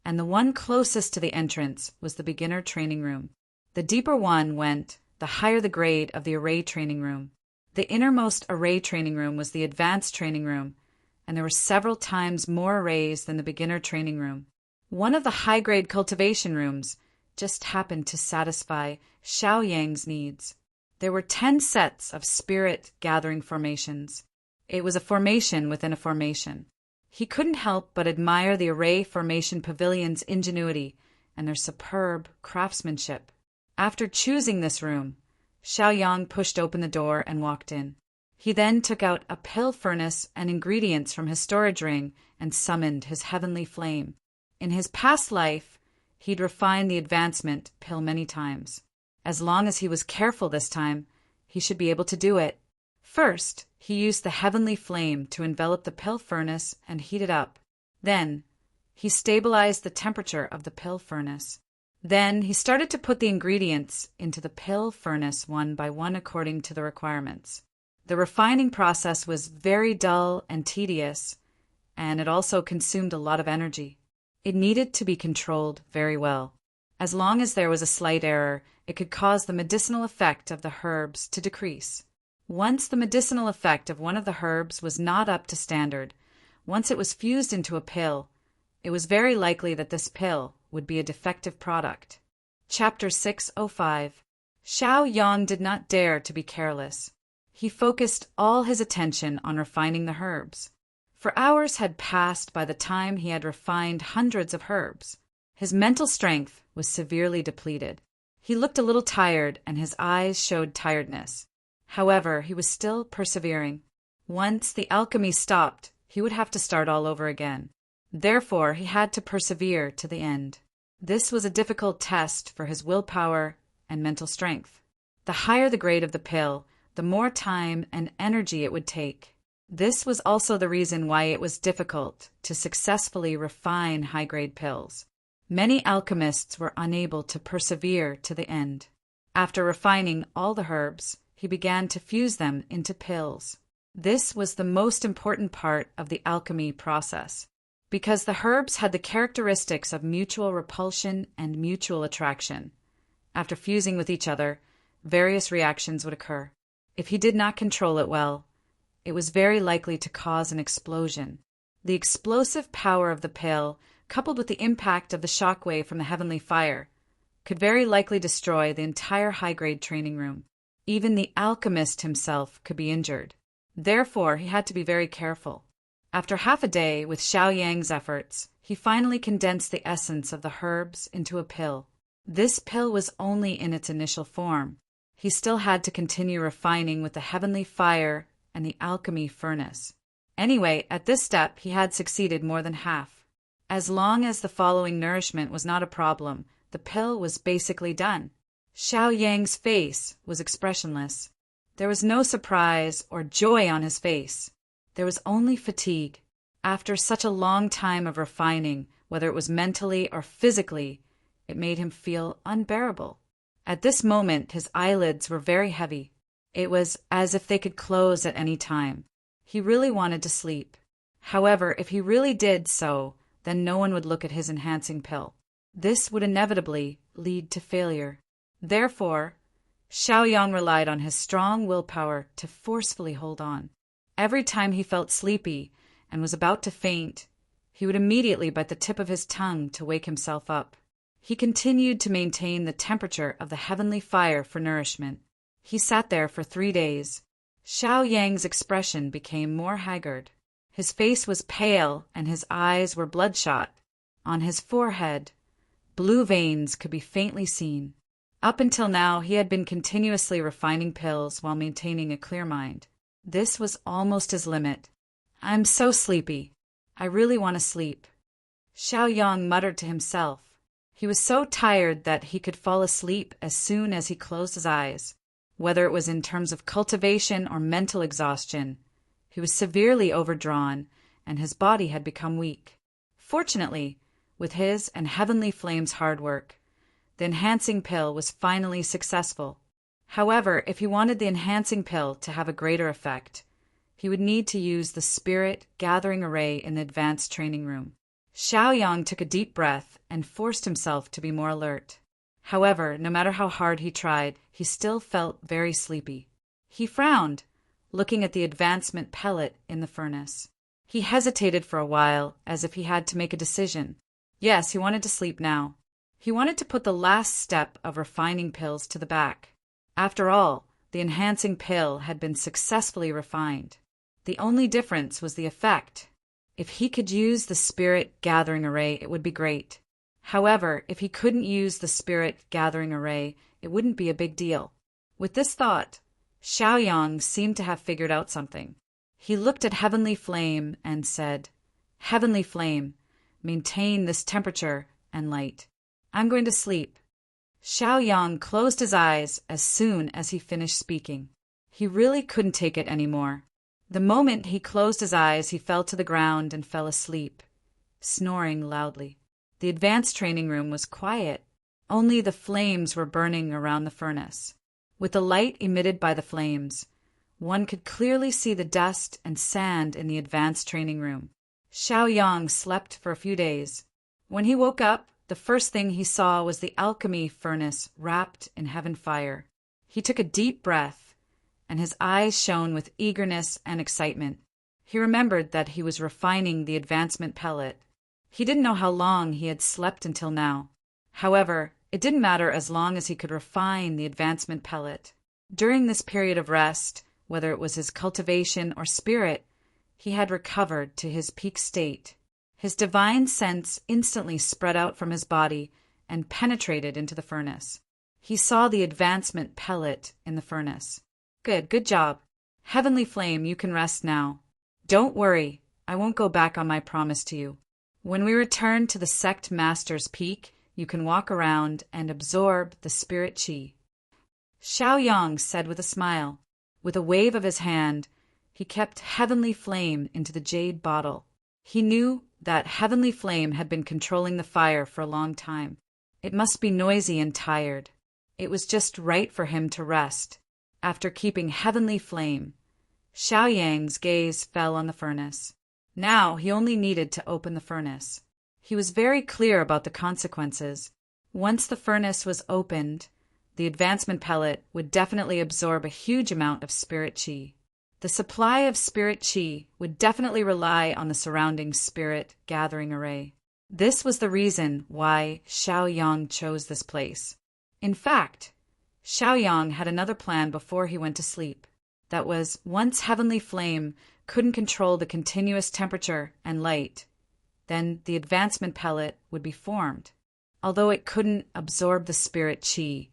and the one closest to the entrance was the beginner training room. The deeper one went, the higher the grade of the array training room. The innermost array training room was the advanced training room, and there were several times more arrays than the beginner training room. One of the high-grade cultivation rooms just happened to satisfy Xiao Yang's needs. There were 10 sets of spirit gathering formations. It was a formation within a formation. He couldn't help but admire the array formation pavilion's ingenuity and their superb craftsmanship. After choosing this room, Xiao Yang pushed open the door and walked in. He then took out a pill furnace and ingredients from his storage ring and summoned his heavenly flame. In his past life, he'd refined the advancement pill many times. As long as he was careful this time, he should be able to do it. First, he used the heavenly flame to envelop the pill furnace and heat it up. Then, he stabilized the temperature of the pill furnace. Then, he started to put the ingredients into the pill furnace one by one according to the requirements. The refining process was very dull and tedious, and it also consumed a lot of energy. It needed to be controlled very well. As long as there was a slight error, it could cause the medicinal effect of the herbs to decrease. Once the medicinal effect of one of the herbs was not up to standard, once it was fused into a pill, it was very likely that this pill would be a defective product. Chapter 605. Xiao Yang did not dare to be careless. He focused all his attention on refining the herbs. For hours had passed by the time he had refined hundreds of herbs. His mental strength was severely depleted. He looked a little tired and his eyes showed tiredness. However, he was still persevering. Once the alchemy stopped, he would have to start all over again. Therefore, he had to persevere to the end. This was a difficult test for his willpower and mental strength. The higher the grade of the pill, the more time and energy it would take. This was also the reason why it was difficult to successfully refine high-grade pills. Many alchemists were unable to persevere to the end. After refining all the herbs, he began to fuse them into pills. This was the most important part of the alchemy process, because the herbs had the characteristics of mutual repulsion and mutual attraction. After fusing with each other, various reactions would occur. If he did not control it well, it was very likely to cause an explosion. The explosive power of the pill, coupled with the impact of the shockwave from the heavenly fire, could very likely destroy the entire high-grade training room. Even the alchemist himself could be injured. Therefore, he had to be very careful. After half a day, with Xiao Yang's efforts, he finally condensed the essence of the herbs into a pill. This pill was only in its initial form. He still had to continue refining with the heavenly fire and the alchemy furnace. Anyway, at this step, he had succeeded more than half. As long as the following nourishment was not a problem, the pill was basically done. Xiao Yang's face was expressionless. There was no surprise or joy on his face. There was only fatigue. After such a long time of refining, whether it was mentally or physically, it made him feel unbearable. At this moment, his eyelids were very heavy. It was as if they could close at any time. He really wanted to sleep. However, if he really did so, then no one would look at his enhancing pill. This would inevitably lead to failure. Therefore, Xiao Yang relied on his strong willpower to forcefully hold on. Every time he felt sleepy and was about to faint, he would immediately bite the tip of his tongue to wake himself up. He continued to maintain the temperature of the heavenly fire for nourishment. He sat there for 3 days. Xiao Yang's expression became more haggard. His face was pale and his eyes were bloodshot. On his forehead, blue veins could be faintly seen. Up until now, he had been continuously refining pills while maintaining a clear mind. This was almost his limit. "I'm so sleepy. I really want to sleep," Xiao Yang muttered to himself. He was so tired that he could fall asleep as soon as he closed his eyes. Whether it was in terms of cultivation or mental exhaustion, he was severely overdrawn and his body had become weak. Fortunately, with his and Heavenly Flame's hard work, the enhancing pill was finally successful. However, if he wanted the enhancing pill to have a greater effect, he would need to use the spirit gathering array in the advanced training room. Xiaoyang took a deep breath and forced himself to be more alert. However, no matter how hard he tried, he still felt very sleepy. He frowned, looking at the advancement pellet in the furnace. He hesitated for a while, as if he had to make a decision. Yes, he wanted to sleep now. He wanted to put the last step of refining pills to the back. After all, the enhancing pill had been successfully refined. The only difference was the effect. If he could use the spirit gathering array, it would be great. However, if he couldn't use the spirit gathering array, it wouldn't be a big deal. With this thought, Xiaoyang seemed to have figured out something. He looked at Heavenly Flame and said, "Heavenly Flame, maintain this temperature and light. I'm going to sleep." Xiaoyang closed his eyes as soon as he finished speaking. He really couldn't take it anymore. The moment he closed his eyes, he fell to the ground and fell asleep, snoring loudly. The advanced training room was quiet. Only the flames were burning around the furnace. With the light emitted by the flames, one could clearly see the dust and sand in the advanced training room. Xiaoyang slept for a few days. When he woke up, the first thing he saw was the alchemy furnace wrapped in heaven fire. He took a deep breath, and his eyes shone with eagerness and excitement. He remembered that he was refining the advancement pellet. He didn't know how long he had slept until now. However, it didn't matter as long as he could refine the advancement pellet. During this period of rest, whether it was his cultivation or spirit, he had recovered to his peak state. His divine sense instantly spread out from his body and penetrated into the furnace. He saw the advancement pellet in the furnace. Good job. Heavenly Flame, you can rest now. Don't worry, I won't go back on my promise to you. When we return to the sect master's peak, you can walk around and absorb the spirit qi. Xiaoyang said with a smile. With a wave of his hand, he kept Heavenly Flame into the jade bottle. He knew that Heavenly Flame had been controlling the fire for a long time. It must be noisy and tired. It was just right for him to rest. After keeping Heavenly Flame, Xiaoyang's gaze fell on the furnace. Now he only needed to open the furnace. He was very clear about the consequences. Once the furnace was opened, the advancement pellet would definitely absorb a huge amount of spirit qi. The supply of spirit qi would definitely rely on the surrounding spirit gathering array. This was the reason why Xiaoyang chose this place. In fact, Xiaoyang had another plan before he went to sleep. That was, once Heavenly Flame couldn't control the continuous temperature and light, then the advancement pellet would be formed. Although it couldn't absorb the spirit qi,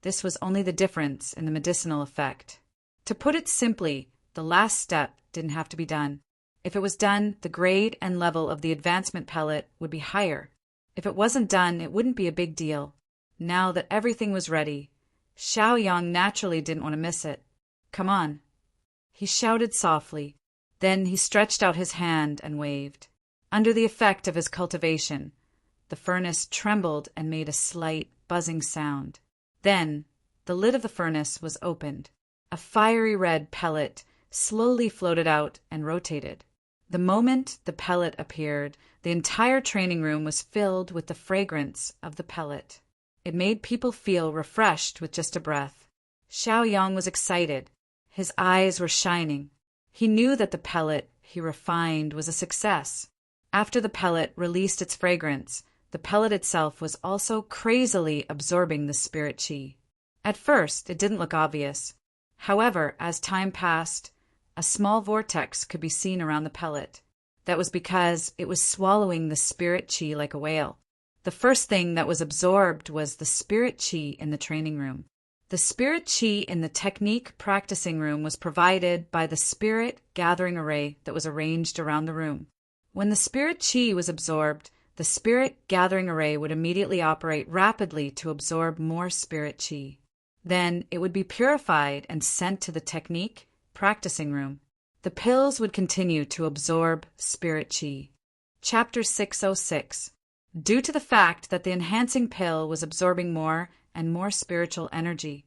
this was only the difference in the medicinal effect. To put it simply, the last step didn't have to be done. If it was done, the grade and level of the advancement pellet would be higher. If it wasn't done, it wouldn't be a big deal. Now that everything was ready, Xiaoyang naturally didn't want to miss it. "Come on," he shouted softly. Then he stretched out his hand and waved. Under the effect of his cultivation, the furnace trembled and made a slight buzzing sound. Then the lid of the furnace was opened. A fiery red pellet slowly floated out and rotated. The moment the pellet appeared, the entire training room was filled with the fragrance of the pellet. It made people feel refreshed with just a breath. Xiaoyang was excited. His eyes were shining. He knew that the pellet he refined was a success. After the pellet released its fragrance, the pellet itself was also crazily absorbing the spirit qi. At first, it didn't look obvious. However, as time passed, a small vortex could be seen around the pellet. That was because it was swallowing the spirit qi like a whale. The first thing that was absorbed was the spirit qi in the training room. The spirit qi in the technique practicing room was provided by the spirit gathering array that was arranged around the room. When the spirit qi was absorbed, the spirit gathering array would immediately operate rapidly to absorb more spirit qi. Then it would be purified and sent to the technique practicing room. The pills would continue to absorb spirit qi. Chapter 606. Due to the fact that the enhancing pill was absorbing more and more spiritual energy,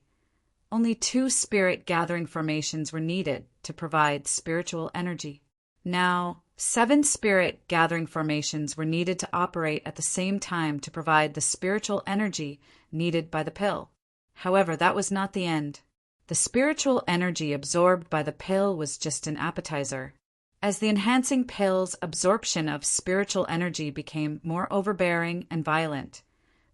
only 2 spirit gathering formations were needed to provide spiritual energy. Now, 7 spirit gathering formations were needed to operate at the same time to provide the spiritual energy needed by the pill. However, that was not the end. The spiritual energy absorbed by the pill was just an appetizer. As the enhancing pill's absorption of spiritual energy became more overbearing and violent,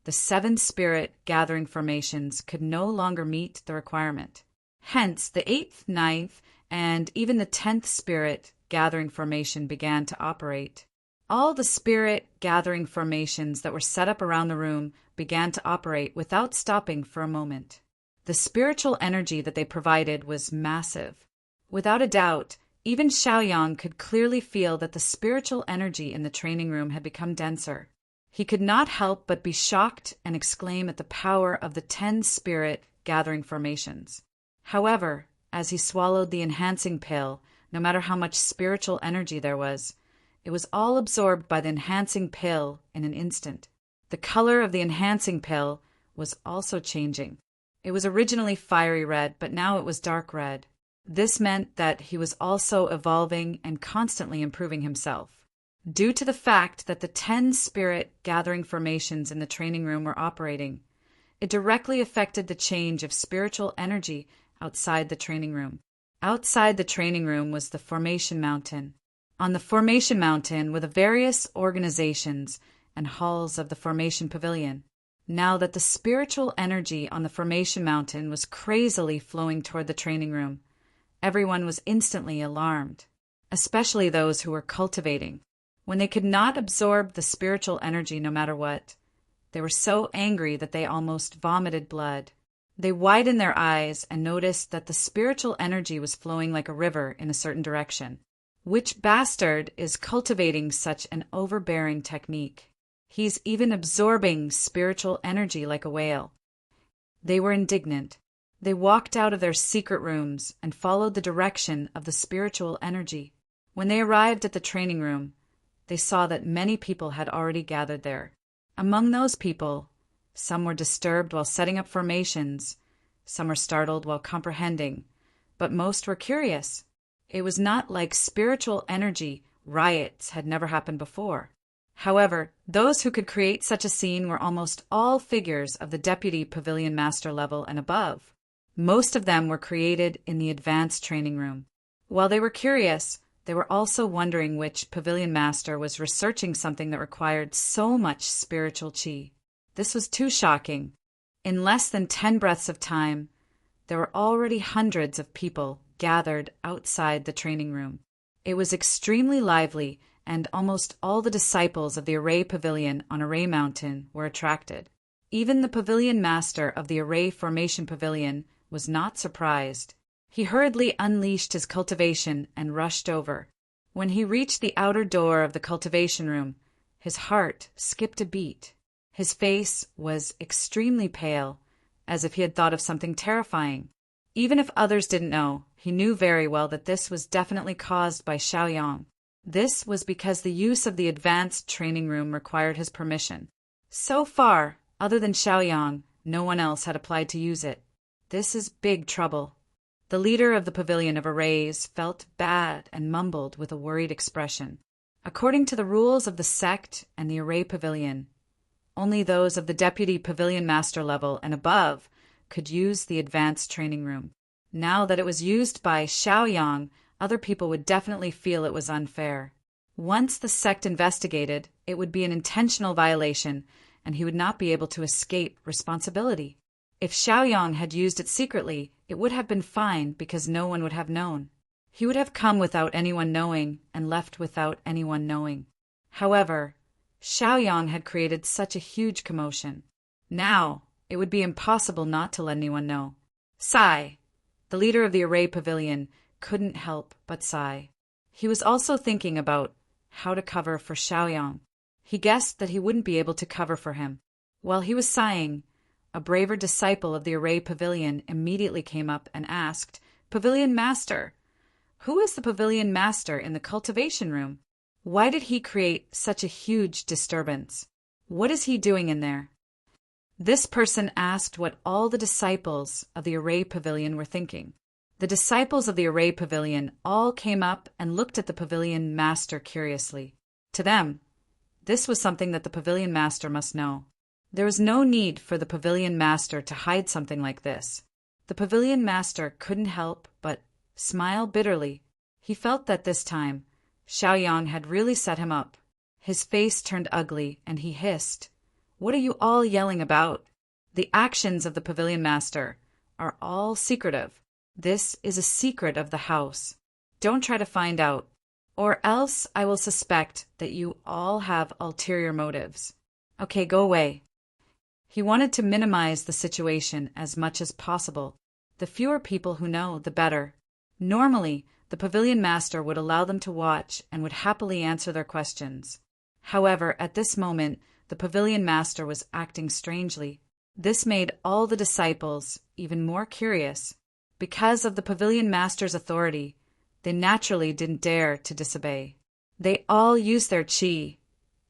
the 7 spirit gathering formations could no longer meet the requirement. Hence, the 8th, 9th, and even the 10th spirit gathering formation began to operate. All the spirit gathering formations that were set up around the room began to operate without stopping for a moment. The spiritual energy that they provided was massive. Without a doubt, even Xiaoyang could clearly feel that the spiritual energy in the training room had become denser. He could not help but be shocked and exclaim at the power of the 10 spirit gathering formations. However, as he swallowed the enhancing pill, no matter how much spiritual energy there was, it was all absorbed by the enhancing pill in an instant. The color of the enhancing pill was also changing. It was originally fiery red, but now it was dark red. This meant that he was also evolving and constantly improving himself. Due to the fact that the 10 spirit gathering formations in the training room were operating, it directly affected the change of spiritual energy outside the training room. Outside the training room was the Formation Mountain. On the Formation Mountain were the various organizations and halls of the Formation Pavilion. Now that the spiritual energy on the Formation Mountain was crazily flowing toward the training room, everyone was instantly alarmed, especially those who were cultivating. When they could not absorb the spiritual energy no matter what, they were so angry that they almost vomited blood. They widened their eyes and noticed that the spiritual energy was flowing like a river in a certain direction. Which bastard is cultivating such an overbearing technique? He's even absorbing spiritual energy like a whale. They were indignant. They walked out of their secret rooms and followed the direction of the spiritual energy. When they arrived at the training room, they saw that many people had already gathered there. Among those people, some were disturbed while setting up formations, some were startled while comprehending, but most were curious. It was not like spiritual energy riots had never happened before. However, those who could create such a scene were almost all figures of the Deputy Pavilion Master level and above. Most of them were created in the advanced training room. While they were curious, they were also wondering which Pavilion Master was researching something that required so much spiritual chi. This was too shocking. In less than 10 breaths of time, there were already hundreds of people gathered outside the training room. It was extremely lively, and almost all the disciples of the Array Pavilion on Array Mountain were attracted. Even the Pavilion Master of the Array Formation Pavilion was not surprised. He hurriedly unleashed his cultivation and rushed over. When he reached the outer door of the cultivation room, his heart skipped a beat. His face was extremely pale, as if he had thought of something terrifying. Even if others didn't know, he knew very well that this was definitely caused by Xiaoyang. This was because the use of the advanced training room required his permission. So far, other than Xiaoyang, no one else had applied to use it. This is big trouble. The leader of the Pavilion of Arrays felt bad and mumbled with a worried expression. According to the rules of the sect and the Array Pavilion, only those of the Deputy Pavilion Master level and above could use the advanced training room. Now that it was used by Xiaoyang, other people would definitely feel it was unfair. Once the sect investigated, it would be an intentional violation, and he would not be able to escape responsibility. If Xiaoyang had used it secretly, it would have been fine because no one would have known. He would have come without anyone knowing and left without anyone knowing. However, Xiaoyang had created such a huge commotion. Now, it would be impossible not to let anyone know. Sigh. The leader of the Array Pavilion couldn't help but sigh. He was also thinking about how to cover for Xiaoyang. He guessed that he wouldn't be able to cover for him. While he was sighing, a braver disciple of the Array Pavilion immediately came up and asked, "Pavilion Master, who is the Pavilion Master in the cultivation room? Why did he create such a huge disturbance? What is he doing in there?" This person asked what all the disciples of the Array Pavilion were thinking. The disciples of the Array Pavilion all came up and looked at the pavilion master curiously. To them, this was something that the pavilion master must know. There was no need for the pavilion master to hide something like this. The pavilion master couldn't help but smile bitterly. He felt that this time, Xiaoyang had really set him up. His face turned ugly, and he hissed, "What are you all yelling about? The actions of the pavilion master are all secretive. This is a secret of the house. Don't try to find out, or else I will suspect that you all have ulterior motives. Okay, go away." He wanted to minimize the situation as much as possible. The fewer people who know, the better. Normally, the pavilion master would allow them to watch and would happily answer their questions. However, at this moment, the pavilion master was acting strangely. This made all the disciples even more curious. Because of the pavilion master's authority, they naturally didn't dare to disobey. They all used their qi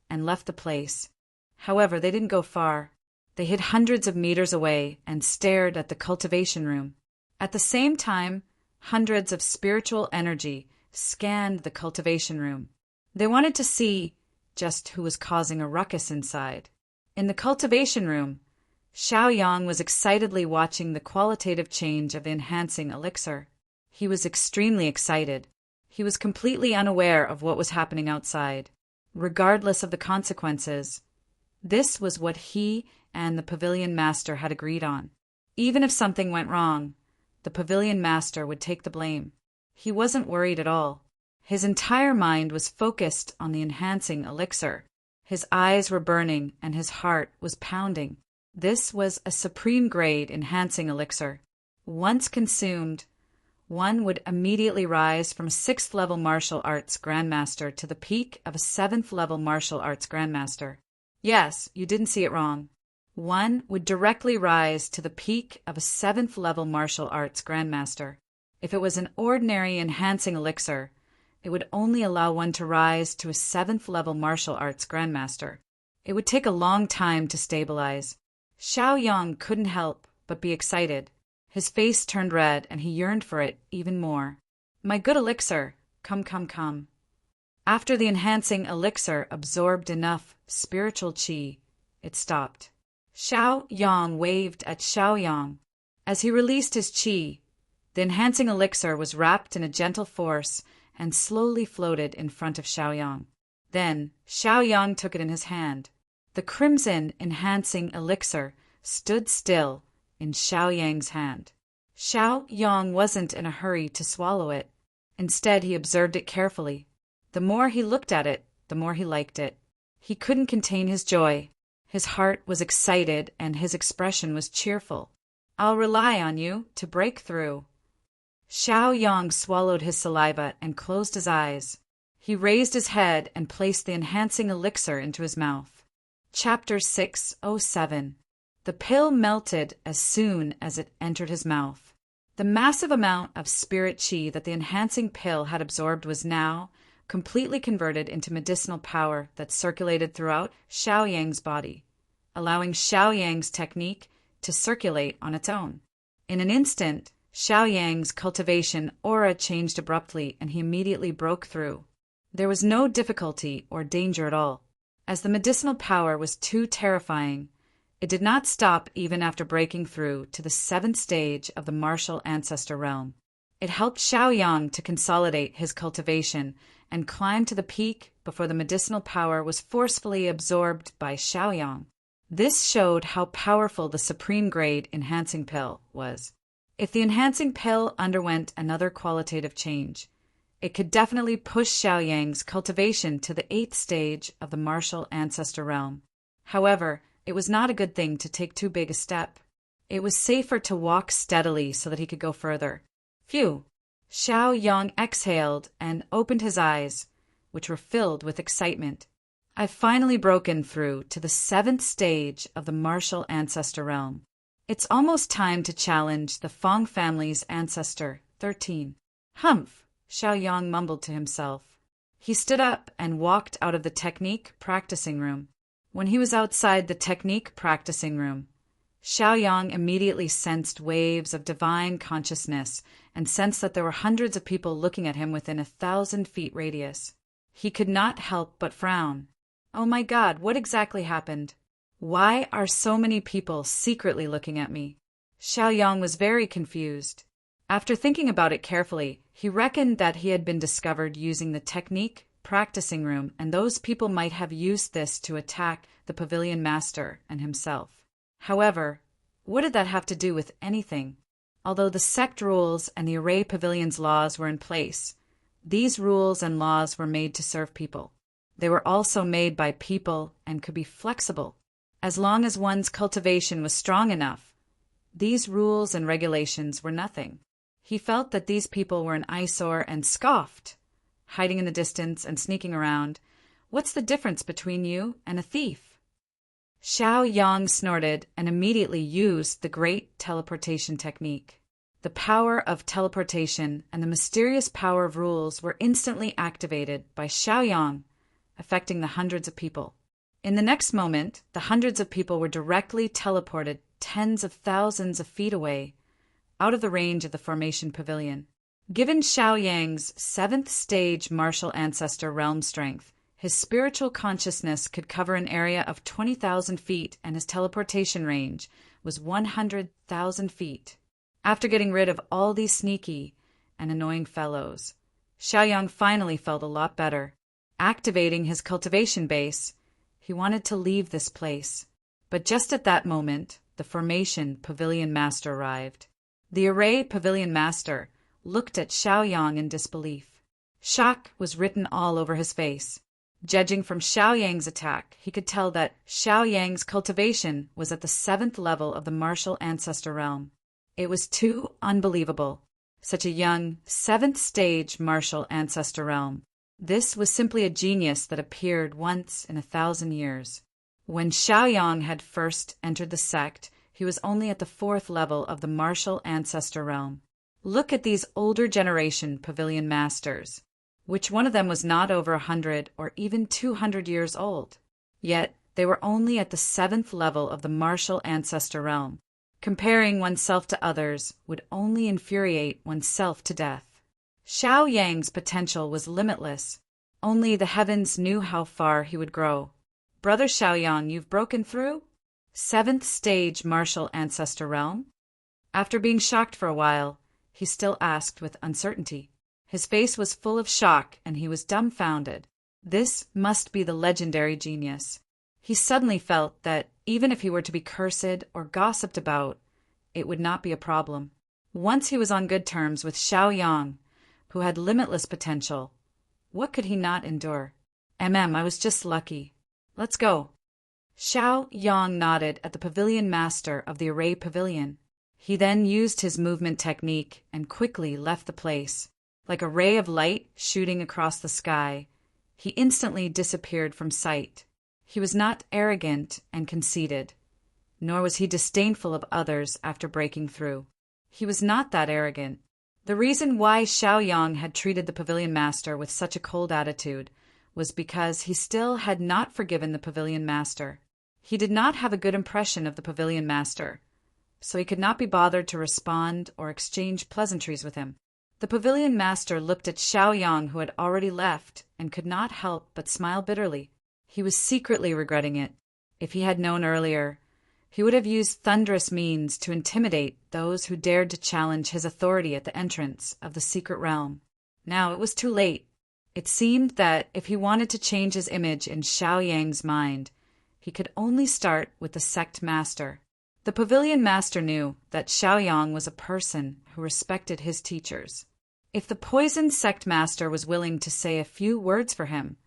and left the place. However, they didn't go far. They hid hundreds of meters away and stared at the cultivation room. At the same time, hundreds of spiritual energy scanned the cultivation room. They wanted to see just who was causing a ruckus inside. In the cultivation room, Xiaoyang was excitedly watching the qualitative change of the enhancing elixir. He was extremely excited. He was completely unaware of what was happening outside. Regardless of the consequences, this was what he and the pavilion master had agreed on. Even if something went wrong, the pavilion master would take the blame. He wasn't worried at all. His entire mind was focused on the enhancing elixir. His eyes were burning and his heart was pounding. This was a supreme grade enhancing elixir. Once consumed, one would immediately rise from a 6th level martial arts grandmaster to the peak of a 7th level martial arts grandmaster. Yes, you didn't see it wrong. One would directly rise to the peak of a 7th level martial arts grandmaster. If it was an ordinary enhancing elixir, it would only allow one to rise to a 7th level martial arts grandmaster. It would take a long time to stabilize. Xiaoyang couldn't help but be excited. His face turned red and he yearned for it even more. "My good elixir, come, come, come." After the enhancing elixir absorbed enough spiritual qi, it stopped. Xiaoyang waved at Xiaoyang. As he released his qi, the enhancing elixir was wrapped in a gentle force and slowly floated in front of Xiaoyang. Then Xiaoyang took it in his hand. The crimson enhancing elixir stood still in Xiaoyang's hand. Xiaoyang wasn't in a hurry to swallow it. Instead, he observed it carefully. The more he looked at it, the more he liked it. He couldn't contain his joy. His heart was excited and his expression was cheerful. "I'll rely on you to break through." Xiaoyang swallowed his saliva and closed his eyes. He raised his head and placed the enhancing elixir into his mouth. Chapter 607. The pill melted as soon as it entered his mouth. The massive amount of spirit qi that the enhancing pill had absorbed was now completely converted into medicinal power that circulated throughout Xiaoyang's body, allowing Xiaoyang's technique to circulate on its own. In an instant, Xiaoyang's cultivation aura changed abruptly and he immediately broke through. There was no difficulty or danger at all. As the medicinal power was too terrifying, it did not stop even after breaking through to the 7th stage of the martial ancestor realm. It helped Xiaoyang to consolidate his cultivation and climb to the peak before the medicinal power was forcefully absorbed by Xiaoyang. This showed how powerful the supreme grade enhancing pill was. If the enhancing pill underwent another qualitative change, it could definitely push Xiaoyang's cultivation to the 8th stage of the martial ancestor realm. However, it was not a good thing to take too big a step. It was safer to walk steadily so that he could go further. Phew! Xiaoyang exhaled and opened his eyes, which were filled with excitement. "I've finally broken through to the 7th stage of the martial ancestor realm. It's almost time to challenge the Fong family's ancestor, 13. Humph! Xiaoyang mumbled to himself. He stood up and walked out of the technique practicing room. When he was outside the technique practicing room, Xiaoyang immediately sensed waves of divine consciousness and sensed that there were hundreds of people looking at him within 1,000 feet radius. He could not help but frown. Oh my God, what exactly happened? Why are so many people secretly looking at me? Xiaoyang was very confused. After thinking about it carefully, he reckoned that he had been discovered using the technique practicing room, and those people might have used this to attack the pavilion master and himself. However, what did that have to do with anything? Although the sect rules and the Array Pavilion's laws were in place, these rules and laws were made to serve people. They were also made by people and could be flexible. As long as one's cultivation was strong enough, these rules and regulations were nothing. He felt that these people were an eyesore and scoffed, hiding in the distance and sneaking around. What's the difference between you and a thief? Xiaoyang snorted and immediately used the great teleportation technique. The power of teleportation and the mysterious power of rules were instantly activated by Xiaoyang, affecting the hundreds of people. In the next moment, the hundreds of people were directly teleported tens of thousands of feet away, out of the range of the formation pavilion. Given Xiaoyang's 7th stage martial ancestor realm strength, his spiritual consciousness could cover an area of 20,000 feet, and his teleportation range was 100,000 feet. After getting rid of all these sneaky and annoying fellows, Xiaoyang finally felt a lot better. Activating his cultivation base, he wanted to leave this place. But just at that moment, the formation pavilion master arrived. The Array Pavilion Master looked at Xiaoyang in disbelief. Shock was written all over his face. Judging from Xiaoyang's attack, he could tell that Xiaoyang's cultivation was at the 7th level of the martial ancestor realm. It was too unbelievable. Such a young 7th stage martial ancestor realm. This was simply a genius that appeared once in 1,000 years. When Xiaoyang had first entered the sect, he was only at the 4th level of the martial ancestor realm. Look at these older generation pavilion masters. Which one of them was not over 100 or even 200 years old? Yet they were only at the 7th level of the martial ancestor realm. Comparing oneself to others would only infuriate oneself to death. Xiaoyang's potential was limitless. Only the heavens knew how far he would grow. Brother Xiaoyang, you've broken through? 7th stage martial ancestor realm? After being shocked for a while, he still asked with uncertainty. His face was full of shock and he was dumbfounded. This must be the legendary genius. He suddenly felt that even if he were to be cursed or gossiped about, it would not be a problem. Once he was on good terms with Xiaoyang, who had limitless potential, what could he not endure? I was just lucky. Let's go. Xiaoyang nodded at the pavilion master of the Array Pavilion. He then used his movement technique and quickly left the place. Like a ray of light shooting across the sky, he instantly disappeared from sight. He was not arrogant and conceited, nor was he disdainful of others after breaking through. He was not that arrogant. The reason why Xiaoyang had treated the pavilion master with such a cold attitude was because he still had not forgiven the pavilion master. He did not have a good impression of the pavilion master, so he could not be bothered to respond or exchange pleasantries with him. The pavilion master looked at Xiaoyang, who had already left, and could not help but smile bitterly. He was secretly regretting it. If he had known earlier, he would have used thunderous means to intimidate those who dared to challenge his authority at the entrance of the secret realm. Now it was too late. It seemed that if he wanted to change his image in Xiaoyang's mind, he could only start with the sect master. The pavilion master knew that Xiaoyang was a person who respected his teachers. If the poison sect master was willing to say a few words for him,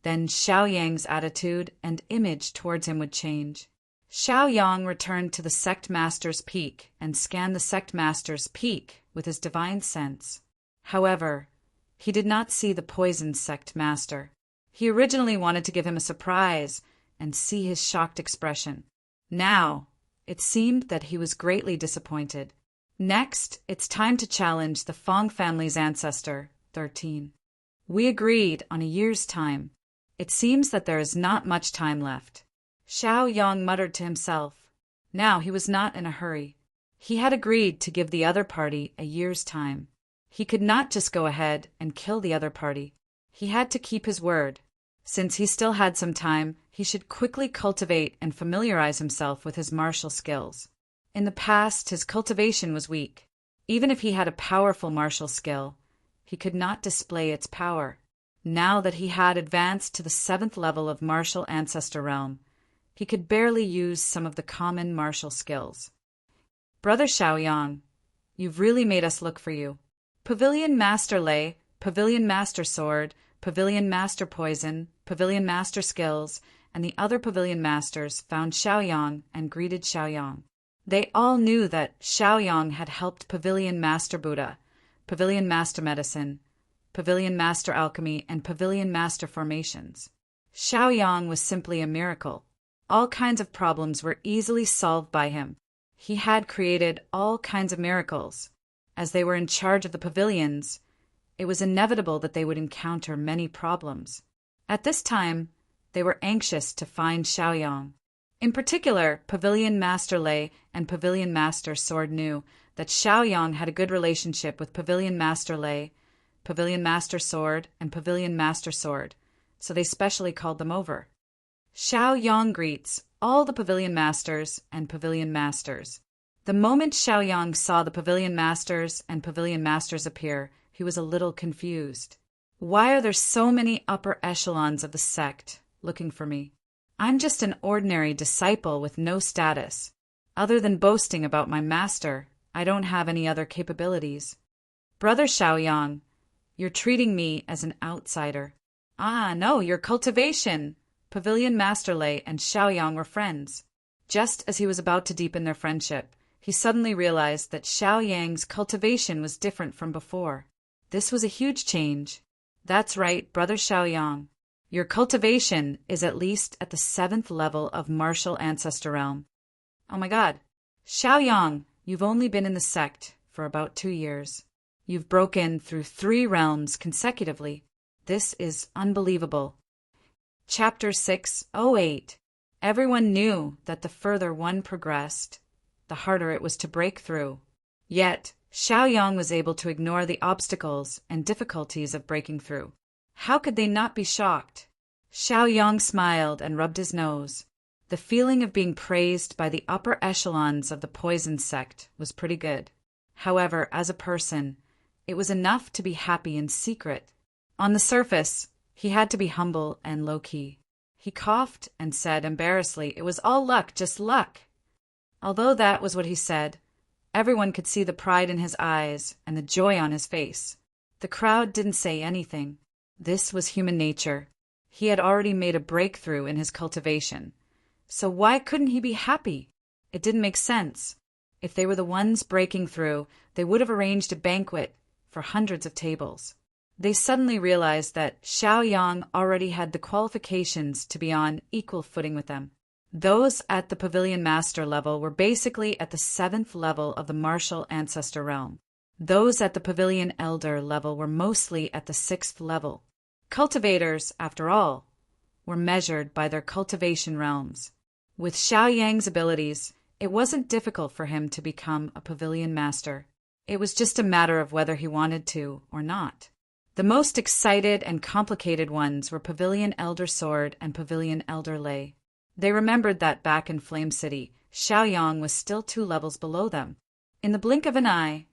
then Xiaoyang's attitude and image towards him would change. Xiaoyang returned to the sect master's peak and scanned the sect master's peak with his divine sense. However, he did not see the poison sect master. He originally wanted to give him a surprise and see his shocked expression. Now, it seemed that he was greatly disappointed. Next, it's time to challenge the Fong family's ancestor, 13. We agreed on a year's time. It seems that there is not much time left. Xiaoyang muttered to himself. Now he was not in a hurry. He had agreed to give the other party a year's time. He could not just go ahead and kill the other party. He had to keep his word. Since he still had some time, he should quickly cultivate and familiarize himself with his martial skills. In the past, his cultivation was weak. Even if he had a powerful martial skill, he could not display its power. Now that he had advanced to the 7th level of martial ancestor realm, he could barely use some of the common martial skills. Brother Xiaoyang, you've really made us look for you. Pavilion Master Lei, Pavilion Master Sword, Pavilion Master Poison, Pavilion Master Skills, and the other Pavilion Masters found Xiaoyang and greeted Xiaoyang. They all knew that Xiaoyang had helped Pavilion Master Buddha, Pavilion Master Medicine, Pavilion Master Alchemy, and Pavilion Master Formations. Xiaoyang was simply a miracle. All kinds of problems were easily solved by him. He had created all kinds of miracles. As they were in charge of the pavilions, it was inevitable that they would encounter many problems. At this time, they were anxious to find Xiaoyang. In particular, Pavilion Master Lei and Pavilion Master Sword knew that Xiaoyang had a good relationship with Pavilion Master Lei, Pavilion Master Sword, and Pavilion Master Sword, so they specially called them over. Xiaoyang greets all the Pavilion Masters and Pavilion Masters. The moment Xiaoyang saw the Pavilion Masters and Pavilion Masters appear, he was a little confused. Why are there so many upper echelons of the sect looking for me? I'm just an ordinary disciple with no status. Other than boasting about my master, I don't have any other capabilities. Brother Xiaoyang, you're treating me as an outsider. Ah, no, your cultivation. Pavilion Master Lei and Xiaoyang were friends. Just as he was about to deepen their friendship, he suddenly realized that Xiaoyang's cultivation was different from before. This was a huge change. That's right, Brother Xiaoyang. Your cultivation is at least at the 7th level of martial ancestor realm. Oh my God. Xiaoyang, you've only been in the sect for about 2 years. You've broken through 3 realms consecutively. This is unbelievable. Chapter 608. Everyone knew that the further one progressed, the harder it was to break through. Yet, Xiaoyang was able to ignore the obstacles and difficulties of breaking through. How could they not be shocked? Xiaoyang smiled and rubbed his nose. The feeling of being praised by the upper echelons of the poison sect was pretty good. However, as a person, it was enough to be happy in secret. On the surface, he had to be humble and low-key. He coughed and said embarrassedly, "It was all luck, just luck." Although that was what he said, everyone could see the pride in his eyes and the joy on his face. The crowd didn't say anything. This was human nature. He had already made a breakthrough in his cultivation. So why couldn't he be happy? It didn't make sense. If they were the ones breaking through, they would have arranged a banquet for hundreds of tables. They suddenly realized that Xiaoyang already had the qualifications to be on equal footing with them. Those at the Pavilion Master level were basically at the 7th level of the martial ancestor realm. Those at the Pavilion Elder level were mostly at the 6th level. Cultivators, after all, were measured by their cultivation realms. With Xiaoyang's abilities, it wasn't difficult for him to become a Pavilion Master. It was just a matter of whether he wanted to or not. The most excited and complicated ones were Pavilion Elder Sword and Pavilion Elder Lei. They remembered that back in Flame City, Xiaoyang was still 2 levels below them. In the blink of an eye,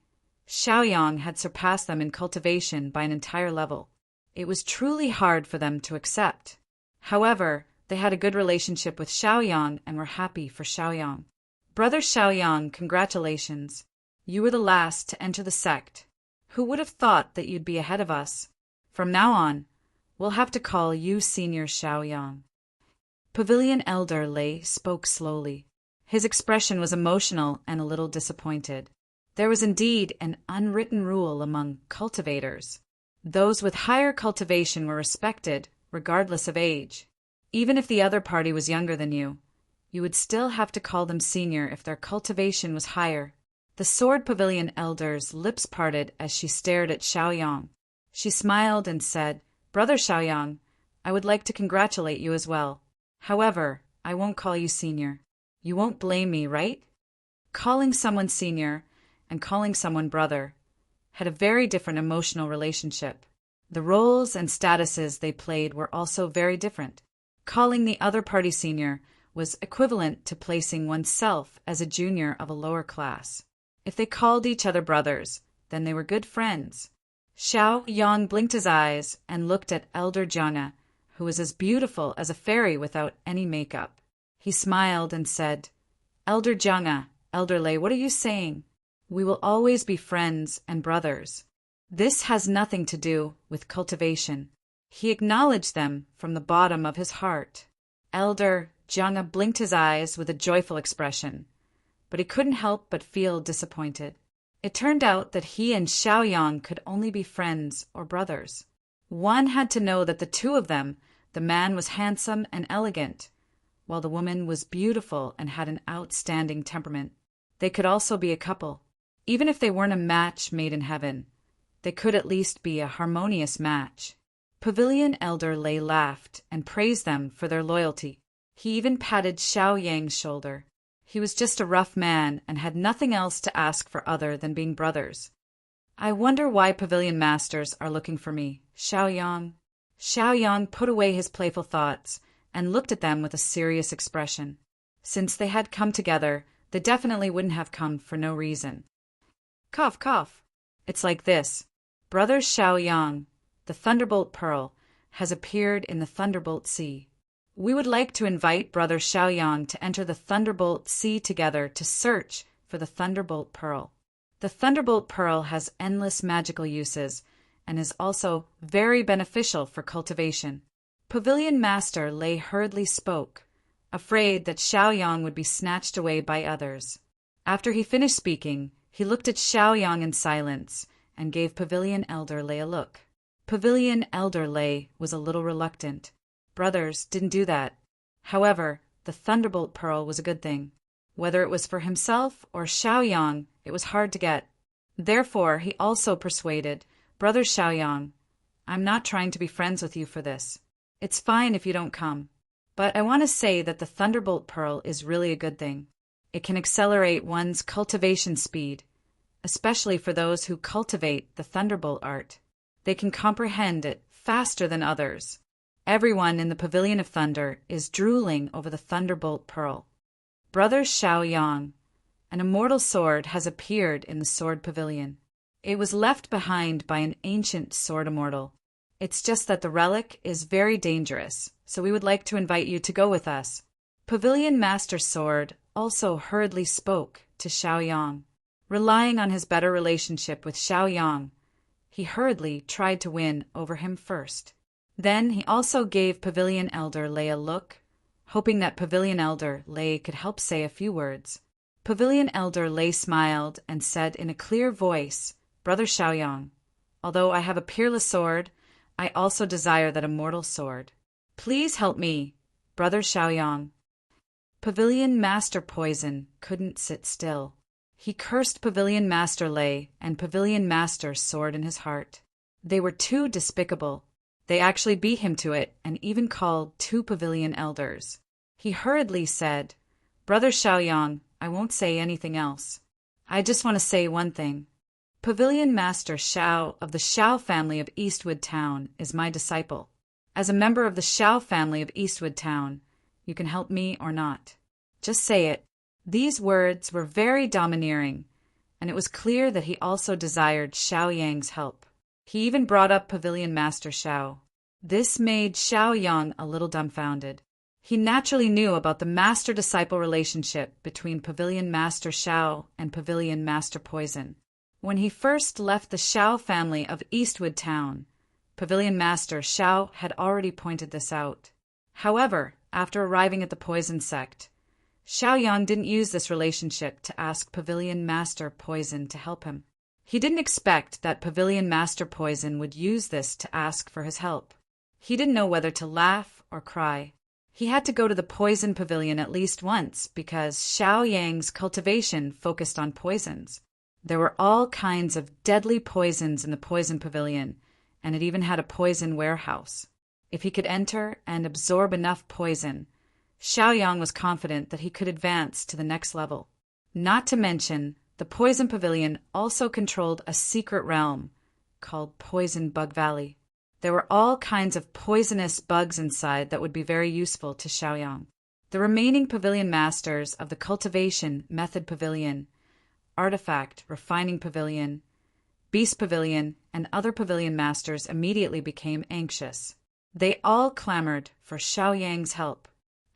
Xiaoyang had surpassed them in cultivation by an entire level. It was truly hard for them to accept. However, they had a good relationship with Xiaoyang and were happy for Xiaoyang. Brother Xiaoyang, congratulations. You were the last to enter the sect. Who would have thought that you'd be ahead of us? From now on, we'll have to call you Senior Xiaoyang. Pavilion Elder Lei spoke slowly. His expression was emotional and a little disappointed. There was indeed an unwritten rule among cultivators. Those with higher cultivation were respected, regardless of age. Even if the other party was younger than you would still have to call them senior if their cultivation was higher. The Sword Pavilion Elder's lips parted as she stared at Xiaoyang. She smiled and said, "Brother Xiaoyang, I would like to congratulate you as well. However, I won't call you senior. You won't blame me, right? Calling someone senior and calling someone brother had a very different emotional relationship. The roles and statuses they played were also very different. Calling the other party senior was equivalent to placing oneself as a junior of a lower class. If they called each other brothers, then they were good friends. Xiao Yang blinked his eyes and looked at Elder Jiang, who was as beautiful as a fairy without any makeup. He smiled and said, Elder Jiang, Elder Lei, what are you saying? We will always be friends and brothers. This has nothing to do with cultivation. He acknowledged them from the bottom of his heart. Elder Jiang blinked his eyes with a joyful expression, but he couldn't help but feel disappointed. It turned out that he and Xiaoyang could only be friends or brothers. One had to know that the two of them, the man was handsome and elegant, while the woman was beautiful and had an outstanding temperament. They could also be a couple. Even if they weren't a match made in heaven, they could at least be a harmonious match. Pavilion Elder Lei laughed and praised them for their loyalty. He even patted Xiao Yang's shoulder. He was just a rough man and had nothing else to ask for other than being brothers. I wonder why pavilion masters are looking for me, Xiao Yang. Xiao Yang put away his playful thoughts and looked at them with a serious expression. Since they had come together, they definitely wouldn't have come for no reason. Cough, cough. It's like this. Brother Xiao Yang, the Thunderbolt Pearl, has appeared in the Thunderbolt Sea. We would like to invite Brother Xiao Yang to enter the Thunderbolt Sea together to search for the Thunderbolt Pearl. The Thunderbolt Pearl has endless magical uses and is also very beneficial for cultivation. Pavilion Master Lei hurriedly spoke, afraid that Xiao Yang would be snatched away by others. After he finished speaking, he looked at Xiao Yang in silence and gave Pavilion Elder Lei a look. Pavilion Elder Lei was a little reluctant. Brothers didn't do that. However, the Thunderbolt Pearl was a good thing. Whether it was for himself or Xiao Yang, it was hard to get. Therefore, he also persuaded Brother Xiao Yang, I'm not trying to be friends with you for this. It's fine if you don't come. But I want to say that the Thunderbolt Pearl is really a good thing. It can accelerate one's cultivation speed, especially for those who cultivate the Thunderbolt art. They can comprehend it faster than others. Everyone in the Pavilion of Thunder is drooling over the Thunderbolt Pearl. Brother Xiao Yang, an immortal sword has appeared in the Sword Pavilion. It was left behind by an ancient sword immortal. It's just that the relic is very dangerous, so we would like to invite you to go with us. Pavilion Master Sword also hurriedly spoke to Xiao Yang. Relying on his better relationship with Xiao Yang, he hurriedly tried to win over him first. Then he also gave Pavilion Elder Lei a look, hoping that Pavilion Elder Lei could help say a few words. Pavilion Elder Lei smiled and said in a clear voice, Brother Xiao Yang, although I have a peerless sword, I also desire that immortal sword. Please help me, Brother Xiao Yang. Pavilion Master Poison couldn't sit still. He cursed Pavilion Master Lei and Pavilion Master Sword in his heart. They were too despicable. They actually beat him to it and even called 2 pavilion elders. He hurriedly said, Brother Xiao Yang, I won't say anything else. I just want to say one thing. Pavilion Master Xiao of the Xiao family of Eastwood Town is my disciple. As a member of the Xiao family of Eastwood Town, you can help me or not. Just say it. These words were very domineering, and it was clear that he also desired Xiao Yang's help. He even brought up Pavilion Master Xiao. This made Xiao Yang a little dumbfounded. He naturally knew about the master-disciple relationship between Pavilion Master Xiao and Pavilion Master Poison. When he first left the Xiao family of Eastwood Town, Pavilion Master Xiao had already pointed this out. However, after arriving at the Poison Sect, Xiao Yang didn't use this relationship to ask Pavilion Master Poison to help him. He didn't expect that Pavilion Master Poison would use this to ask for his help. He didn't know whether to laugh or cry. He had to go to the Poison Pavilion at least once because Xiao Yang's cultivation focused on poisons. There were all kinds of deadly poisons in the Poison Pavilion, and it even had a poison warehouse. If he could enter and absorb enough poison, Xiaoyang was confident that he could advance to the next level. Not to mention, the Poison Pavilion also controlled a secret realm called Poison Bug Valley. There were all kinds of poisonous bugs inside that would be very useful to Xiaoyang. The remaining pavilion masters of the Cultivation Method Pavilion, Artifact Refining Pavilion, Beast Pavilion, and other pavilion masters immediately became anxious. They all clamored for Xiaoyang's help.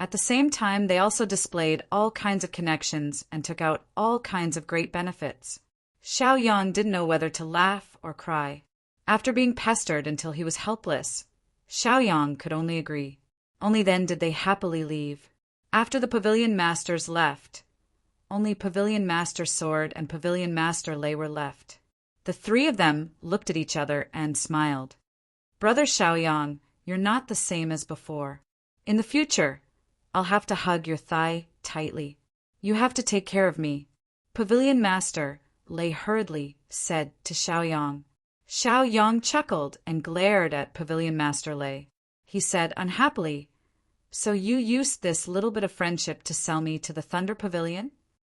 At the same time, they also displayed all kinds of connections and took out all kinds of great benefits. Xiaoyang didn't know whether to laugh or cry. After being pestered until he was helpless, Xiaoyang could only agree. Only then did they happily leave. After the pavilion masters left, only Pavilion Master Sword and Pavilion Master Lei were left. The three of them looked at each other and smiled. Brother Xiaoyang, you're not the same as before. In the future, I'll have to hug your thigh tightly. You have to take care of me. Pavilion Master Lei hurriedly said to Xiaoyang. Xiaoyang chuckled and glared at Pavilion Master Lei. He said unhappily, "So you used this little bit of friendship to sell me to the Thunder Pavilion?"